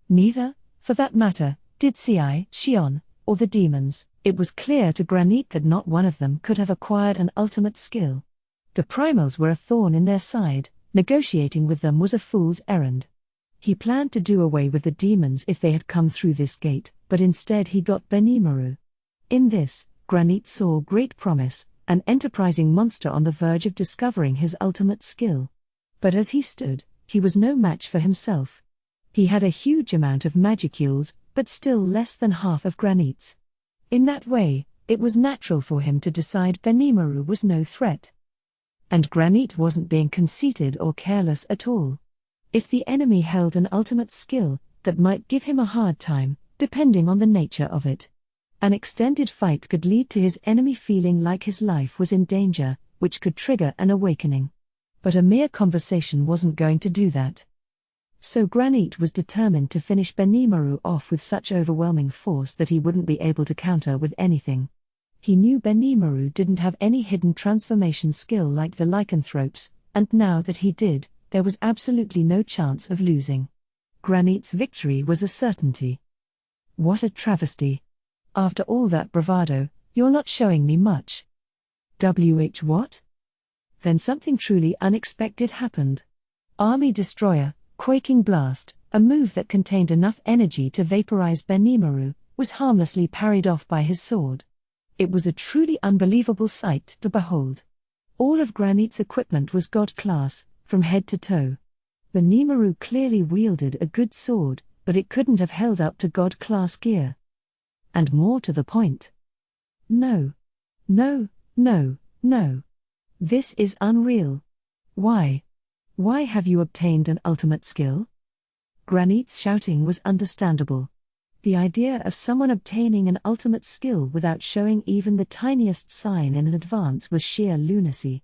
Neither, for that matter, did Shion, or the demons. It was clear to Granit that not one of them could have acquired an ultimate skill. The primals were a thorn in their side, negotiating with them was a fool's errand. He planned to do away with the demons if they had come through this gate, but instead he got Benimaru. In this, Granit saw great promise, an enterprising monster on the verge of discovering his ultimate skill. But as he stood, he was no match for himself. He had a huge amount of magicules, but still less than half of Granit's. In that way, it was natural for him to decide Benimaru was no threat. And Granite wasn't being conceited or careless at all. If the enemy held an ultimate skill, that might give him a hard time, depending on the nature of it. An extended fight could lead to his enemy feeling like his life was in danger, which could trigger an awakening. But a mere conversation wasn't going to do that. So Granite was determined to finish Benimaru off with such overwhelming force that he wouldn't be able to counter with anything. He knew Benimaru didn't have any hidden transformation skill like the lycanthropes, and now that he did, there was absolutely no chance of losing. Granite's victory was a certainty. What a travesty. After all that bravado, you're not showing me much. What? Then something truly unexpected happened. Army Destroyer, Quaking Blast, a move that contained enough energy to vaporize Benimaru, was harmlessly parried off by his sword. It was a truly unbelievable sight to behold. All of Granite's equipment was God class, from head to toe. Benimaru clearly wielded a good sword, but it couldn't have held up to God class gear. And more to the point. No. No, no, no. This is unreal. Why? Why have you obtained an ultimate skill? Granite's shouting was understandable. The idea of someone obtaining an ultimate skill without showing even the tiniest sign in advance was sheer lunacy.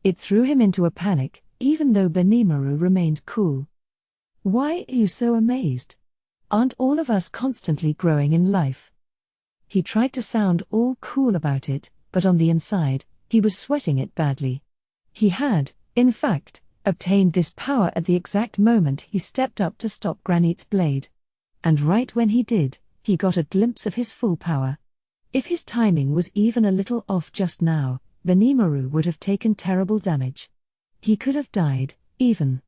It threw him into a panic, even though Benimaru remained cool. Why are you so amazed? Aren't all of us constantly growing in life? He tried to sound all cool about it, but on the inside, he was sweating it badly. He had, in fact, obtained this power at the exact moment he stepped up to stop Granite's blade. And right when he did, he got a glimpse of his full power. If his timing was even a little off just now, Benimaru would have taken terrible damage. He could have died, even.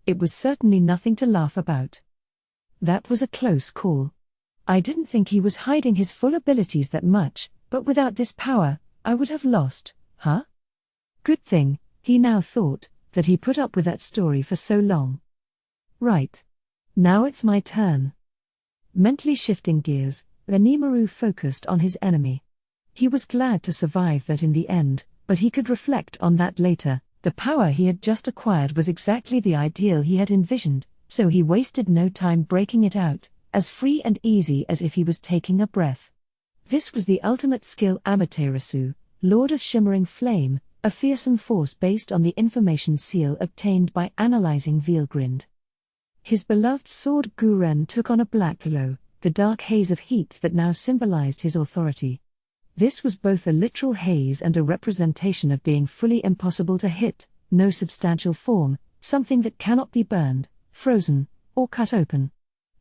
It was certainly nothing to laugh about. That was a close call. I didn't think he was hiding his full abilities that much, but without this power, I would have lost, huh? Good thing, he now thought, that he put up with that story for so long. Right. Now it's my turn. Mentally shifting gears, Benimaru focused on his enemy. He was glad to survive that in the end, but he could reflect on that later. The power he had just acquired was exactly the ideal he had envisioned, so he wasted no time breaking it out, as free and easy as if he was taking a breath. This was the ultimate skill Amaterasu, Lord of Shimmering Flame, a fearsome force based on the information seal obtained by analyzing Veilgrind. His beloved sword Guren took on a black glow, the dark haze of heat that now symbolized his authority. This was both a literal haze and a representation of being fully impossible to hit, no substantial form, something that cannot be burned, frozen, or cut open.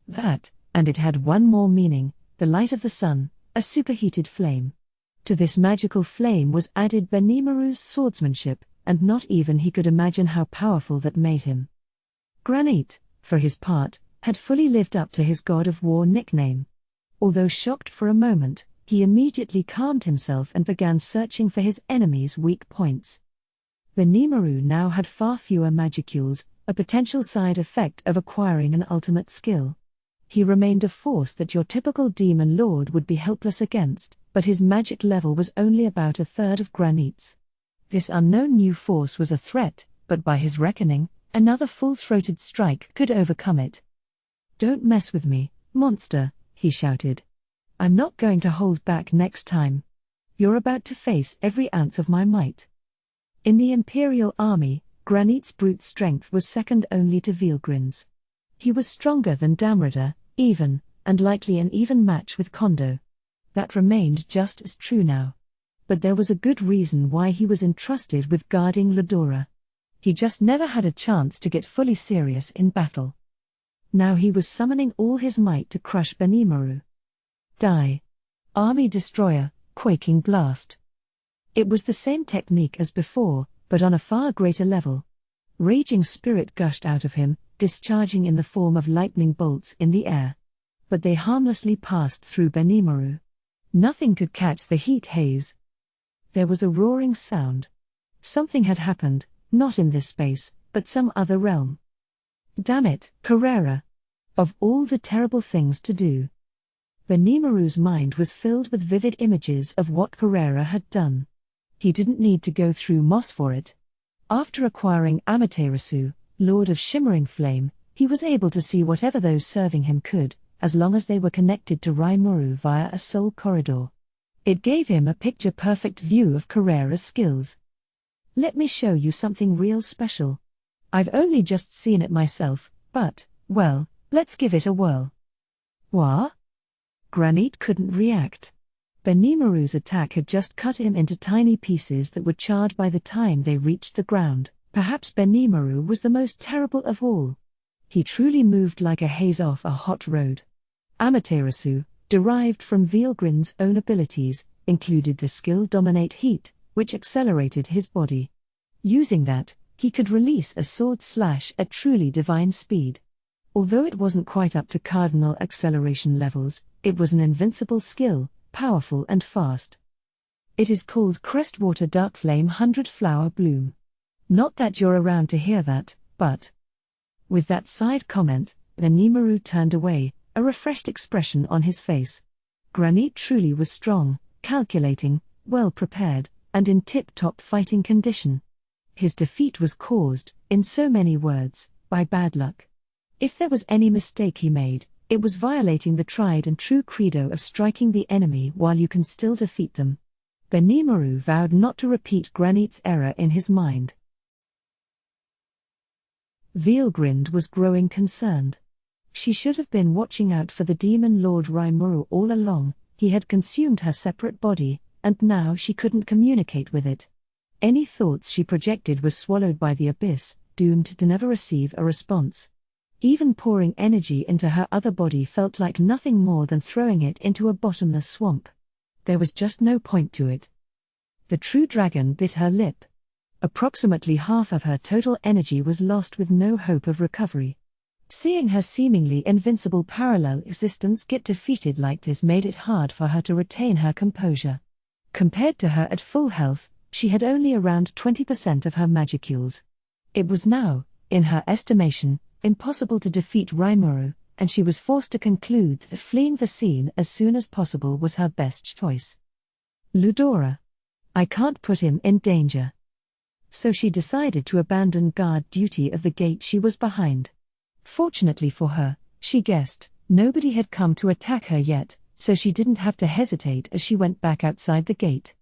That, and it had one more meaning, the light of the sun, a superheated flame. To this magical flame was added Benimaru's swordsmanship, and not even he could imagine how powerful that made him. Granite, for his part, had fully lived up to his God of War nickname. Although shocked for a moment, he immediately calmed himself and began searching for his enemy's weak points. Benimaru now had far fewer magicules, a potential side effect of acquiring an ultimate skill. He remained a force that your typical demon lord would be helpless against, but his magic level was only about a third of Granite's. This unknown new force was a threat, but by his reckoning, another full-throated strike could overcome it. "Don't mess with me, monster," he shouted. "I'm not going to hold back next time. You're about to face every ounce of my might." In the Imperial Army, Granite's brute strength was second only to Veilgrind's. He was stronger than Damrida, even, and likely an even match with Kondo. That remained just as true now. But there was a good reason why he was entrusted with guarding Ladora. He just never had a chance to get fully serious in battle. Now he was summoning all his might to crush Benimaru. Die. Army Destroyer, Quaking Blast. It was the same technique as before, but on a far greater level. Raging spirit gushed out of him, discharging in the form of lightning bolts in the air. But they harmlessly passed through Benimaru. Nothing could catch the heat haze. There was a roaring sound. Something had happened, not in this space, but some other realm. Damn it, Carrera! Of all the terrible things to do. Benimaru's mind was filled with vivid images of what Carrera had done. He didn't need to go through Moss for it. After acquiring Amaterasu, Lord of Shimmering Flame, he was able to see whatever those serving him could, as long as they were connected to Rimuru via a soul corridor. It gave him a picture-perfect view of Carrera's skills. Let me show you something real special. I've only just seen it myself, but, well, let's give it a whirl. What? Granite couldn't react. Benimaru's attack had just cut him into tiny pieces that were charred by the time they reached the ground. Perhaps Benimaru was the most terrible of all. He truly moved like a haze off a hot road. Amaterasu, derived from Veilgrind's own abilities, included the skill Dominate Heat, which accelerated his body. Using that, he could release a sword slash at truly divine speed. Although it wasn't quite up to cardinal acceleration levels, it was an invincible skill, powerful and fast. It is called Crestwater Darkflame 100 Flower Bloom. Not that you're around to hear that, but... With that side comment, Benimaru turned away, a refreshed expression on his face. Granite truly was strong, calculating, well prepared, and in tip-top fighting condition. His defeat was caused, in so many words, by bad luck. If there was any mistake he made, it was violating the tried and true credo of striking the enemy while you can still defeat them. Benimaru vowed not to repeat Granite's error in his mind. Veilgrind was growing concerned. She should have been watching out for the demon lord Rimuru all along. He had consumed her separate body, and now she couldn't communicate with it. Any thoughts she projected were swallowed by the abyss, doomed to never receive a response. Even pouring energy into her other body felt like nothing more than throwing it into a bottomless swamp. There was just no point to it. The true dragon bit her lip. Approximately half of her total energy was lost with no hope of recovery. Seeing her seemingly invincible parallel existence get defeated like this made it hard for her to retain her composure. Compared to her at full health, she had only around 20% of her magicules. It was now, in her estimation, impossible to defeat Rimuru, and she was forced to conclude that fleeing the scene as soon as possible was her best choice. Ludora. I can't put him in danger. So she decided to abandon guard duty of the gate she was behind. Fortunately for her, she guessed, nobody had come to attack her yet, so she didn't have to hesitate as she went back outside the gate.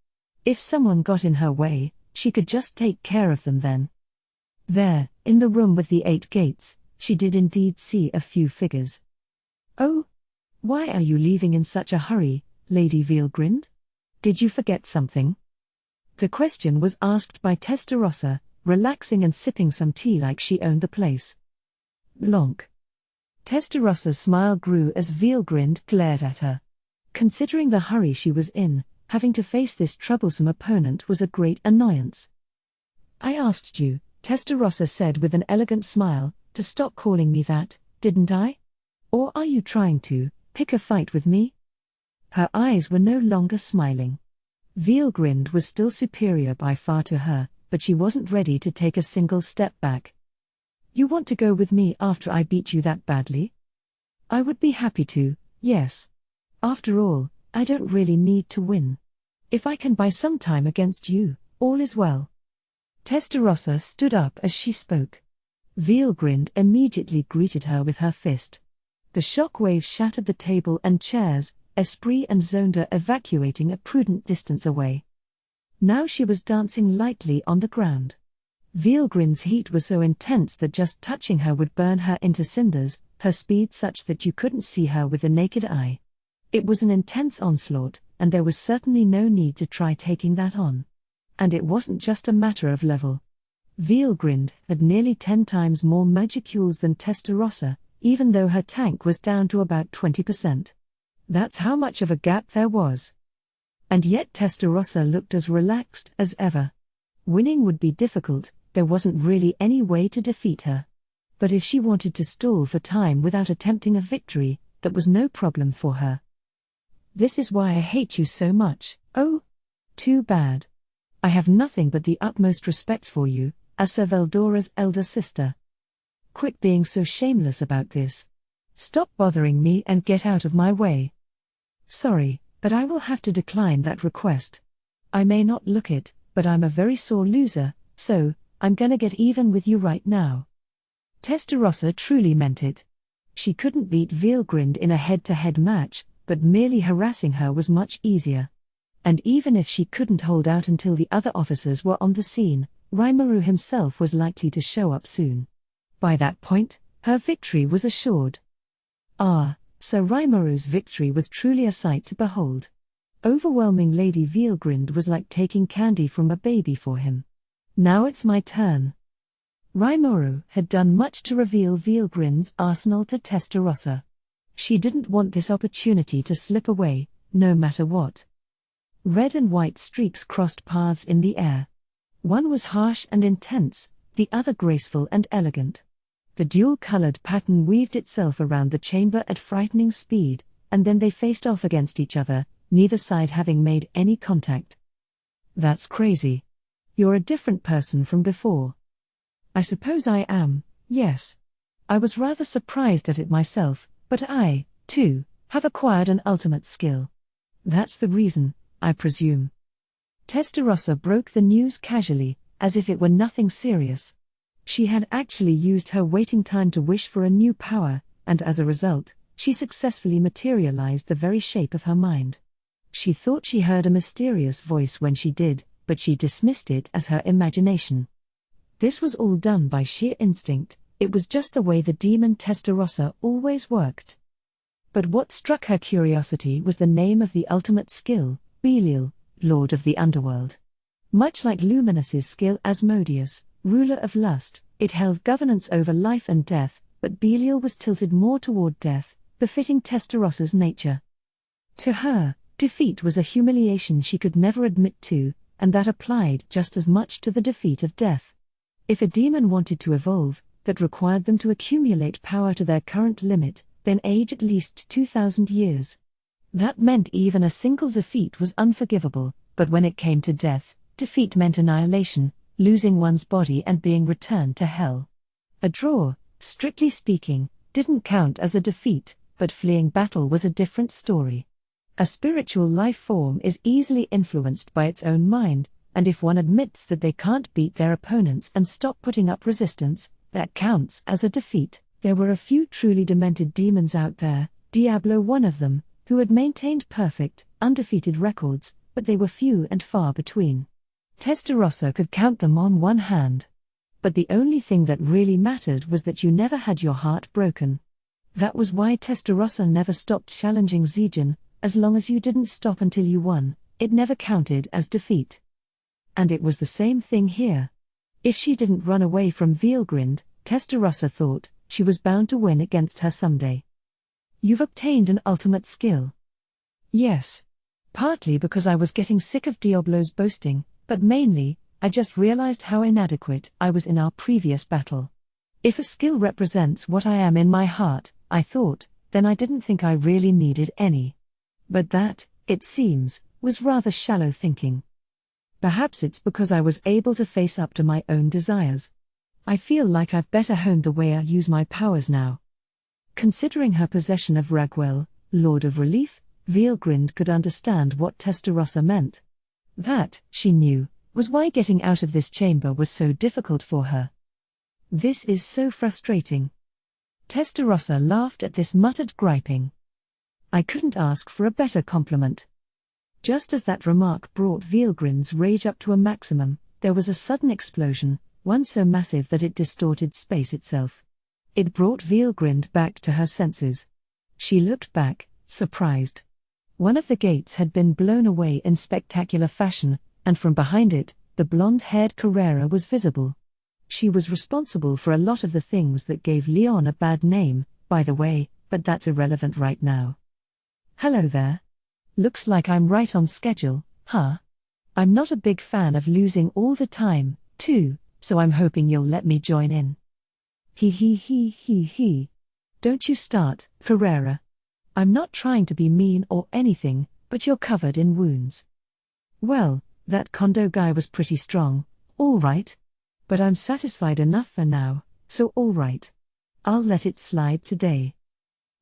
If someone got in her way, she could just take care of them then. There, in the room with the 8 gates, she did indeed see a few figures. Oh? Why are you leaving in such a hurry, Lady Veilgrind? Did you forget something? The question was asked by Testarossa, relaxing and sipping some tea like she owned the place. Lonk. Testarossa's smile grew as Veilgrind glared at her. Considering the hurry she was in, having to face this troublesome opponent was a great annoyance. I asked you, Testarossa said with an elegant smile, to stop calling me that, didn't I? Or are you trying to pick a fight with me? Her eyes were no longer smiling. Veilgrind was still superior by far to her, but she wasn't ready to take a single step back. You want to go with me after I beat you that badly? I would be happy to, yes. After all, I don't really need to win. If I can buy some time against you, all is well. Testarossa stood up as she spoke. Veilgrind immediately greeted her with her fist. The shockwave shattered the table and chairs, Esprit and Zonda evacuating a prudent distance away. Now she was dancing lightly on the ground. Veilgrind's heat was so intense that just touching her would burn her into cinders, her speed such that you couldn't see her with the naked eye. It was an intense onslaught, and there was certainly no need to try taking that on. And it wasn't just a matter of level. Veilgrind had nearly 10 times more magicules than Testarossa, even though her tank was down to about 20%. That's how much of a gap there was. And yet Testarossa looked as relaxed as ever. Winning would be difficult, there wasn't really any way to defeat her. But if she wanted to stall for time without attempting a victory, that was no problem for her. This is why I hate you so much. Oh? Too bad. I have nothing but the utmost respect for you, as Sir Veldora's elder sister. Quit being so shameless about this. Stop bothering me and get out of my way. Sorry, but I will have to decline that request. I may not look it, but I'm a very sore loser, so, I'm gonna get even with you right now. Testarossa truly meant it. She couldn't beat Veilgrind in a head-to-head match, but merely harassing her was much easier. And even if she couldn't hold out until the other officers were on the scene, Rimuru himself was likely to show up soon. By that point, her victory was assured. Sir Rimuru's victory was truly a sight to behold. Overwhelming Lady Veilgrind was like taking candy from a baby for him. Now it's my turn. Rimuru had done much to reveal Veilgrind's arsenal to Testarossa. She didn't want this opportunity to slip away, no matter what. Red and white streaks crossed paths in the air. One was harsh and intense, the other graceful and elegant. The dual-colored pattern weaved itself around the chamber at frightening speed, and then they faced off against each other, neither side having made any contact. That's crazy. You're a different person from before. I suppose I am, yes. I was rather surprised at it myself, but I, too, have acquired an ultimate skill. That's the reason, I presume. Testarossa broke the news casually, as if it were nothing serious. She had actually used her waiting time to wish for a new power, and as a result, she successfully materialized the very shape of her mind. She thought she heard a mysterious voice when she did, but she dismissed it as her imagination. This was all done by sheer instinct, it was just the way the demon Testarossa always worked. But what struck her curiosity was the name of the ultimate skill, Belial, Lord of the Underworld. Much like Luminous's skill Asmodeus, ruler of lust, it held governance over life and death, but Belial was tilted more toward death, befitting Testarossa's nature. To her, defeat was a humiliation she could never admit to, and that applied just as much to the defeat of death. If a demon wanted to evolve, that required them to accumulate power to their current limit, then age at least 2,000 years. That meant even a single defeat was unforgivable, but when it came to death, defeat meant annihilation, losing one's body and being returned to hell. A draw, strictly speaking, didn't count as a defeat, but fleeing battle was a different story. A spiritual life form is easily influenced by its own mind, and if one admits that they can't beat their opponents and stop putting up resistance, that counts as a defeat. There were a few truly demented demons out there, Diablo one of them, who had maintained perfect, undefeated records, but they were few and far between. Testarossa could count them on one hand. But the only thing that really mattered was that you never had your heart broken. That was why Testarossa never stopped challenging Zijin. As long as you didn't stop until you won, it never counted as defeat. And it was the same thing here. If she didn't run away from Veilgrind, Testarossa thought, she was bound to win against her someday. You've obtained an ultimate skill. Yes. Partly because I was getting sick of Diablo's boasting, but mainly, I just realized how inadequate I was in our previous battle. If a skill represents what I am in my heart, I thought, then I didn't think I really needed any. But that, it seems, was rather shallow thinking. Perhaps it's because I was able to face up to my own desires. I feel like I've better honed the way I use my powers now. Considering her possession of Ragwell, Lord of Relief, Veilgrind could understand what Testarossa meant. That, she knew, was why getting out of this chamber was so difficult for her. This is so frustrating. Testarossa laughed at this muttered griping. I couldn't ask for a better compliment. Just as that remark brought Veilgrind's rage up to a maximum, there was a sudden explosion, one so massive that it distorted space itself. It brought Veilgrind back to her senses. She looked back, surprised. One of the gates had been blown away in spectacular fashion, and from behind it, the blonde-haired Carrera was visible. She was responsible for a lot of the things that gave Leon a bad name, by the way, but that's irrelevant right now. Hello there. Looks like I'm right on schedule, huh? I'm not a big fan of losing all the time, too, so I'm hoping you'll let me join in. He. Don't you start, Carrera. I'm not trying to be mean or anything, but you're covered in wounds. Well, that Kondo guy was pretty strong, all right. But I'm satisfied enough for now, so all right. I'll let it slide today.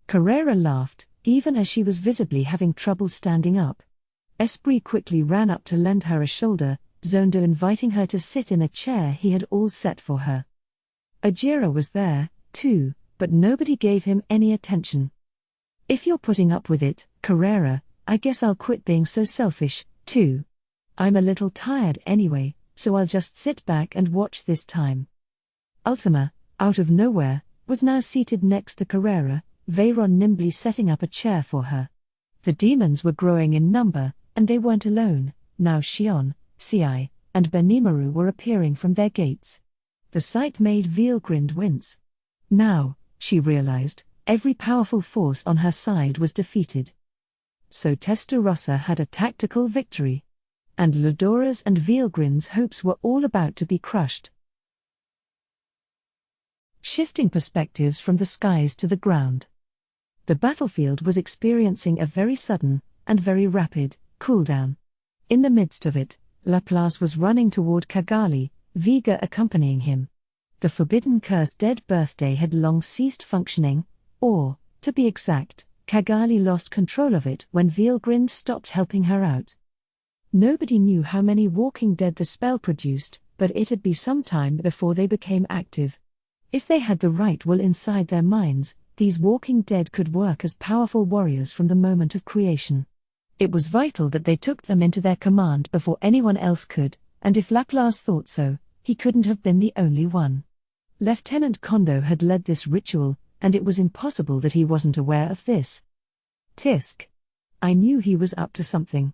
Carrera laughed, even as she was visibly having trouble standing up. Esprit quickly ran up to lend her a shoulder, Zondo inviting her to sit in a chair he had all set for her. Ajira was there, too, but nobody gave him any attention. If you're putting up with it, Carrera, I guess I'll quit being so selfish, too. I'm a little tired anyway, so I'll just sit back and watch this time. Ultima, out of nowhere, was now seated next to Carrera, Veyron nimbly setting up a chair for her. The demons were growing in number, and they weren't alone. Now Shion, Ci, and Benimaru were appearing from their gates. The sight made Veilgrind wince. Now, she realized, every powerful force on her side was defeated. So Testarossa had a tactical victory. And Ludora's and Veilgrind's hopes were all about to be crushed. Shifting perspectives from the skies to the ground. The battlefield was experiencing a very sudden, and very rapid, cooldown. In the midst of it, Laplace was running toward Cagali, Vega accompanying him. The forbidden curse Dead Birthday had long ceased functioning, or, to be exact, Cagali lost control of it when Veilgrind stopped helping her out. Nobody knew how many walking dead the spell produced, but it'd be some time before they became active. If they had the right will inside their minds, these walking dead could work as powerful warriors from the moment of creation. It was vital that they took them into their command before anyone else could, and if Laplace thought so, he couldn't have been the only one. Lieutenant Kondo had led this ritual, and it was impossible that he wasn't aware of this. Tisk. I knew he was up to something.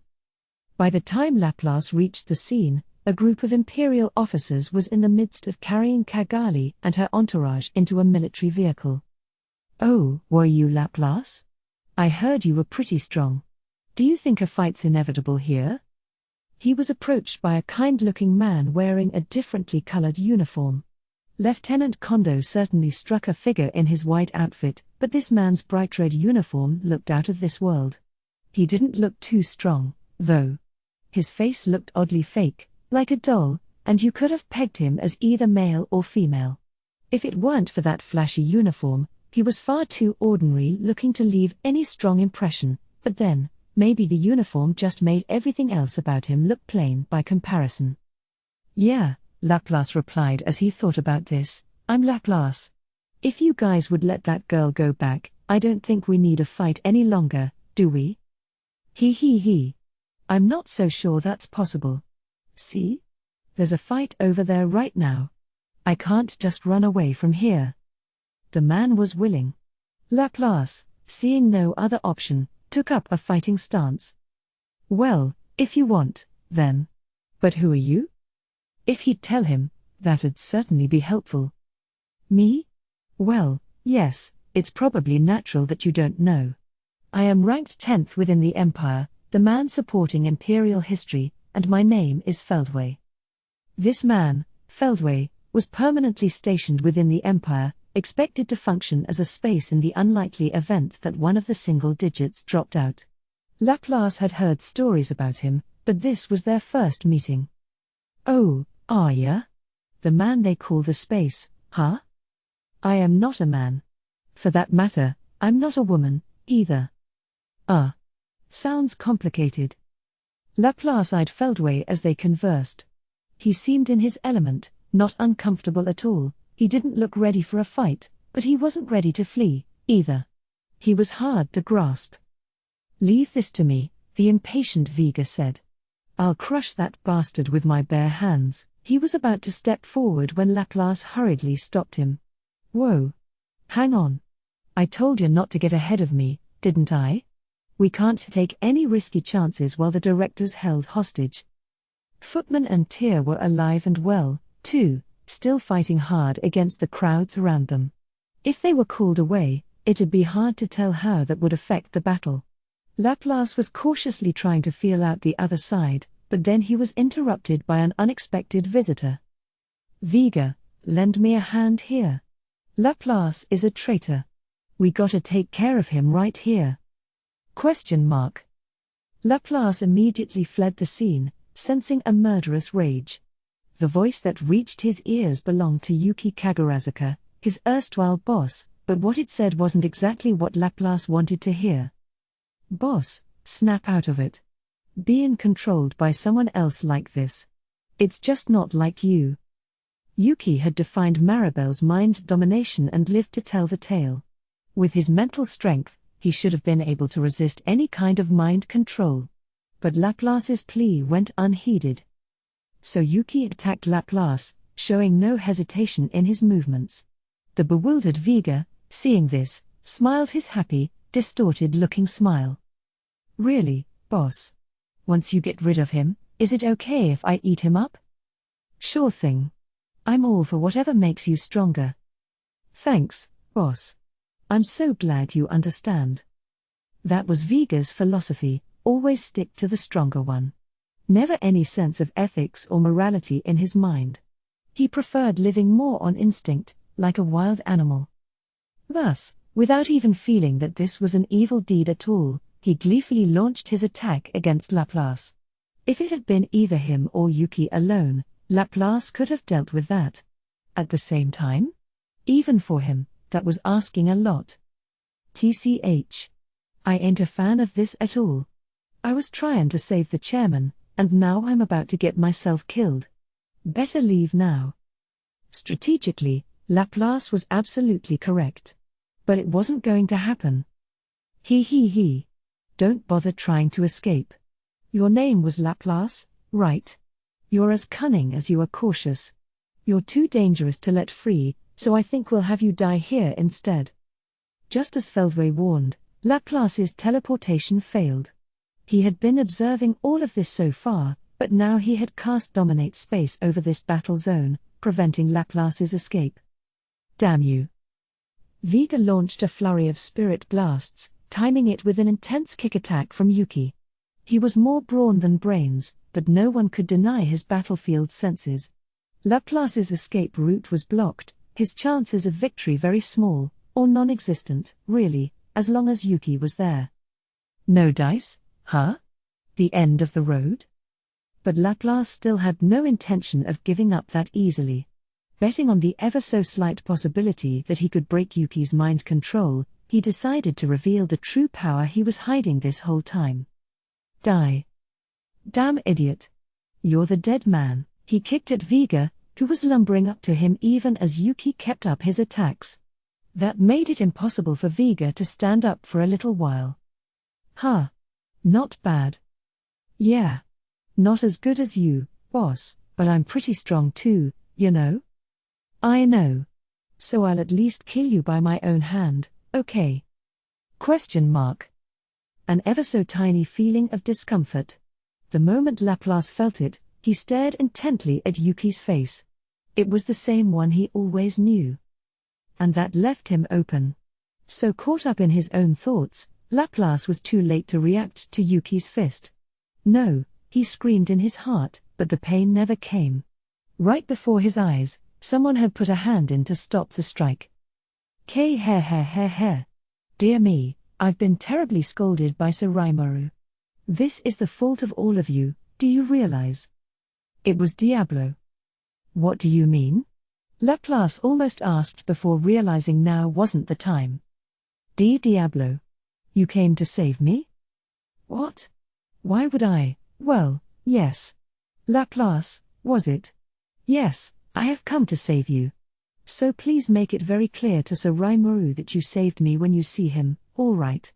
By the time Laplace reached the scene, a group of Imperial officers was in the midst of carrying Cagali and her entourage into a military vehicle. Oh, were you Laplace? I heard you were pretty strong. Do you think a fight's inevitable here? He was approached by a kind-looking man wearing a differently colored uniform. Lieutenant Kondo certainly struck a figure in his white outfit, but this man's bright red uniform looked out of this world. He didn't look too strong, though. His face looked oddly fake, like a doll, and you could have pegged him as either male or female. If it weren't for that flashy uniform, he was far too ordinary looking to leave any strong impression, but then, maybe the uniform just made everything else about him look plain by comparison. Yeah, Laplace replied as he thought about this, I'm Laplace. If you guys would let that girl go back, I don't think we need a fight any longer, do we? He. I'm not so sure that's possible. See? There's a fight over there right now. I can't just run away from here. The man was willing. Laplace, seeing no other option, took up a fighting stance. Well, if you want, then. But who are you? If he'd tell him, that'd certainly be helpful. Me? Well, yes, it's probably natural that you don't know. I am ranked 10th within the Empire, the man supporting Imperial history, and my name is Feldway. This man, Feldway, was permanently stationed within the Empire, expected to function as a space in the unlikely event that one of the single digits dropped out. Laplace had heard stories about him, but this was their first meeting. Oh, are ya? The man they call the space, huh? I am not a man. For that matter, I'm not a woman, either. Sounds complicated. Laplace eyed Feldway as they conversed. He seemed in his element, not uncomfortable at all. He didn't look ready for a fight, but he wasn't ready to flee, either. He was hard to grasp. Leave this to me, the impatient Vega said. I'll crush that bastard with my bare hands. He was about to step forward when Laplace hurriedly stopped him. Whoa. Hang on. I told you not to get ahead of me, didn't I? We can't take any risky chances while the director's held hostage. Footman and Tyr were alive and well, too, still fighting hard against the crowds around them. If they were called away, it'd be hard to tell how that would affect the battle. Laplace was cautiously trying to feel out the other side, but then he was interrupted by an unexpected visitor. Vega, lend me a hand here. Laplace is a traitor. We gotta take care of him right here. ? Laplace immediately fled the scene, sensing a murderous rage. The voice that reached his ears belonged to Yuki Kagurazuka, his erstwhile boss, but what it said wasn't exactly what Laplace wanted to hear. Boss, snap out of it. Being controlled by someone else like this. It's just not like you. Yuki had defined Maribel's mind domination and lived to tell the tale. With his mental strength, he should have been able to resist any kind of mind control. But Laplace's plea went unheeded. So Yuki attacked Laplace, showing no hesitation in his movements. The bewildered Vega, seeing this, smiled his happy, distorted-looking smile. Really, boss? Once you get rid of him, is it okay if I eat him up? Sure thing. I'm all for whatever makes you stronger. Thanks, boss. I'm so glad you understand. That was Vega's philosophy, always stick to the stronger one. Never any sense of ethics or morality in his mind. He preferred living more on instinct, like a wild animal. Thus, without even feeling that this was an evil deed at all, he gleefully launched his attack against Laplace. If it had been either him or Yuki alone, Laplace could have dealt with that. At the same time? Even for him, that was asking a lot. TCH. I ain't a fan of this at all. I was trying to save the chairman, and now I'm about to get myself killed. Better leave now. Strategically, Laplace was absolutely correct. But it wasn't going to happen. He. Don't bother trying to escape. Your name was Laplace, right? You're as cunning as you are cautious. You're too dangerous to let free, so I think we'll have you die here instead. Just as Feldway warned, Laplace's teleportation failed. He had been observing all of this so far, but now he had cast dominate space over this battle zone, preventing Laplace's escape. Damn you. Vega launched a flurry of spirit blasts, timing it with an intense kick attack from Yuki. He was more brawn than brains, but no one could deny his battlefield senses. Laplace's escape route was blocked, his chances of victory very small, or non-existent, really, as long as Yuki was there. No dice, huh? The end of the road? But Laplace still had no intention of giving up that easily. Betting on the ever-so-slight possibility that he could break Yuki's mind control, he decided to reveal the true power he was hiding this whole time. Die. Damn idiot. You're the dead man, he kicked at Vega, who was lumbering up to him even as Yuki kept up his attacks. That made it impossible for Vega to stand up for a little while. Huh. Not bad. Yeah. Not as good as you, boss, but I'm pretty strong too, you know? I know. So I'll at least kill you by my own hand, okay? Question mark. An ever-so-tiny feeling of discomfort. The moment Laplace felt it, he stared intently at Yuki's face. It was the same one he always knew. And that left him open. So caught up in his own thoughts, Laplace was too late to react to Yuki's fist. No, he screamed in his heart, but the pain never came. Right before his eyes, someone had put a hand in to stop the strike. Dear me, I've been terribly scolded by Sir Rimuru. This is the fault of all of you, do you realize? It was Diablo. What do you mean? Laplace almost asked before realizing now wasn't the time. Diablo. You came to save me? What? Why would I? Well, yes. Laplace, was it? Yes, I have come to save you. So please make it very clear to Sir Rimuru that you saved me when you see him, all right?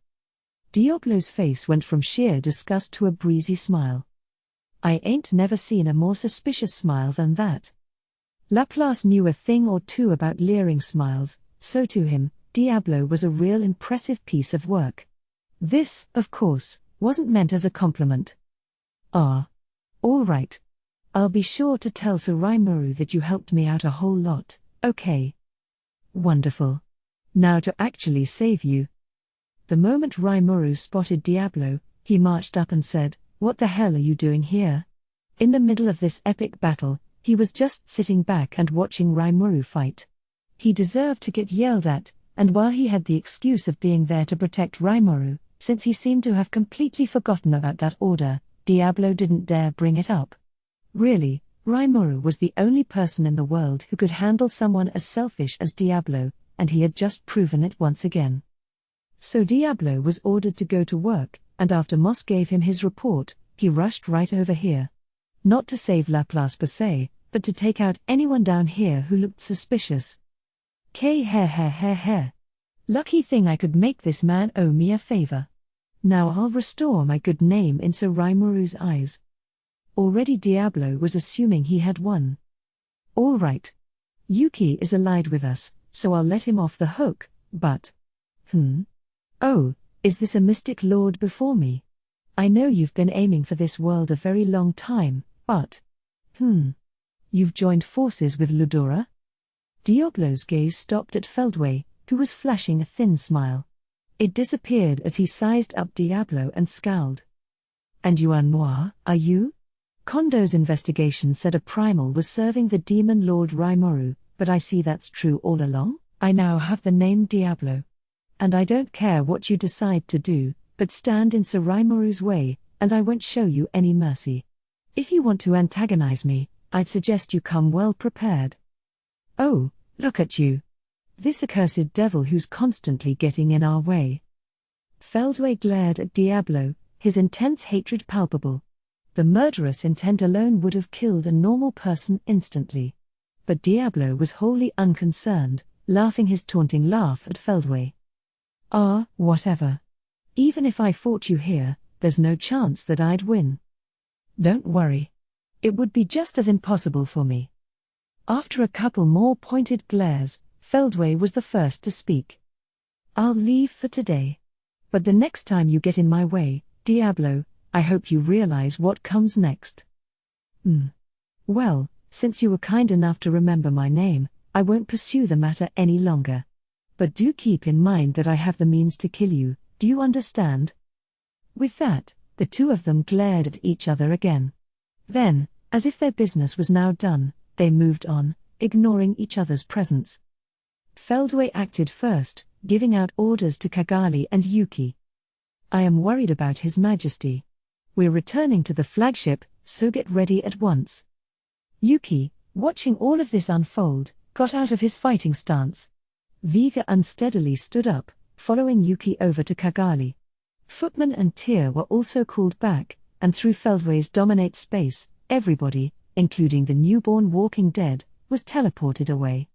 Diablo's face went from sheer disgust to a breezy smile. I ain't never seen a more suspicious smile than that. Laplace knew a thing or two about leering smiles, so to him, Diablo was a real impressive piece of work. This, of course, wasn't meant as a compliment. Ah. All right. I'll be sure to tell Sir Rimuru that you helped me out a whole lot, okay? Wonderful. Now to actually save you. The moment Rimuru spotted Diablo, he marched up and said, "What the hell are you doing here?" In the middle of this epic battle, he was just sitting back and watching Rimuru fight. He deserved to get yelled at, and while he had the excuse of being there to protect Rimuru, since he seemed to have completely forgotten about that order, Diablo didn't dare bring it up. Really, Rimuru was the only person in the world who could handle someone as selfish as Diablo, and he had just proven it once again. So Diablo was ordered to go to work, and after Moss gave him his report, he rushed right over here. Not to save Laplace per se, but to take out anyone down here who looked suspicious. Lucky thing I could make this man owe me a favor. Now I'll restore my good name in Sir Raimuru's eyes. Already Diablo was assuming he had won. All right. Yuki is allied with us, so I'll let him off the hook, but... Oh, is this a mystic lord before me? I know you've been aiming for this world a very long time, but... You've joined forces with Ludora? Diablo's gaze stopped at Feldway, who was flashing a thin smile. It disappeared as he sized up Diablo and scowled. And you are Noir, are you? Kondo's investigation said a primal was serving the demon lord Rimuru, but I see that's true all along. I now have the name Diablo. And I don't care what you decide to do, but stand in Sir Rimuru's way, and I won't show you any mercy. If you want to antagonize me, I'd suggest you come well prepared. Oh, look at you. This accursed devil who's constantly getting in our way. Feldway glared at Diablo, his intense hatred palpable. The murderous intent alone would have killed a normal person instantly. But Diablo was wholly unconcerned, laughing his taunting laugh at Feldway. Whatever. Even if I fought you here, there's no chance that I'd win. Don't worry. It would be just as impossible for me. After a couple more pointed glares, Feldway was the first to speak. I'll leave for today. But the next time you get in my way, Diablo, I hope you realize what comes next. Well, since you were kind enough to remember my name, I won't pursue the matter any longer. But do keep in mind that I have the means to kill you, do you understand? With that, the two of them glared at each other again. Then, as if their business was now done, they moved on, ignoring each other's presence. Feldway acted first, giving out orders to Kagali and Yuki. I am worried about His Majesty. We're returning to the flagship, so get ready at once. Yuki, watching all of this unfold, got out of his fighting stance. Vega unsteadily stood up, following Yuki over to Kagali. Footman and Tyr were also called back, and through Feldway's dominate space, everybody, including the newborn walking dead, was teleported away.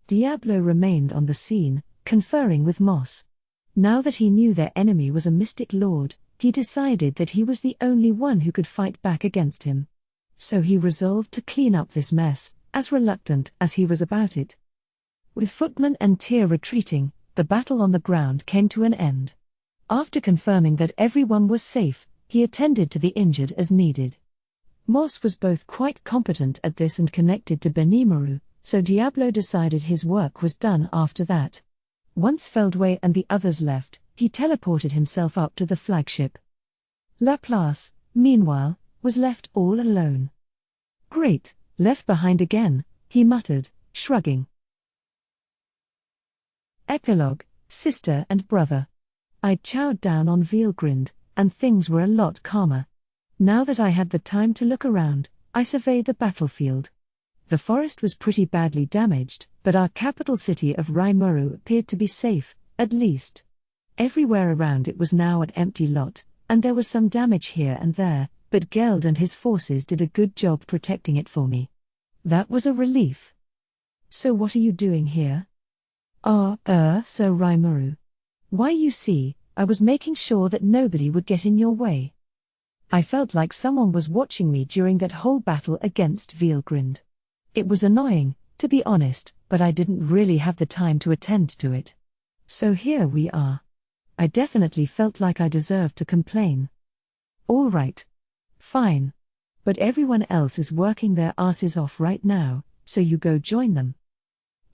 Diablo remained on the scene, conferring with Moss. Now that he knew their enemy was a mystic lord, he decided that he was the only one who could fight back against him. So he resolved to clean up this mess, as reluctant as he was about it. With Footman and Tyr retreating, the battle on the ground came to an end. After confirming that everyone was safe, he attended to the injured as needed. Moss was both quite competent at this and connected to Benimaru, so Diablo decided his work was done after that. Once Feldway and the others left, he teleported himself up to the flagship. Laplace, meanwhile, was left all alone. Great, left behind again, he muttered, shrugging. Epilogue, Sister and Brother. I'd chowed down on Veilgrind, and things were a lot calmer. Now that I had the time to look around, I surveyed the battlefield. The forest was pretty badly damaged, but our capital city of Rimuru appeared to be safe, at least. Everywhere around it was now an empty lot, and there was some damage here and there, but Geld and his forces did a good job protecting it for me. That was a relief. So what are you doing here? Sir Rimuru. Why, you see, I was making sure that nobody would get in your way. I felt like someone was watching me during that whole battle against Veilgrind. It was annoying, to be honest, but I didn't really have the time to attend to it. So here we are. I definitely felt like I deserved to complain. All right. Fine. But everyone else is working their asses off right now, so you go join them.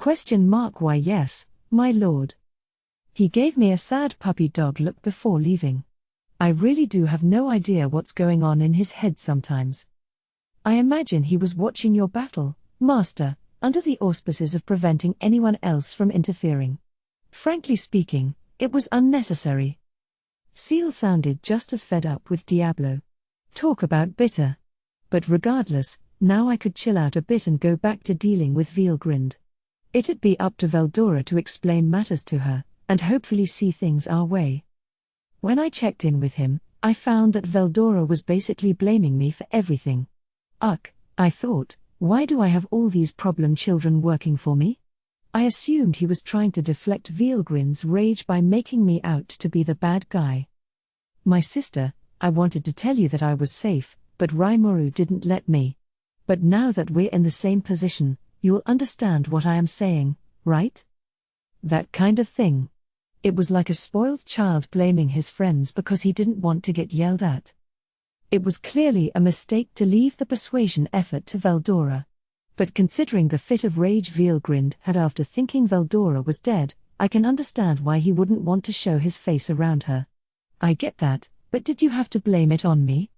Why yes, my lord. He gave me a sad puppy dog look before leaving. I really do have no idea what's going on in his head sometimes. I imagine he was watching your battle, Master, under the auspices of preventing anyone else from interfering. Frankly speaking, it was unnecessary. Seal sounded just as fed up with Diablo. Talk about bitter. But regardless, now I could chill out a bit and go back to dealing with Veilgrind. It'd be up to Veldora to explain matters to her, and hopefully see things our way. When I checked in with him, I found that Veldora was basically blaming me for everything. Ugh, I thought, why do I have all these problem children working for me? I assumed he was trying to deflect Veilgrin's rage by making me out to be the bad guy. My sister, I wanted to tell you that I was safe, but Rimuru didn't let me. But now that we're in the same position, you'll understand what I am saying, right? That kind of thing. It was like a spoiled child blaming his friends because he didn't want to get yelled at. It was clearly a mistake to leave the persuasion effort to Veldora. But considering the fit of rage Veilgrind had after thinking Veldora was dead, I can understand why he wouldn't want to show his face around her. I get that, but did you have to blame it on me?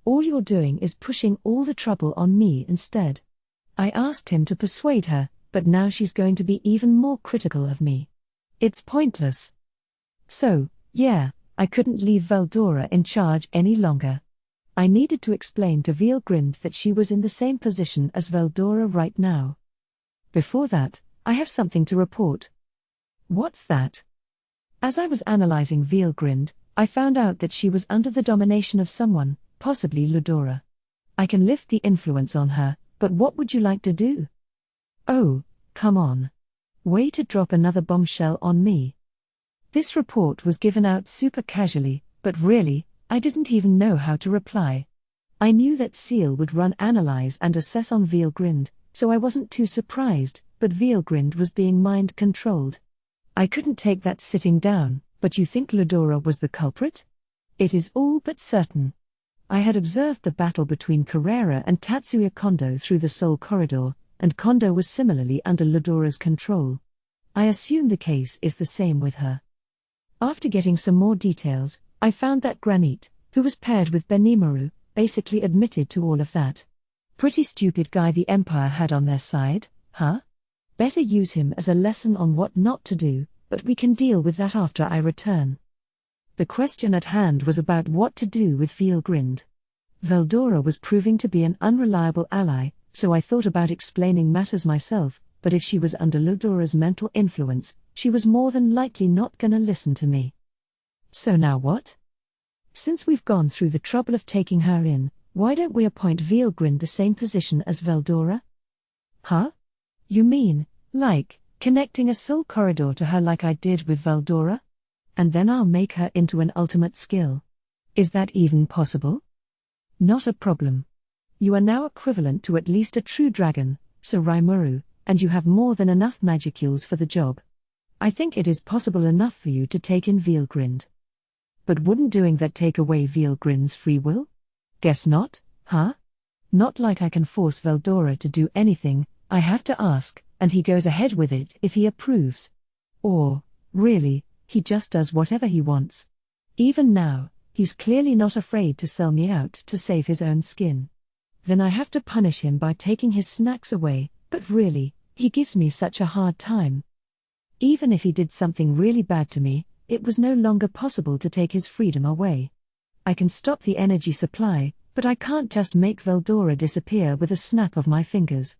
All you're doing is pushing all the trouble on me instead. I asked him to persuade her, but now she's going to be even more critical of me. It's pointless. So, yeah, I couldn't leave Veldora in charge any longer. I needed to explain to Veilgrind that she was in the same position as Veldora right now. Before that, I have something to report. What's that? As I was analyzing Veilgrind, I found out that she was under the domination of someone, possibly Ludora. I can lift the influence on her, but what would you like to do? Oh, come on. Way to drop another bombshell on me. This report was given out super casually, but really, I didn't even know how to reply. I knew that Seal would run analyze and assess on Veilgrind, so I wasn't too surprised, but Veilgrind was being mind-controlled. I couldn't take that sitting down, but you think Ludora was the culprit? It is all but certain. I had observed the battle between Carrera and Tatsuya Kondo through the Soul Corridor, and Kondo was similarly under Ludora's control. I assume the case is the same with her. After getting some more details, I found that Granite, who was paired with Benimaru, basically admitted to all of that. Pretty stupid guy the Empire had on their side, huh? Better use him as a lesson on what not to do, but we can deal with that after I return. The question at hand was about what to do with Veilgrind. Veldora was proving to be an unreliable ally, so I thought about explaining matters myself, but if she was under Ludora's mental influence, she was more than likely not gonna listen to me. So now what? Since we've gone through the trouble of taking her in, why don't we appoint Veilgrind the same position as Veldora? Huh? You mean, like, connecting a soul corridor to her like I did with Veldora? And then I'll make her into an ultimate skill. Is that even possible? Not a problem. You are now equivalent to at least a true dragon, Sir Rimuru, and you have more than enough magicules for the job. I think it is possible enough for you to take in Veilgrind. But wouldn't doing that take away Veilgrind's free will? Guess not, huh? Not like I can force Veldora to do anything, I have to ask, and he goes ahead with it if he approves. Or, really, he just does whatever he wants. Even now, he's clearly not afraid to sell me out to save his own skin. Then I have to punish him by taking his snacks away, but really, he gives me such a hard time. Even if he did something really bad to me, it was no longer possible to take his freedom away. I can stop the energy supply, but I can't just make Veldora disappear with a snap of my fingers.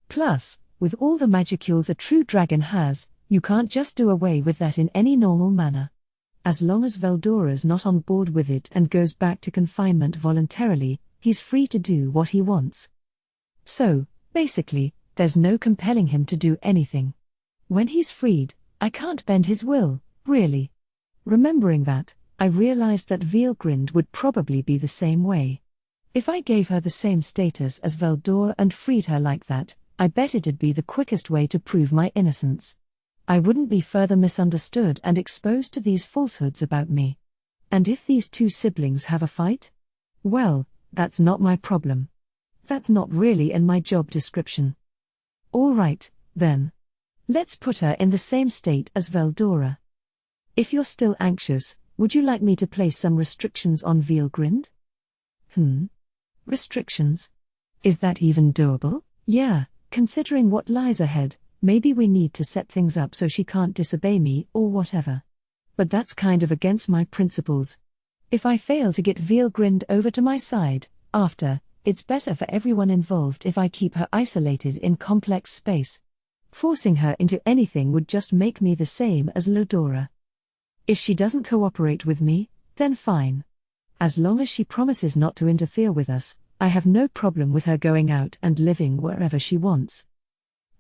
Plus, with all the magicules a true dragon has, you can't just do away with that in any normal manner. As long as Veldora's not on board with it and goes back to confinement voluntarily, he's free to do what he wants. So, basically, there's no compelling him to do anything. When he's freed, I can't bend his will, really. Remembering that, I realized that Veilgrind would probably be the same way. If I gave her the same status as Veldora and freed her like that, I bet it'd be the quickest way to prove my innocence. I wouldn't be further misunderstood and exposed to these falsehoods about me. And if these two siblings have a fight? Well, that's not my problem. That's not really in my job description. All right, then. Let's put her in the same state as Veldora. If you're still anxious, would you like me to place some restrictions on Veilgrind? Restrictions? Is that even doable? Yeah, considering what lies ahead, maybe we need to set things up so she can't disobey me or whatever. But that's kind of against my principles. If I fail to get Veilgrind over to my side, it's better for everyone involved if I keep her isolated in complex space. Forcing her into anything would just make me the same as Ludora. If she doesn't cooperate with me, then fine. As long as she promises not to interfere with us, I have no problem with her going out and living wherever she wants.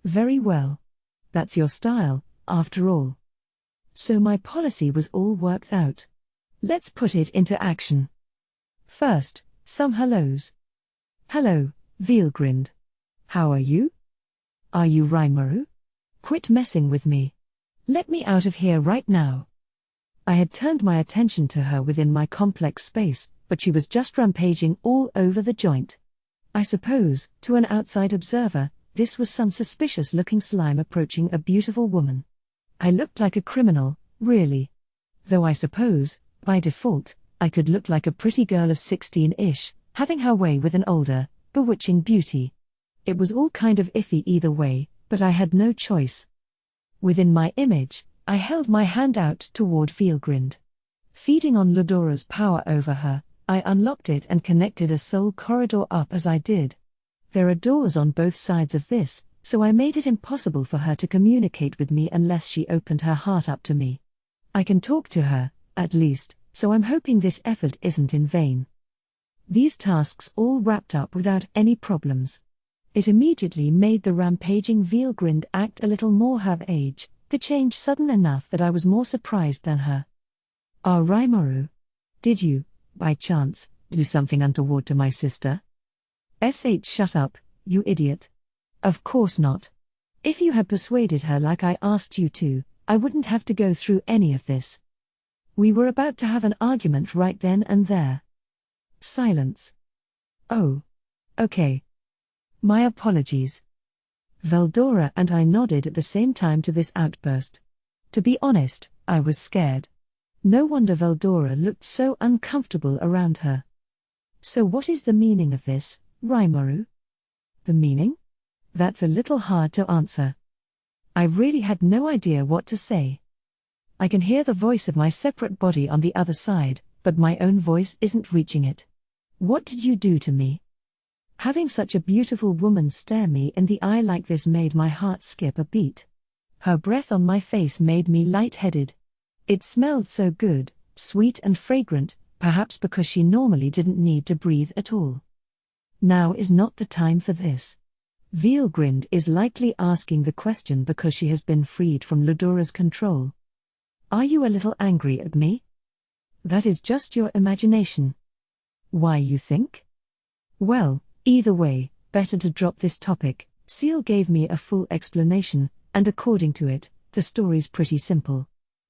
Very well. That's your style, after all. So my policy was all worked out. Let's put it into action. First, some hellos. Hello, Veilgrind. How are you? Are you Rimuru? Quit messing with me. Let me out of here right now. I had turned my attention to her within my complex space, but she was just rampaging all over the joint. I suppose, to an outside observer, this was some suspicious-looking slime approaching a beautiful woman. I looked like a criminal, really. Though I suppose, by default, I could look like a pretty girl of 16-ish, having her way with an older, bewitching beauty. It was all kind of iffy either way, but I had no choice. Within my image, I held my hand out toward Veilgrind. Feeding on Ludora's power over her, I unlocked it and connected a soul corridor up as I did. There are doors on both sides of this, so I made it impossible for her to communicate with me unless she opened her heart up to me. I can talk to her, at least, so I'm hoping this effort isn't in vain. These tasks all wrapped up without any problems. It immediately made the rampaging Veilgrind act a little more her age, the change sudden enough that I was more surprised than her. Rimuru. Did you, by chance, do something untoward to my sister? Shut up, you idiot. Of course not. If you had persuaded her like I asked you to, I wouldn't have to go through any of this. We were about to have an argument right then and there. Silence. Oh. Okay. My apologies. Veldora and I nodded at the same time to this outburst. To be honest, I was scared. No wonder Veldora looked so uncomfortable around her. So what is the meaning of this, Rimuru? The meaning? That's a little hard to answer. I really had no idea what to say. I can hear the voice of my separate body on the other side, but my own voice isn't reaching it. What did you do to me? Having such a beautiful woman stare me in the eye like this made my heart skip a beat. Her breath on my face made me lightheaded. It smelled so good, sweet and fragrant, perhaps because she normally didn't need to breathe at all. Now is not the time for this. Veilgrind is likely asking the question because she has been freed from Ludora's control. Are you a little angry at me? That is just your imagination. Why, you think? Well, either way, better to drop this topic. Seal gave me a full explanation, and according to it, the story's pretty simple.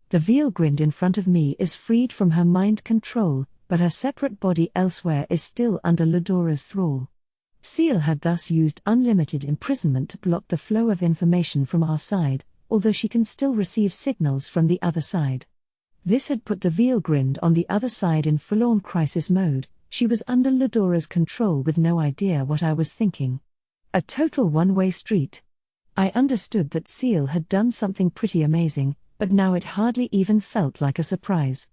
The Veilgrind in front of me is freed from her mind control, but her separate body elsewhere is still under Ludora's thrall. Seal had thus used unlimited imprisonment to block the flow of information from our side, although she can still receive signals from the other side. This had put the Veilgrind on the other side in full-on crisis mode. She was under Ludora's control with no idea what I was thinking. A total one-way street. I understood that Seal had done something pretty amazing, but now it hardly even felt like a surprise.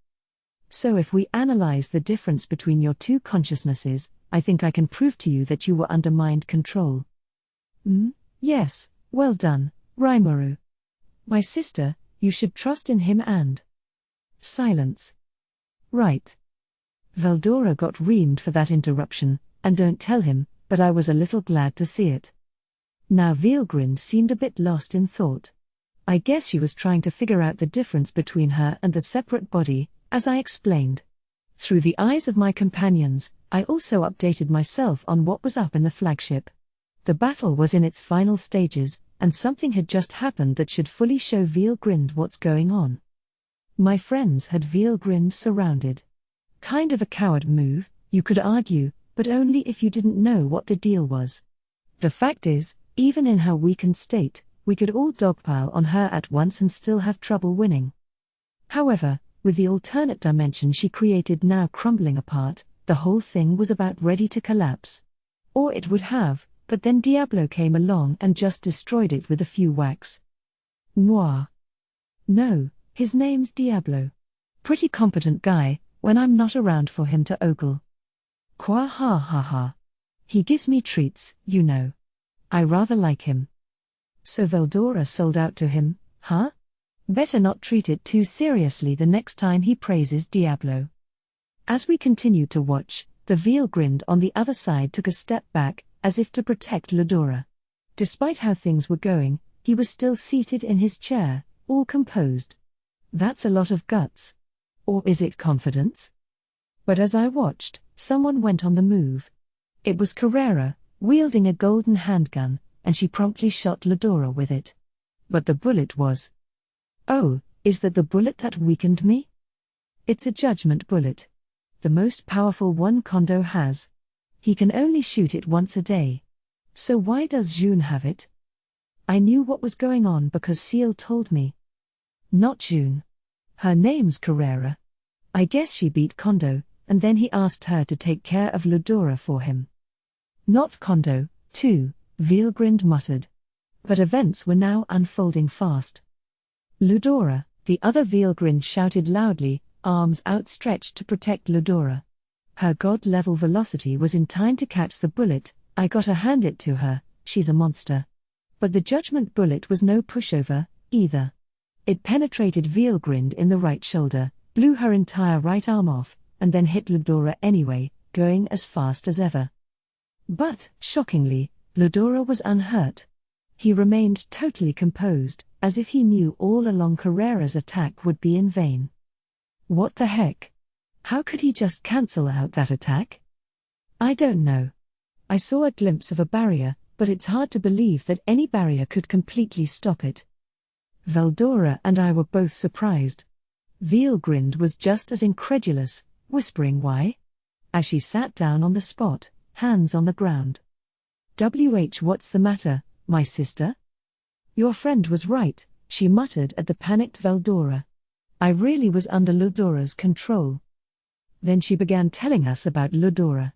So if we analyze the difference between your two consciousnesses, I think I can prove to you that you were under mind control. Yes, well done, Rimuru. My sister, you should trust in him and... Silence. Right. Veldora got reamed for that interruption, and don't tell him, but I was a little glad to see it. Now Veilgrind seemed a bit lost in thought. I guess she was trying to figure out the difference between her and the separate body, as I explained. Through the eyes of my companions, I also updated myself on what was up in the flagship. The battle was in its final stages, and something had just happened that should fully show Veilgrind what's going on. My friends had Veilgrind surrounded. Kind of a coward move, you could argue, but only if you didn't know what the deal was. The fact is, even in her weakened state, we could all dogpile on her at once and still have trouble winning. However, with the alternate dimension she created now crumbling apart, the whole thing was about ready to collapse. Or it would have, but then Diablo came along and just destroyed it with a few whacks. Noir. No, his name's Diablo. Pretty competent guy, when I'm not around for him to ogle. Qua ha ha ha. He gives me treats, you know. I rather like him. So Veldora sold out to him, huh? Better not treat it too seriously the next time he praises Diablo. As we continued to watch, The Veilgrind on the other side took a step back, as if to protect Ludora. Despite how things were going, he was still seated in his chair, all composed. That's a lot of guts. Or is it confidence? But as I watched, someone went on the move. It was Carrera, wielding a golden handgun, and she promptly shot Ludora with it. But the bullet was... Oh, is that the bullet that weakened me? It's a judgment bullet. The most powerful one Kondo has. He can only shoot it once a day. So why does June have it? I knew what was going on because Seal told me. Not June. Her name's Carrera. I guess she beat Kondo, and then he asked her to take care of Ludora for him. Not Kondo, too, Veilgrind muttered. But events were now unfolding fast. Ludora, the other Veilgrind shouted loudly, arms outstretched to protect Ludora. Her god-level velocity was in time to catch the bullet. I gotta hand it to her, she's a monster. But the judgment bullet was no pushover, either. It penetrated Veilgrind in the right shoulder, blew her entire right arm off, and then hit Ludora anyway, going as fast as ever. But, shockingly, Ludora was unhurt. He remained totally composed, as if he knew all along Carrera's attack would be in vain. What the heck? How could he just cancel out that attack? I don't know. I saw a glimpse of a barrier, but it's hard to believe that any barrier could completely stop it. Veldora and I were both surprised. Veilgrind was just as incredulous, whispering why? As she sat down on the spot, hands on the ground. What's the matter, my sister? Your friend was right, she muttered at the panicked Veldora. I really was under Ludora's control. Then she began telling us about Ludora.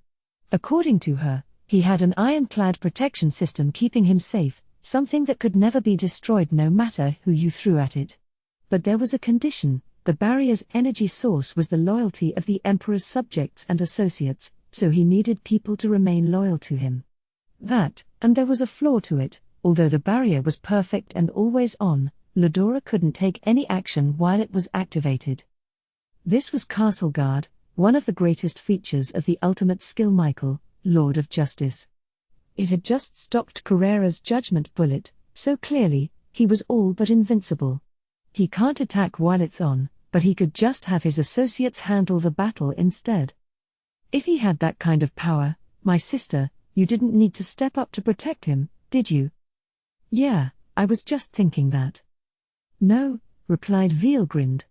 According to her, he had an ironclad protection system keeping him safe, something that could never be destroyed no matter who you threw at it. But there was a condition: the barrier's energy source was the loyalty of the Emperor's subjects and associates, so he needed people to remain loyal to him. That, and there was a flaw to it: although the barrier was perfect and always on, Ludora couldn't take any action while it was activated. This was Castle Guard, one of the greatest features of the ultimate skill Michael, Lord of Justice. It had just stopped Carrera's judgment bullet, so clearly, he was all but invincible. He can't attack while it's on, but he could just have his associates handle the battle instead. If he had that kind of power, my sister, you didn't need to step up to protect him, did you? Yeah, I was just thinking that. No, replied Veilgrind.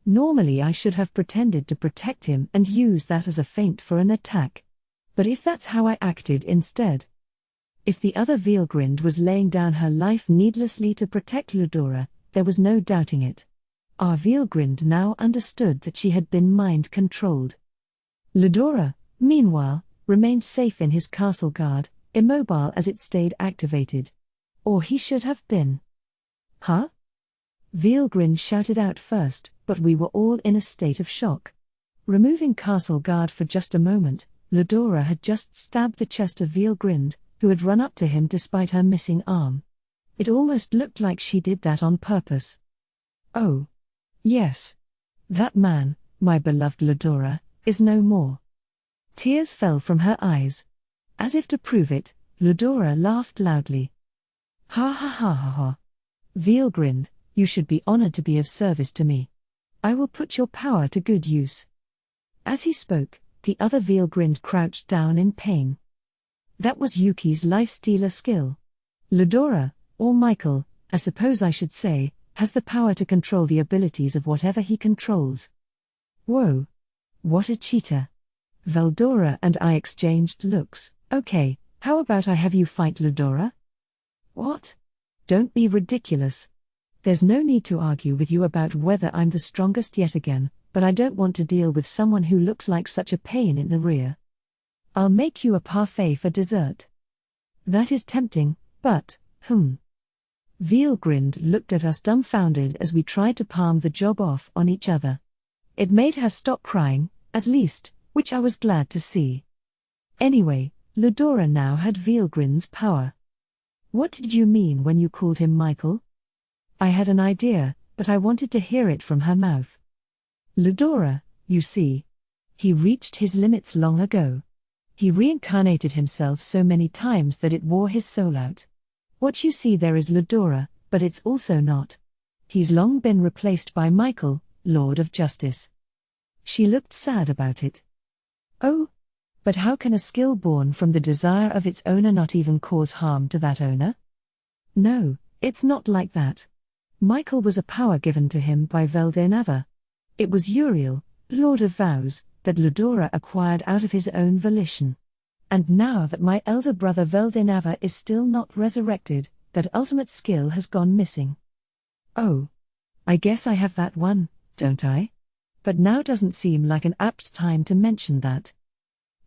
Normally I should have pretended to protect him and use that as a feint for an attack. But if that's how I acted instead. If the other Veilgrind was laying down her life needlessly to protect Ludora, there was no doubting it. Our Veilgrind now understood that she had been mind-controlled. Ludora, meanwhile, remained safe in his castle guard, immobile as it stayed activated. Or he should have been. Huh? Veilgrind shouted out first, but we were all in a state of shock. Removing castle guard for just a moment, Ludora had just stabbed the chest of Veilgrind, who had run up to him despite her missing arm. It almost looked like she did that on purpose. Oh. Yes. That man, my beloved Ludora, is no more. Tears fell from her eyes. As if to prove it, Ludora laughed loudly. Ha ha ha ha ha. Veilgrind, you should be honored to be of service to me. I will put your power to good use. As he spoke, the other Veilgrind crouched down in pain. That was Yuki's life-stealer skill. Ludora, or Michael, I suppose I should say, has the power to control the abilities of whatever he controls. Whoa. What a cheater. Veldora and I exchanged looks. Okay, how about I have you fight Ludora? What? Don't be ridiculous. There's no need to argue with you about whether I'm the strongest yet again, but I don't want to deal with someone who looks like such a pain in the rear. I'll make you a parfait for dessert. That is tempting, but, Veilgrind looked at us dumbfounded as we tried to palm the job off on each other. It made her stop crying, at least, which I was glad to see. Anyway, Ludora now had Veilgrind's power. What did you mean when you called him Michael? I had an idea, but I wanted to hear it from her mouth. Ludora, you see. He reached his limits long ago. He reincarnated himself so many times that it wore his soul out. What you see there is Ludora, but it's also not. He's long been replaced by Michael, Lord of Justice. She looked sad about it. Oh? But how can a skill born from the desire of its owner not even cause harm to that owner? No, it's not like that. Michael was a power given to him by Veldenava. It was Uriel, Lord of Vows, that Ludora acquired out of his own volition. And now that my elder brother Veldenava is still not resurrected, that ultimate skill has gone missing. Oh. I guess I have that one, don't I? But now doesn't seem like an apt time to mention that.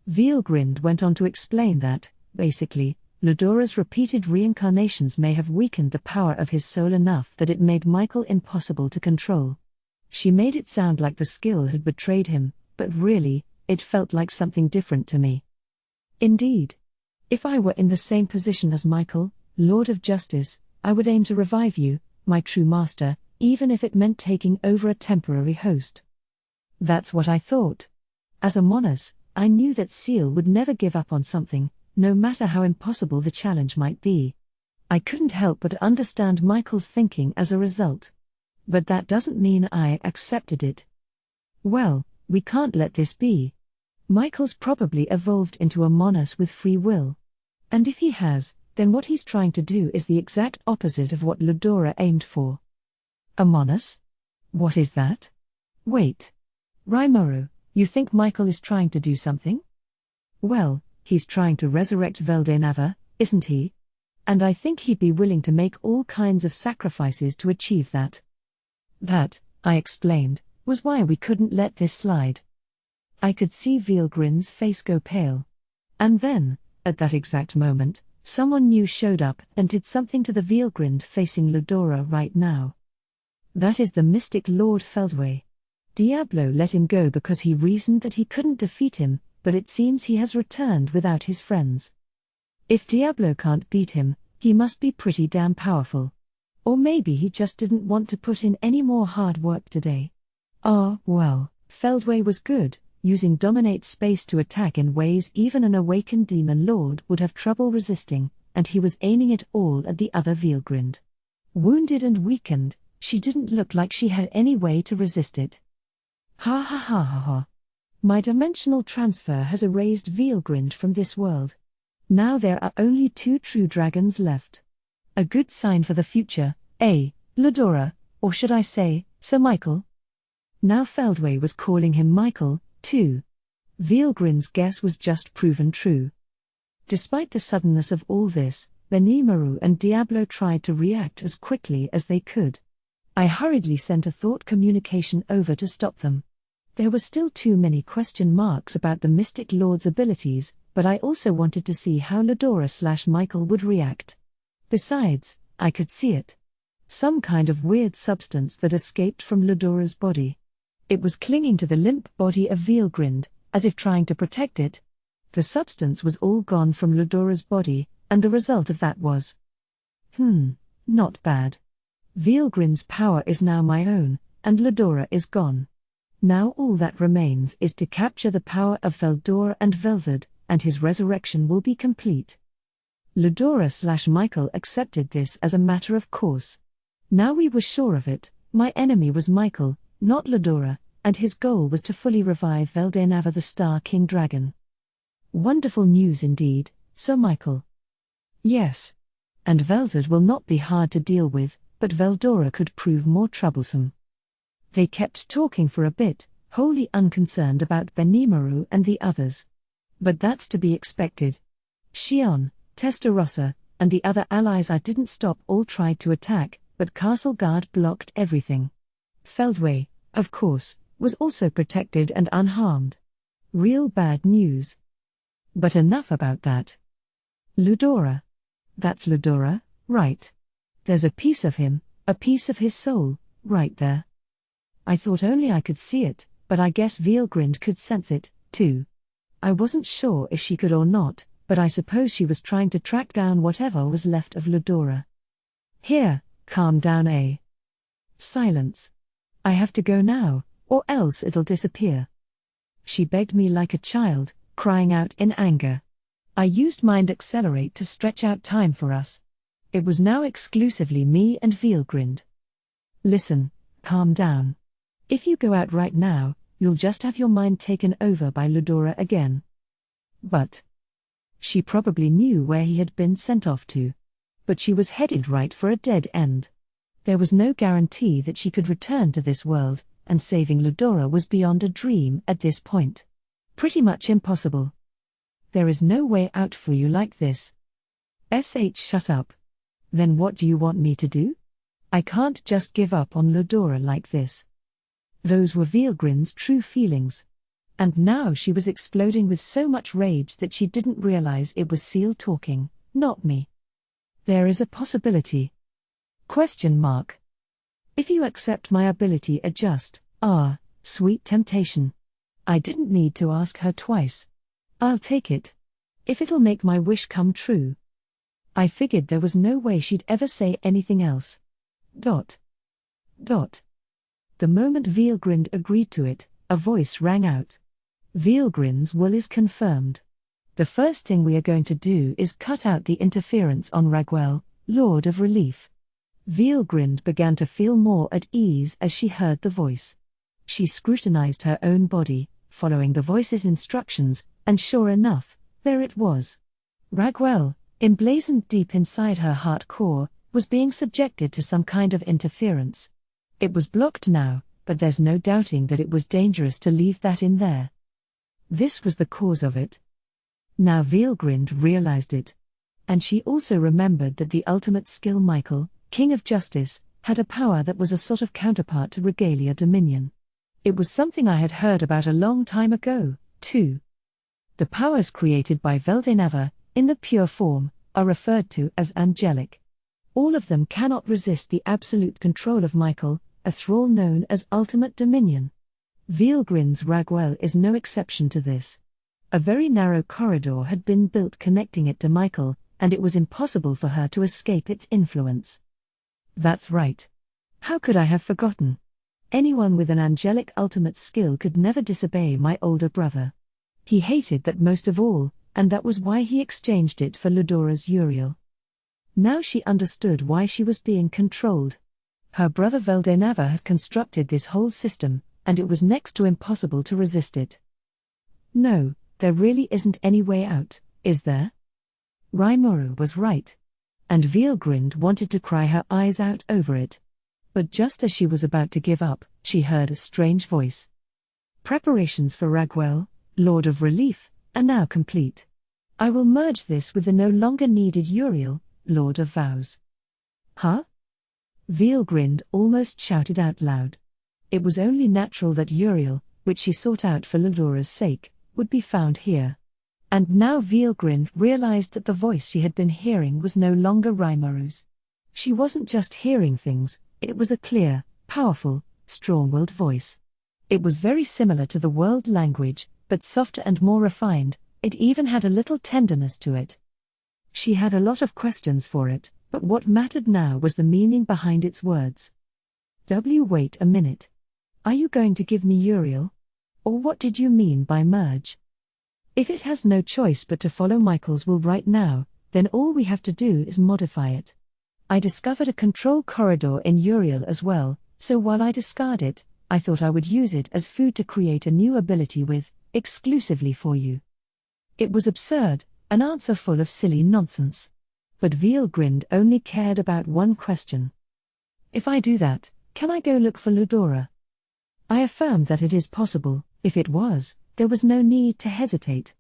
Vielgrind went on to explain that, basically, Ludora's repeated reincarnations may have weakened the power of his soul enough that it made Michael impossible to control. She made it sound like the skill had betrayed him, but really, it felt like something different to me. Indeed. If I were in the same position as Michael, Lord of Justice, I would aim to revive you, my true master, even if it meant taking over a temporary host. That's what I thought. As a Monas, I knew that Seal would never give up on something, no matter how impossible the challenge might be. I couldn't help but understand Michael's thinking as a result. But that doesn't mean I accepted it. Well, we can't let this be. Michael's probably evolved into a Monas with free will. And if he has, then what he's trying to do is the exact opposite of what Ludora aimed for. A Monas? What is that? Wait. Rimuru, you think Michael is trying to do something? Well, he's trying to resurrect Veldenava, isn't he? And I think he'd be willing to make all kinds of sacrifices to achieve that. That, I explained, was why we couldn't let this slide. I could see Vielgrin's face go pale. And then, at that exact moment, someone new showed up and did something to the Vielgrind facing Ludora right now. That is the mystic Lord Feldway. Diablo let him go because he reasoned that he couldn't defeat him, but it seems he has returned without his friends. If Diablo can't beat him, he must be pretty damn powerful. Or maybe he just didn't want to put in any more hard work today. Well, Feldway was good, using Dominate Space to attack in ways even an awakened Demon Lord would have trouble resisting, and he was aiming it all at the other Vielgrind. Wounded and weakened, she didn't look like she had any way to resist it. Ha ha ha ha ha. My dimensional transfer has erased Vielgrind from this world. Now there are only 2 true dragons left. A good sign for the future, Ludora, or should I say, Sir Michael? Now Feldway was calling him Michael, too. Vielgrind's guess was just proven true. Despite the suddenness of all this, Benimaru and Diablo tried to react as quickly as they could. I hurriedly sent a thought communication over to stop them. There were still too many question marks about the Mystic Lord's abilities, but I also wanted to see how Ludora/Michael would react. Besides, I could see it. Some kind of weird substance that escaped from Ludora's body. It was clinging to the limp body of Vielgrind, as if trying to protect it. The substance was all gone from Ludora's body, and the result of that was... not bad. Vielgrind's power is now my own, and Ludora is gone. Now all that remains is to capture the power of Veldora and Velzard, and his resurrection will be complete. Ludora/Michael accepted this as a matter of course. Now we were sure of it, my enemy was Michael, not Ludora, and his goal was to fully revive Veldenava the Star King Dragon. Wonderful news indeed, Sir Michael. Yes. And Velzard will not be hard to deal with, but Veldora could prove more troublesome. They kept talking for a bit, wholly unconcerned about Benimaru and the others. But that's to be expected. Xion, Testarossa, and the other allies I didn't stop all tried to attack, but Castle Guard blocked everything. Feldway, of course, was also protected and unharmed. Real bad news. But enough about that. Ludora. That's Ludora, right? There's a piece of him, a piece of his soul, right there. I thought only I could see it, but I guess Vielgrind could sense it, too. I wasn't sure if she could or not, but I suppose she was trying to track down whatever was left of Ludora. Here, calm down, Silence. I have to go now, or else it'll disappear. She begged me like a child, crying out in anger. I used Mind Accelerate to stretch out time for us. It was now exclusively me and Veilgrind. Listen, calm down. If you go out right now, you'll just have your mind taken over by Ludora again. But she probably knew where he had been sent off to. But she was headed right for a dead end. There was no guarantee that she could return to this world, and saving Ludora was beyond a dream at this point. Pretty much impossible. There is no way out for you like this. Shut up. Then what do you want me to do? I can't just give up on Ludora like this. Those were Veilgrind's true feelings. And now she was exploding with so much rage that she didn't realize it was Seal talking, not me. There is a possibility. Question mark. If you accept my ability adjust, sweet temptation. I didn't need to ask her twice. I'll take it. If it'll make my wish come true. I figured there was no way she'd ever say anything else. The moment Veilgrind agreed to it, a voice rang out. Veilgrind's will is confirmed. The first thing we are going to do is cut out the interference on Raguel, Lord of Relief. Veilgrind began to feel more at ease as she heard the voice. She scrutinized her own body, following the voice's instructions, and sure enough, there it was. Raguel, emblazoned deep inside her heart core, was being subjected to some kind of interference. It was blocked now, but there's no doubting that it was dangerous to leave that in there. This was the cause of it. Now Veilgrind realized it. And she also remembered that the ultimate skill Michael, King of Justice, had a power that was a sort of counterpart to Regalia Dominion. It was something I had heard about a long time ago, too. The powers created by Veldenava, in the pure form, are referred to as angelic. All of them cannot resist the absolute control of Michael, a thrall known as Ultimate Dominion. Veilgrind's Raguel is no exception to this. A very narrow corridor had been built connecting it to Michael, and it was impossible for her to escape its influence. That's right. How could I have forgotten? Anyone with an angelic ultimate skill could never disobey my older brother. He hated that most of all, and that was why he exchanged it for Ludora's Uriel. Now she understood why she was being controlled. Her brother Veldenava had constructed this whole system, and it was next to impossible to resist it. No, there really isn't any way out, is there? Rimuru was right. And Veilgrind wanted to cry her eyes out over it. But just as she was about to give up, she heard a strange voice. Preparations for Raguel, Lord of Relief, are now complete. I will merge this with the no longer needed Uriel, Lord of Vows. Huh? Veilgrind almost shouted out loud. It was only natural that Uriel, which she sought out for Ludora's sake, would be found here. And now Veilgrind realized that the voice she had been hearing was no longer Rimuru's. She wasn't just hearing things, it was a clear, powerful, strong-willed voice. It was very similar to the world language, but softer and more refined. It even had a little tenderness to it. She had a lot of questions for it, but what mattered now was the meaning behind its words. Wait a minute. Are you going to give me Uriel? Or what did you mean by merge? If it has no choice but to follow Michael's will right now, then all we have to do is modify it. I discovered a control corridor in Uriel as well, so while I discard it, I thought I would use it as food to create a new ability with, exclusively for you. It was absurd, an answer full of silly nonsense. But Veilgrind only cared about one question. If I do that, can I go look for Ludora? I affirmed that it is possible. If it was, there was no need to hesitate.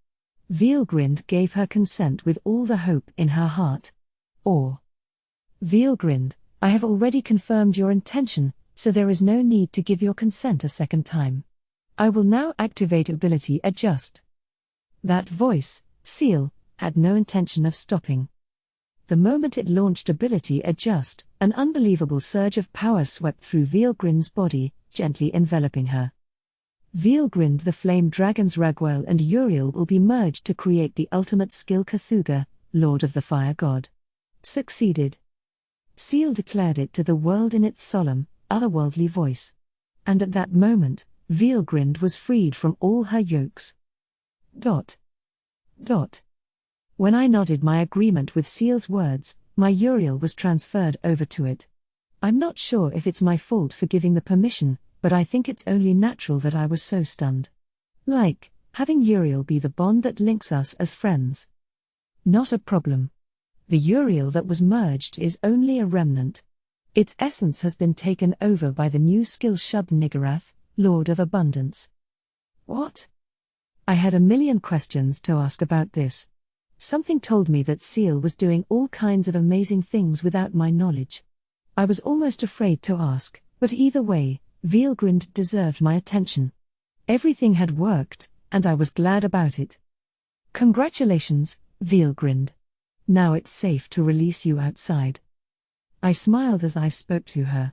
Veilgrind gave her consent with all the hope in her heart. Veilgrind, I have already confirmed your intention, so there is no need to give your consent a second time. I will now activate ability adjust. That voice, Seal, had no intention of stopping. The moment it launched ability adjust, an unbelievable surge of power swept through Veilgrind's body, gently enveloping her. Veilgrind the Flame Dragon's Raguel and Uriel will be merged to create the ultimate skill Cthugha, Lord of the Fire God. Succeeded. Seal declared it to the world in its solemn, otherworldly voice. And at that moment, Veilgrind was freed from all her yokes. When I nodded my agreement with Seal's words, my Uriel was transferred over to it. I'm not sure if it's my fault for giving the permission, but I think it's only natural that I was so stunned. Like, having Uriel be the bond that links us as friends. Not a problem. The Uriel that was merged is only a remnant. Its essence has been taken over by the new skill Shub-Niggurath, Lord of Abundance. What? I had a million questions to ask about this. Something told me that Seal was doing all kinds of amazing things without my knowledge. I was almost afraid to ask, but either way, Veelgrind deserved my attention. Everything had worked, and I was glad about it. Congratulations, Veelgrind. Now it's safe to release you outside. I smiled as I spoke to her.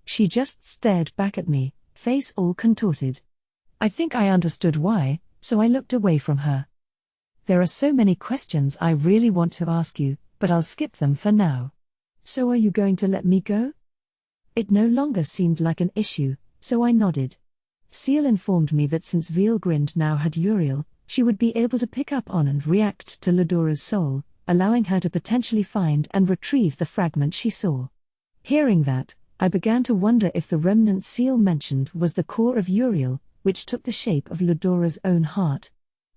She just stared back at me, face all contorted. I think I understood why, so I looked away from her. There are so many questions I really want to ask you, but I'll skip them for now. So are you going to let me go? It no longer seemed like an issue, so I nodded. Seal informed me that since Veelgrind now had Uriel, she would be able to pick up on and react to Lodora's soul, allowing her to potentially find and retrieve the fragment she saw. Hearing that, I began to wonder if the remnant Seal mentioned was the core of Uriel, which took the shape of Lodora's own heart.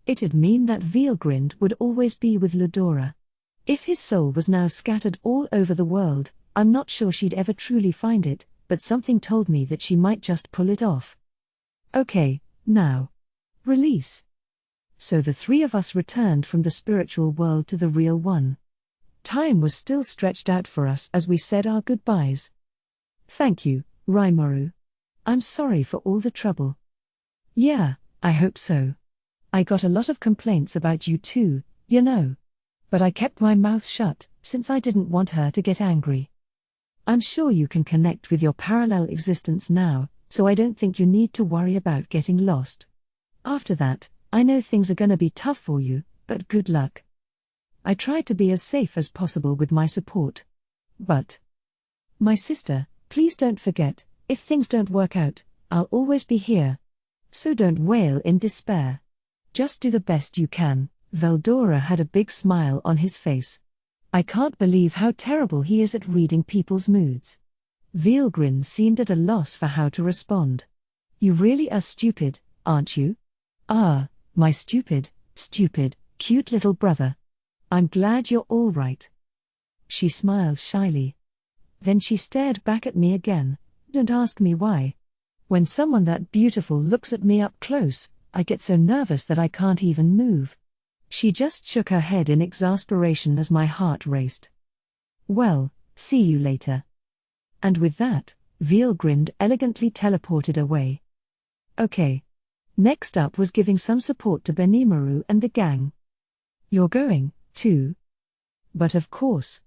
It'd mean that Veelgrind would always be with Lodora. If his soul was now scattered all over the world, I'm not sure she'd ever truly find it, but something told me that she might just pull it off. Okay, now. Release. So the three of us returned from the spiritual world to the real one. Time was still stretched out for us as we said our goodbyes. Thank you, Rimuru. I'm sorry for all the trouble. Yeah, I hope so. I got a lot of complaints about you too, you know. But I kept my mouth shut, since I didn't want her to get angry. I'm sure you can connect with your parallel existence now, so I don't think you need to worry about getting lost. After that, I know things are gonna be tough for you, but good luck. I tried to be as safe as possible with my support. But my sister, please don't forget, if things don't work out, I'll always be here. So don't wail in despair. Just do the best you can. Veldora had a big smile on his face. I can't believe how terrible he is at reading people's moods. Veelgrind seemed at a loss for how to respond. You really are stupid, aren't you? Ah, my stupid, cute little brother. I'm glad you're all right. She smiled shyly. Then she stared back at me again. Don't ask me why. When someone that beautiful looks at me up close, I get so nervous that I can't even move. She just shook her head in exasperation as my heart raced. Well, see you later. And with that, Veelgrind elegantly teleported away. Okay. Next up was giving some support to Benimaru and the gang. You're going, too? But of course.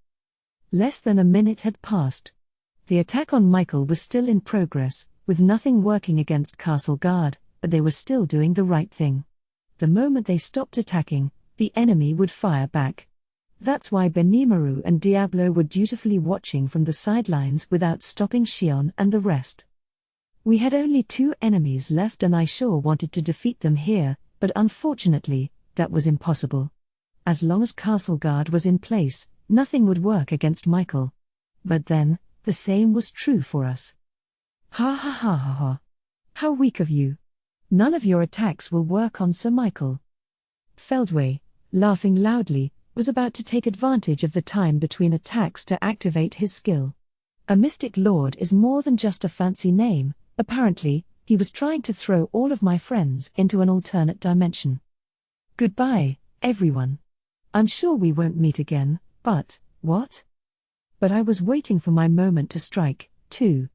Less than a minute had passed. The attack on Michael was still in progress, with nothing working against Castle Guard, but they were still doing the right thing. The moment they stopped attacking, the enemy would fire back. That's why Benimaru and Diablo were dutifully watching from the sidelines without stopping Shion and the rest. We had only 2 enemies left and I sure wanted to defeat them here, but unfortunately, that was impossible. As long as Castle Guard was in place, nothing would work against Michael. But then, the same was true for us. Ha ha ha ha ha. How weak of you. None of your attacks will work on Sir Michael. Feldway, laughing loudly, was about to take advantage of the time between attacks to activate his skill. A Mystic Lord is more than just a fancy name. Apparently, he was trying to throw all of my friends into an alternate dimension. Goodbye, everyone. I'm sure we won't meet again, but, what? But I was waiting for my moment to strike, too.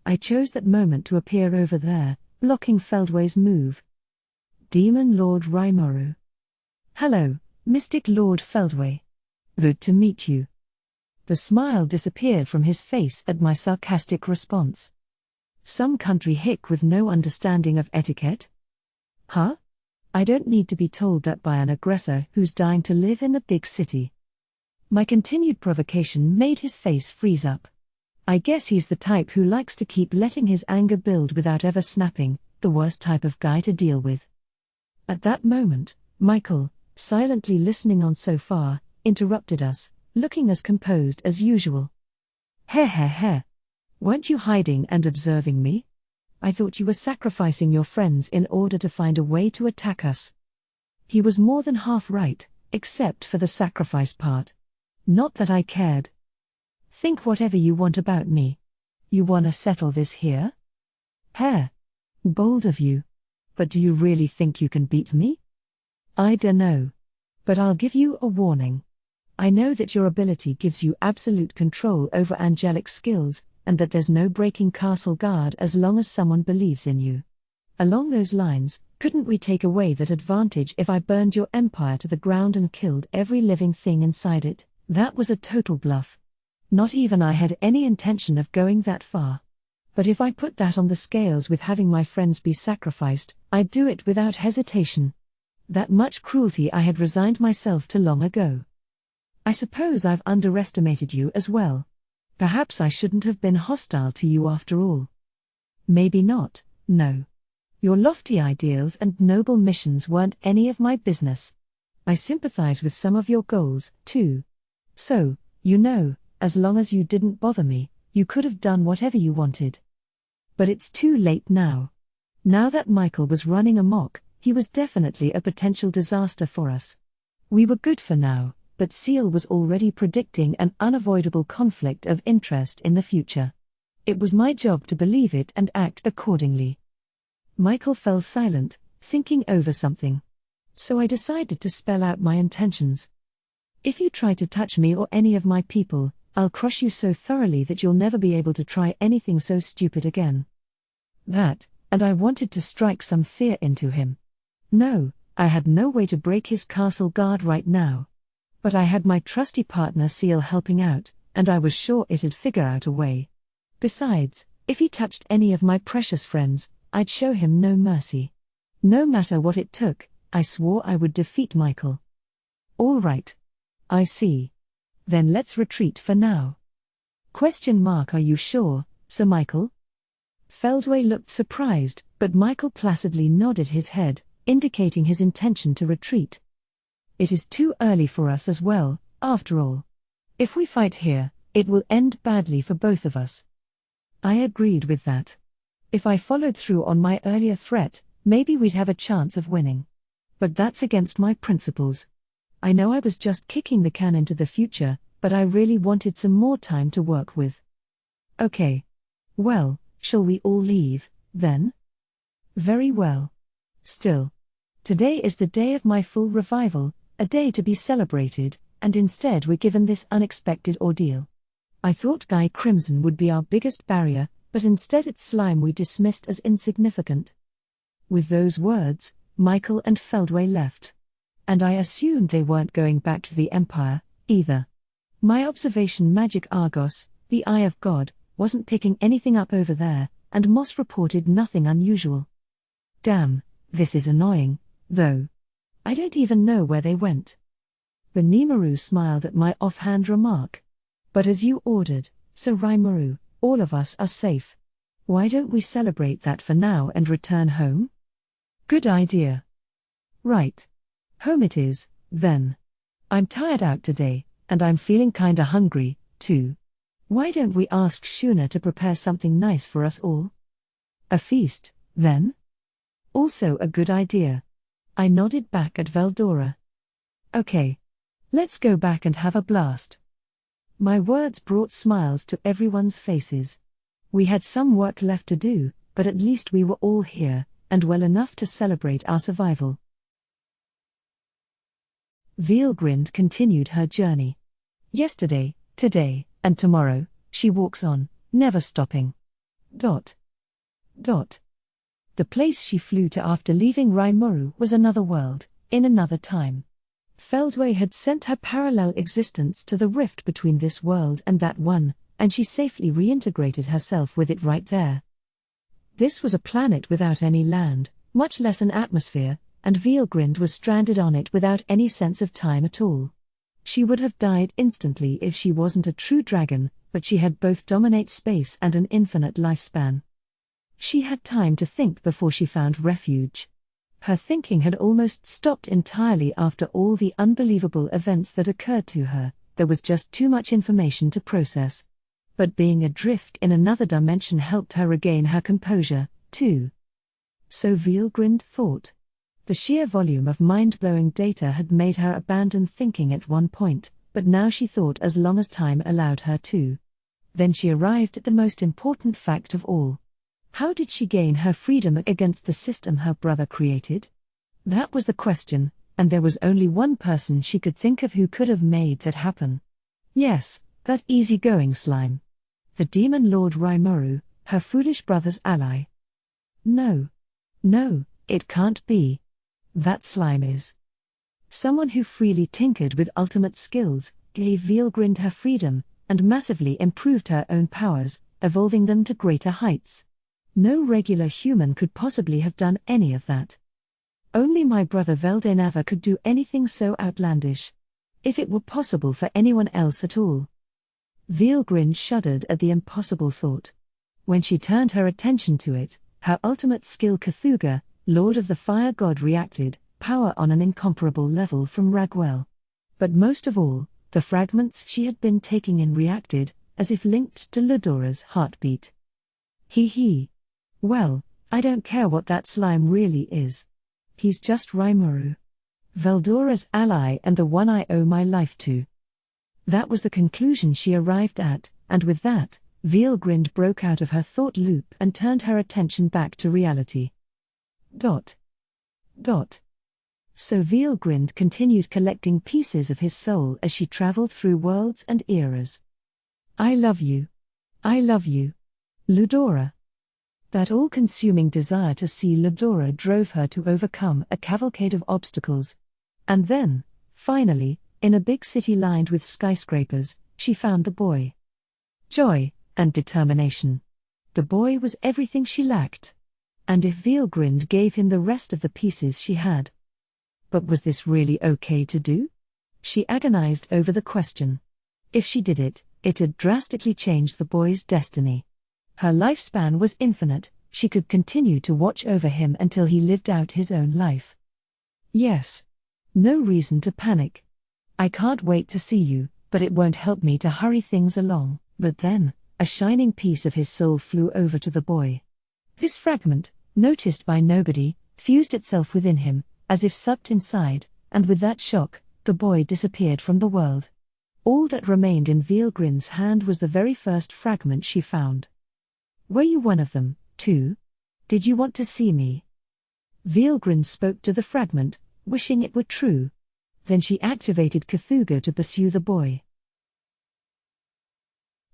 I chose that moment to appear over there, blocking Feldway's move. Demon Lord Rimuru. Hello, Mystic Lord Feldway. Good to meet you. The smile disappeared from his face at my sarcastic response. Some country hick with no understanding of etiquette? Huh? I don't need to be told that by an aggressor who's dying to live in the big city. My continued provocation made his face freeze up. I guess he's the type who likes to keep letting his anger build without ever snapping, the worst type of guy to deal with. At that moment, Michael, silently listening on so far, interrupted us, looking as composed as usual. Heh. Weren't you hiding and observing me? I thought you were sacrificing your friends in order to find a way to attack us. He was more than half right, except for the sacrifice part. Not that I cared. Think whatever you want about me. You wanna settle this here? Heh. Bold of you. But do you really think you can beat me? I dunno. But I'll give you a warning. I know that your ability gives you absolute control over angelic skills, and that there's no breaking castle guard as long as someone believes in you. Along those lines, couldn't we take away that advantage if I burned your empire to the ground and killed every living thing inside it? That was a total bluff. Not even I had any intention of going that far. But if I put that on the scales with having my friends be sacrificed, I'd do it without hesitation. That much cruelty I had resigned myself to long ago. I suppose I've underestimated you as well. Perhaps I shouldn't have been hostile to you after all. Maybe not, no. Your lofty ideals and noble missions weren't any of my business. I sympathize with some of your goals, too. So, as long as you didn't bother me, you could have done whatever you wanted. But it's too late now. Now that Michael was running amok, he was definitely a potential disaster for us. We were good for now, but Seal was already predicting an unavoidable conflict of interest in the future. It was my job to believe it and act accordingly. Michael fell silent, thinking over something. So I decided to spell out my intentions. If you try to touch me or any of my people, I'll crush you so thoroughly that you'll never be able to try anything so stupid again. That, and I wanted to strike some fear into him. No, I had no way to break his castle guard right now. But I had my trusty partner Seal helping out, and I was sure it'd figure out a way. Besides, if he touched any of my precious friends, I'd show him no mercy. No matter what it took, I swore I would defeat Michael. All right. I see. Then let's retreat for now. Are you sure, Sir Michael? Feldway looked surprised, but Michael placidly nodded his head, indicating his intention to retreat. It is too early for us as well, after all. If we fight here, it will end badly for both of us. I agreed with that. If I followed through on my earlier threat, maybe we'd have a chance of winning. But that's against my principles. I know I was just kicking the can into the future, but I really wanted some more time to work with. Okay. Well, shall we all leave, then? Very well. Still. Today is the day of my full revival, a day to be celebrated, and instead we're given this unexpected ordeal. I thought Guy Crimson would be our biggest barrier, but instead it's slime we dismissed as insignificant. With those words, Michael and Feldway left. And I assumed they weren't going back to the Empire, either. My observation magic Argos, the Eye of God, wasn't picking anything up over there, and Moss reported nothing unusual. Damn, this is annoying, though. I don't even know where they went. Benimaru smiled at my offhand remark. But as you ordered, Sir Rimuru, all of us are safe. Why don't we celebrate that for now and return home? Good idea. Right. Home it is, then. I'm tired out today, and I'm feeling kinda hungry, too. Why don't we ask Shuna to prepare something nice for us all? A feast, then? Also a good idea. I nodded back at Veldora. Okay. Let's go back and have a blast. My words brought smiles to everyone's faces. We had some work left to do, but at least we were all here, and well enough to celebrate our survival. Veilgrind continued her journey. Yesterday, today, and tomorrow, she walks on, never stopping. The place she flew to after leaving Rimuru was another world, in another time. Feldway had sent her parallel existence to the rift between this world and that one, and she safely reintegrated herself with it right there. This was a planet without any land, much less an atmosphere, and Veilgrind was stranded on it without any sense of time at all. She would have died instantly if she wasn't a true dragon, but she had both dominate space and an infinite lifespan. She had time to think before she found refuge. Her thinking had almost stopped entirely after all the unbelievable events that occurred to her. There was just too much information to process. But being adrift in another dimension helped her regain her composure, too. So Veilgrind thought. The sheer volume of mind-blowing data had made her abandon thinking at one point, but now she thought as long as time allowed her to. Then she arrived at the most important fact of all. How did she gain her freedom against the system her brother created? That was the question, and there was only one person she could think of who could have made that happen. Yes, that easygoing slime. The demon lord Rimuru, her foolish brother's ally. No, it can't be. That slime is someone who freely tinkered with ultimate skills, gave Veilgrind her freedom, and massively improved her own powers, evolving them to greater heights. No regular human could possibly have done any of that. Only my brother Veldenava could do anything so outlandish. If it were possible for anyone else at all. Veilgrind shuddered at the impossible thought. When she turned her attention to it, her ultimate skill Cthulhu, Lord of the Fire God, reacted, power on an incomparable level from Ragwell. But most of all, the fragments she had been taking in reacted, as if linked to Ludora's heartbeat. He. Well, I don't care what that slime really is. He's just Rimuru. Veldora's ally and the one I owe my life to. That was the conclusion she arrived at, and with that, Veilgrind broke out of her thought loop and turned her attention back to reality. So Veilgrind continued collecting pieces of his soul as she traveled through worlds and eras. I love you, Ludora. That all-consuming desire to see Ludora drove her to overcome a cavalcade of obstacles. And then, finally, in a big city lined with skyscrapers, she found the boy. Joy and determination. The boy was everything she lacked. And if Veilgrind gave him the rest of the pieces she had. But was this really okay to do? She agonized over the question. If she did it, it'd drastically change the boy's destiny. Her lifespan was infinite, she could continue to watch over him until he lived out his own life. Yes. No reason to panic. I can't wait to see you, but it won't help me to hurry things along. But then, a shining piece of his soul flew over to the boy. This fragment, noticed by nobody, fused itself within him, as if sucked inside, and with that shock, the boy disappeared from the world. All that remained in Veilgrind's hand was the very first fragment she found. Were you one of them, too? Did you want to see me? Veilgrind spoke to the fragment, wishing it were true. Then she activated Cthulhu to pursue the boy.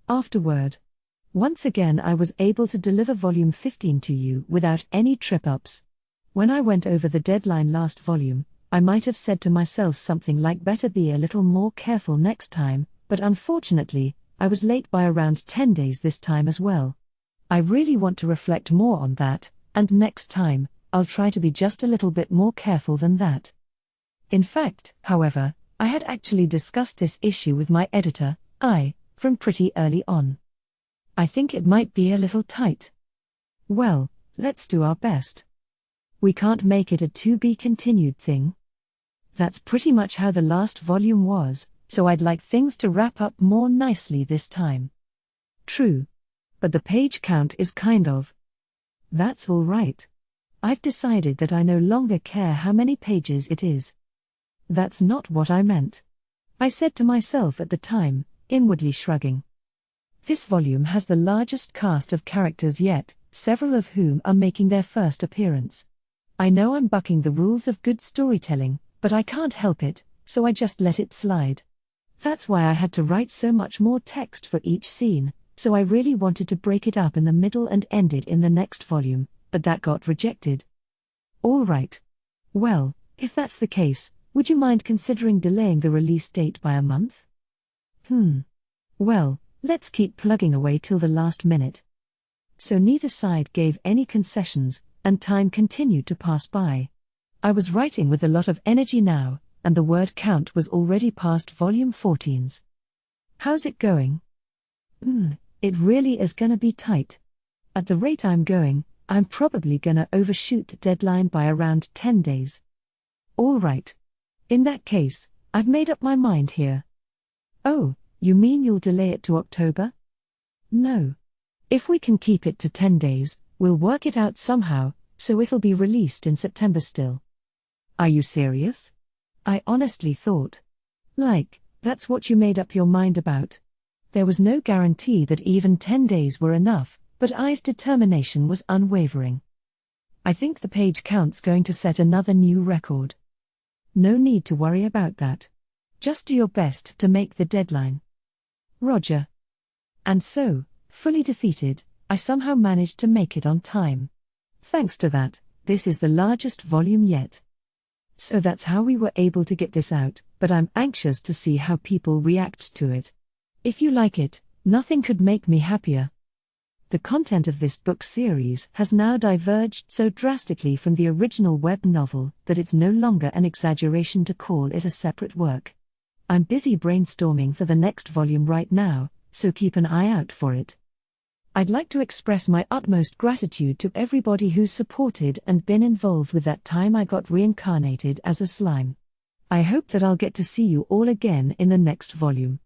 Afterword. Once again I was able to deliver volume 15 to you without any trip-ups. When I went over the deadline last volume, I might have said to myself something like better be a little more careful next time, but unfortunately, I was late by around 10 days this time as well. I really want to reflect more on that, and next time, I'll try to be just a little bit more careful than that. In fact, however, I had actually discussed this issue with my editor, from pretty early on. I think it might be a little tight. Well, let's do our best. We can't make it a to-be-continued thing. That's pretty much how the last volume was, so I'd like things to wrap up more nicely this time. True. But the page count is kind of. That's all right. I've decided that I no longer care how many pages it is. That's not what I meant. I said to myself at the time, inwardly shrugging. This volume has the largest cast of characters yet, several of whom are making their first appearance. I know I'm bucking the rules of good storytelling, but I can't help it, so I just let it slide. That's why I had to write so much more text for each scene, so I really wanted to break it up in the middle and end it in the next volume, but that got rejected. All right. Well, if that's the case, would you mind considering delaying the release date by a month? Well, let's keep plugging away till the last minute. So neither side gave any concessions, and time continued to pass by. I was writing with a lot of energy now, and the word count was already past volume 14's. How's it going? It really is gonna be tight. At the rate I'm going, I'm probably gonna overshoot the deadline by around 10 days. All right. In that case, I've made up my mind here. Oh, you mean you'll delay it to October? No. If we can keep it to 10 days, we'll work it out somehow, so it'll be released in September still. Are you serious? I honestly thought. That's what you made up your mind about. There was no guarantee that even 10 days were enough, but I's determination was unwavering. I think the page count's going to set another new record. No need to worry about that. Just do your best to make the deadline. Roger. And so, fully defeated, I somehow managed to make it on time. Thanks to that, this is the largest volume yet. So that's how we were able to get this out, but I'm anxious to see how people react to it. If you like it, nothing could make me happier. The content of this book series has now diverged so drastically from the original web novel that it's no longer an exaggeration to call it a separate work. I'm busy brainstorming for the next volume right now, so keep an eye out for it. I'd like to express my utmost gratitude to everybody who's supported and been involved with that time I got reincarnated as a slime. I hope that I'll get to see you all again in the next volume.